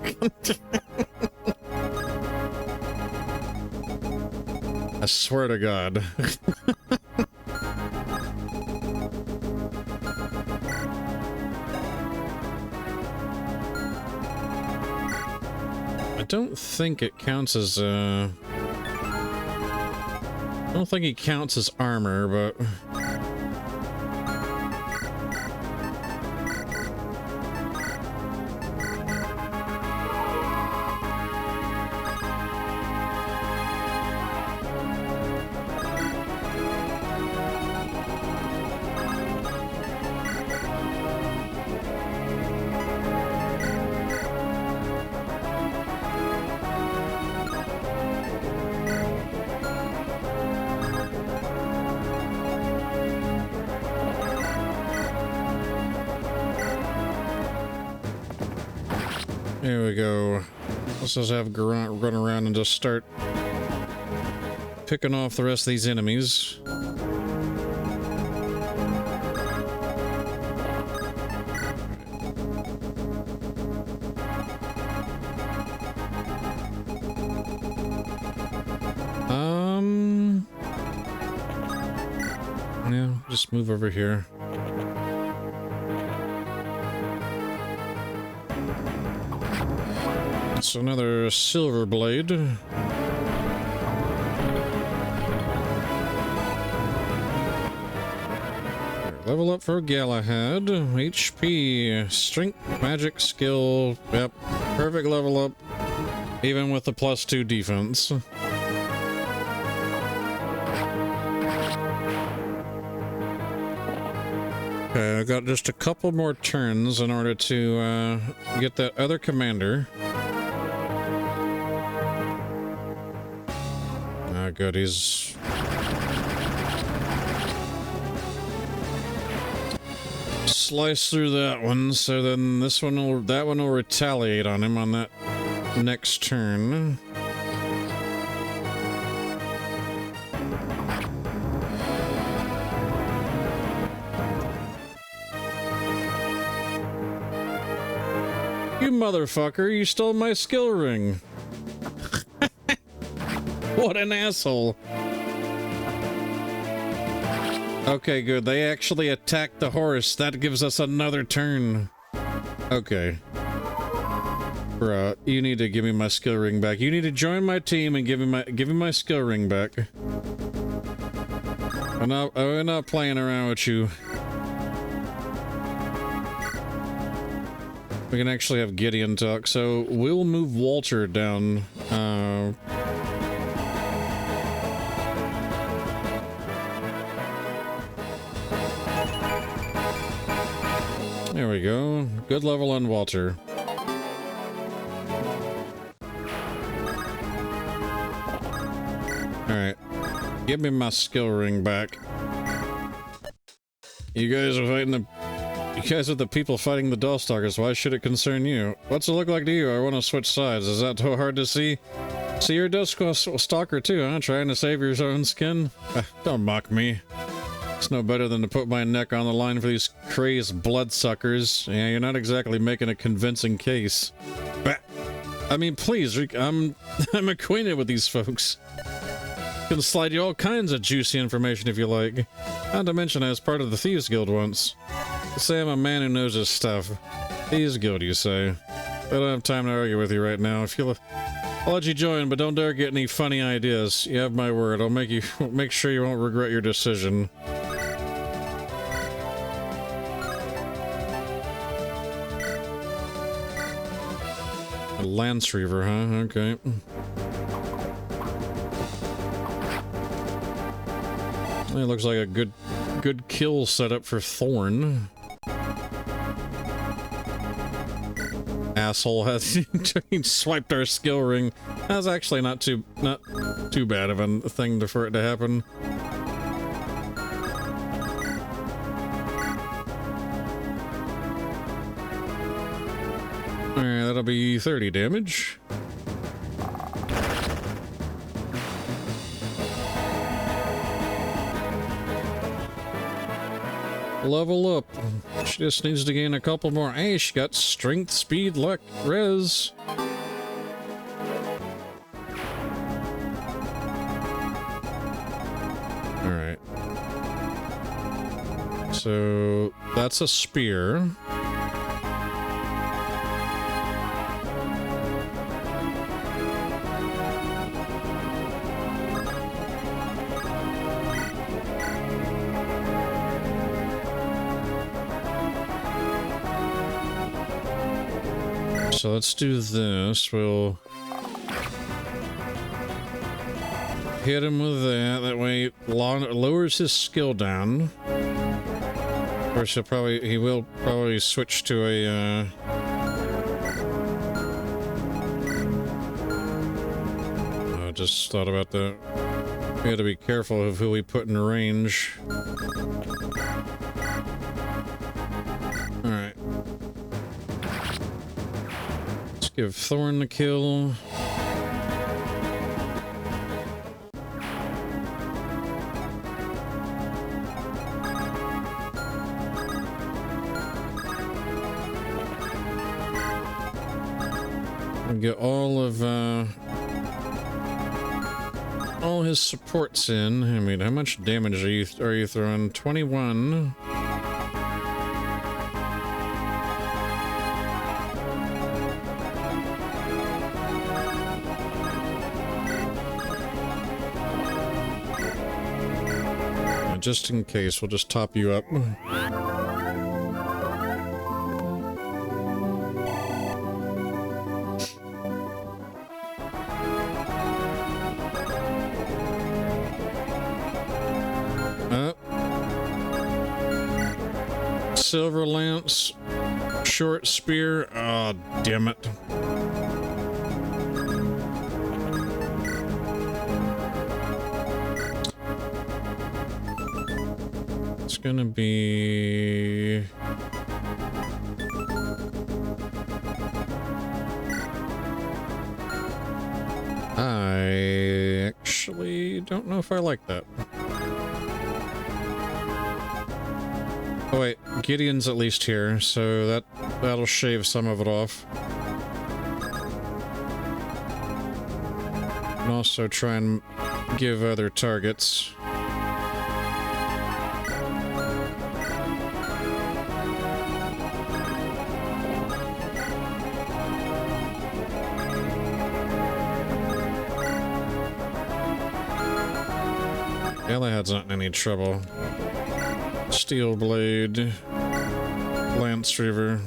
I swear to God. I don't think it counts as, I don't think it counts as armor, but... Here we go. Let's just have Garant run around and just start picking off the rest of these enemies. Yeah, just move over here. It's another silver blade. Level up for Galahad. HP, strength, magic, skill. Yep, perfect level up. Even with the +2 defense. Okay, I've got just a couple more turns in order to get that other commander. Ah, good, he's... Slice through that one, so then that one will retaliate on him on that next turn. You motherfucker, you stole my skill ring. What an asshole. Okay, good. They actually attacked the horse. That gives us another turn. Okay. Bruh, you need to give me my skill ring back. You need to join my team and give me my skill ring back. We're not playing around with you. We can actually have Gideon talk. So we'll move Walter down. There we go. Good level on Walter. Alright. Give me my skill ring back. You guys are the people fighting the Dollstalkers. Why should it concern you? What's it look like to you? I want to switch sides. Is that too hard to see? See, you're a Dollstalker too, huh? Trying to save your own skin? Don't mock me. It's no better than to put my neck on the line for these crazed bloodsuckers. Yeah, you're not exactly making a convincing case. But, I mean, please, I'm acquainted with these folks. I can slide you all kinds of juicy information if you like. Not to mention I was part of the Thieves Guild once. You say I'm a man who knows his stuff. Thieves Guild, you say. I don't have time to argue with you right now. I'll let you join, but don't dare get any funny ideas. You have my word. I'll make sure you won't regret your decision. A Lance Reaver, huh? Okay. It looks like a good kill setup for Thorn. Asshole has swiped our skill ring. That's actually not too bad of a thing for it to happen. Alright, that'll be 30 damage. Level up. She just needs to gain a couple more. Hey, she got strength, speed, luck, res. So that's a spear. So let's do this. We'll hit him with that. That way it lowers his skill down. Of course, he will probably switch to a I just thought about that. We gotta be careful of who we put in range. Alright. Let's give Thorn the kill. Get all his supports in. I mean, how much damage are you throwing? 21. Just in case, we'll just top you up. Silver lance, short spear. Oh, damn it. It's gonna be... I actually don't know if I like that. Oh wait, Gideon's at least here, so that'll shave some of it off. And also try and give other targets. Galahad's not in any trouble. Steel Blade, Lance Reaver.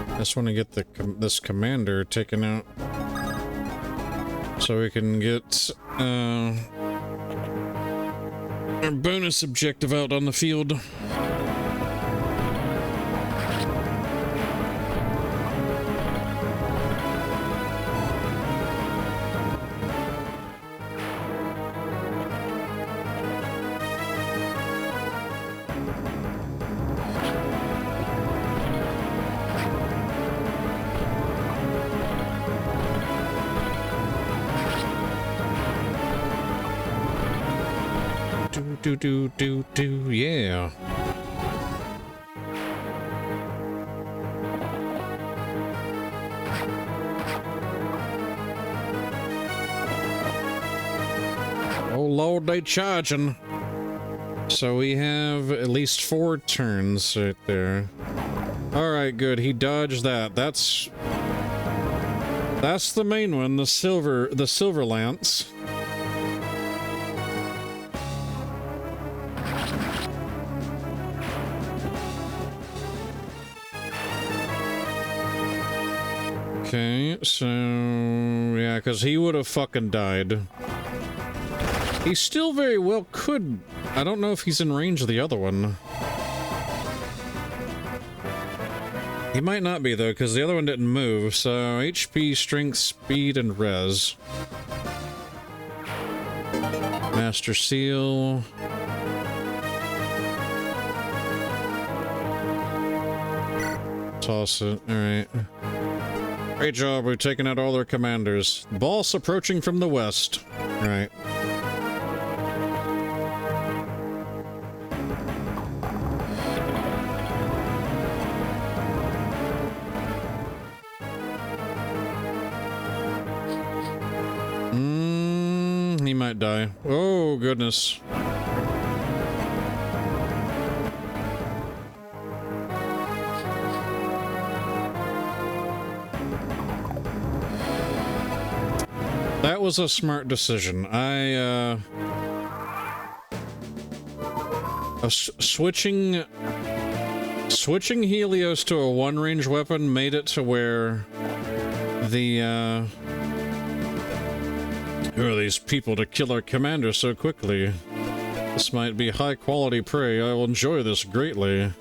I just want to get this commander taken out so we can get our bonus objective out on the field. Yeah. Oh Lord, they charging. So we have at least 4 turns right there. Alright, good. He dodged that. That's the main one, the silver lance. Okay, so yeah, because he would have fucking died. He still very well could. I don't know if he's in range of the other one. He might not be though, because the other one didn't move. So HP, strength, speed, and res. Master Seal. Toss it. All right. Great job, we've taken out all their commanders. Boss approaching from the west. Right. might die. Oh, goodness. That was a smart decision. Switching Helios to a one-range weapon made it to where the, who are these people to kill our commander so quickly? This might be high-quality prey. I will enjoy this greatly.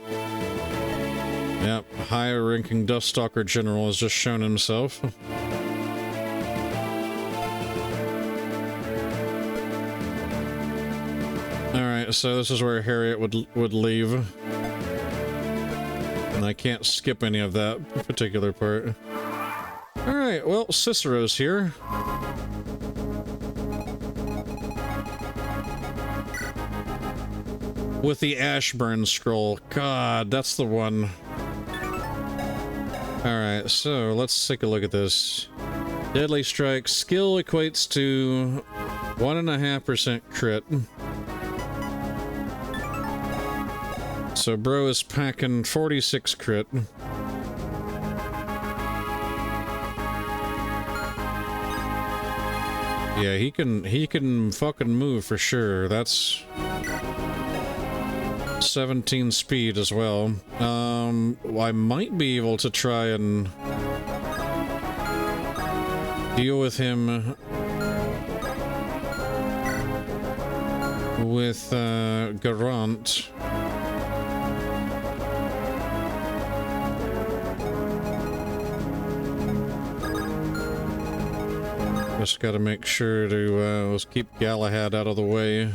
Yep, higher-ranking Duststalker General has just shown himself. Alright, so this is where Harriet would leave. And I can't skip any of that particular part. Alright, well, Cicero's here. With the Ashburn Scroll. God, that's the one. Alright, so let's take a look at this. Deadly Strike. Skill equates to 1.5% crit. So bro is packing 46 crit. Yeah, he can fucking move for sure. That's 17 speed as well. I might be able to try and deal with him with Garant. Just gotta make sure to let's keep Galahad out of the way.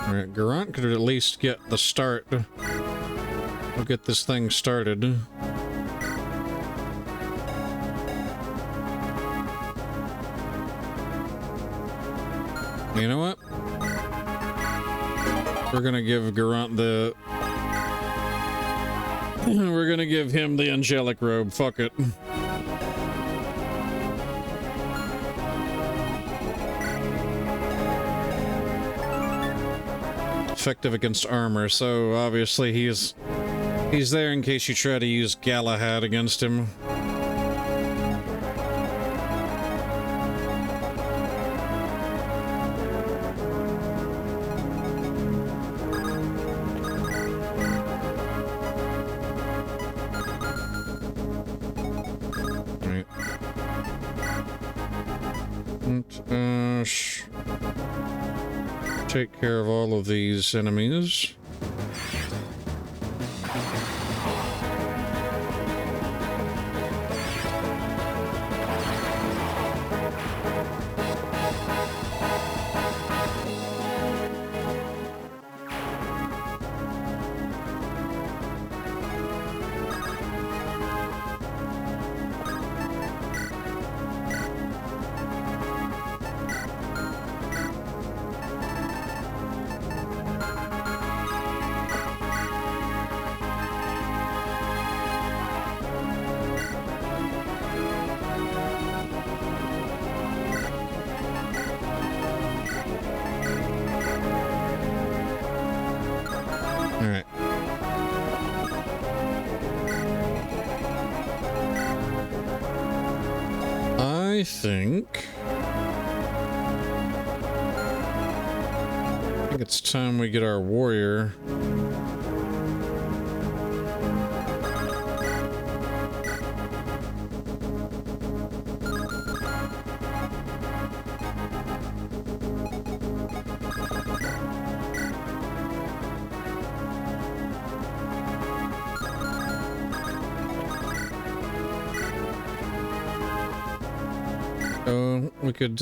Alright, Garant could at least get the start. We'll get this thing started. You know what? We're gonna give Garant the... We're gonna give him the angelic robe. Fuck it. Effective against armor, so obviously he's there in case you try to use Galahad against him. Take care of all of these enemies. I think it's time we get our warrior. We could,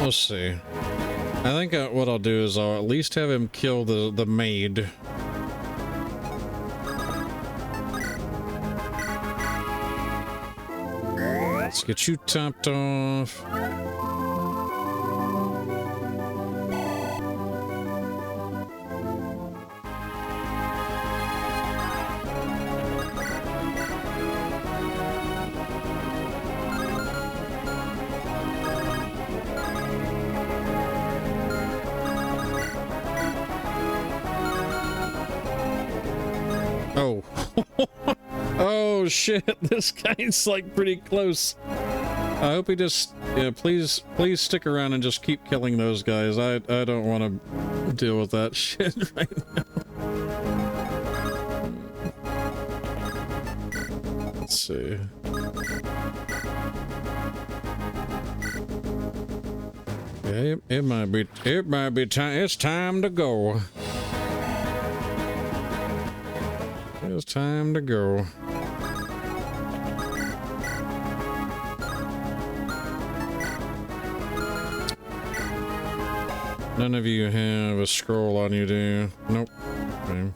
we'll see. I think what I'll do is I'll at least have him kill the maid. Let's get you topped off. Oh. Oh shit, this guy's like pretty close. I hope he just, yeah, please stick around and just keep killing those guys. I don't want to deal with that shit right now. Let's see. Yeah, it might be time. It's time to go. It's time to go. None of you have a scroll on you, do you? Nope. Okay.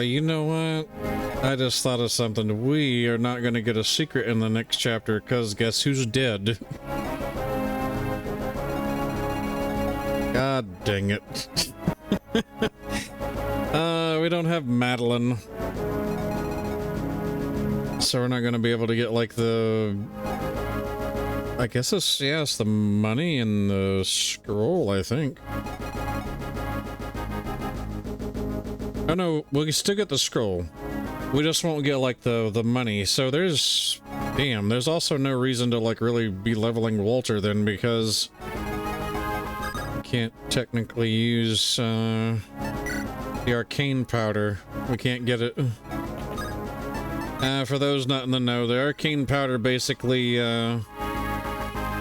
You know what? I just thought of something. We are not going to get a secret in the next chapter, because guess who's dead? God dang it. We don't have Madeline. So we're not going to be able to get, like, the... I guess it's, yeah, it's the money and the scroll, I think. Oh no, we can still get the scroll. We just won't get, like, the money. So there's... Damn, there's also no reason to, like, really be leveling Walter then, because... we can't technically use, the arcane powder. We can't get it. For those not in the know, the arcane powder basically,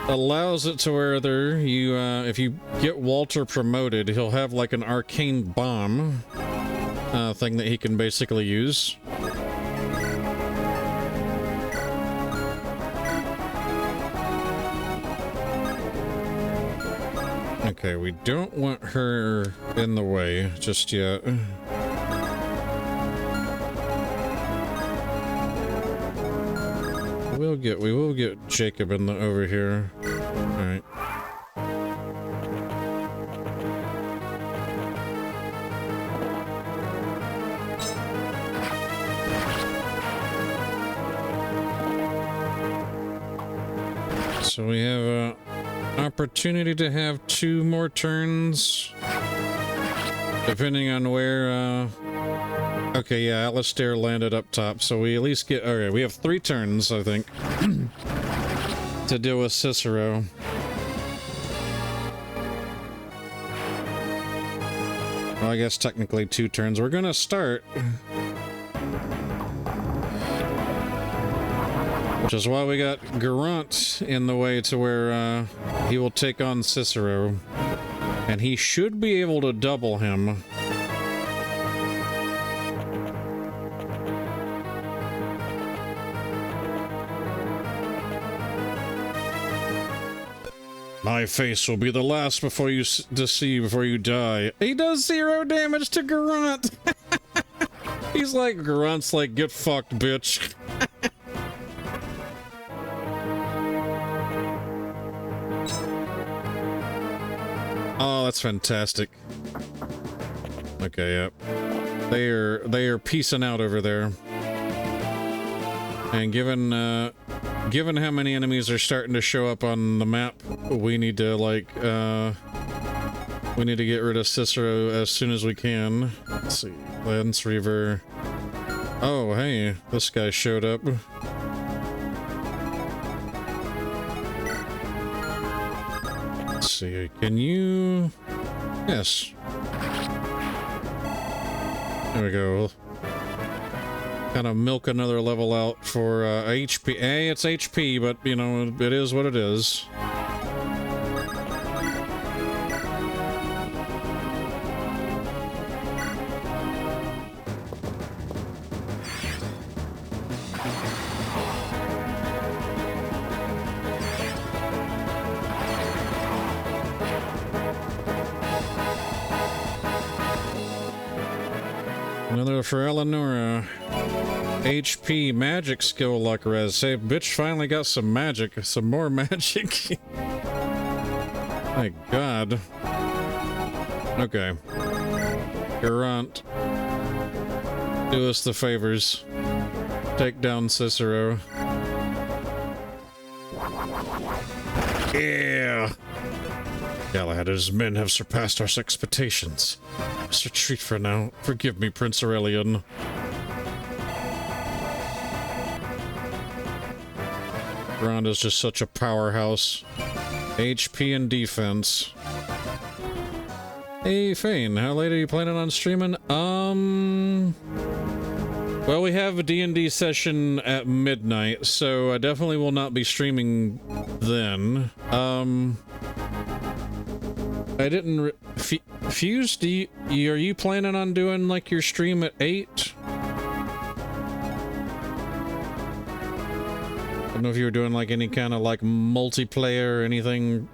allows it to where you, if you get Walter promoted, he'll have, like, an arcane bomb. Thing that he can basically use. Okay, we don't want her in the way just yet. We will get Jacob in the over here. All right. So we have an opportunity to have 2 more turns, depending on where, okay, yeah, Alistair landed up top, so we at least get, okay, we have 3 turns, I think, to deal with Cicero. Well, I guess technically 2 turns. We're gonna start... which is why we got Garant in the way to where he will take on Cicero. And he should be able to double him. My face will be the last before you to see before you die. He does 0 damage to Garant. He's like, Garant's like, get fucked, bitch. Oh, that's fantastic. Okay, yep. They are peacing out over there. And given how many enemies are starting to show up on the map, we need to like we need to get rid of Cicero as soon as we can. Let's see. Lance Reaver. Oh, hey, this guy showed up. Let's see, can you... Yes. There we go. Kind of milk another level out for HP. Hey, it's HP, but, you know, it is what it is. Another for Eleonora. HP magic skill luck res. Hey, bitch finally got some magic. Some more magic. My god. Okay. Grunt. Do us the favors. Take down Cicero. Yeah! Galahad and his men have surpassed our expectations. Must retreat for now. Forgive me, Prince Aurelian. Grunt is just such a powerhouse. HP and defense. Hey, Fane, how late are you planning on streaming? Well, we have a D&D session at midnight, so I definitely will not be streaming then. I didn't Fuse, are you planning on doing, like, your stream at 8? I don't know if you were doing, like, any kind of, like, multiplayer or anything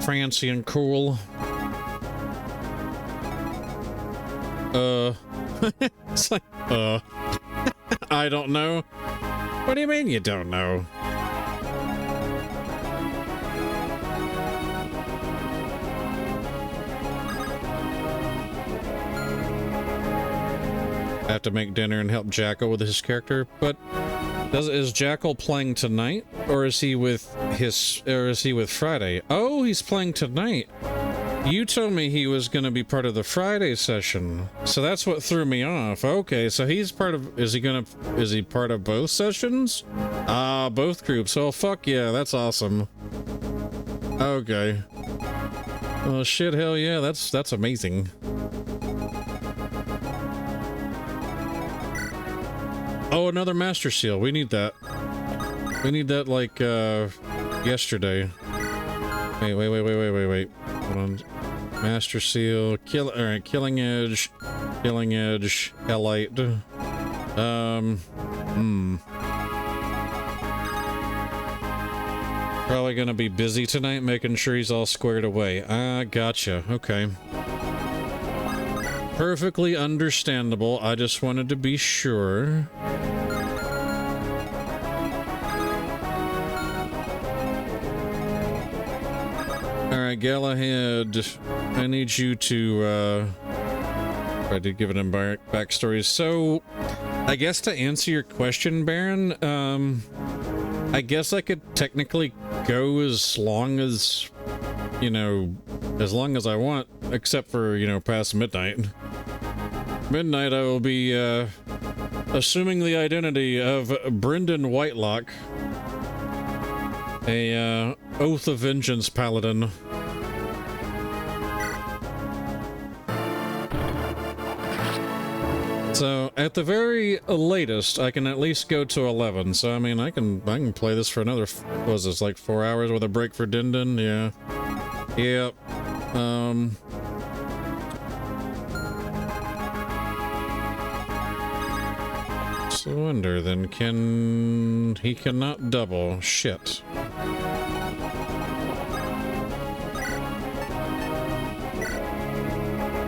fancy and cool. It's like, I don't know. What do you mean you don't know? I have to make dinner and help Jackal with his character, but is Jackal playing tonight, or is he with Friday? Oh, he's playing tonight. You told me he was going to be part of the Friday session, so that's what threw me off. Okay, so he's part of, is he part of both sessions? Both groups. Oh, fuck yeah, that's awesome. Okay. Oh shit, hell yeah, that's amazing. Oh, another Master Seal. We need that. We need that, like, yesterday. Wait. Hold on. Master Seal. Alright, Killing Edge. Killing Edge. Hellite. Probably gonna be busy tonight, making sure he's all squared away. Gotcha. Okay. Perfectly understandable. I just wanted to be sure. Alright, Galahad, I need you to, try to give it a backstory. So, I guess to answer your question, Baron, I guess I could technically go as long as, you know, as long as I want, except for, you know, past midnight. Midnight, I will be, assuming the identity of Brendan Whitelock, a, Oath of Vengeance paladin. So, at the very latest, I can at least go to 11. So, I mean, I can play this for another, what was this, like 4 hours with a break for Dindin? Yeah. Yep. So, I wonder, then, he cannot double. Shit.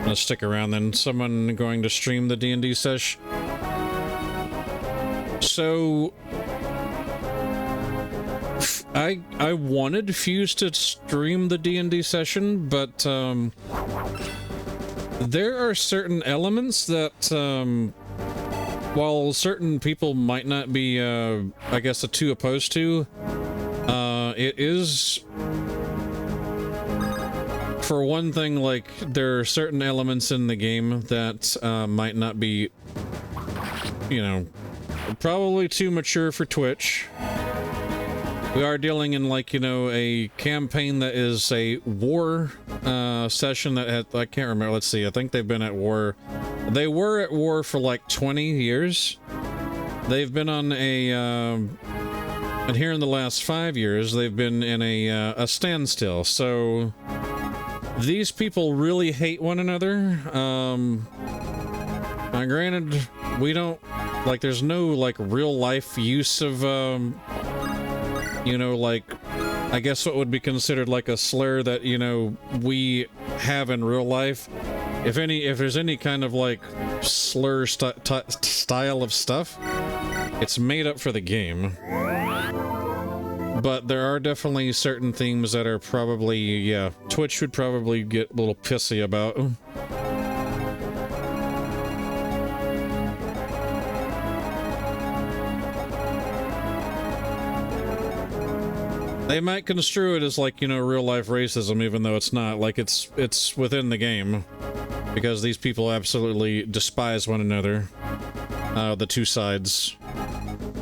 Let's stick around then. Someone going to stream the D&D sesh. So I wanted Fuse to stream the D&D session, but there are certain elements that while certain people might not be I guess too opposed to, it is, for one thing, like, there are certain elements in the game that might not be, you know, probably too mature for Twitch. We are dealing in, like, you know, a campaign that is a war session that had, I can't remember, let's see, I think they've been at war. They were at war for like 20 years. They've been on a, and here in the last 5 years, they've been in a standstill. So these people really hate one another. Granted, we don't, like, there's no, like, real life use of, you know, like, I guess what would be considered like a slur that, you know, we have in real life. If there's any kind of, like, slur style of stuff, it's made up for the game. But there are definitely certain themes that are probably, yeah, Twitch would probably get a little pissy about. They might construe it as like, you know, real life racism, even though it's not. Like, it's within the game. Because these people absolutely despise one another. The two sides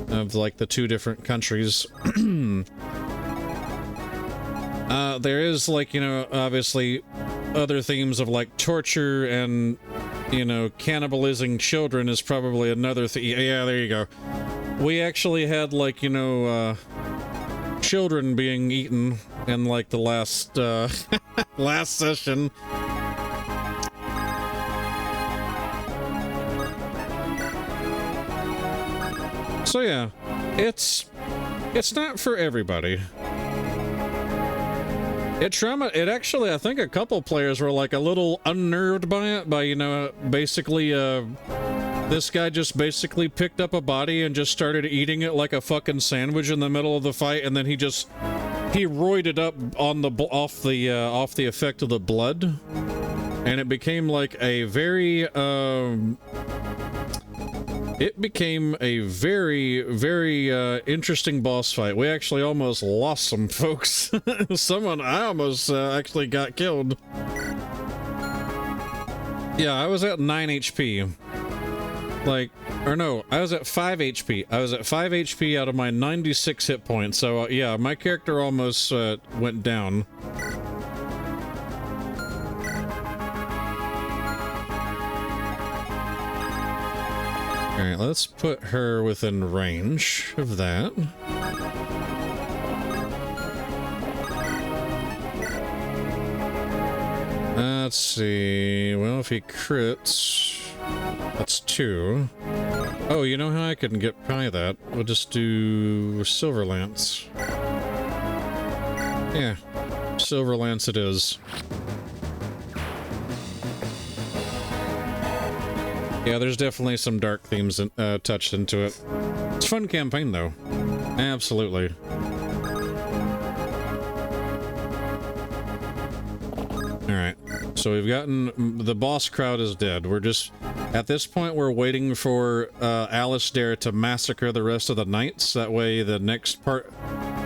of, like, the two different countries. There is, like, you know, obviously other themes of, like, torture and, you know, cannibalizing children is probably another thing. Yeah, there you go. We actually had, like, you know, children being eaten in, like, the last, last session. So yeah, it's not for everybody. It actually, I think a couple players were like a little unnerved by it, by, you know, basically, this guy just basically picked up a body and just started eating it like a fucking sandwich in the middle of the fight, and then he roided up on the, off the effect of the blood, and it became like a very, it became a very, very interesting boss fight. We actually almost lost some folks. I almost actually got killed. Yeah, I was at 9 HP. Like, or no, I was at 5 HP. I was at 5 HP out of my 96 hit points. So, yeah, my character almost went down. Alright, let's put her within range of that. Let's see. Well, if he crits, that's 2. Oh, you know how I can get by that? We'll just do Silver Lance. Yeah, Silver Lance it is. Yeah, there's definitely some dark themes touched into it. It's a fun campaign, though. Absolutely. Alright, so we've gotten... The boss crowd is dead. We're just... At this point, we're waiting for Alistair to massacre the rest of the knights. That way the next part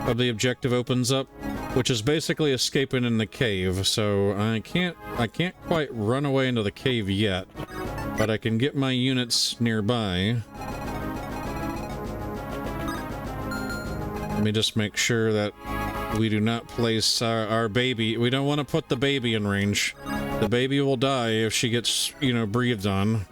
of the objective opens up, which is basically escaping in the cave. So I can't quite run away into the cave yet. But I can get my units nearby. Let me just make sure that we do not place our baby. We don't want to put the baby in range. The baby will die if she gets, you know, breathed on.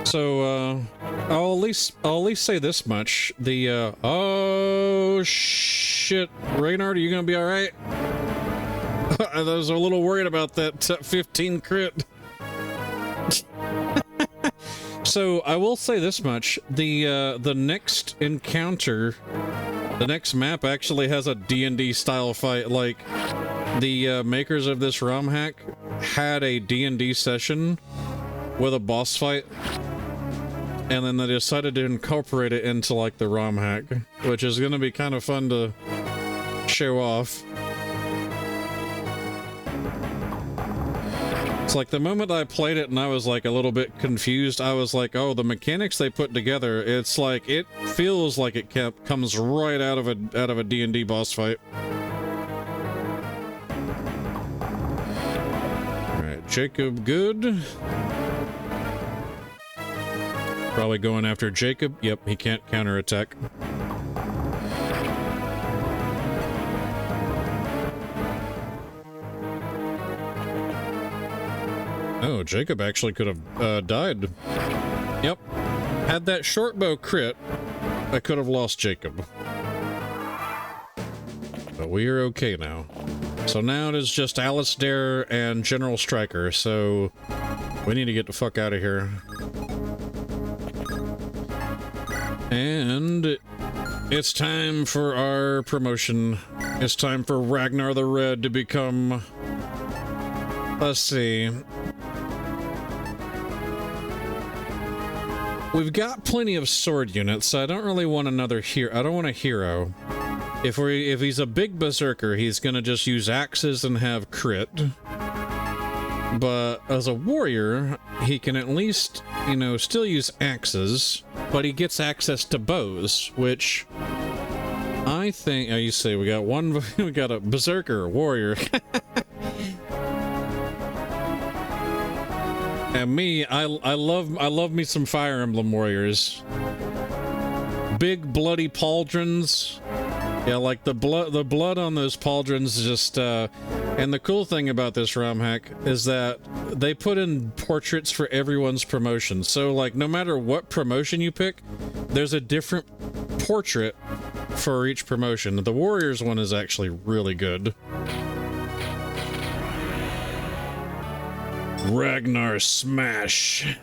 So, I'll at least say this much. The, oh, shit. Reynard, are you gonna be alright? I was a little worried about that 15 crit. So, I will say this much. The next encounter, the next map actually has a D&D style fight. Like, the makers of this ROM hack had a D&D session with a boss fight. And then they decided to incorporate it into, like, the ROM hack, which is going to be kind of fun to show off. It's like the moment I played it and I was, like, a little bit confused, I was like, oh, the mechanics they put together, it's like, it feels like it comes right out of a D&D boss fight. Alright, Jacob good. Probably going after Jacob. Yep, he can't counterattack. Oh, Jacob actually could have died. Yep. Had that short bow crit, I could have lost Jacob. But we are okay now. So now it is just Alistair and General Stryker, so we need to get the fuck out of here. And it's time for our promotion. It's time for Ragnar the Red to become Let's see. We've got plenty of sword units, so I don't really want another hero. I don't want a hero. If he's a big berserker, he's gonna just use axes and have crit. But as a warrior, he can at least, you know, still use axes, but he gets access to bows, which I think, oh, you say we got one, we got a berserker, a warrior. And me, I love me some Fire Emblem warriors. Big bloody pauldrons. Yeah, like the blood on those pauldrons just, and the cool thing about this ROM hack is that they put in portraits for everyone's promotion. So, like, no matter what promotion you pick, there's a different portrait for each promotion. The Warriors one is actually really good. Ragnar Smash.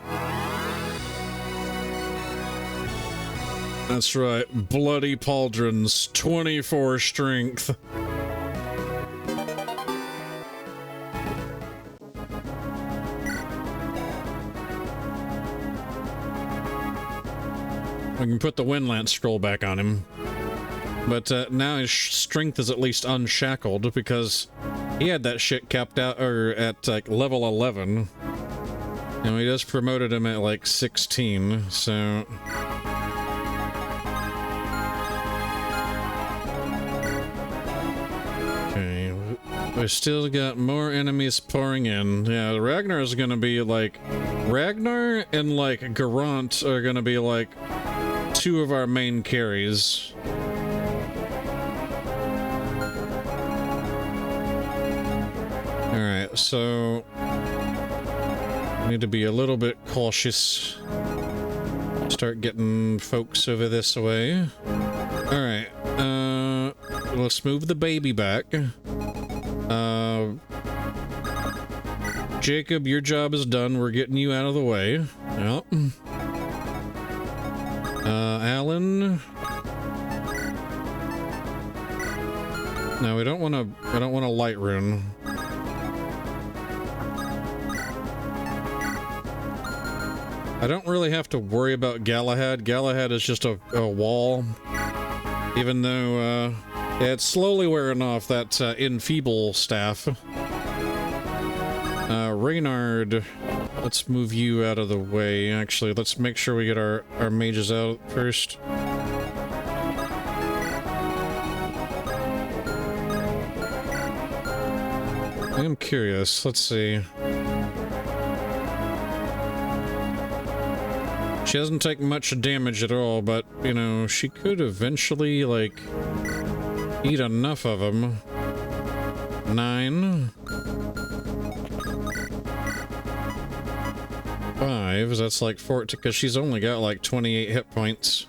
That's right, bloody pauldrons, 24 strength. We can put the Windlance scroll back on him. But now his strength is at least unshackled because he had that shit capped out or at like level 11. And we just promoted him at like 16, so... Okay, we've still got more enemies pouring in. Yeah, Ragnar is gonna be like... Ragnar and like Garant are gonna be like two of our main carries. Alright, so... I need to be a little bit cautious. Start getting folks over this way. Alright, let's move the baby back. Jacob, your job is done. We're getting you out of the way. Yep. Alan. No, we don't want to. I don't want a light rune. I don't really have to worry about Galahad. Galahad is just a wall. Even though, yeah, it's slowly wearing off that enfeeble staff. Reynard, let's move you out of the way. Actually, let's make sure we get our mages out first. I'm curious. Let's see. She doesn't take much damage at all, but, you know, she could eventually, like, eat enough of them. 9. 5, that's like 4, because she's only got like 28 hit points.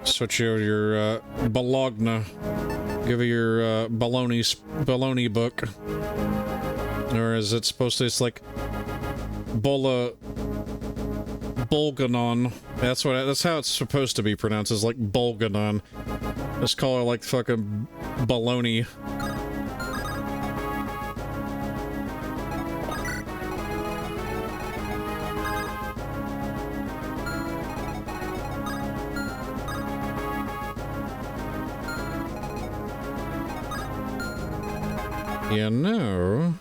Switch over your Bologna. Give her your baloney book. Or is it supposed to? It's like Bolganon. That's how it's supposed to be pronounced. It's like Bolganon. Let's call her like fucking baloney. Yeah, no.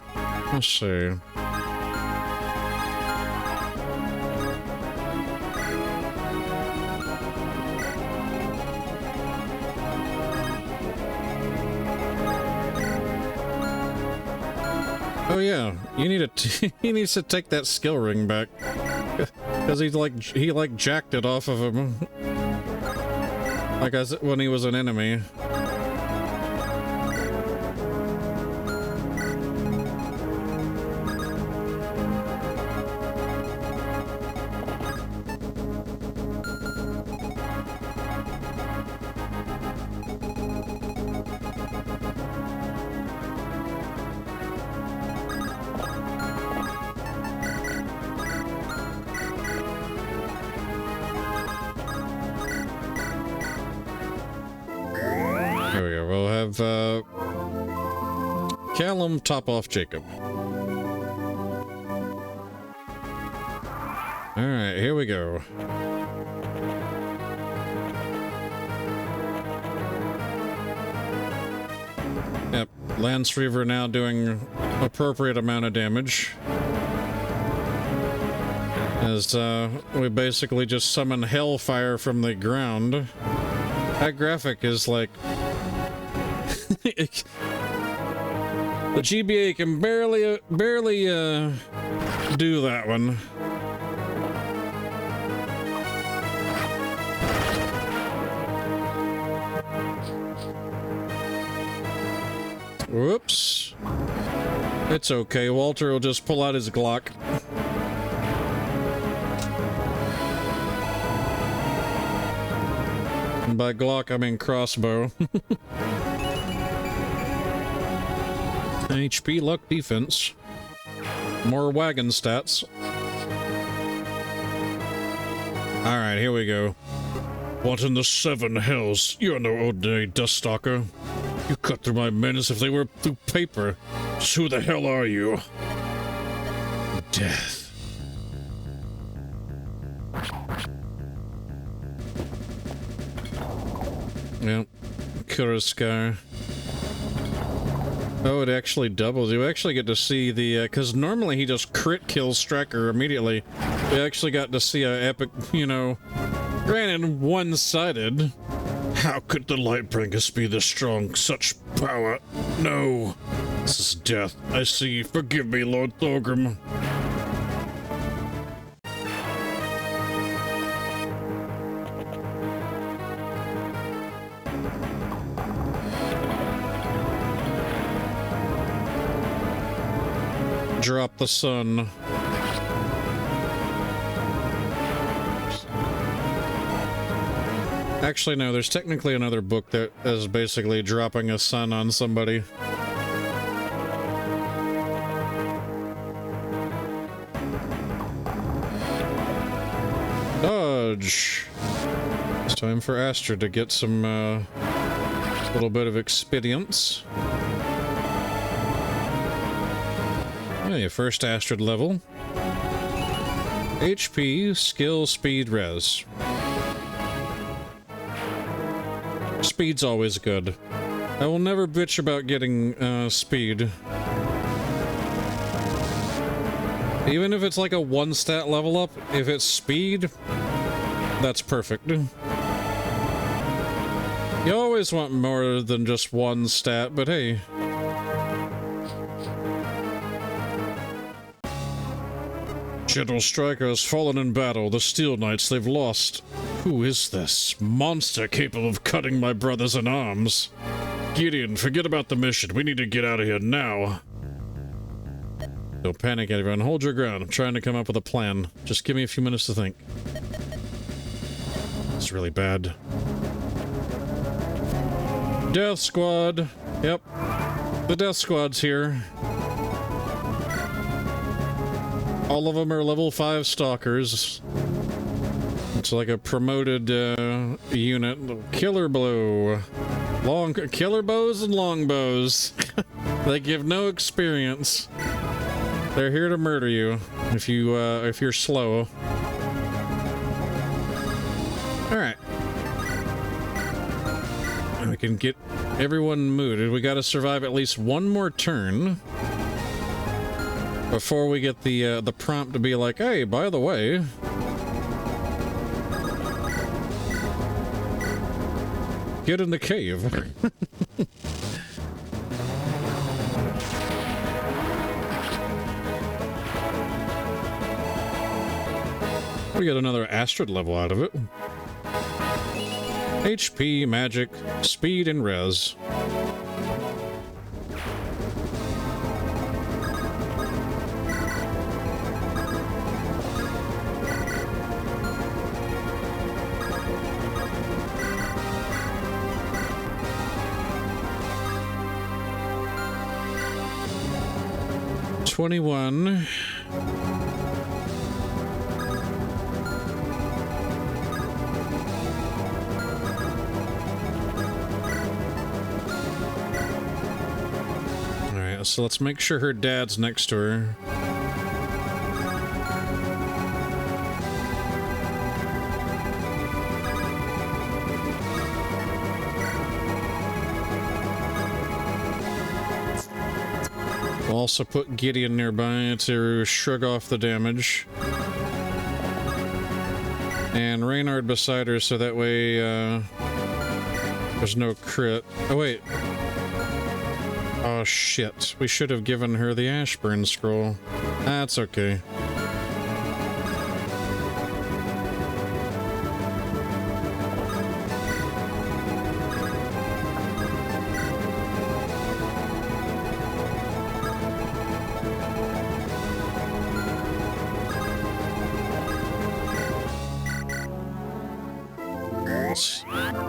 Let's see. Oh yeah, You need to. He needs to take that skill ring back, because he like jacked it off of him, like when he was an enemy. There we go. We'll have Callum top off Jacob. Alright, here we go. Yep, Lance Reaver now doing appropriate amount of damage. As we basically just summon hellfire from the ground. That graphic is like... the GBA can barely do that one. Whoops. It's okay. Walter will just pull out his Glock. And by Glock, I mean crossbow. HP, luck, defense. More wagon stats. Alright, here we go. What in the seven hells? You're no ordinary dust stalker. You cut through my men as if they were through paper. So who the hell are you? Death. Yep. Kuroscar. Oh, it actually doubles. You actually get to see the, because normally he just crit kills Striker immediately. We actually got to see a epic, you know, granted one-sided. How could the Lightbringers be this strong? Such power. No. This is death. I see. Forgive me, Lord Thorgrim. Drop the sun. Actually, no, there's technically another book that is basically dropping a sun on somebody. Dodge. It's time for Astrid to get some little bit of expedience. Hey, first Astrid level. HP, skill, speed, res. Speed's always good. I will never bitch about getting speed. Even if it's like a one stat level up, if it's speed, that's perfect. You always want more than just one stat, but hey. General Striker has fallen in battle. The Steel Knights, they've lost. Who is this monster capable of cutting my brothers in arms? Gideon, forget about the mission. We need to get out of here now. Don't panic, everyone. Hold your ground. I'm trying to come up with a plan. Just give me a few minutes to think. It's really bad. Death Squad. Yep. The Death Squad's here. All of them are level 5 stalkers. It's like a promoted unit. Killer blow. Killer bows and long bows. They give no experience. They're here to murder you if you're slow. Alright. We can get everyone mooted. We gotta survive at least one more turn before we get the prompt to be like, hey, by the way, get in the cave. We get another Astrid level out of it. HP, magic, speed, and res. $21. Alright, so let's make sure her dad's next to her. We'll also put Gideon nearby to shrug off the damage. And Reynard beside her so that way there's no crit. Oh wait. Oh shit. We should have given her the Ashburn scroll. That's okay.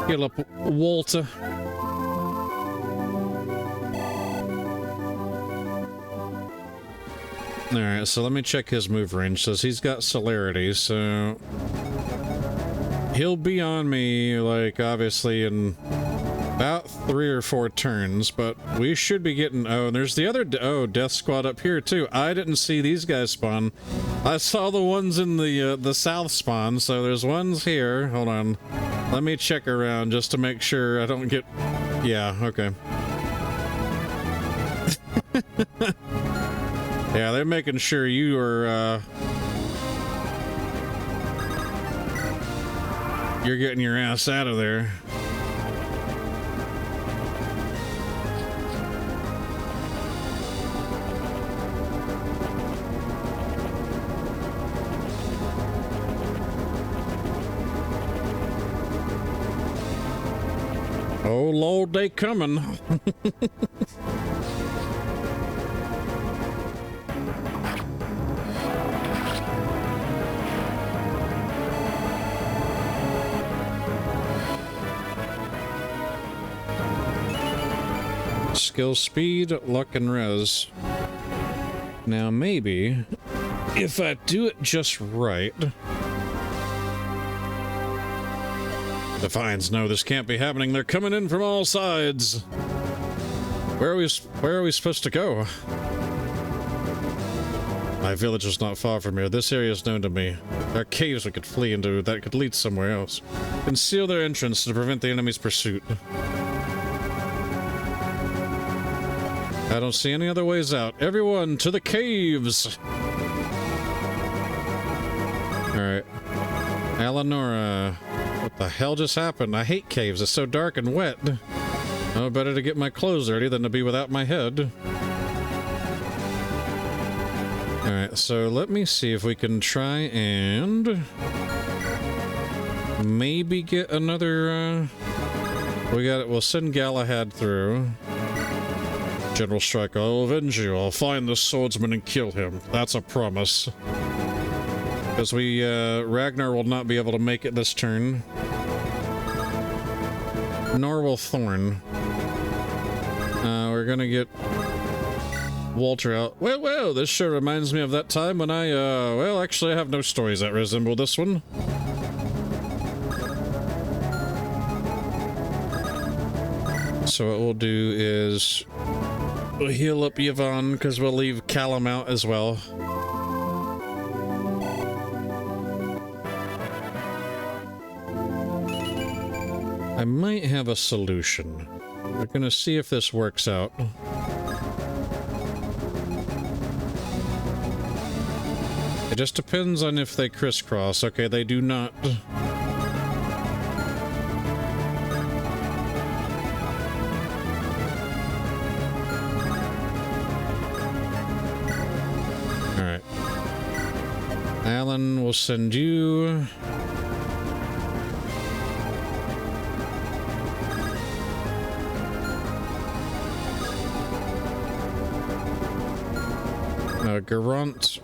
Heal up Walter. Alright, so let me check his move range. Says he's got celerity, so he'll be on me, like, obviously in about 3 or 4 turns, but we should be getting... Oh, and there's the other... Oh, Death Squad up here, too. I didn't see these guys spawn. I saw the ones in the south spawn, so there's ones here. Hold on. Let me check around just to make sure I don't get... Yeah, okay. Yeah, they're making sure you are, you're getting your ass out of there. Oh, Lord, they coming. Skill, speed, luck, and res. Now, maybe, if I do it just right... Defiance, no, this can't be happening. They're coming in from all sides. Where are we supposed to go? My village is not far from here. This area is known to me. There are caves we could flee into that could lead somewhere else. Conceal their entrance to prevent the enemy's pursuit. I don't see any other ways out. Everyone, to the caves! Alright. Eleonora... What the hell just happened? I hate caves. It's so dark and wet. Oh, better to get my clothes ready than to be without my head. Alright, so let me see if we can try and... maybe get another, we'll send Galahad through. General Strike, I'll avenge you. I'll find the swordsman and kill him. That's a promise. Because Ragnar will not be able to make it this turn. Nor will Thorn. We're gonna get Walter out. Well, this sure reminds me of that time when I, well, actually I have no stories that resemble this one. So what we'll do is we'll heal up Yvonne because we'll leave Callum out as well. I might have a solution. We're gonna see if this works out. It just depends on if they crisscross. Okay, they do not. Yvonne, we'll send you. Garant.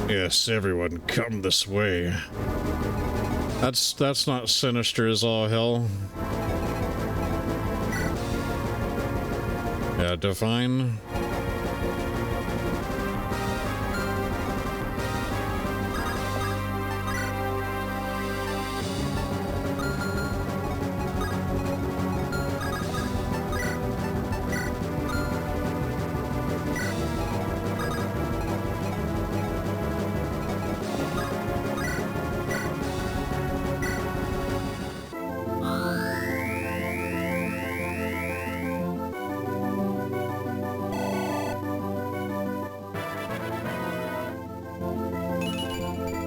Yes, everyone, come this way. That's not sinister as all hell. Yeah, Divine.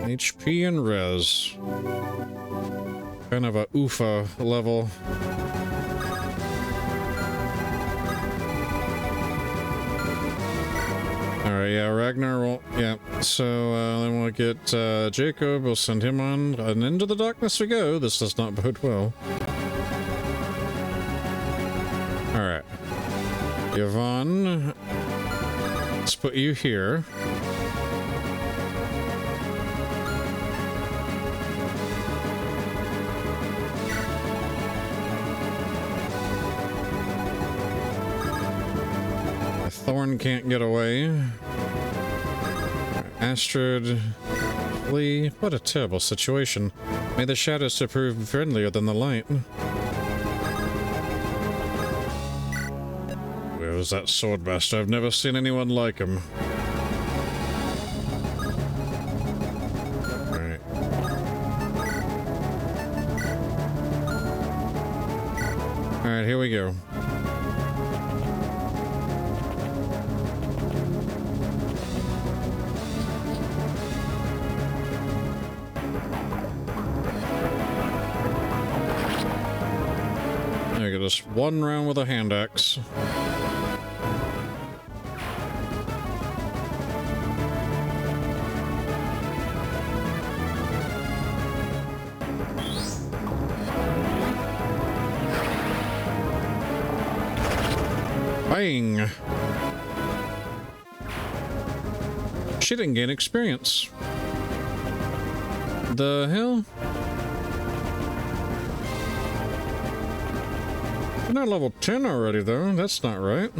HP and res. Kind of a oofa level. Alright, yeah, Ragnar will... Yeah, so then we'll get Jacob, we'll send him on, and into the darkness we go. This does not bode well. Alright. Yvonne, let's put you here. Thorn can't get away. Astrid, Lee, what a terrible situation. May the shadows prove friendlier than the light. Where was that swordmaster? I've never seen anyone like him. Alright. Alright, here we go. Just one round with a hand axe. Bang! She didn't gain experience. The hell? We're not level 10 already, though. That's not right.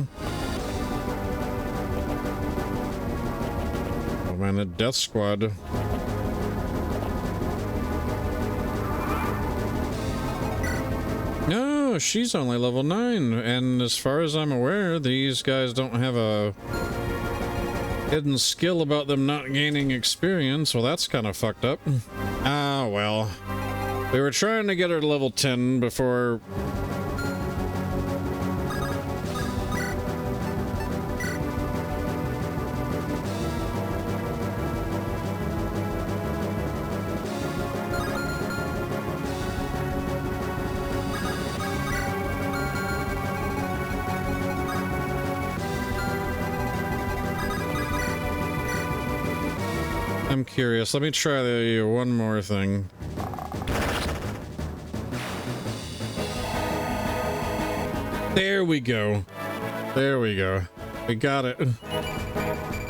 Oh man, the death squad. No, she's only level 9. And as far as I'm aware, these guys don't have a hidden skill about them not gaining experience. Well, that's kind of fucked up. Ah, well. We were trying to get her to level 10 before... I'm curious. Let me try one more thing. There we go. There we go. We got it.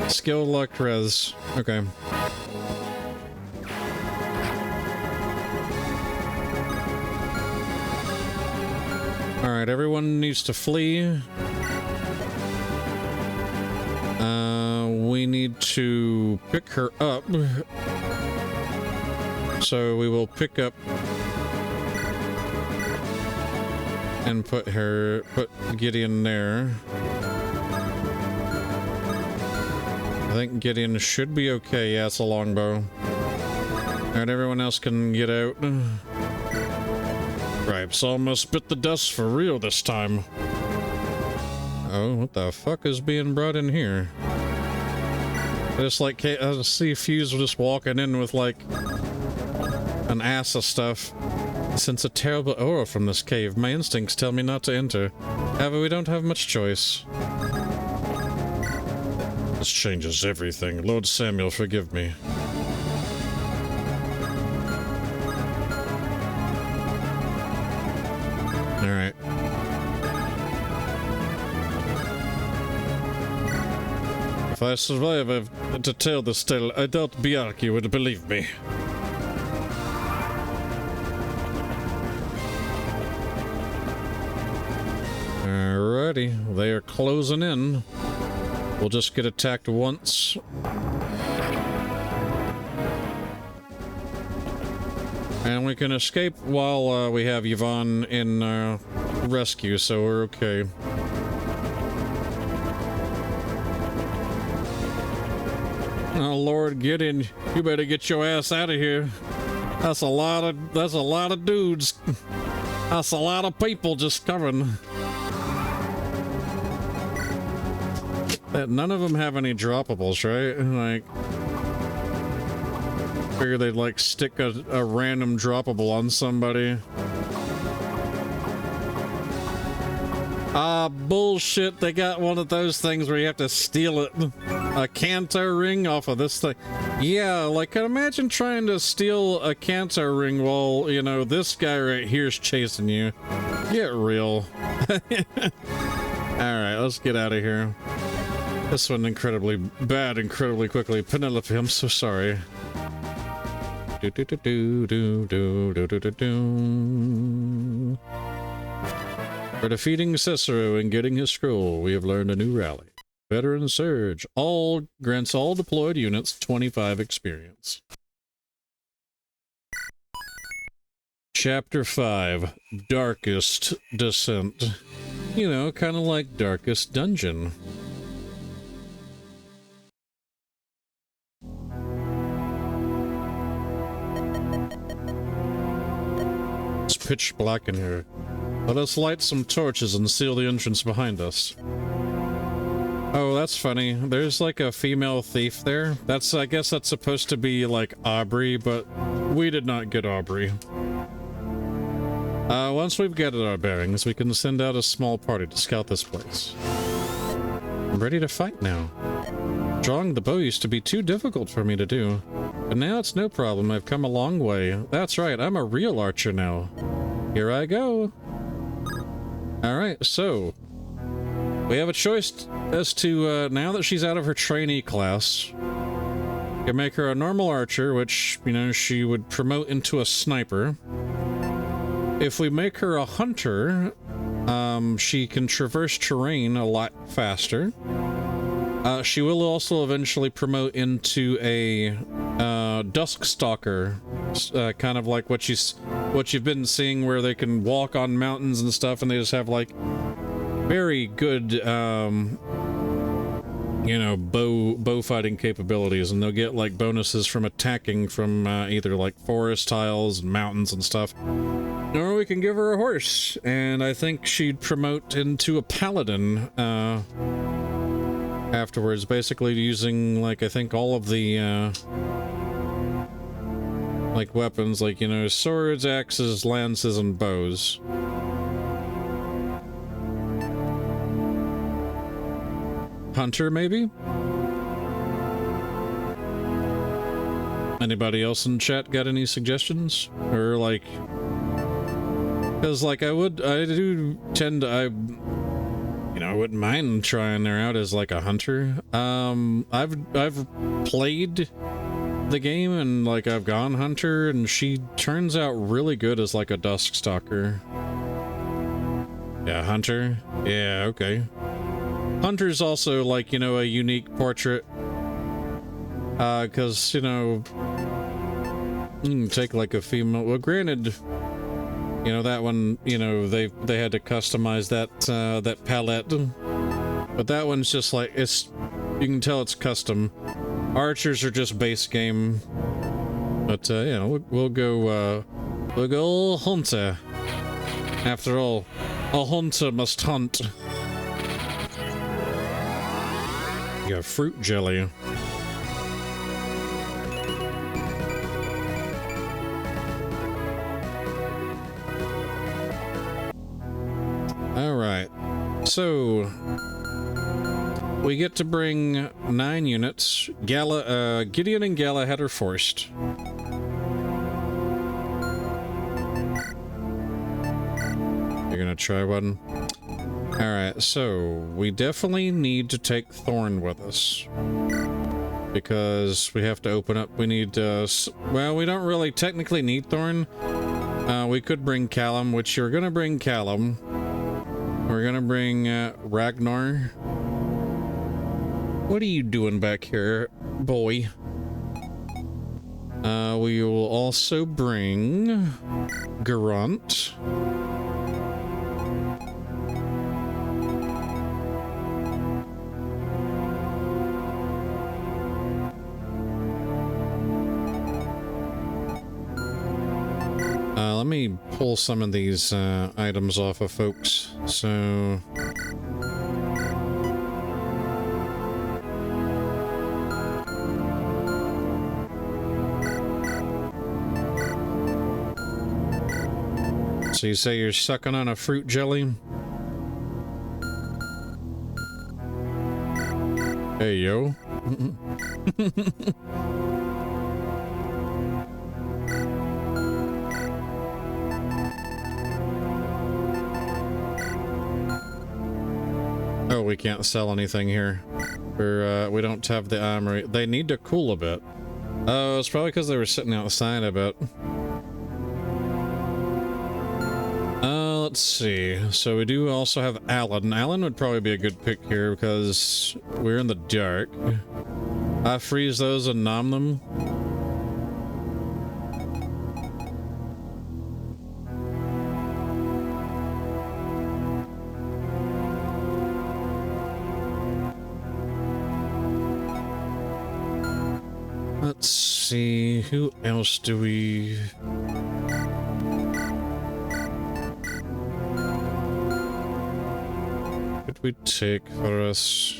Skill luck res. Okay. Alright, everyone needs to flee. We need to pick her up. So we will pick up and put Gideon there. I think Gideon should be okay. Yeah, it's a longbow. Alright, everyone else can get out. Gripes almost bit the dust for real this time. Oh, what the fuck is being brought in here? Just like, I see Fuse just walking in with like an ass of stuff. Sense a terrible aura from this cave. My instincts tell me not to enter. However, we don't have much choice. This changes everything. Lord Samuel, forgive me. If I survive to tell this tale, I doubt Bjarki would believe me. Alrighty, they are closing in. We'll just get attacked once. And we can escape while we have Yvonne in rescue, so we're okay. Oh Lord, get in. You better get your ass out of here. That's a lot of dudes. That's a lot of people just coming. None of them have any droppables, right? Like, figure they'd like stick a random droppable on somebody. Ah, bullshit. They got one of those things where you have to steal it. A Kanto ring off of this thing. Yeah, like, imagine trying to steal a Kanto ring while, you know, this guy right here's chasing you. Get real. Alright, let's get out of here. This went incredibly bad, incredibly quickly. Penelope, I'm so sorry. For defeating Cicero and getting his scroll, we have learned a new rally. Veteran Surge. All grants all deployed units 25 experience. Chapter 5. Darkest Descent. You know, kind of like Darkest Dungeon. It's pitch black in here. Let us light some torches and seal the entrance behind us. Oh, that's funny. There's like a female thief there. I guess that's supposed to be like Aubrey, but we did not get Aubrey. Once we've gathered our bearings, we can send out a small party to scout this place. I'm ready to fight now. Drawing the bow used to be too difficult for me to do, but now it's no problem. I've come a long way. That's right, I'm a real archer now. Here I go. Alright, so we have a choice as to, now that she's out of her trainee class, you can make her a normal archer, which, you know, she would promote into a sniper. If we make her a hunter, she can traverse terrain a lot faster. She will also eventually promote into a dusk stalker, kind of like what you've been seeing, where they can walk on mountains and stuff, and they just have like very good, you know, bow fighting capabilities, and they'll get like bonuses from attacking from either like forest tiles and mountains and stuff. Or we can give her a horse, and I think she'd promote into a paladin afterwards, basically using, like, I think all of the like weapons, like, you know, swords, axes, lances, and bows. Hunter, maybe? Anybody else in chat got any suggestions? Or, like, because, like, I do tend to, you know, I wouldn't mind trying her out as, like, a hunter. I've played the game, and, like, I've gone hunter, and she turns out really good as, like, a dusk stalker. Yeah, hunter? Yeah, okay. Hunter's also, like, you know, a unique portrait. Because, you know, you can take, like, a female... Well, granted, you know, that one, you know, they had to customize that palette. But that one's just, like, it's... You can tell it's custom. Archers are just base game. But, yeah, we'll go hunter. After all, a hunter must hunt. You got fruit jelly. Alright. So we get to bring 9 units. Gideon and Gala had her forced. You're gonna try one? Alright, so we definitely need to take Thorn with us. Because we have to open up, we need, well, we don't really technically need Thorn. We could bring Callum, which you're gonna bring Callum. We're gonna bring, Ragnar. What are you doing back here, boy? We will also bring Gerunt. Let me pull some of these items off of folks. So you say you're sucking on a fruit jelly? Hey, yo. Oh, we can't sell anything here. We don't have the armory. They need to cool a bit. Oh, it's probably because they were sitting outside a bit. Let's see. So we do also have Alan. Alan would probably be a good pick here because we're in the dark. I freeze those and nom them. Let's see. Who else do we... Could we take for us?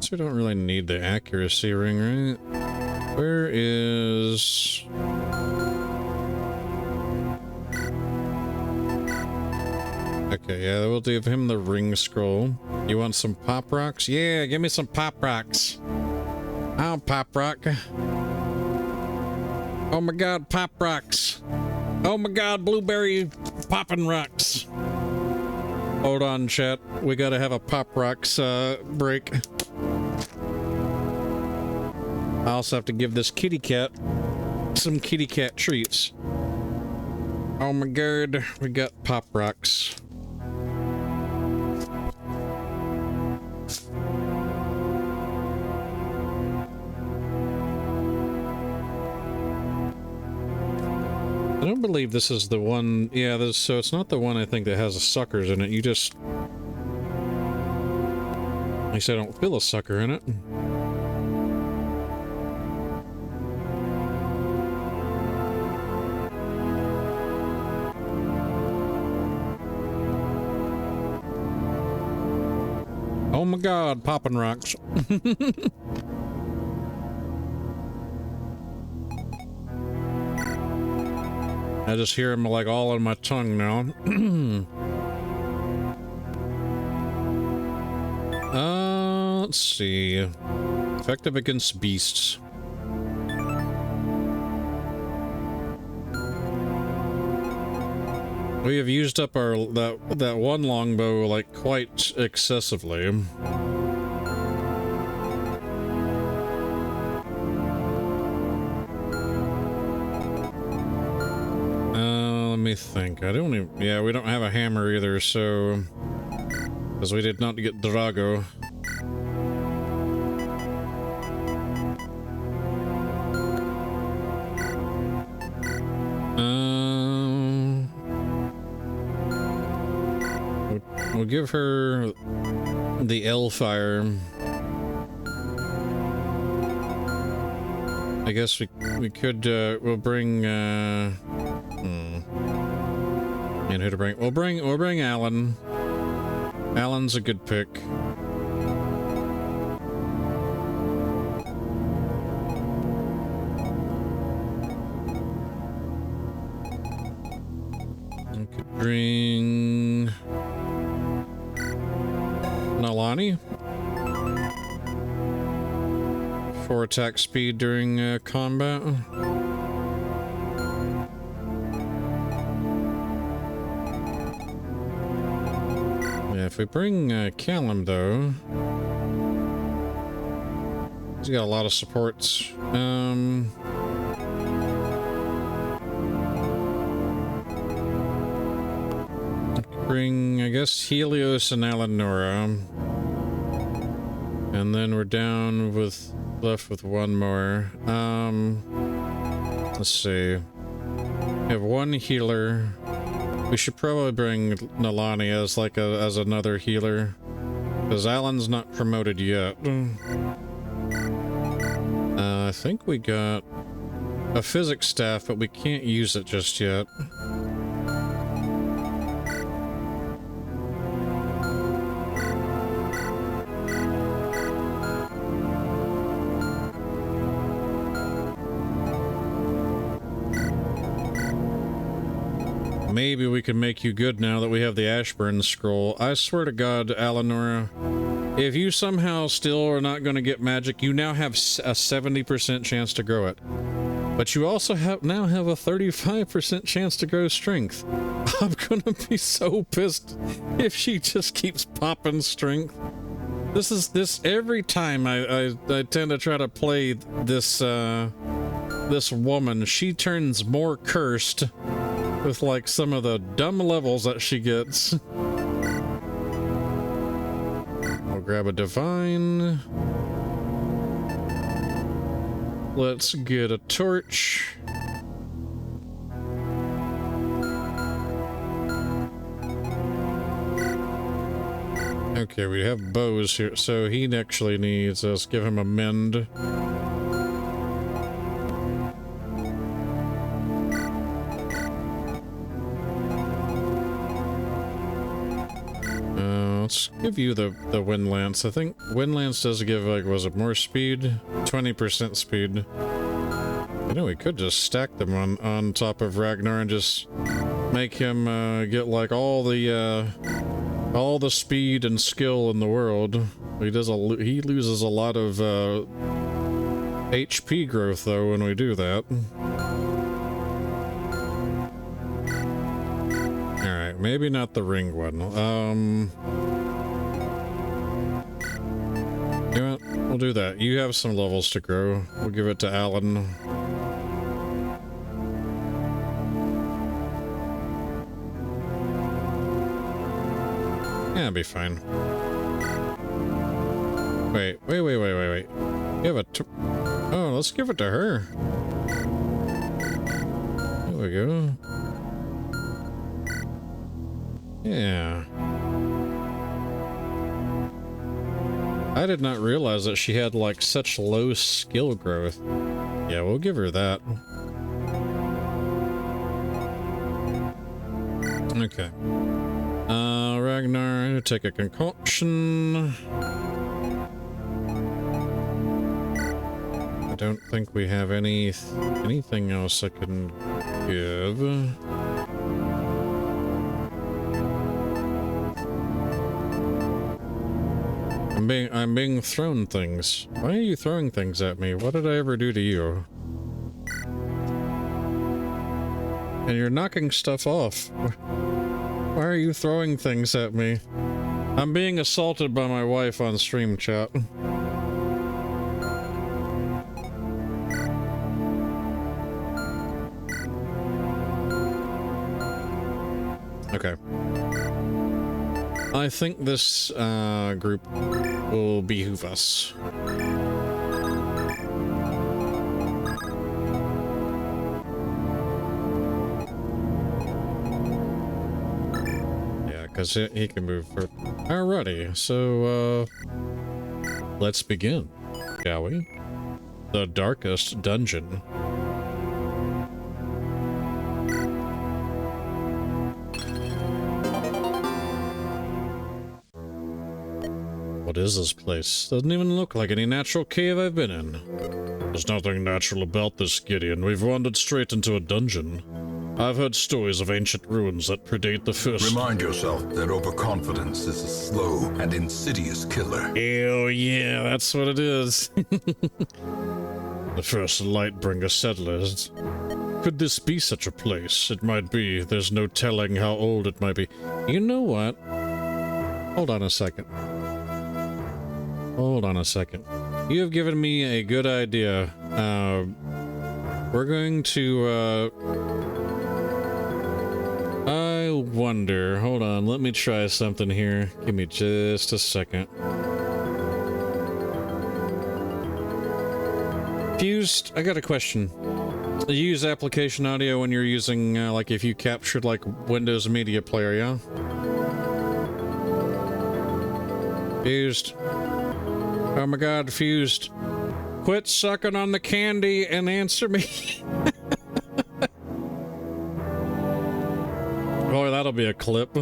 So we don't really need the accuracy ring, right? Where is... Okay, yeah, we'll give him the ring scroll. You want some pop rocks? Yeah, give me some pop rocks. I'll pop rock. Oh my god, pop rocks. Oh my god, blueberry popping rocks. Hold on, chat. We gotta have a pop rocks break. I also have to give this kitty cat some kitty cat treats. Oh my god, we got pop rocks. I don't believe this is the one. Yeah, so it's not the one I think that has the suckers in it. You just... At least I don't feel a sucker in it. Oh my god, popping rocks. I just hear him like all on my tongue now. Let's see. Effective against beasts. We have used up our that one longbow like quite excessively. Let me think. I don't even... Yeah, we don't have a hammer either, so... Because we did not get Drago. We'll give her the L-Fire. I guess we could, we'll bring, and who to bring? We'll bring Alan. Alan's a good pick. We could bring... more attack speed during combat. Yeah, if we bring Callum, though, he's got a lot of supports. Bring, I guess, Helios and Alanora. And then we're down with, left with one more. Let's see. We have one healer. We should probably bring Nalani as like as another healer. Because Alan's not promoted yet. I think we got a physics staff, but we can't use it just yet. Maybe we can make you good now that we have the Ashburn scroll. I swear to God, Alanora, if you somehow still are not going to get magic, you now have a 70% chance to grow it. But you also now have a 35% chance to grow strength. I'm gonna be so pissed if she just keeps popping strength. This every time I tend to try to play this this woman, she turns more cursed with like some of the dumb levels that she gets. I'll grab a divine. Let's get a torch. Okay, we have bows here, so he actually needs us. Give him a mend. Let's give you the wind lance. I think wind lance does give, like, was it more speed? 20% speed. You know, we could just stack them on top of Ragnar and just make him get like all the speed and skill in the world. He loses a lot of HP growth though when we do that. Alright, maybe not the ring one. You know what? We'll do that. You have some levels to grow. We'll give it to Alan. Yeah, it'll be fine. Wait. Give it to... Oh, let's give it to her. There we go. Yeah. I did not realize that she had, like, such low skill growth. Yeah, we'll give her that. Okay. Ragnar, take a concoction. I don't think we have anything else I can give. I'm being thrown things. Why are you throwing things at me? What did I ever do to you? And you're knocking stuff off. Why are you throwing things at me? I'm being assaulted by my wife on stream chat. Okay. I think this group will behoove us. Yeah, because he can move for... Alrighty, so let's begin, shall we? The darkest dungeon. What is this place? Doesn't even look like any natural cave I've been in. There's nothing natural about this, Gideon. We've wandered straight into a dungeon. I've heard stories of ancient ruins that predate the first. Remind yourself that overconfidence is a slow and insidious killer. Hell yeah, that's what it is. The first Lightbringer settlers. Could this be such a place? It might be. There's no telling how old it might be. You know what? Hold on a second. Hold on a second. You have given me a good idea. We're going to, I wonder. Hold on, let me try something here. Give me just a second. Fused, I got a question. You use application audio when you're using, like, if you captured, like, Windows Media Player, yeah? Fused. Oh my god, Fused. Quit sucking on the candy and answer me. Boy, that'll be a clip.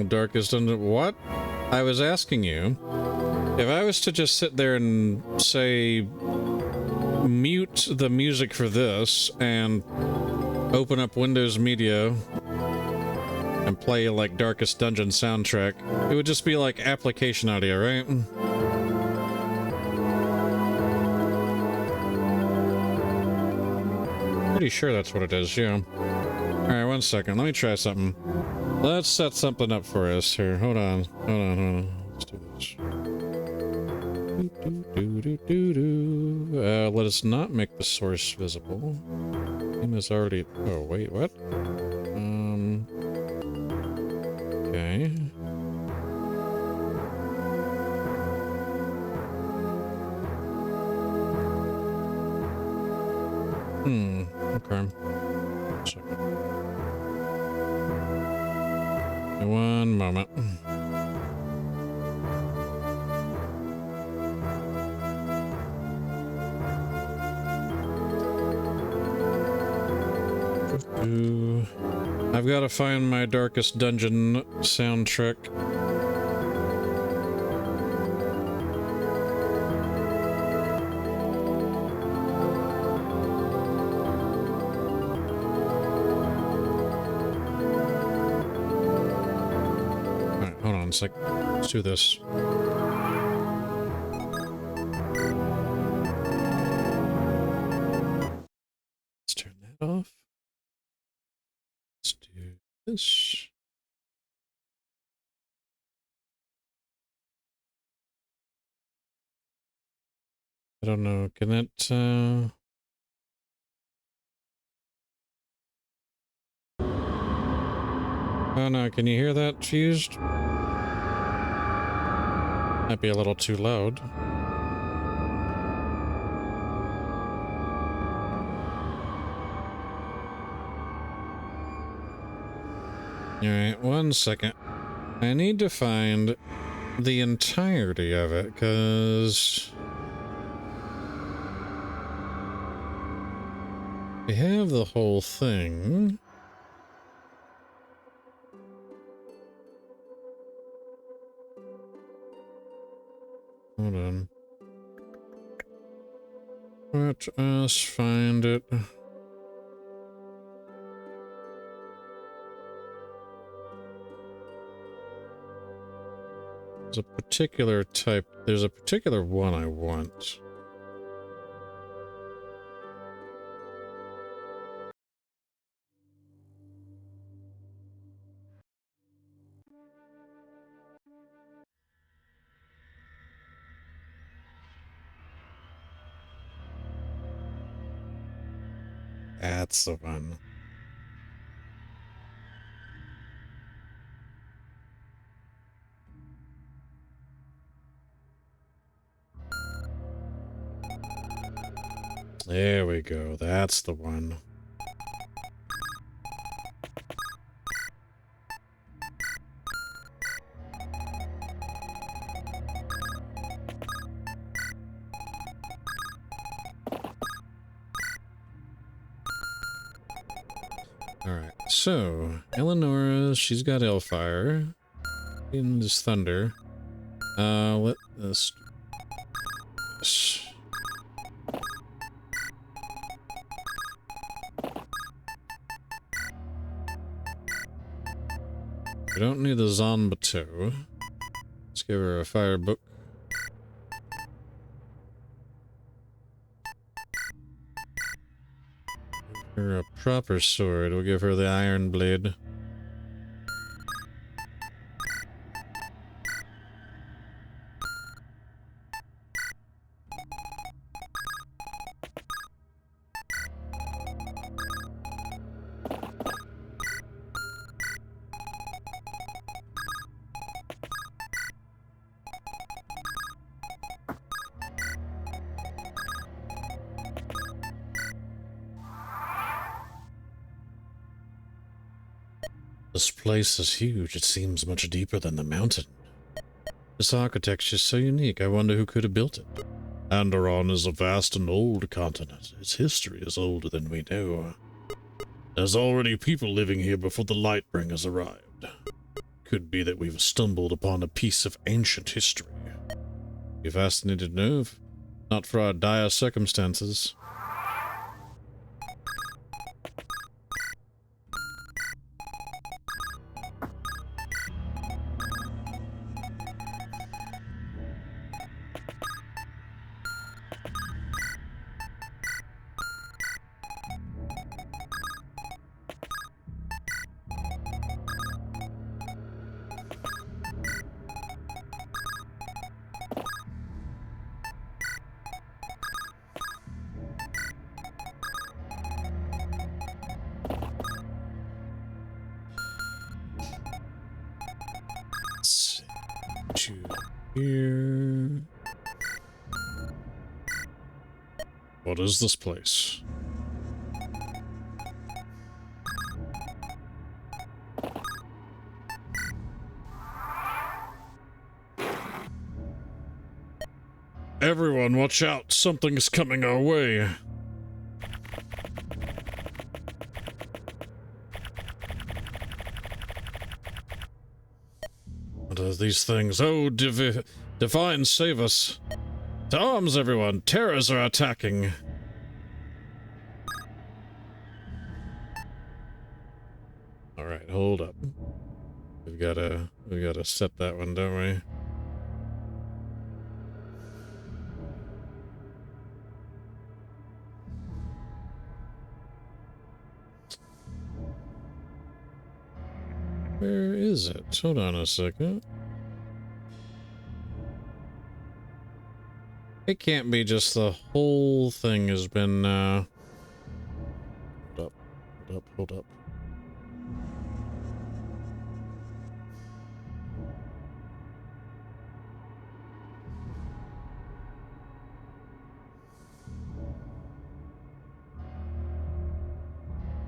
Darkest Dungeon. What? I was asking you if I was to just sit there and say mute the music for this and open up Windows Media and play like Darkest Dungeon soundtrack, it would just be like application audio, right? Pretty sure that's what it is, yeah. Alright, one second. Let me try something. Let's set something up for us here. Hold on. Hold on, hold on. Let's do this. Let us not make the source visible. Game is already... Oh, wait, what? Okay. Okay. Second. One moment. I've got to find my Darkest Dungeon soundtrack. Alright, hold on a sec. Let's do this. Let's turn that off. Let's do this. I don't know. Can it, Oh no, can you hear that, Fused? Might be a little too loud. Alright, one second. I need to find the entirety of it, because we have the whole thing. Hold on. Let us find it. There's a particular type. There's a particular one I want. That's the one. There we go. That's the one. Alright, so Eleonora, she's got Hellfire. In this thunder. Let us... We don't need the Zonbato. Let's give her a fire book. Give her a proper sword. We'll give her the iron blade. This place is huge. It seems much deeper than the mountain. This architecture is so unique. I wonder who could have built it. Anderon is a vast and old continent. Its history is older than we know. There's already people living here before the Lightbringers arrived. Could be that we've stumbled upon a piece of ancient history. Be fascinated to know, if not for our dire circumstances. Here. What is this place? Everyone, watch out! Something's coming our way. What are these things? Oh, Divine, save us. To arms, everyone. Terrors are attacking. Alright, hold up. We gotta set that one, don't we? Where is it? Hold on a second. It can't be just the whole thing has been, Hold up.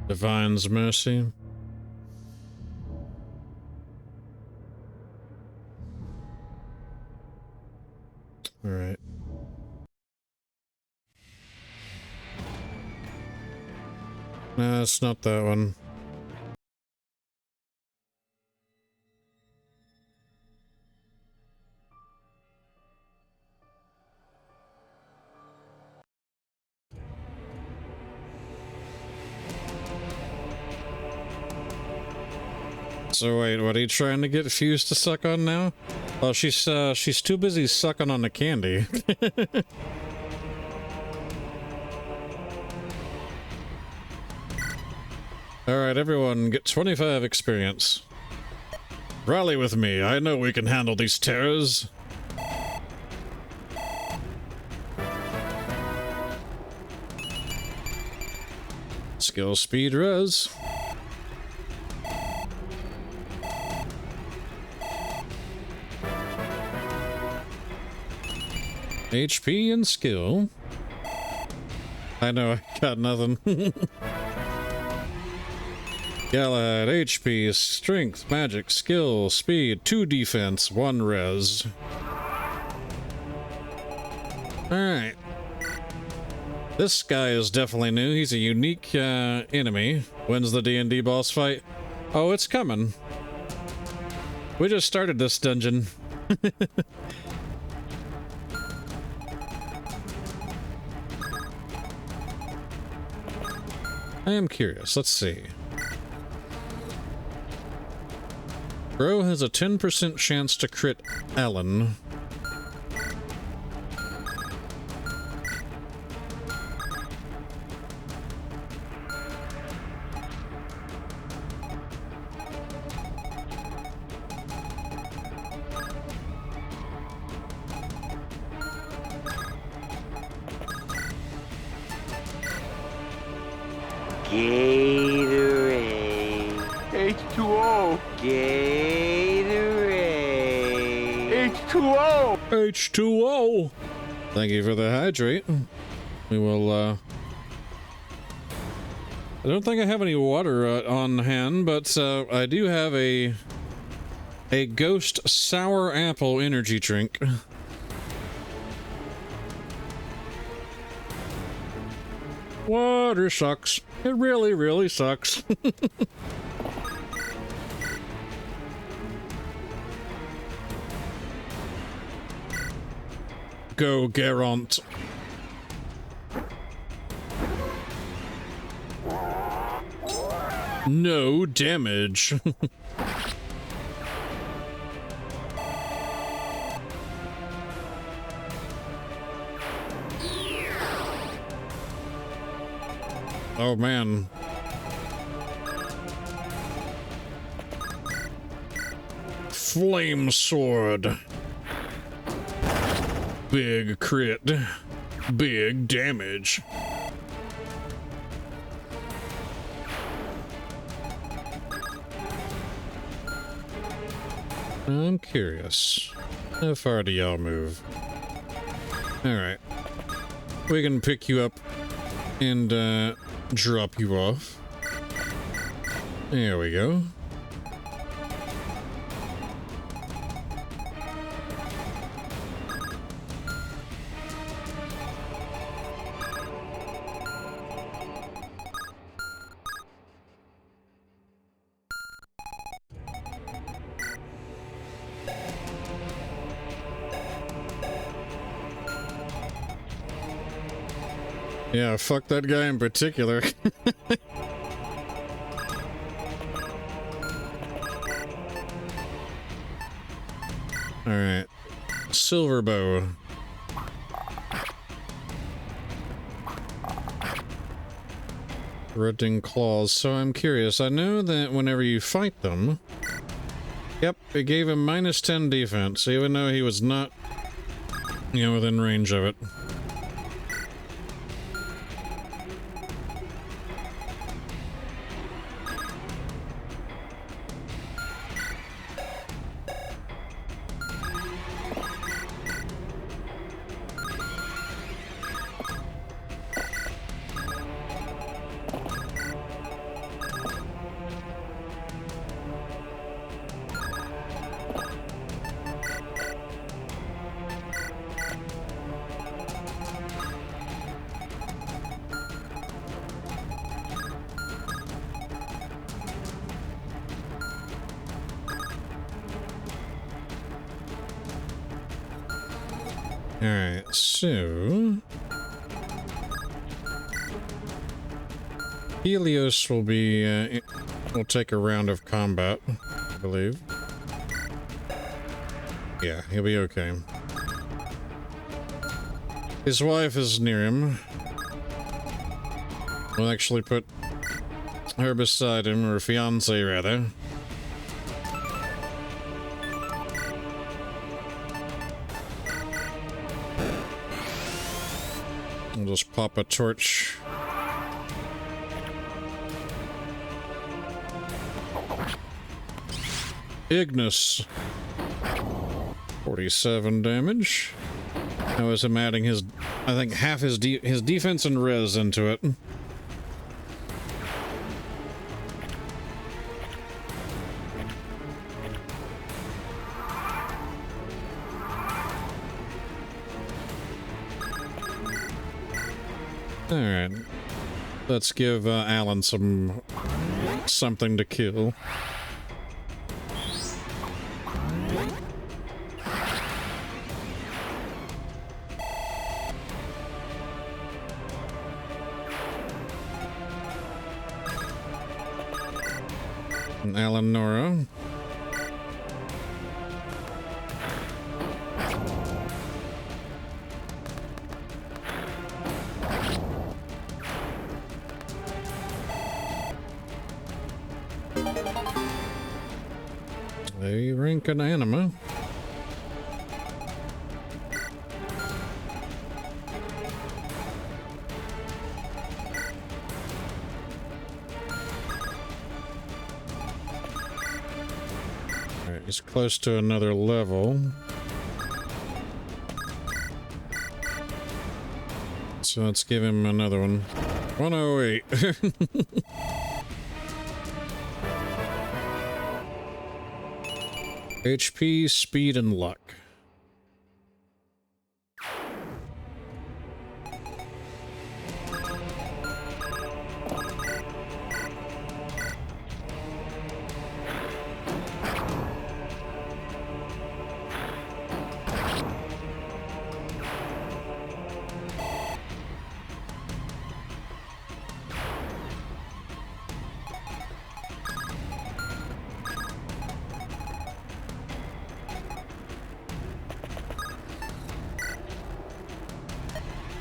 Divine's mercy. All right. No, it's not that one. So wait, what are you trying to get Fuse to suck on now? Oh, she's too busy sucking on the candy. Alright, everyone, get 25 experience. Rally with me, I know we can handle these terrors. Skill, speed, res. HP and skill. I know, I got nothing. Galahad, HP, strength, magic, skill, speed, 2 defense, 1 res. Alright. This guy is definitely new. He's a unique enemy. When's the D&D boss fight? Oh, it's coming. We just started this dungeon. I am curious. Let's see. Bro has a 10% chance to crit Alan. Gatorade. H2O. Gatorade. H2O. H2O. Thank you for the hydrate. We will, I don't think I have any water on hand, but I do have a Ghost Sour Apple energy drink. Water sucks. It really, really sucks. Go, Geralt. No damage. Oh, man. Flame sword. Big crit. Big damage. I'm curious. How far do y'all move? Alright. We can pick you up and, drop you off. There we go. Yeah, fuck that guy in particular. Alright. Silver bow. Rotting claws. So I'm curious. I know that whenever you fight them... Yep, it gave him -10 defense, even though he was not, you know, within range of it. Alright, so... Helios will be, will take a round of combat, I believe. Yeah, he'll be okay. His wife is near him. We'll actually put her beside him, or fiance rather. We'll just pop a torch. Ignis. 47 damage. That was him adding his, I think, half his defense and res into it. Alright. Let's give Alan something to kill. Alan Nora. A rank an anima. Alright, he's close to another level. So let's give him another one. 108. HP, speed, and luck.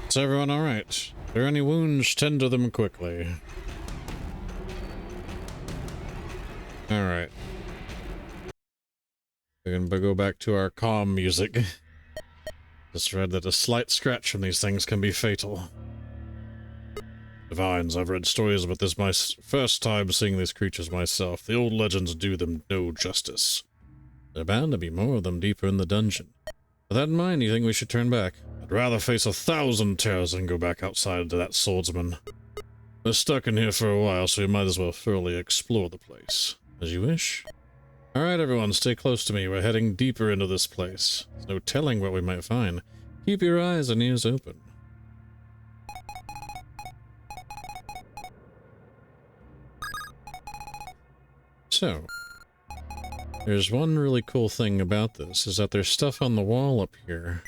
Is everyone alright? If there are any wounds, tend to them quickly. Alright. We're gonna go back to our calm music. Just read that a slight scratch from these things can be fatal. Divines, I've read stories about this my first time seeing these creatures myself. The old legends do them no justice. There are bound to be more of them deeper in the dungeon. With that in mind, you think we should turn back? I'd rather face 1,000 terrors than go back outside to that swordsman. We're stuck in here for a while, so we might as well thoroughly explore the place. As you wish. Alright everyone, stay close to me. We're heading deeper into this place. There's no telling what we might find. Keep your eyes and ears open. So, there's one really cool thing about this, is that there's stuff on the wall up here.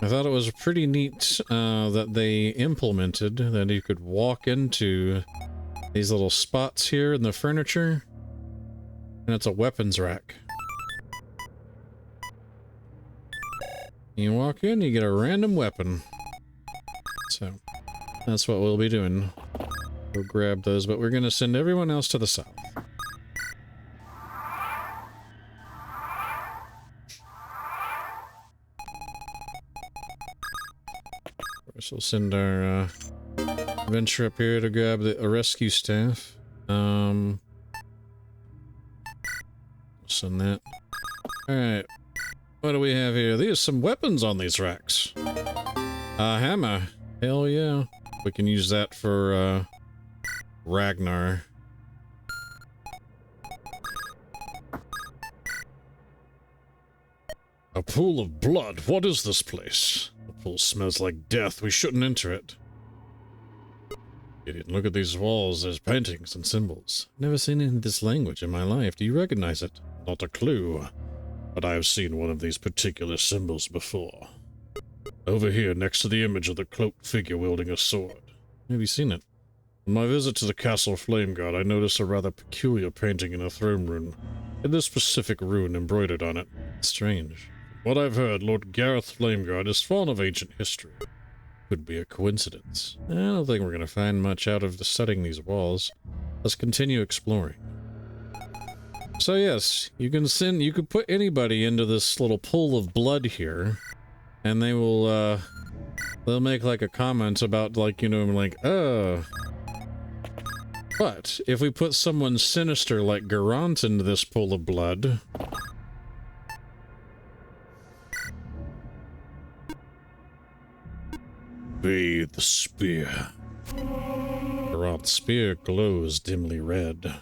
I thought it was pretty neat that they implemented that you could walk into these little spots here in the furniture, and it's a weapons rack. You walk in, you get a random weapon. So, that's what we'll be doing. We'll grab those, but we're going to send everyone else to the south. So we'll send our adventure up here to grab the rescue staff. Send that. Alright. What do we have here? There's some weapons on these racks. Hammer. Hell yeah. We can use that for Ragnar. A pool of blood. What is this place? The pool smells like death. We shouldn't enter it. Idiot, look at these walls. There's paintings and symbols. Never seen any of this language in my life. Do you recognize it? Not a clue. But I have seen one of these particular symbols before. Over here, next to the image of the cloaked figure wielding a sword. Have you seen it? On my visit to the Castle Flameguard, I noticed a rather peculiar painting in a throne room. In this specific rune embroidered on it. Strange. What I've heard, Lord Gareth Flameguard is fond of ancient history. Could be a coincidence. I don't think we're going to find much out of studying these walls. Let's continue exploring. So yes, you could put anybody into this little pool of blood here, and they will, they'll make like a comment about, like, you know, like, But if we put someone sinister like Garant into this pool of blood, bathe the spear. Garant's spear glows dimly red.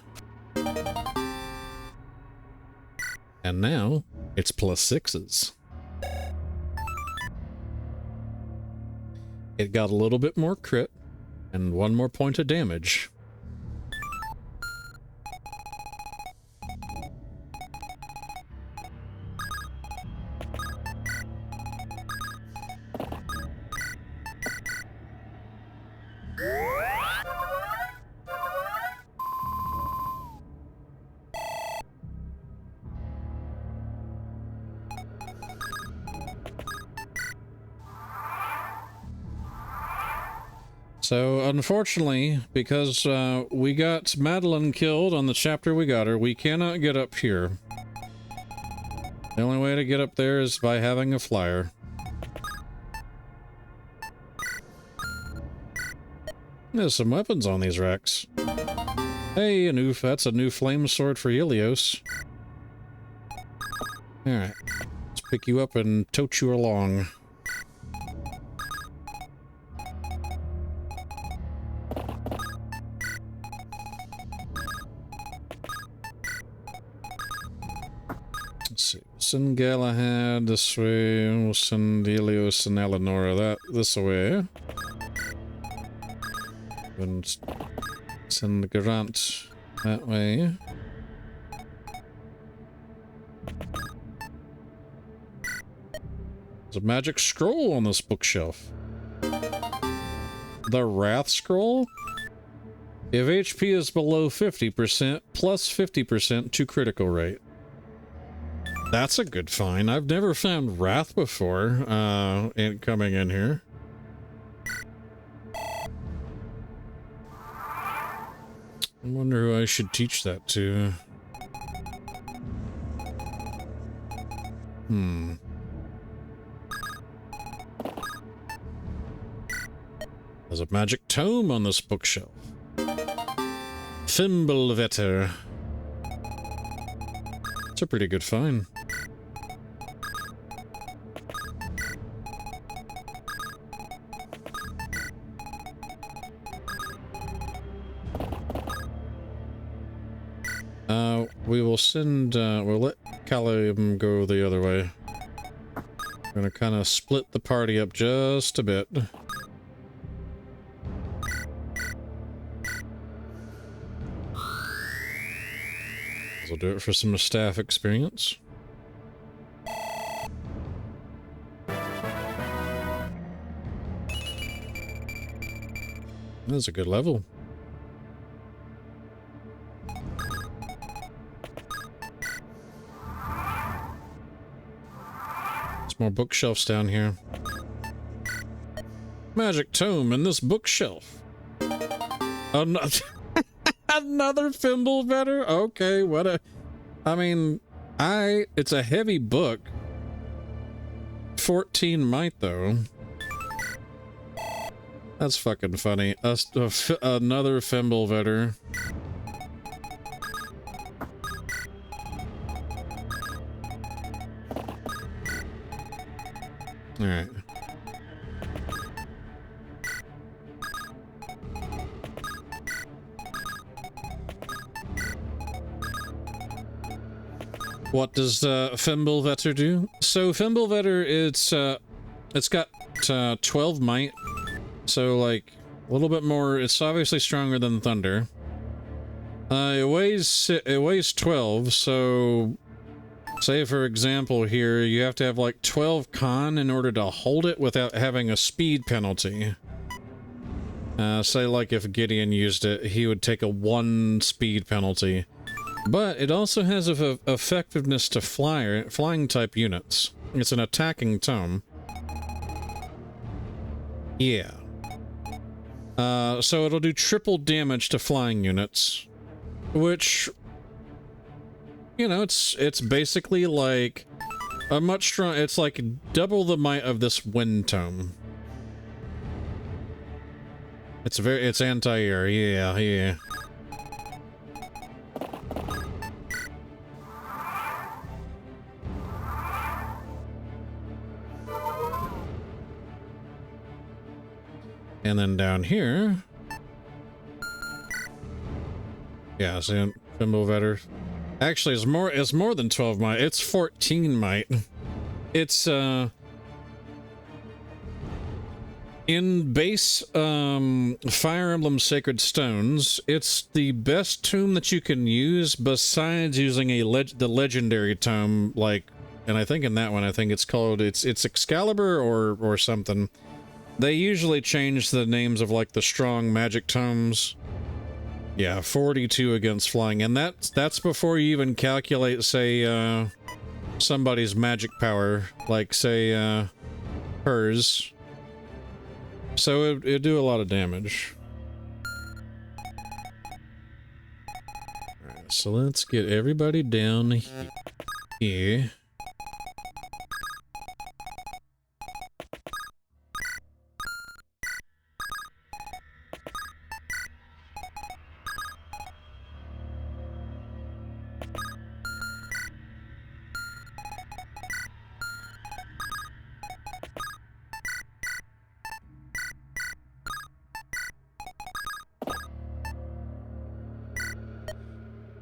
And now, it's +6s. It got a little bit more crit, and one more point of damage. So, unfortunately, because we got Madeline killed on the chapter we got her, we cannot get up here. The only way to get up there is by having a flyer. There's some weapons on these racks. Hey, that's a new flame sword for Helios. Alright, let's pick you up and tote you along. Let's see, we'll send Galahad this way, we'll send Helios and Eleonora this way. And send Garant that way. There's a magic scroll on this bookshelf. The Wrath Scroll? If HP is below 50%, plus 50% to critical rate. That's a good find. I've never found Wrath before, coming in here. I wonder who I should teach that to. There's a magic tome on this bookshelf. Fimbulvetter. It's a pretty good find. We will send, we'll let Callum go the other way. We're gonna kind of split the party up just a bit. We'll do it for some staff experience. That's a good level. More bookshelves down here. Magic tome in this bookshelf. Another Fimbulvetter? Okay, what a... I mean, it's a heavy book. 14 might, though. That's fucking funny. Another Fimbulvetter. Alright. What does Fimbulvetter do? So Fimbulvetter, it's got 12 might. So like a little bit more. It's obviously stronger than Thunder. It weighs 12, so say, for example, here, you have to have, like, 12 con in order to hold it without having a speed penalty. Say, like, if Gideon used it, he would take a 1 speed penalty. But it also has effectiveness to flying-type units. It's an attacking tome. Yeah. So it'll do triple damage to flying units, which... You know, it's basically like a much strong. It's like double the might of this wind tome. It's anti-air. Yeah. And then down here, yeah, see, Fimbulvetter. Actually, it's more than 12 might. It's 14 might. It's in base Fire Emblem Sacred Stones, it's the best tome that you can use besides using the legendary tome, like, and I think in that one, I think it's called it's Excalibur or something. They usually change the names of like the strong magic tomes. Yeah, 42 against flying, and that's before you even calculate, say, somebody's magic power, like, say, hers. So it'd do a lot of damage. Alright, so let's get everybody down here.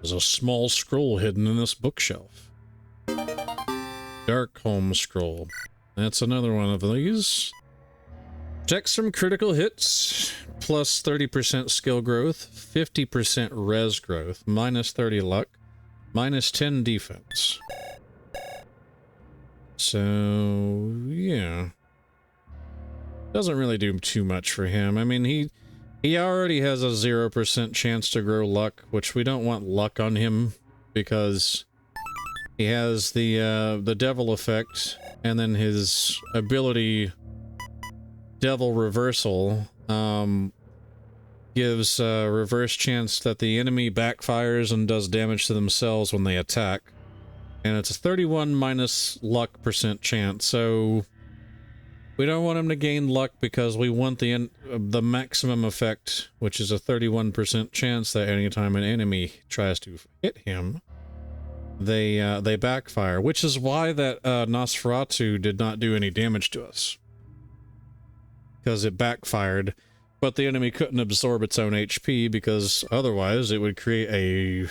There's a small scroll hidden in this bookshelf. Darkholm scroll. That's another one of these. Protects from critical hits, plus 30% skill growth, 50% res growth, minus 30 luck, minus 10 defense. So, yeah. Doesn't really do too much for him. I mean, he already has a 0% chance to grow luck, which we don't want luck on him because he has the devil effect, and then his ability devil reversal gives a reverse chance that the enemy backfires and does damage to themselves when they attack. And it's a 31 minus luck % chance, so we don't want him to gain luck because we want the maximum effect, which is a 31% chance that anytime an enemy tries to hit him, they backfire, which is why that Nosferatu did not do any damage to us. Because it backfired, but the enemy couldn't absorb its own HP because otherwise it would create a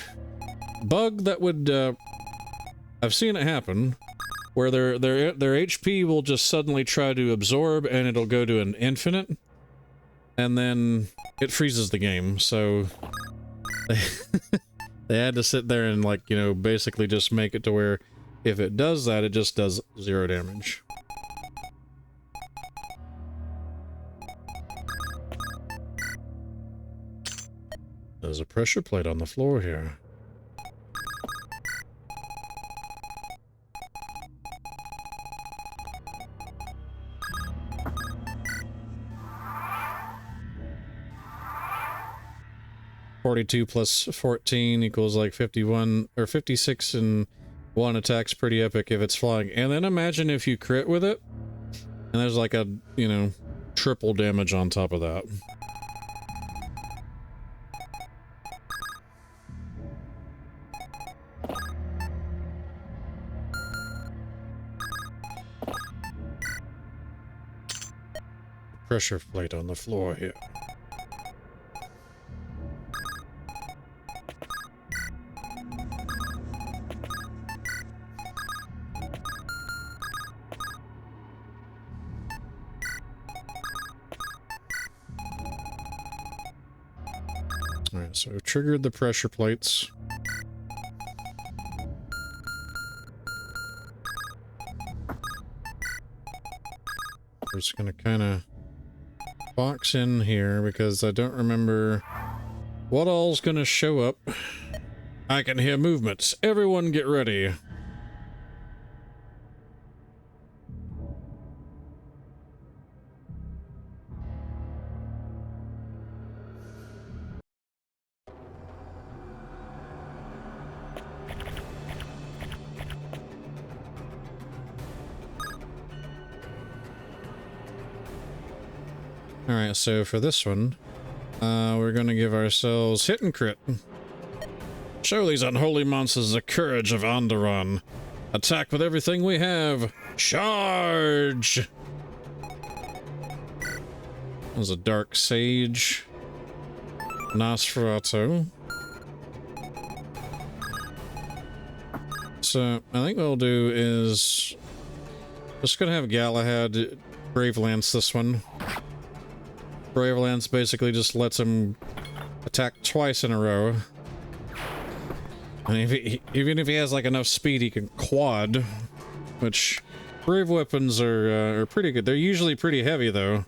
bug that would... I've seen it happen, where their HP will just suddenly try to absorb and it'll go to an infinite, and then it freezes the game, so they had to sit there and, like, you know, basically just make it to where if it does that, it just does 0 damage. There's a pressure plate on the floor here. (42 plus 14 equals like 51 or 56, and 1 attack's pretty epic if it's flying. And then imagine if you crit with it, and there's like a, you know, triple damage on top of that. Pressure plate on the floor here. Alright, so we've triggered the pressure plates. We're just gonna kind of box in here because I don't remember what all's gonna show up. I can hear movements. Everyone get ready. Alright, so for this one, we're gonna give ourselves hit and crit. Show these unholy monsters the courage of Onderon. Attack with everything we have. Charge! There's a Dark Sage. Nosferatu. So, I think what we'll do is... just gonna have Galahad Brave Lance this one. Brave Lance basically just lets him attack twice in a row. And even if he has like enough speed, he can quad, which brave weapons are pretty good. They're usually pretty heavy though.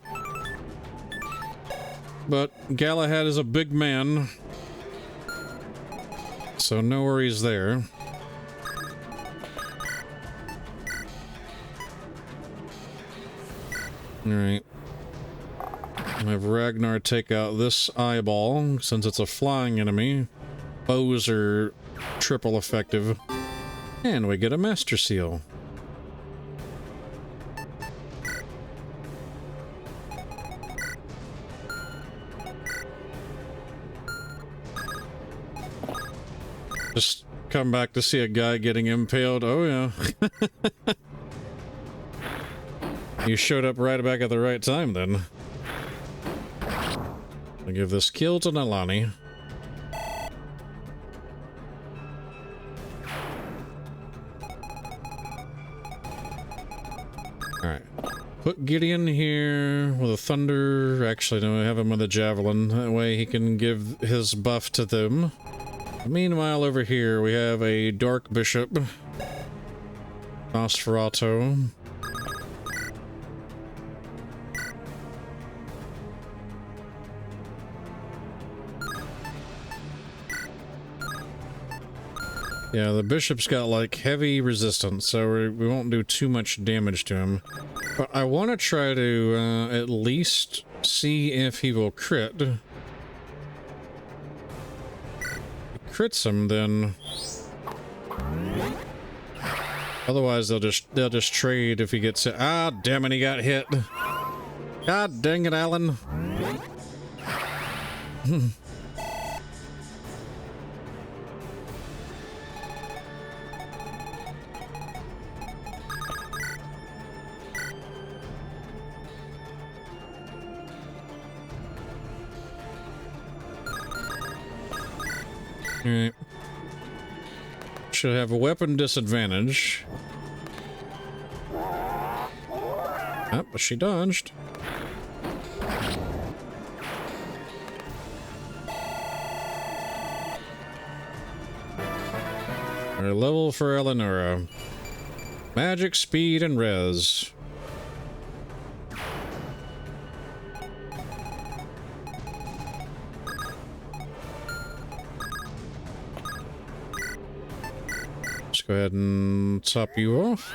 But Galahad is a big man, so no worries there. All right. Have Ragnar take out this eyeball, since it's a flying enemy. Bows are triple effective. And we get a Master Seal. Just come back to see a guy getting impaled. Oh yeah. You showed up right back at the right time then. I'll give this kill to Nalani. Alright. Put Gideon here with a thunder. Actually, no, have him with a javelin. That way he can give his buff to them. Meanwhile, over here, we have a Dark Bishop. Nosferatu. Yeah, the Bishop's got, like, heavy resistance, so we won't do too much damage to him. But I want to try to, at least see if he will crit. If he crits him, then... Otherwise, they'll just trade if he gets hit. Ah, damn it, he got hit. God dang it, Alan. Alright. Should have a weapon disadvantage. Ah, but she dodged. Our level for Eleonora. Magic, speed, and res. Go ahead and top you off.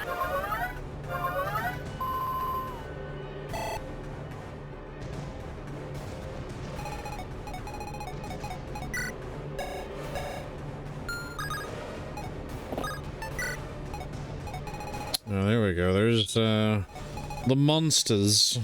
Oh, there we go. There's the monsters.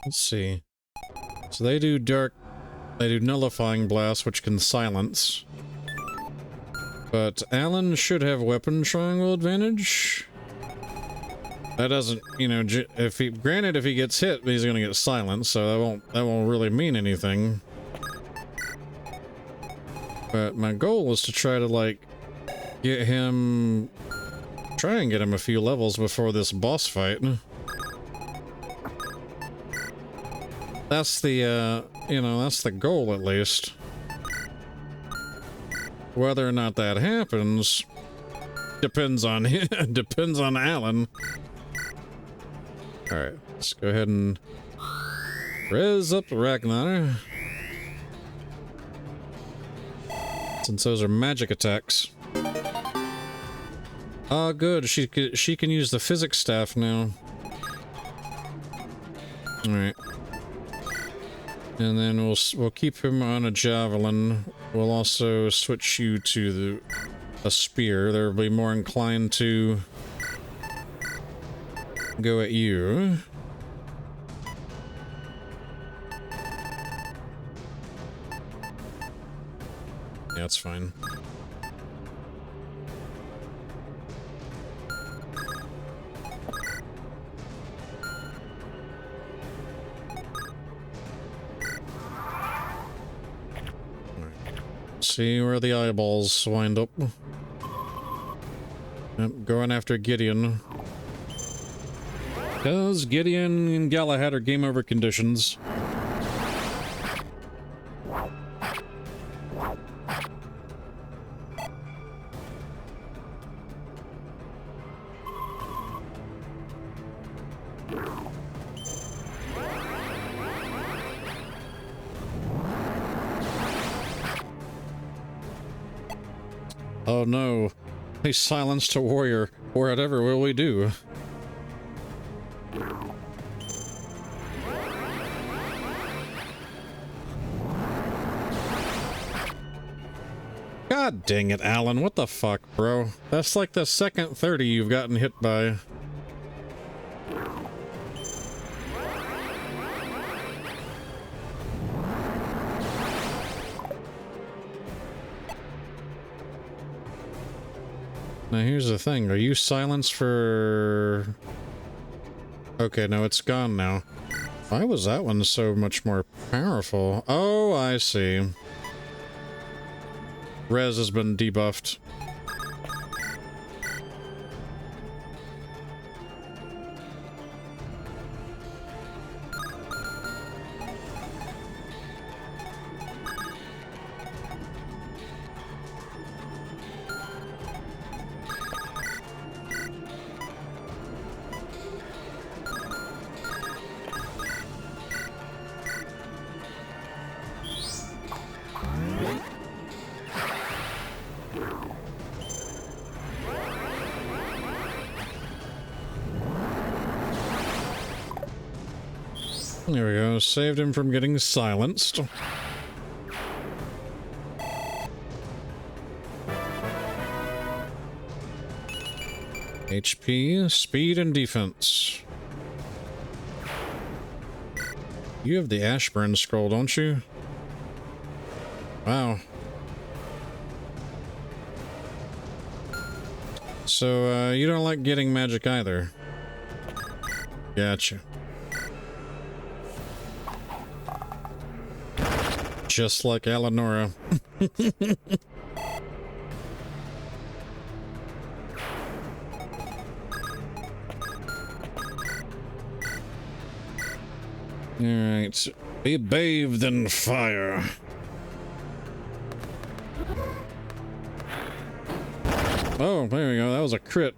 Let's see. So they do nullifying blast, which can silence. But Alan should have weapon triangle advantage. That doesn't, you know, if he gets hit, he's gonna get silenced, so that won't really mean anything. But my goal was to try to, like, try and get him a few levels before this boss fight. That's the, you know, that's the goal, at least. Whether or not that happens depends on depends on Alan. All right, let's go ahead and res up Ragnar, since those are magic attacks. Oh, good. She can use the physics staff now. All right. And then we'll keep him on a javelin. We'll also switch you to a spear. They'll be more inclined to go at you. Yeah, that's fine. See where the eyeballs wind up. Yep, going after Gideon. Because Gideon and Galahad are game over conditions. Oh no, they silenced a warrior. Whatever will we do? God dang it, Alan. What the fuck, bro? That's like the second 30 you've gotten hit by. Now here's the thing, are you silenced for... Okay, no, it's gone now. Why was that one so much more powerful? Oh, I see. Rez has been debuffed. There we go, saved him from getting silenced. HP, speed, and defense. You have the Ashburn scroll, don't you? Wow. So, you don't like getting magic either. Gotcha. Just like Eleonora. Alright, be bathed in fire. Oh, there we go, that was a crit.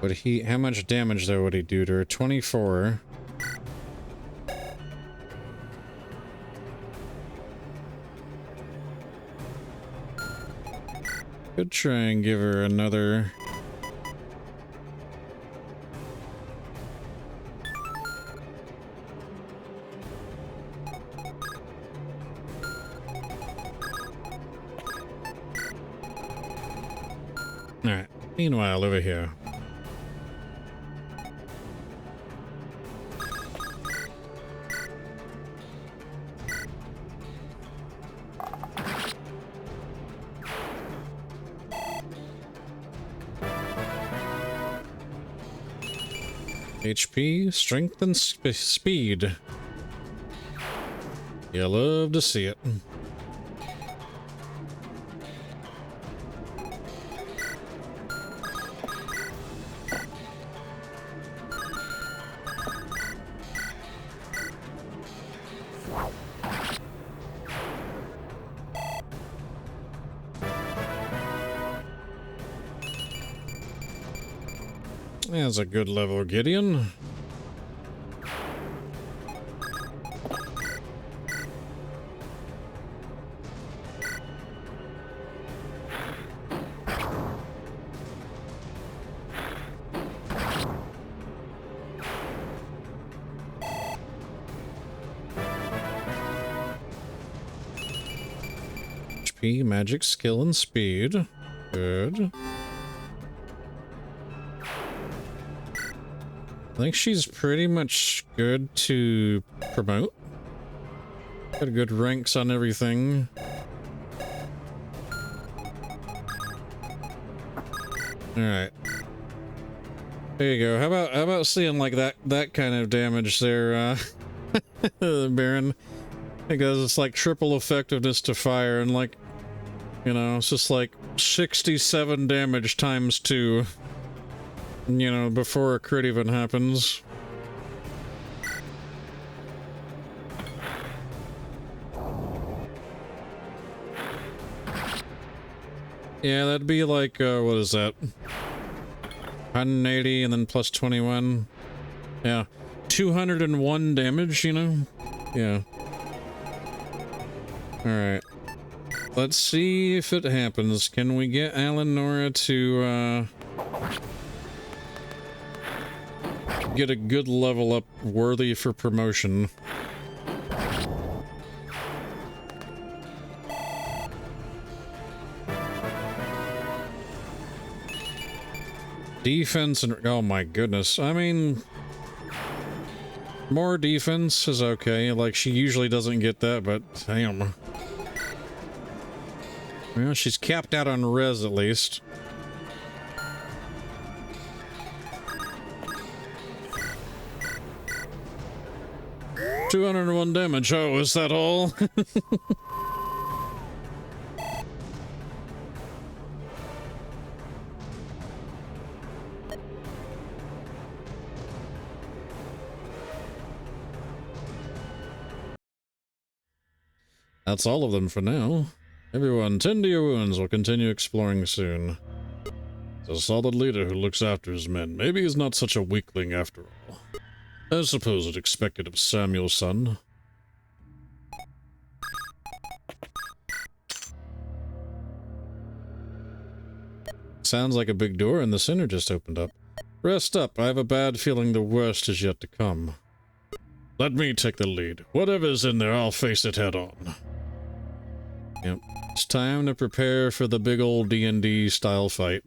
Would he, how much damage though would he do to her? 24. Could try and give her another. Alright, meanwhile over here. HP, strength, and speed. You love to see it. That's a good level, Gideon. HP, magic, skill, and speed. Good. I think she's pretty much good to promote. Got good ranks on everything. Alright. There you go. How about seeing like that kind of damage there, Baron? Because it's like triple effectiveness to fire, and like, you know, it's just like 67 damage times 2. You know, before a crit even happens. Yeah, that'd be like, what is that? 180 and then plus 21. Yeah. 201 damage, you know? Yeah. Alright. Let's see if it happens. Can we get Alan Nora to, get a good level up worthy for promotion? Defense and... oh my goodness. I mean... more defense is okay. Like, she usually doesn't get that, but damn. Well, she's capped out on res at least. $201 damage. Oh, is that all? That's all of them for now. Everyone, tend to your wounds. We'll continue exploring soon. It's a solid leader who looks after his men. Maybe he's not such a weakling after all. I suppose it expected of Samuel's son. Sounds like a big door in the center just opened up. Rest up. I have a bad feeling the worst is yet to come. Let me take the lead. Whatever's in there, I'll face it head on. Yep. It's time to prepare for the big old D&D style fight.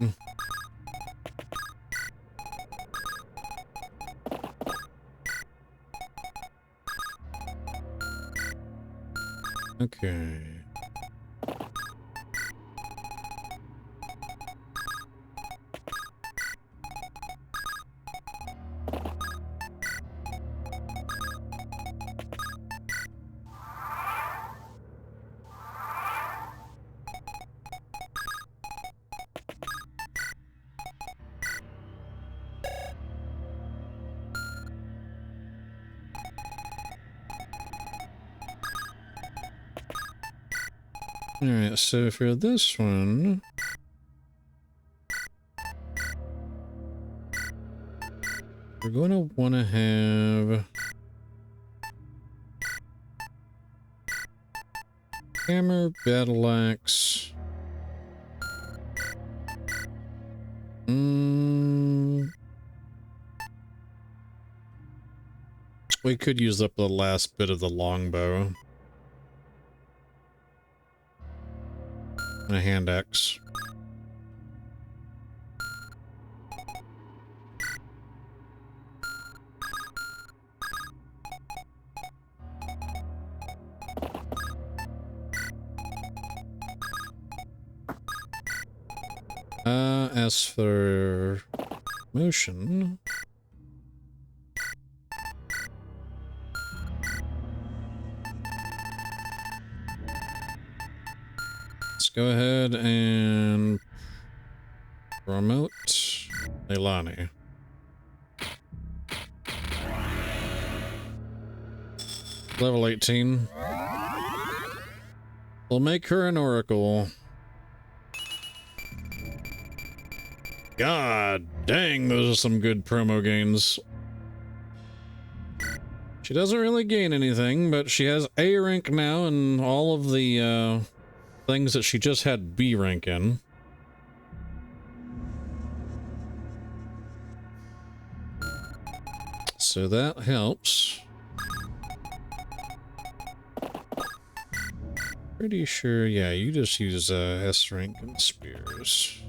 Okay. Alright, so for this one... we're going to want to have... hammer, battle axe... we could use up the last bit of the longbow. And a hand axe. As for motion... let's go ahead and promote Leilani. Level 18. We'll make her an oracle. God dang, those are some good promo gains. She doesn't really gain anything, but she has A rank now, and all of the things that she just had B rank in. So that helps. Pretty sure, yeah, you just use S rank and spears.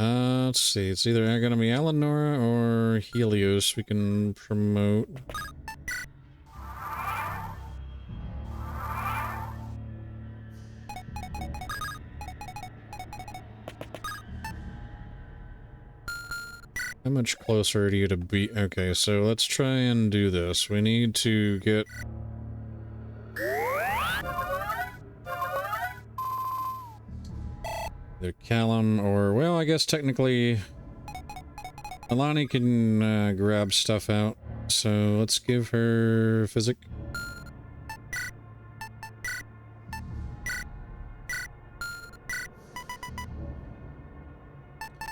Let's see, it's either gonna be Eleanor or Helios we can promote. How much closer are you to be? Okay, so let's try and do this. We need to get... either Callum or... well, I guess technically... Alani can grab stuff out. So let's give her physic.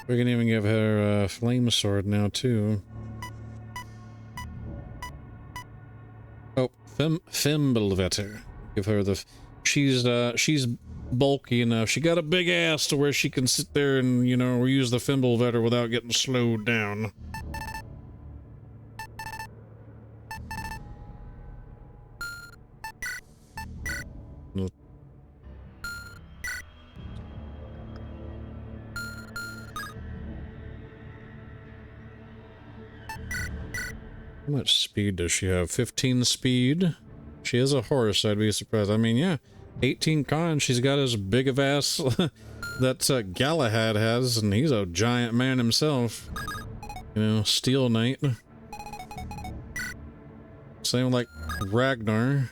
We can even give her a flame sword now too. Oh, Fimblevetter. Give her the... she's bulky enough. She got a big ass to where she can sit there and, you know, use the Fimblevetter without getting slowed down. How much speed does she have? 15 speed? She is a horse, I'd be surprised. I mean, yeah, 18 con, she's got as big of ass that Galahad has, and he's a giant man himself. You know, Steel Knight. Same like Ragnar.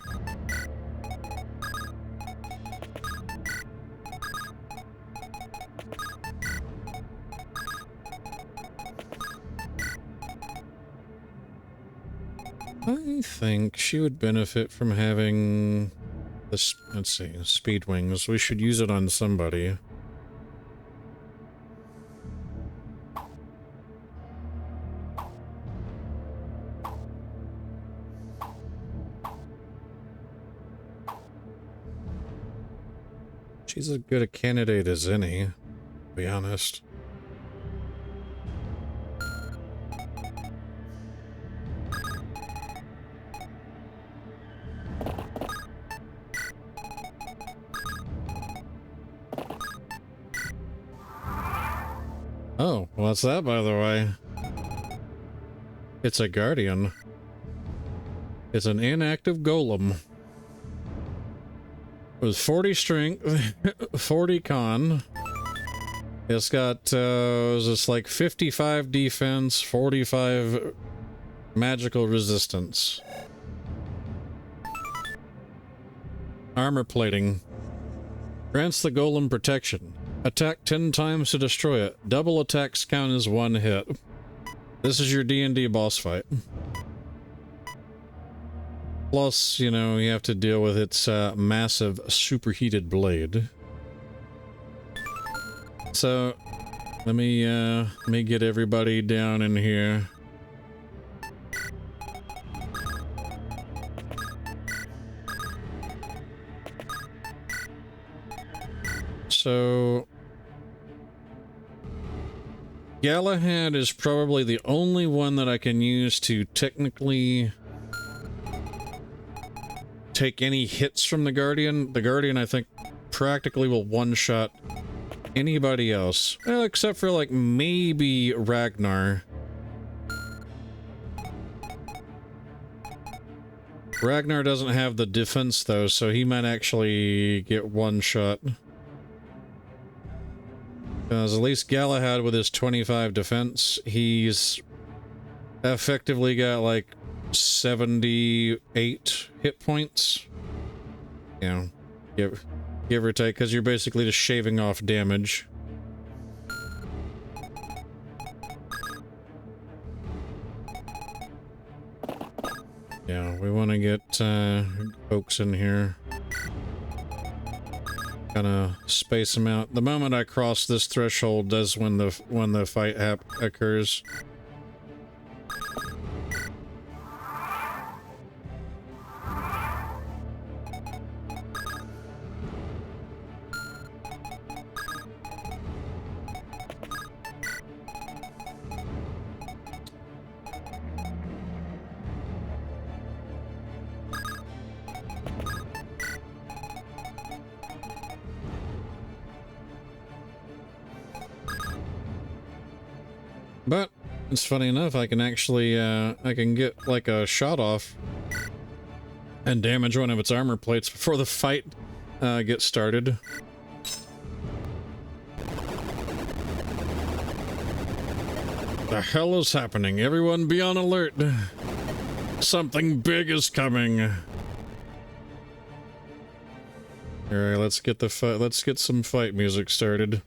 I think she would benefit from having this, let's see, speed wings. We should use it on somebody. She's as good a candidate as any, to be honest. Oh, what's that, by the way? It's a guardian. It's an inactive golem. With 40 strength, 40 con. It's got, just like 55 defense, 45 magical resistance. Armor plating. Grants the golem protection. Attack 10 times to destroy it. Double attacks count as one hit. This is your D&D boss fight. Plus, you know, you have to deal with its massive superheated blade. So, let me get everybody down in here. So, Galahad is probably the only one that I can use to technically take any hits from the Guardian. The Guardian, I think, practically will one-shot anybody else. Well, except for, like, maybe Ragnar. Ragnar doesn't have the defense, though, so he might actually get one shot. Because at least Galahad, with his 25 defense, he's effectively got like 78 hit points. You know, give or take, because you're basically just shaving off damage. Yeah, we want to get folks in here. Kind of space them out. The moment I cross this threshold, that's when the fight occurs. But it's funny enough, I can actually, I can get like a shot off and damage one of its armor plates before the fight gets started. The hell is happening? Everyone be on alert. Something big is coming. Alright, let's get the fight. Let's get some fight music started.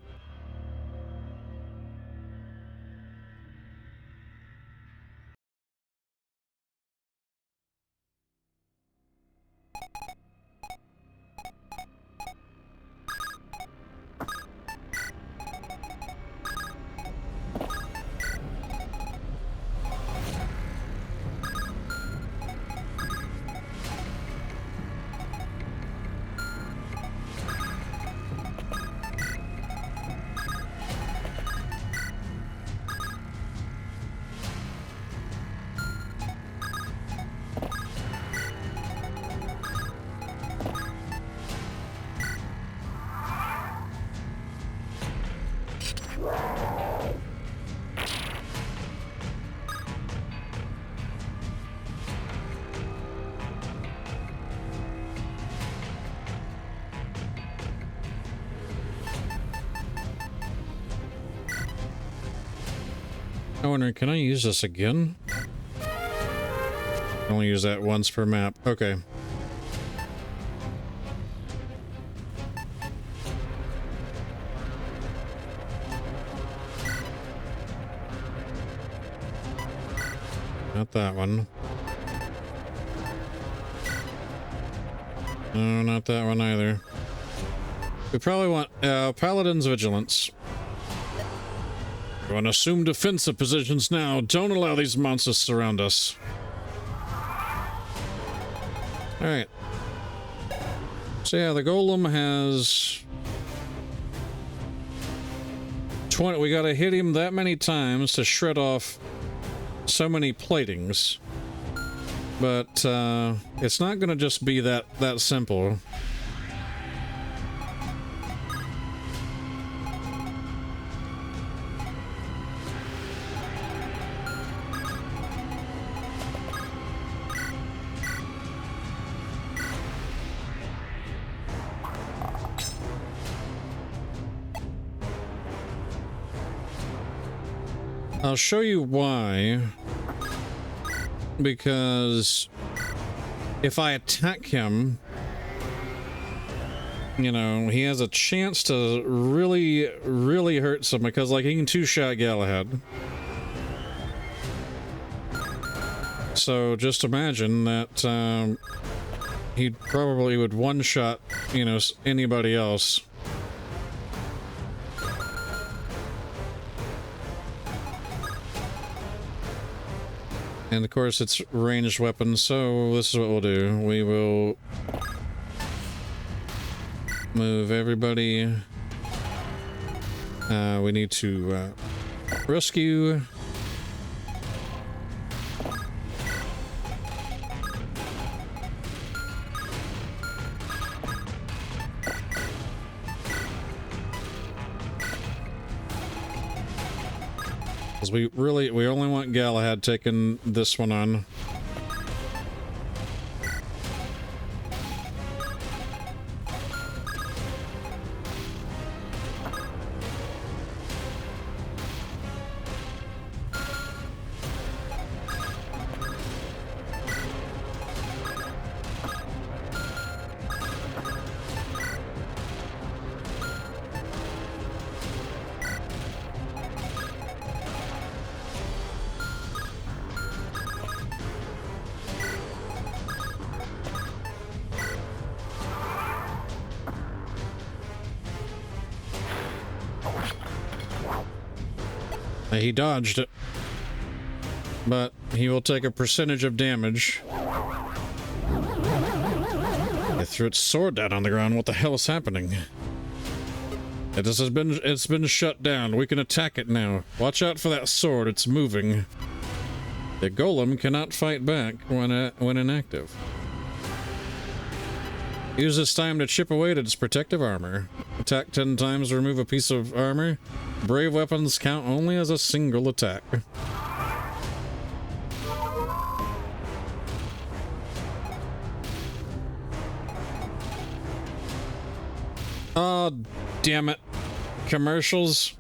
I wonder, can I use this again? Only use that once per map. Okay. Not that one. No, not that one either. We probably want Paladin's Vigilance. We want to assume defensive positions now. Don't allow these monsters to surround us. Alright. So yeah, the golem has 20. We gotta hit him that many times to shred off so many platings. But it's not gonna just be that simple. I'll show you why. Because if I attack him, you know, he has a chance to really, really hurt someone, because, like, he can two-shot Galahad. So just imagine that he probably would one-shot, you know, anybody else. And of course it's ranged weapons, so this is what we'll do. We will move everybody. We need to rescue. Because we only want Galahad taking this one on. He dodged it, but he will take a percentage of damage. It threw its sword down on the ground. What the hell is happening? It's been shut down. We can attack it now. Watch out for that sword. It's moving. The golem cannot fight back when inactive. Use this time to chip away at its protective armor. Attack 10 times to remove a piece of armor. Brave weapons count only as a single attack. Oh, damn it. Commercials.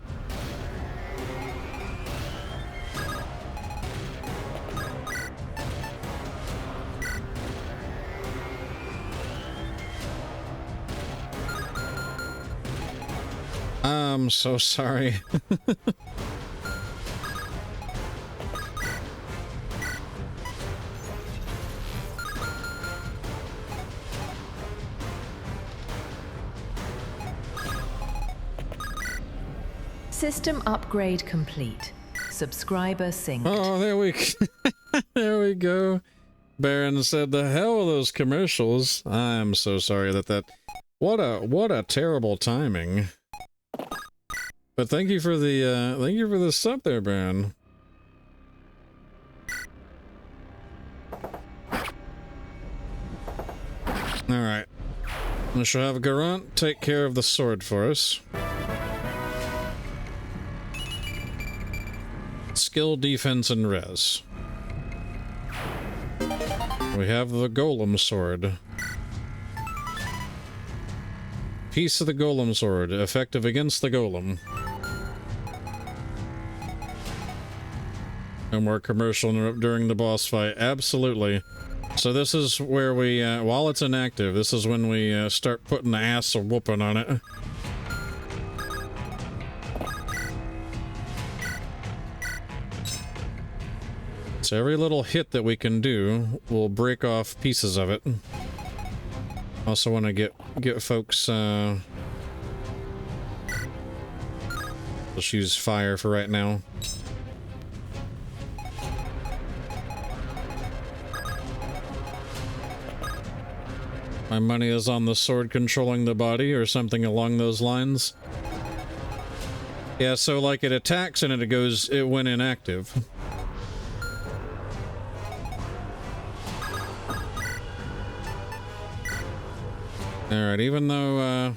I'm so sorry. System upgrade complete. Subscriber synced. Oh, there we go. Baron said, "The hell with those commercials." I'm so sorry that. What a terrible timing. But thank you for the sub there, Baron. All right. We shall have Garant take care of the sword for us. Skill, defense, and res. We have the golem sword. Piece of the golem sword, effective against the golem. No more commercial during the boss fight. Absolutely. So this is where we, while it's inactive, this is when we start putting the ass of whooping on it. So every little hit that we can do will break off pieces of it. Also want to get folks, let's use fire for right now. My money is on the sword controlling the body or something along those lines. Yeah, so like it attacks and it went inactive. Alright, even though,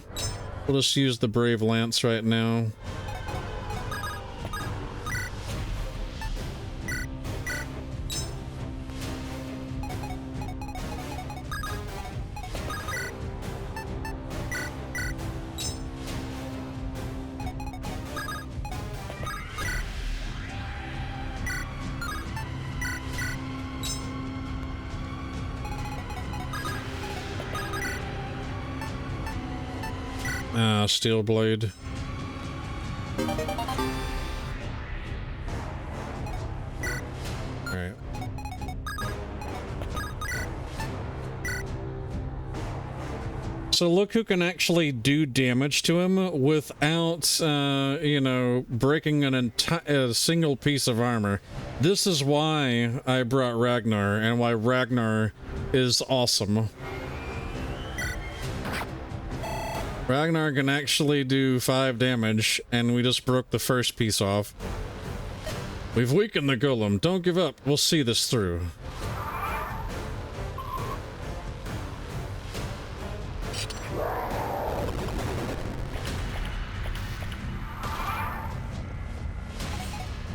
we'll just use the Brave Lance right now. Steel blade. Alright. So look who can actually do damage to him without, you know, breaking a single piece of armor. This is why I brought Ragnar, and why Ragnar is awesome. Ragnar can actually do 5 damage, and we just broke the first piece off. We've weakened the golem. Don't give up. We'll see this through.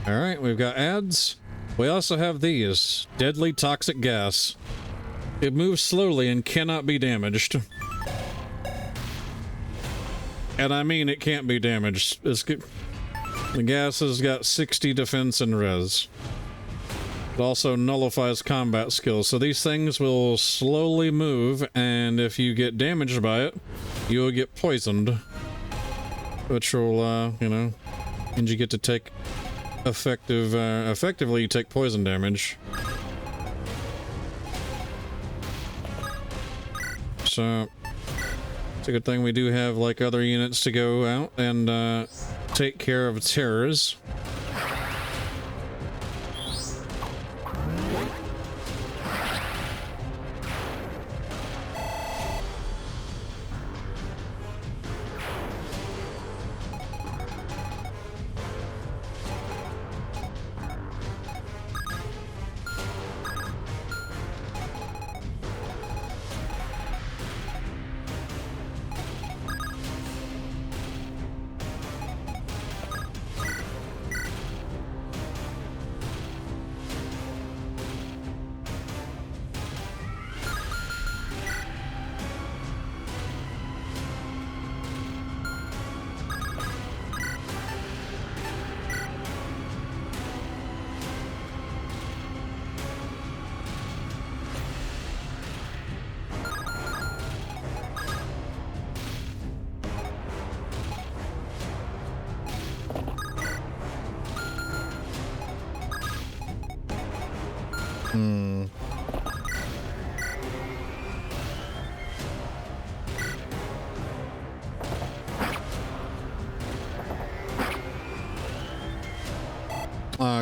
Alright, we've got ads. We also have these. Deadly toxic gas. It moves slowly and cannot be damaged. And I mean it can't be damaged. The gas has got 60 defense and res. It also nullifies combat skills. So these things will slowly move, and if you get damaged by it, you will get poisoned. Which will, you know, and you get to take effectively you take poison damage. So it's a good thing we do have like other units to go out and take care of terrors.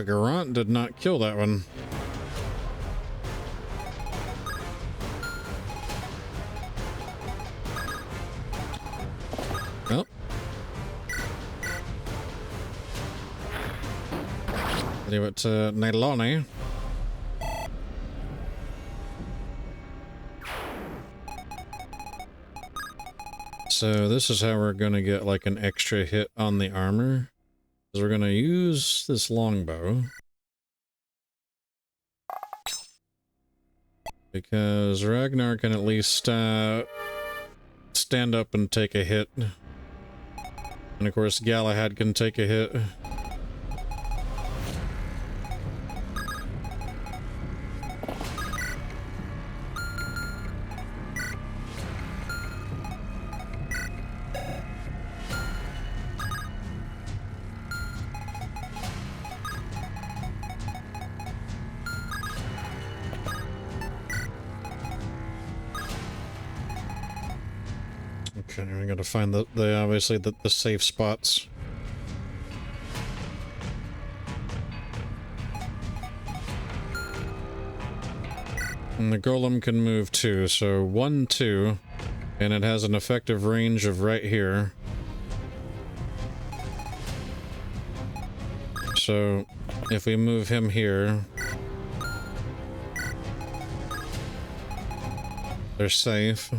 Garant did not kill that one. Oh. Leave it to Nailani. So this is how we're gonna get like an extra hit on the armor. Is we're gonna use this longbow. Because Ragnar can at least stand up and take a hit. And of course Galahad can take a hit. Okay, we gotta find the obviously the safe spots. And the golem can move too, so 1, 2, and it has an effective range of right here. So if we move him here, they're safe.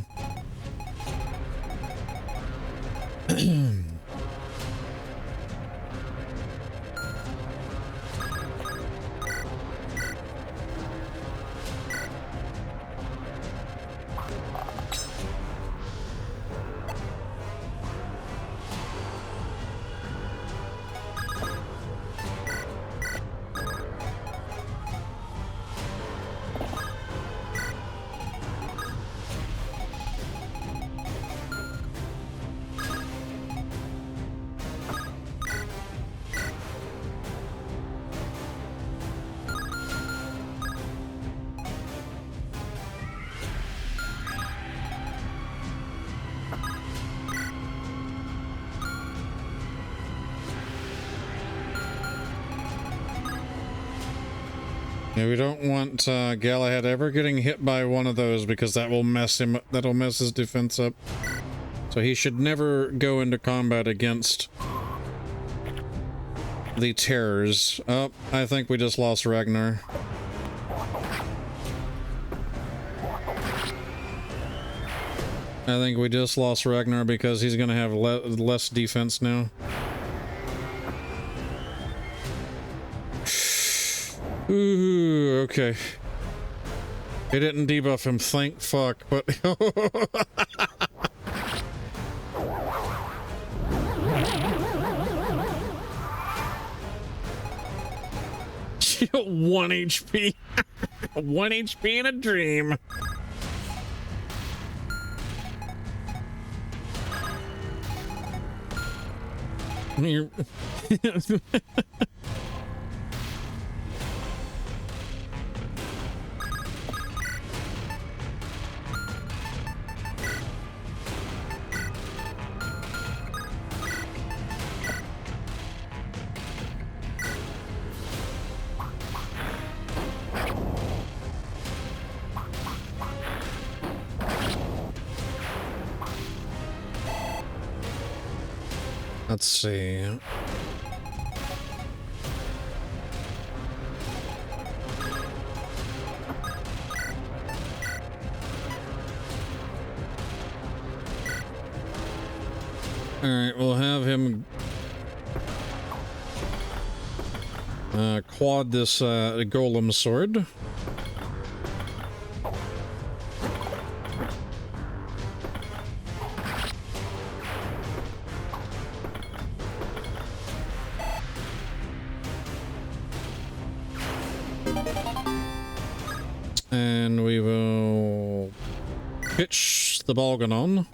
Yeah, we don't want Galahad ever getting hit by one of those because that will mess him. That'll mess his defense up. So he should never go into combat against the terrors. Oh, I think we just lost Ragnar. I think we just lost Ragnar because he's gonna have less defense now. Ooh, okay. It didn't debuff him, thank fuck, but... One HP. 1 HP in a dream. You're... Let's see. Alright, we'll have him quad this golem sword. And we will pitch the Balgon on.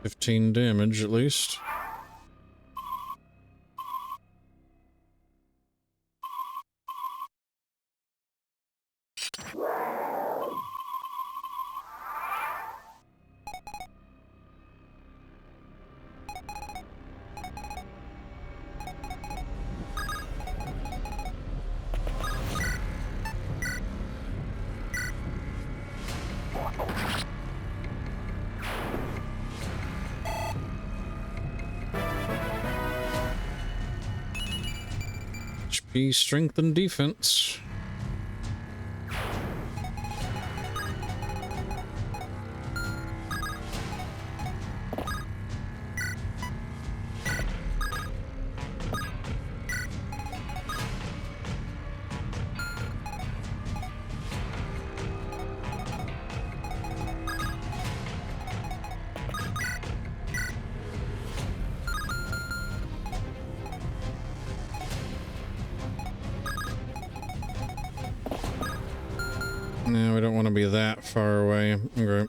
15 damage at least. HP, strength, and defense. No, we don't want to be that far away. Okay.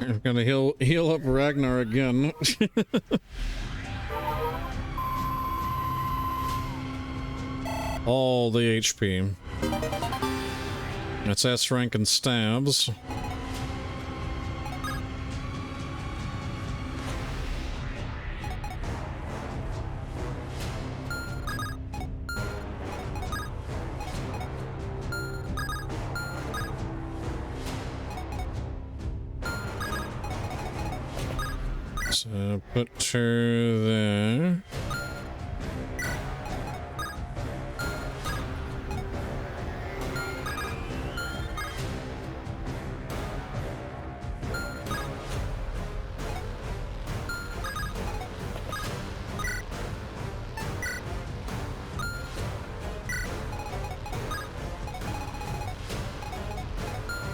I'm gonna heal up Ragnar again. All the HP. That's S rank and stabs. So put her there.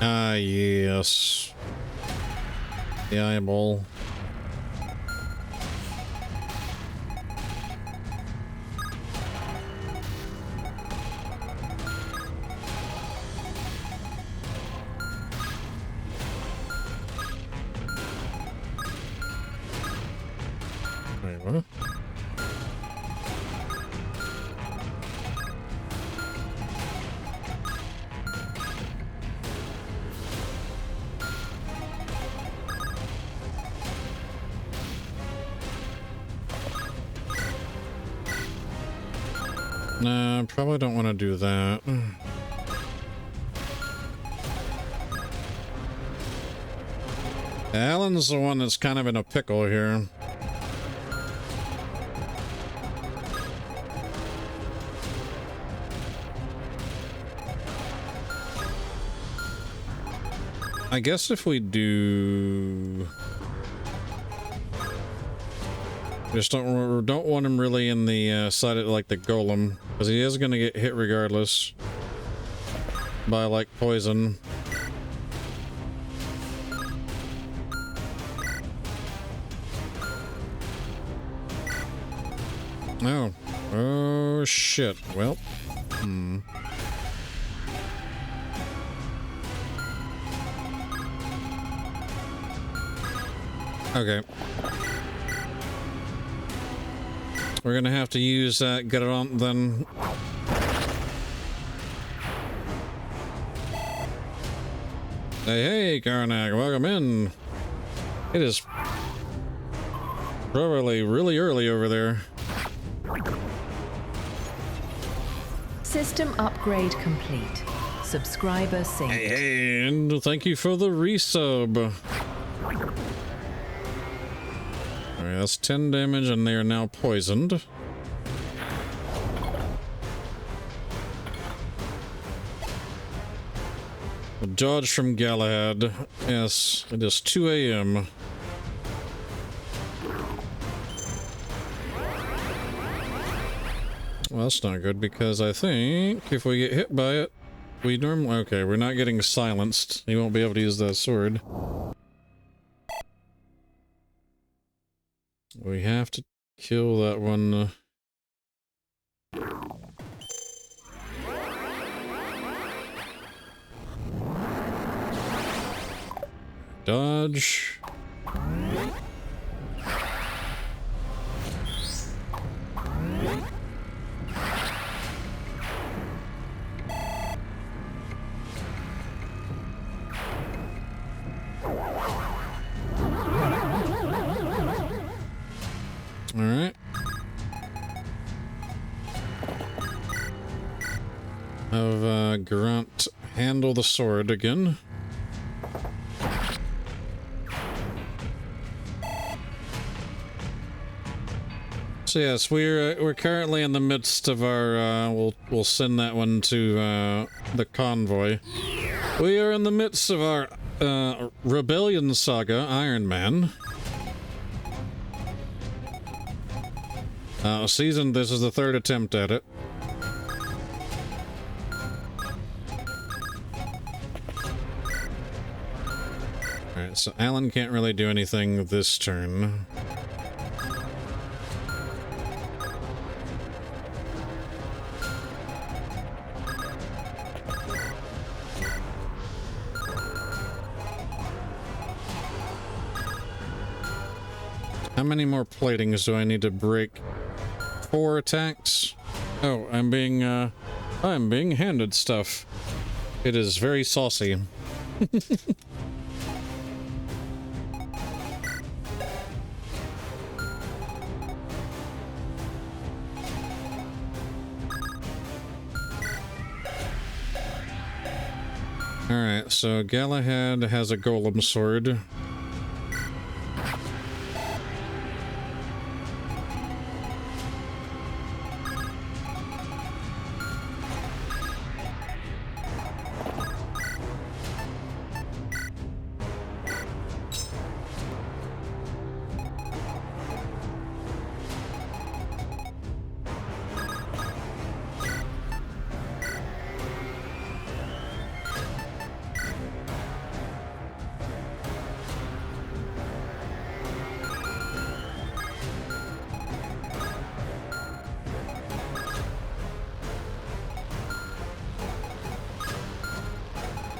Ah, yes. The eyeball. Wait, what? Nah, probably don't want to do that. Alan's the one that's kind of in a pickle here. I guess if we do... Just don't want him really in the side of like the golem, because he is going to get hit regardless by like poison. Oh, oh shit. Well, okay. We're gonna have to use that, get it on then. Hey, Karnak, welcome in. It is probably really early over there. System upgrade complete. Subscriber synced. Hey, and thank you for the resub. Alright, that's 10 damage and they are now poisoned. Dodge from Galahad. Yes, it is 2 a.m. Well, that's not good because I think if we get hit by it, we normally... Okay, we're not getting silenced. He won't be able to use that sword. We have to kill that one. Dodge. All right. Have Grunt handle the sword again. So yes, we're currently in the midst of our we'll send that one to the convoy. We are in the midst of our Rebellion Saga Ironman. This is the third attempt at it. Alright, so Alan can't really do anything this turn. How many more platings do I need to break? 4 attacks? Oh, I'm being handed stuff. It is very saucy. Alright, so Galahad has a golem sword.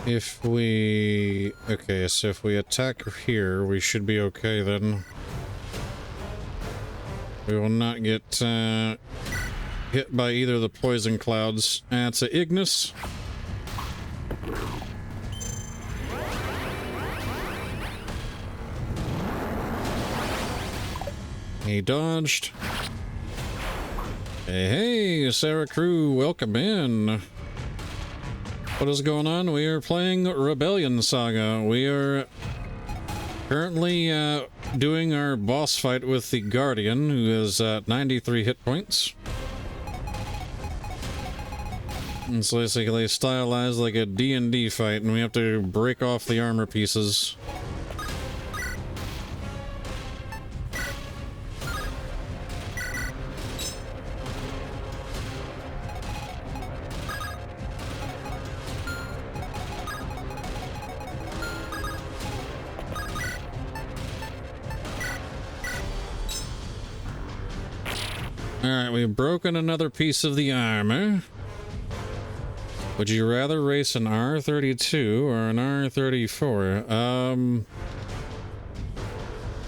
If we... Okay, so if we attack here, we should be okay then. We will not get hit by either of the poison clouds. It's a Ignis. He dodged. Hey, Sarah Crew, welcome in. What is going on? We are playing Rebellion Saga. We are currently doing our boss fight with the Guardian, who is at 93 hit points. It's basically stylized like a D&D fight, and we have to break off the armor pieces. Alright, we've broken another piece of the armor. Would you rather race an R32 or an R34?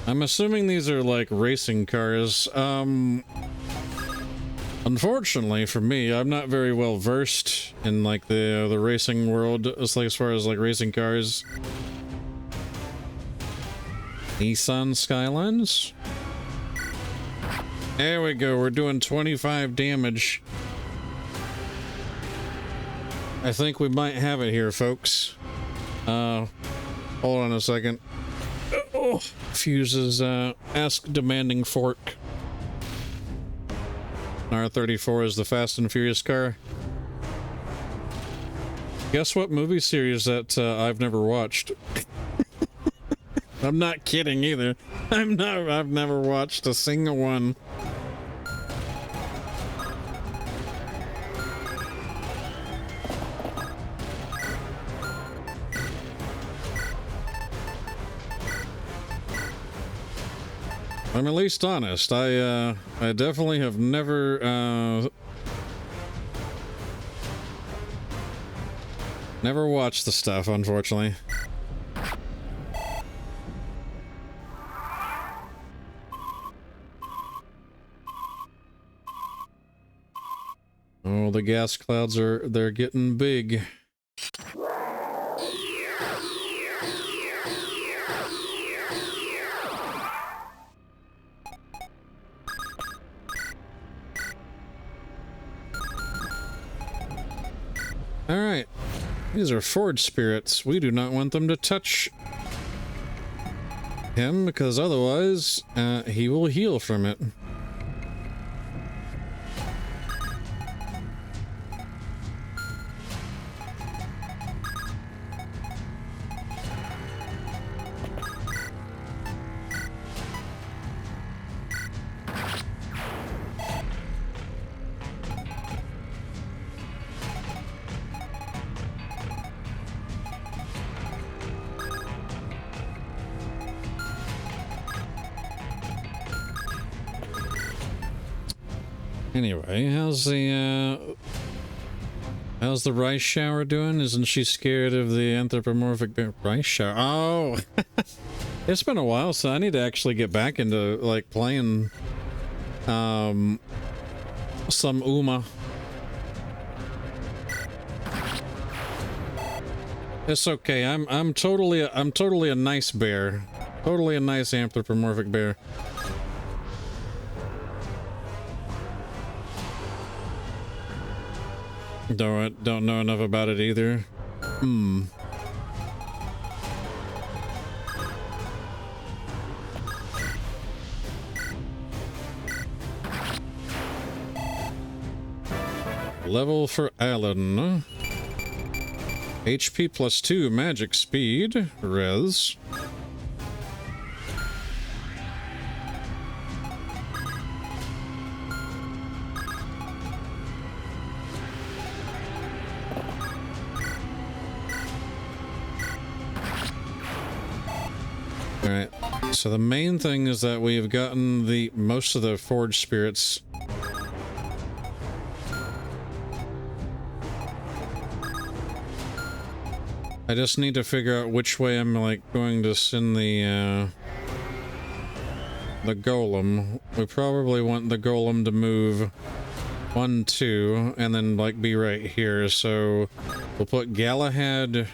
I'm assuming these are like racing cars. Unfortunately for me, I'm not very well versed in like the racing world as far as like racing cars. Nissan Skylines? There we go, we're doing 25 damage. I think we might have it here, folks. Hold on a second. Oh, Oh, Fuse's Ask Demanding Fork. R34 is the Fast and Furious car. Guess what movie series that I've never watched? I'm not kidding either. I've never watched a single one. I'm at least honest. I definitely have never never watched the stuff, unfortunately. Oh, the gas clouds they're getting big. All right. These are Ford spirits. We do not want them to touch him because otherwise he will heal from it. Anyway, how's the rice shower doing? Isn't she scared of the anthropomorphic rice shower? Oh, it's been a while, so I need to actually get back into like playing some Uma. It's okay. I'm totally a nice bear. Totally a nice anthropomorphic bear. Don't know enough about it either. Level for Alan. HP +2 magic speed. Res. Alright, so the main thing is that we've gotten most of the forge spirits. I just need to figure out which way I'm like going to send the golem. We probably want the golem to move 1, 2, and then like be right here. So we'll put Galahad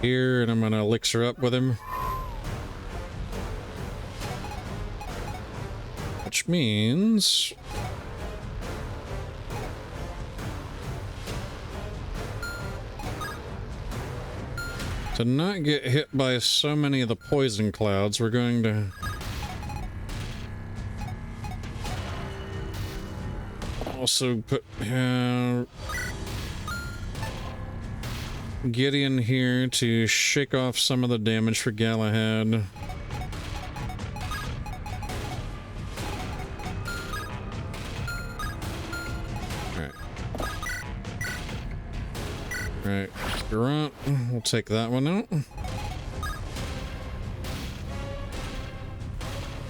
here, and I'm gonna elixir up with him. Which means to not get hit by so many of the poison clouds, we're going to also put Gideon here to shake off some of the damage for Galahad. Right, grunt. We'll take that one out.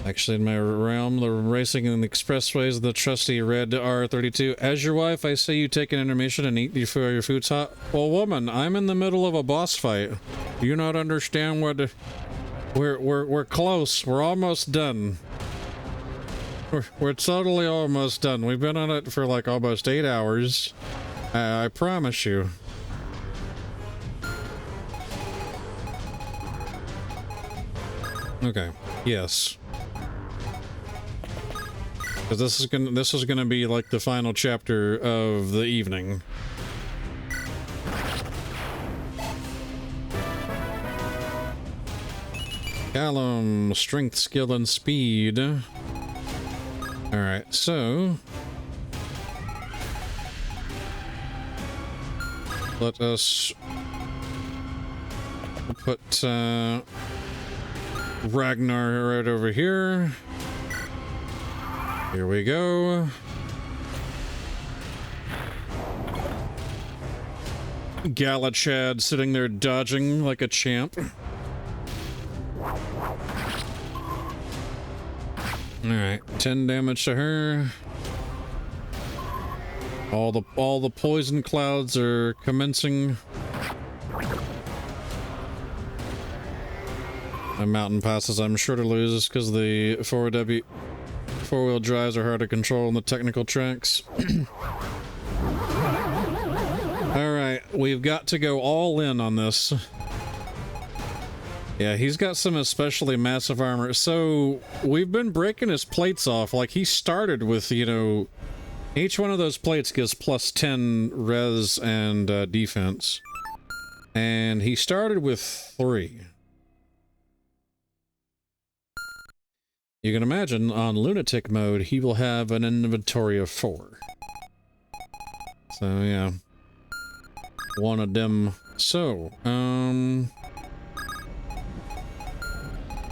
Actually, in my realm, the racing in the expressways, the trusty red R32. As your wife, I say you take an intermission and eat before your food's hot. Well, woman, I'm in the middle of a boss fight. Do you not understand what? We're close. We're almost done. We're totally almost done. We've been on it for like almost 8 hours. I promise you. Okay. Yes. Because this is gonna be like the final chapter of the evening. Callum, strength, skill, and speed. All right, so let us put Ragnar right over here. Here we go. Galachad sitting there dodging like a champ. Alright, 10 damage to her. All the poison clouds are commencing. My mountain passes I'm sure to lose because the four-wheel drives are hard to control on the technical tracks. Alright, we've got to go all in on this. Yeah, he's got some especially massive armor. So, we've been breaking his plates off. Like, he started with, you know, each one of those plates gives plus 10 res and defense. And he started with 3. You can imagine, on lunatic mode, he will have an inventory of 4. So, yeah. One of them. So,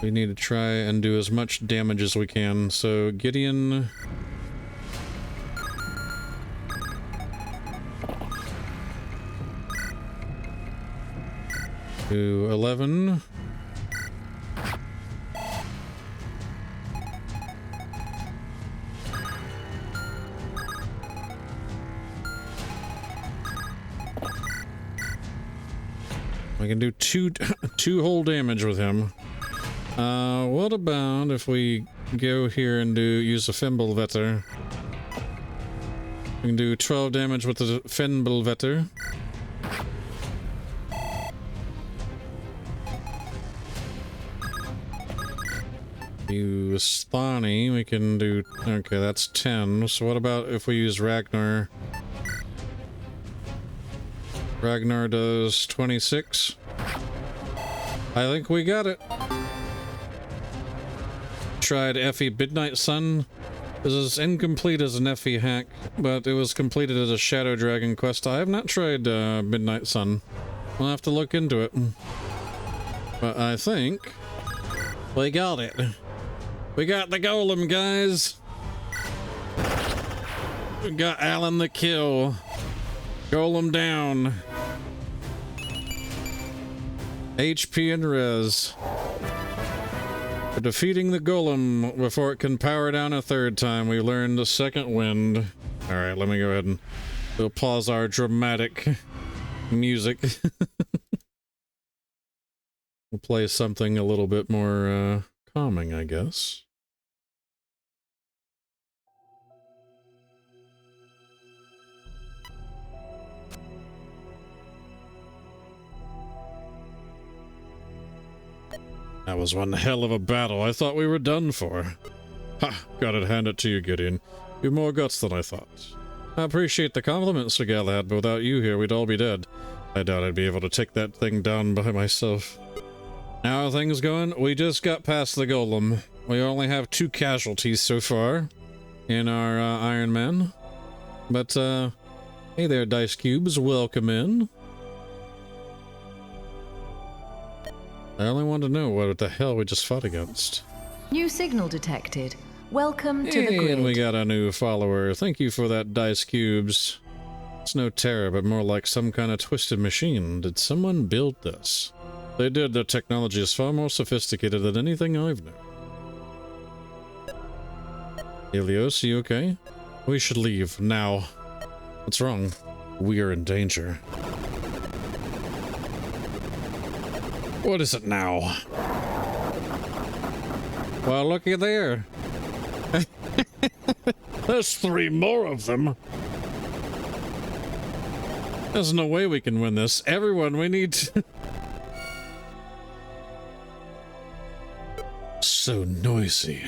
we need to try and do as much damage as we can. So, Gideon... to 11. We can do two whole damage with him. What about if we go here and use a Fimbulvetter? We can do 12 damage with the Fimbulvetter. Use Thani, we can do... Okay, that's 10. So what about if we use Ragnar? Ragnar does 26. I think we got it. Tried Effie Midnight Sun. This is incomplete as an Effie hack, but it was completed as a Shadow Dragon quest. I have not tried Midnight Sun. We'll have to look into it. But I think we got it. We got the golem, guys. We got Alan the kill. Golem down. HP and res. For defeating the golem before it can power down a third time, we learned the second wind. Alright, let me go ahead and we'll pause our dramatic music. We'll play something a little bit more calming, I guess. That was one hell of a battle. I thought we were done for. Ha! Gotta hand it to you, Gideon. You've more guts than I thought. I appreciate the compliment, Sir Galahad, but without you here, we'd all be dead. I doubt I'd be able to take that thing down by myself. How are things going? We just got past the golem. We only have 2 casualties so far in our Ironman. But, hey there, Dice Cubes. Welcome in. I only want to know what the hell we just fought against. New signal detected. Welcome to the grid. And we got a new follower. Thank you for that, Dice Cubes. It's no terror, but more like some kind of twisted machine. Did someone build this? They did. Their technology is far more sophisticated than anything I've known. Helios, you okay? We should leave, now. What's wrong? We are in danger. What is it now? Well, looky there. There's 3 more of them. There's no way we can win this. Everyone, we need to... So noisy.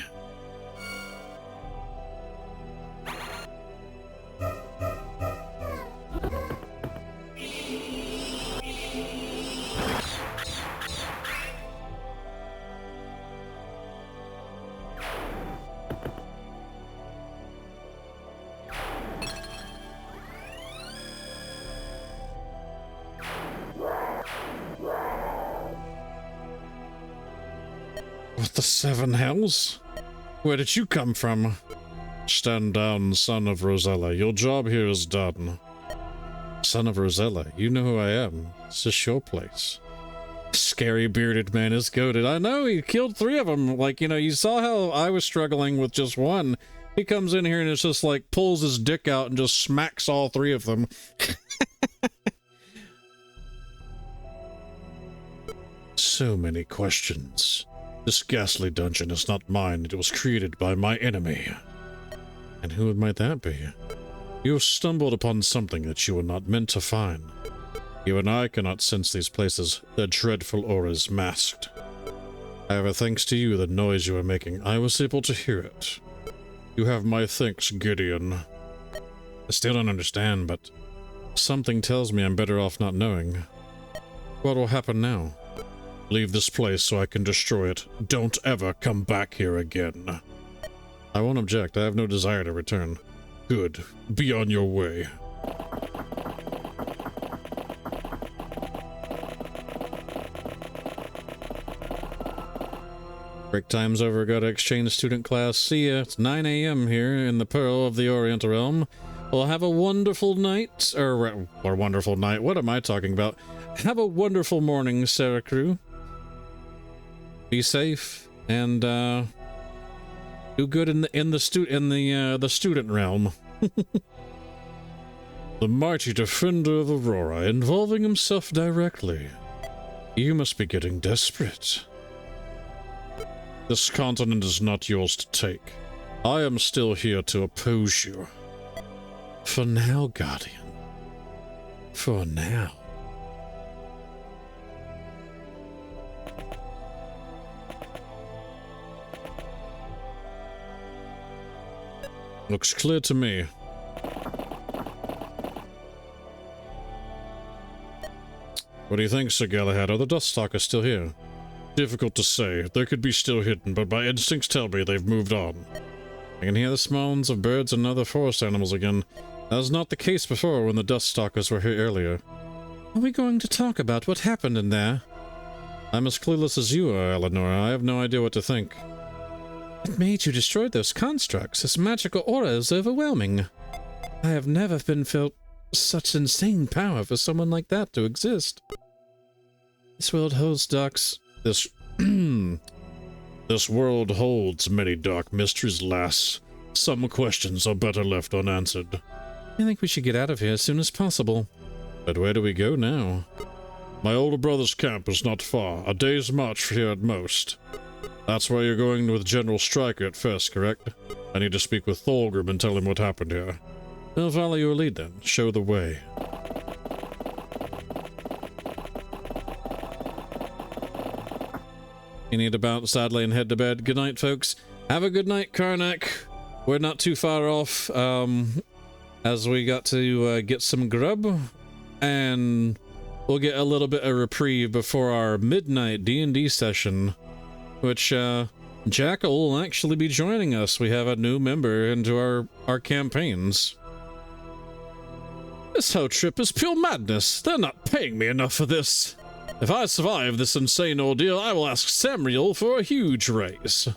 What the seven hells? Where did you come from? Stand down, son of Rosella. Your job here is done. Son of Rosella, you know who I am. This is your place. Scary bearded man is goated. I know, he killed 3 of them. Like, you know, you saw how I was struggling with just one. He comes in here and it's just like pulls his dick out and just smacks all 3 of them. So many questions. This ghastly dungeon is not mine. It was created by my enemy. And who might that be? You have stumbled upon something that you were not meant to find. You and I cannot sense these places, their dreadful auras masked. However, thanks to you, the noise you are making, I was able to hear it. You have my thanks, Gideon. I still don't understand, but something tells me I'm better off not knowing. What will happen now? Leave this place so I can destroy it. Don't ever come back here again. I won't object. I have no desire to return. Good. Be on your way. Break time's over. Got to exchange student class. See ya. It's 9 a.m. here in the Pearl of the Oriental Realm. Well, have a wonderful night. Or wonderful night. What am I talking about? Have a wonderful morning, Sarah Crew. Be safe and do good in the student realm. The mighty defender of Aurora, involving himself directly. You must be getting desperate. This continent is not yours to take. I am still here to oppose you. For now, Guardian. For now. Looks clear to me. What do you think, Sir Galahad? Are the Duststalkers still here? Difficult to say. They could be still hidden, but my instincts tell me they've moved on. I can hear the moans of birds and other forest animals again. That was not the case before when the Duststalkers were here earlier. Are we going to talk about what happened in there? I'm as clueless as you are, Eleanor. I have no idea what to think. What made you destroy those constructs? This magical aura is overwhelming. I have never been felt such insane power for someone like that to exist. This world holds darks. This world holds many dark mysteries, lass. Some questions are better left unanswered. I think we should get out of here as soon as possible. But where do we go now? My older brother's camp is not far, a day's march here at most. That's where you're going with General Stryker at first, correct? I need to speak with Thorgrim and tell him what happened here. I'll follow your lead then. Show the way. You need to bounce sadly and head to bed. Good night, folks. Have a good night, Karnak. We're not too far off, as we got to get some grub, and we'll get a little bit of reprieve before our midnight D&D session, which Jackal will actually be joining us. We have a new member into our campaigns. This whole trip is pure madness. They're not paying me enough for this. If I survive this insane ordeal, I will ask Samuel for a huge raise.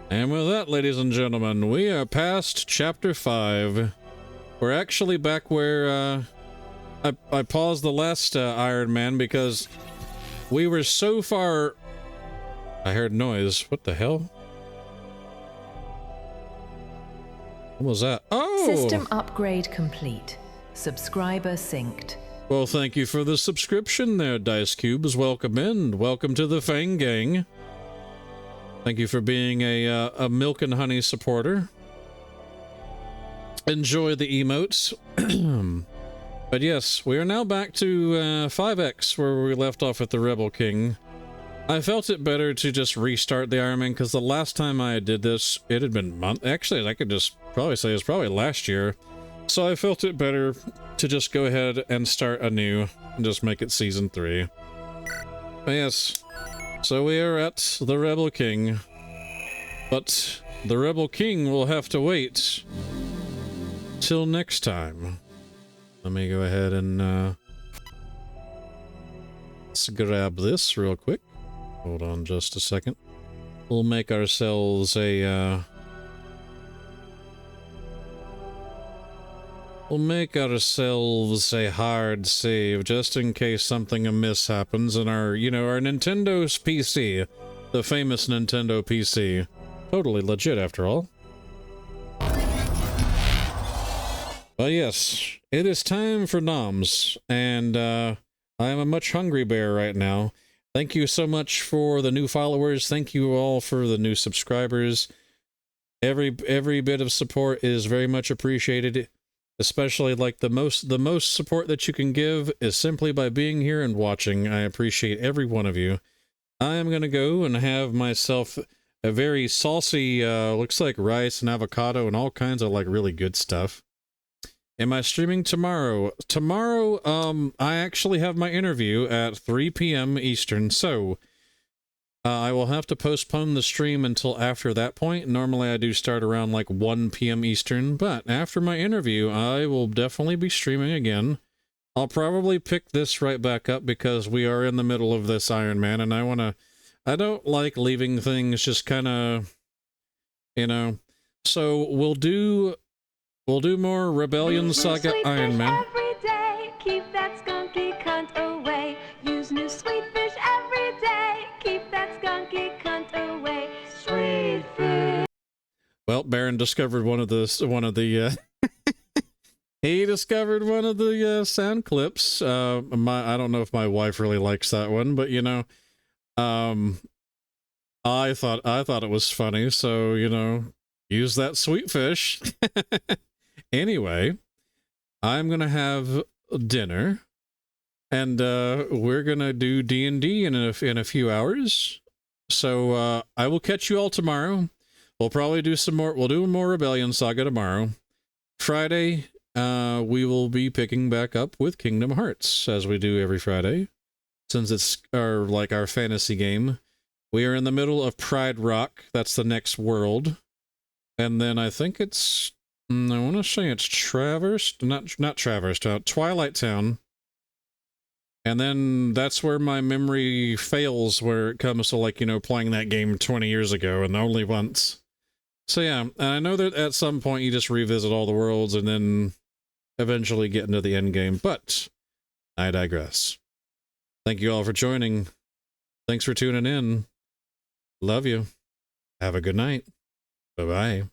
And with that, ladies and gentlemen, we are past Chapter 5. We're actually back where I paused the last Ironman because we were so far... I heard noise. What the hell? What was that? Oh! System upgrade complete. Subscriber synced. Well, thank you for the subscription there, Dice Cubes. Welcome in. Welcome to the Fang Gang. Thank you for being a Milk and Honey supporter. Enjoy the emotes. But yes, we are now back to 5X, where we left off at the Rebel King. I felt it better to just restart the Ironman, because the last time I did this, it had been months. Actually, I could just probably say it's probably last year. So I felt it better to just go ahead and start anew and just make it Season 3. But yes, so we are at the Rebel King. But the Rebel King will have to wait till next time. Let me go ahead and let's grab this real quick. Hold on just a second. We'll make ourselves a hard save just in case something amiss happens in our, our Nintendo's PC, the famous Nintendo PC. Totally legit after all. But yes, it is time for noms, and I am a much hungry bear right now. Thank you so much for the new followers. Thank you all for the new subscribers. Every bit of support is very much appreciated, especially like the most support that you can give is simply by being here and watching. I appreciate every one of you. I am going to go and have myself a very saucy, looks like rice and avocado and all kinds of like really good stuff. Am I streaming tomorrow? Tomorrow, I actually have my interview at 3 p.m. Eastern, so I will have to postpone the stream until after that point. Normally I do start around like 1 p.m. Eastern, but after my interview, I will definitely be streaming again. I'll probably pick this right back up because we are in the middle of this Ironman, and I don't like leaving things just kind of, so we'll do more Rebellion Saga Ironman. Every day, keep that skunky cunt away. Use new sweet fish every day. Keep that skunky cunt away. Sweet fish. Well, Baron discovered one of the he discovered one of the sound clips. I don't know if my wife really likes that one, but I thought it was funny, so use that sweet fish. Anyway, I'm gonna have dinner, and we're gonna do D&D in a few hours. So I will catch you all tomorrow. We'll probably do some more. We'll do more Rebellion Saga tomorrow. Friday, we will be picking back up with Kingdom Hearts as we do every Friday, since it's our fantasy game. We are in the middle of Pride Rock. That's the next world, and then I think it's. I want to say it's not Traverse Town, Twilight Town. And then that's where my memory fails where it comes to playing that game 20 years ago and only once. So yeah, and I know that at some point you just revisit all the worlds and then eventually get into the end game, but I digress. Thank you all for joining. Thanks for tuning in. Love you. Have a good night. Bye-bye.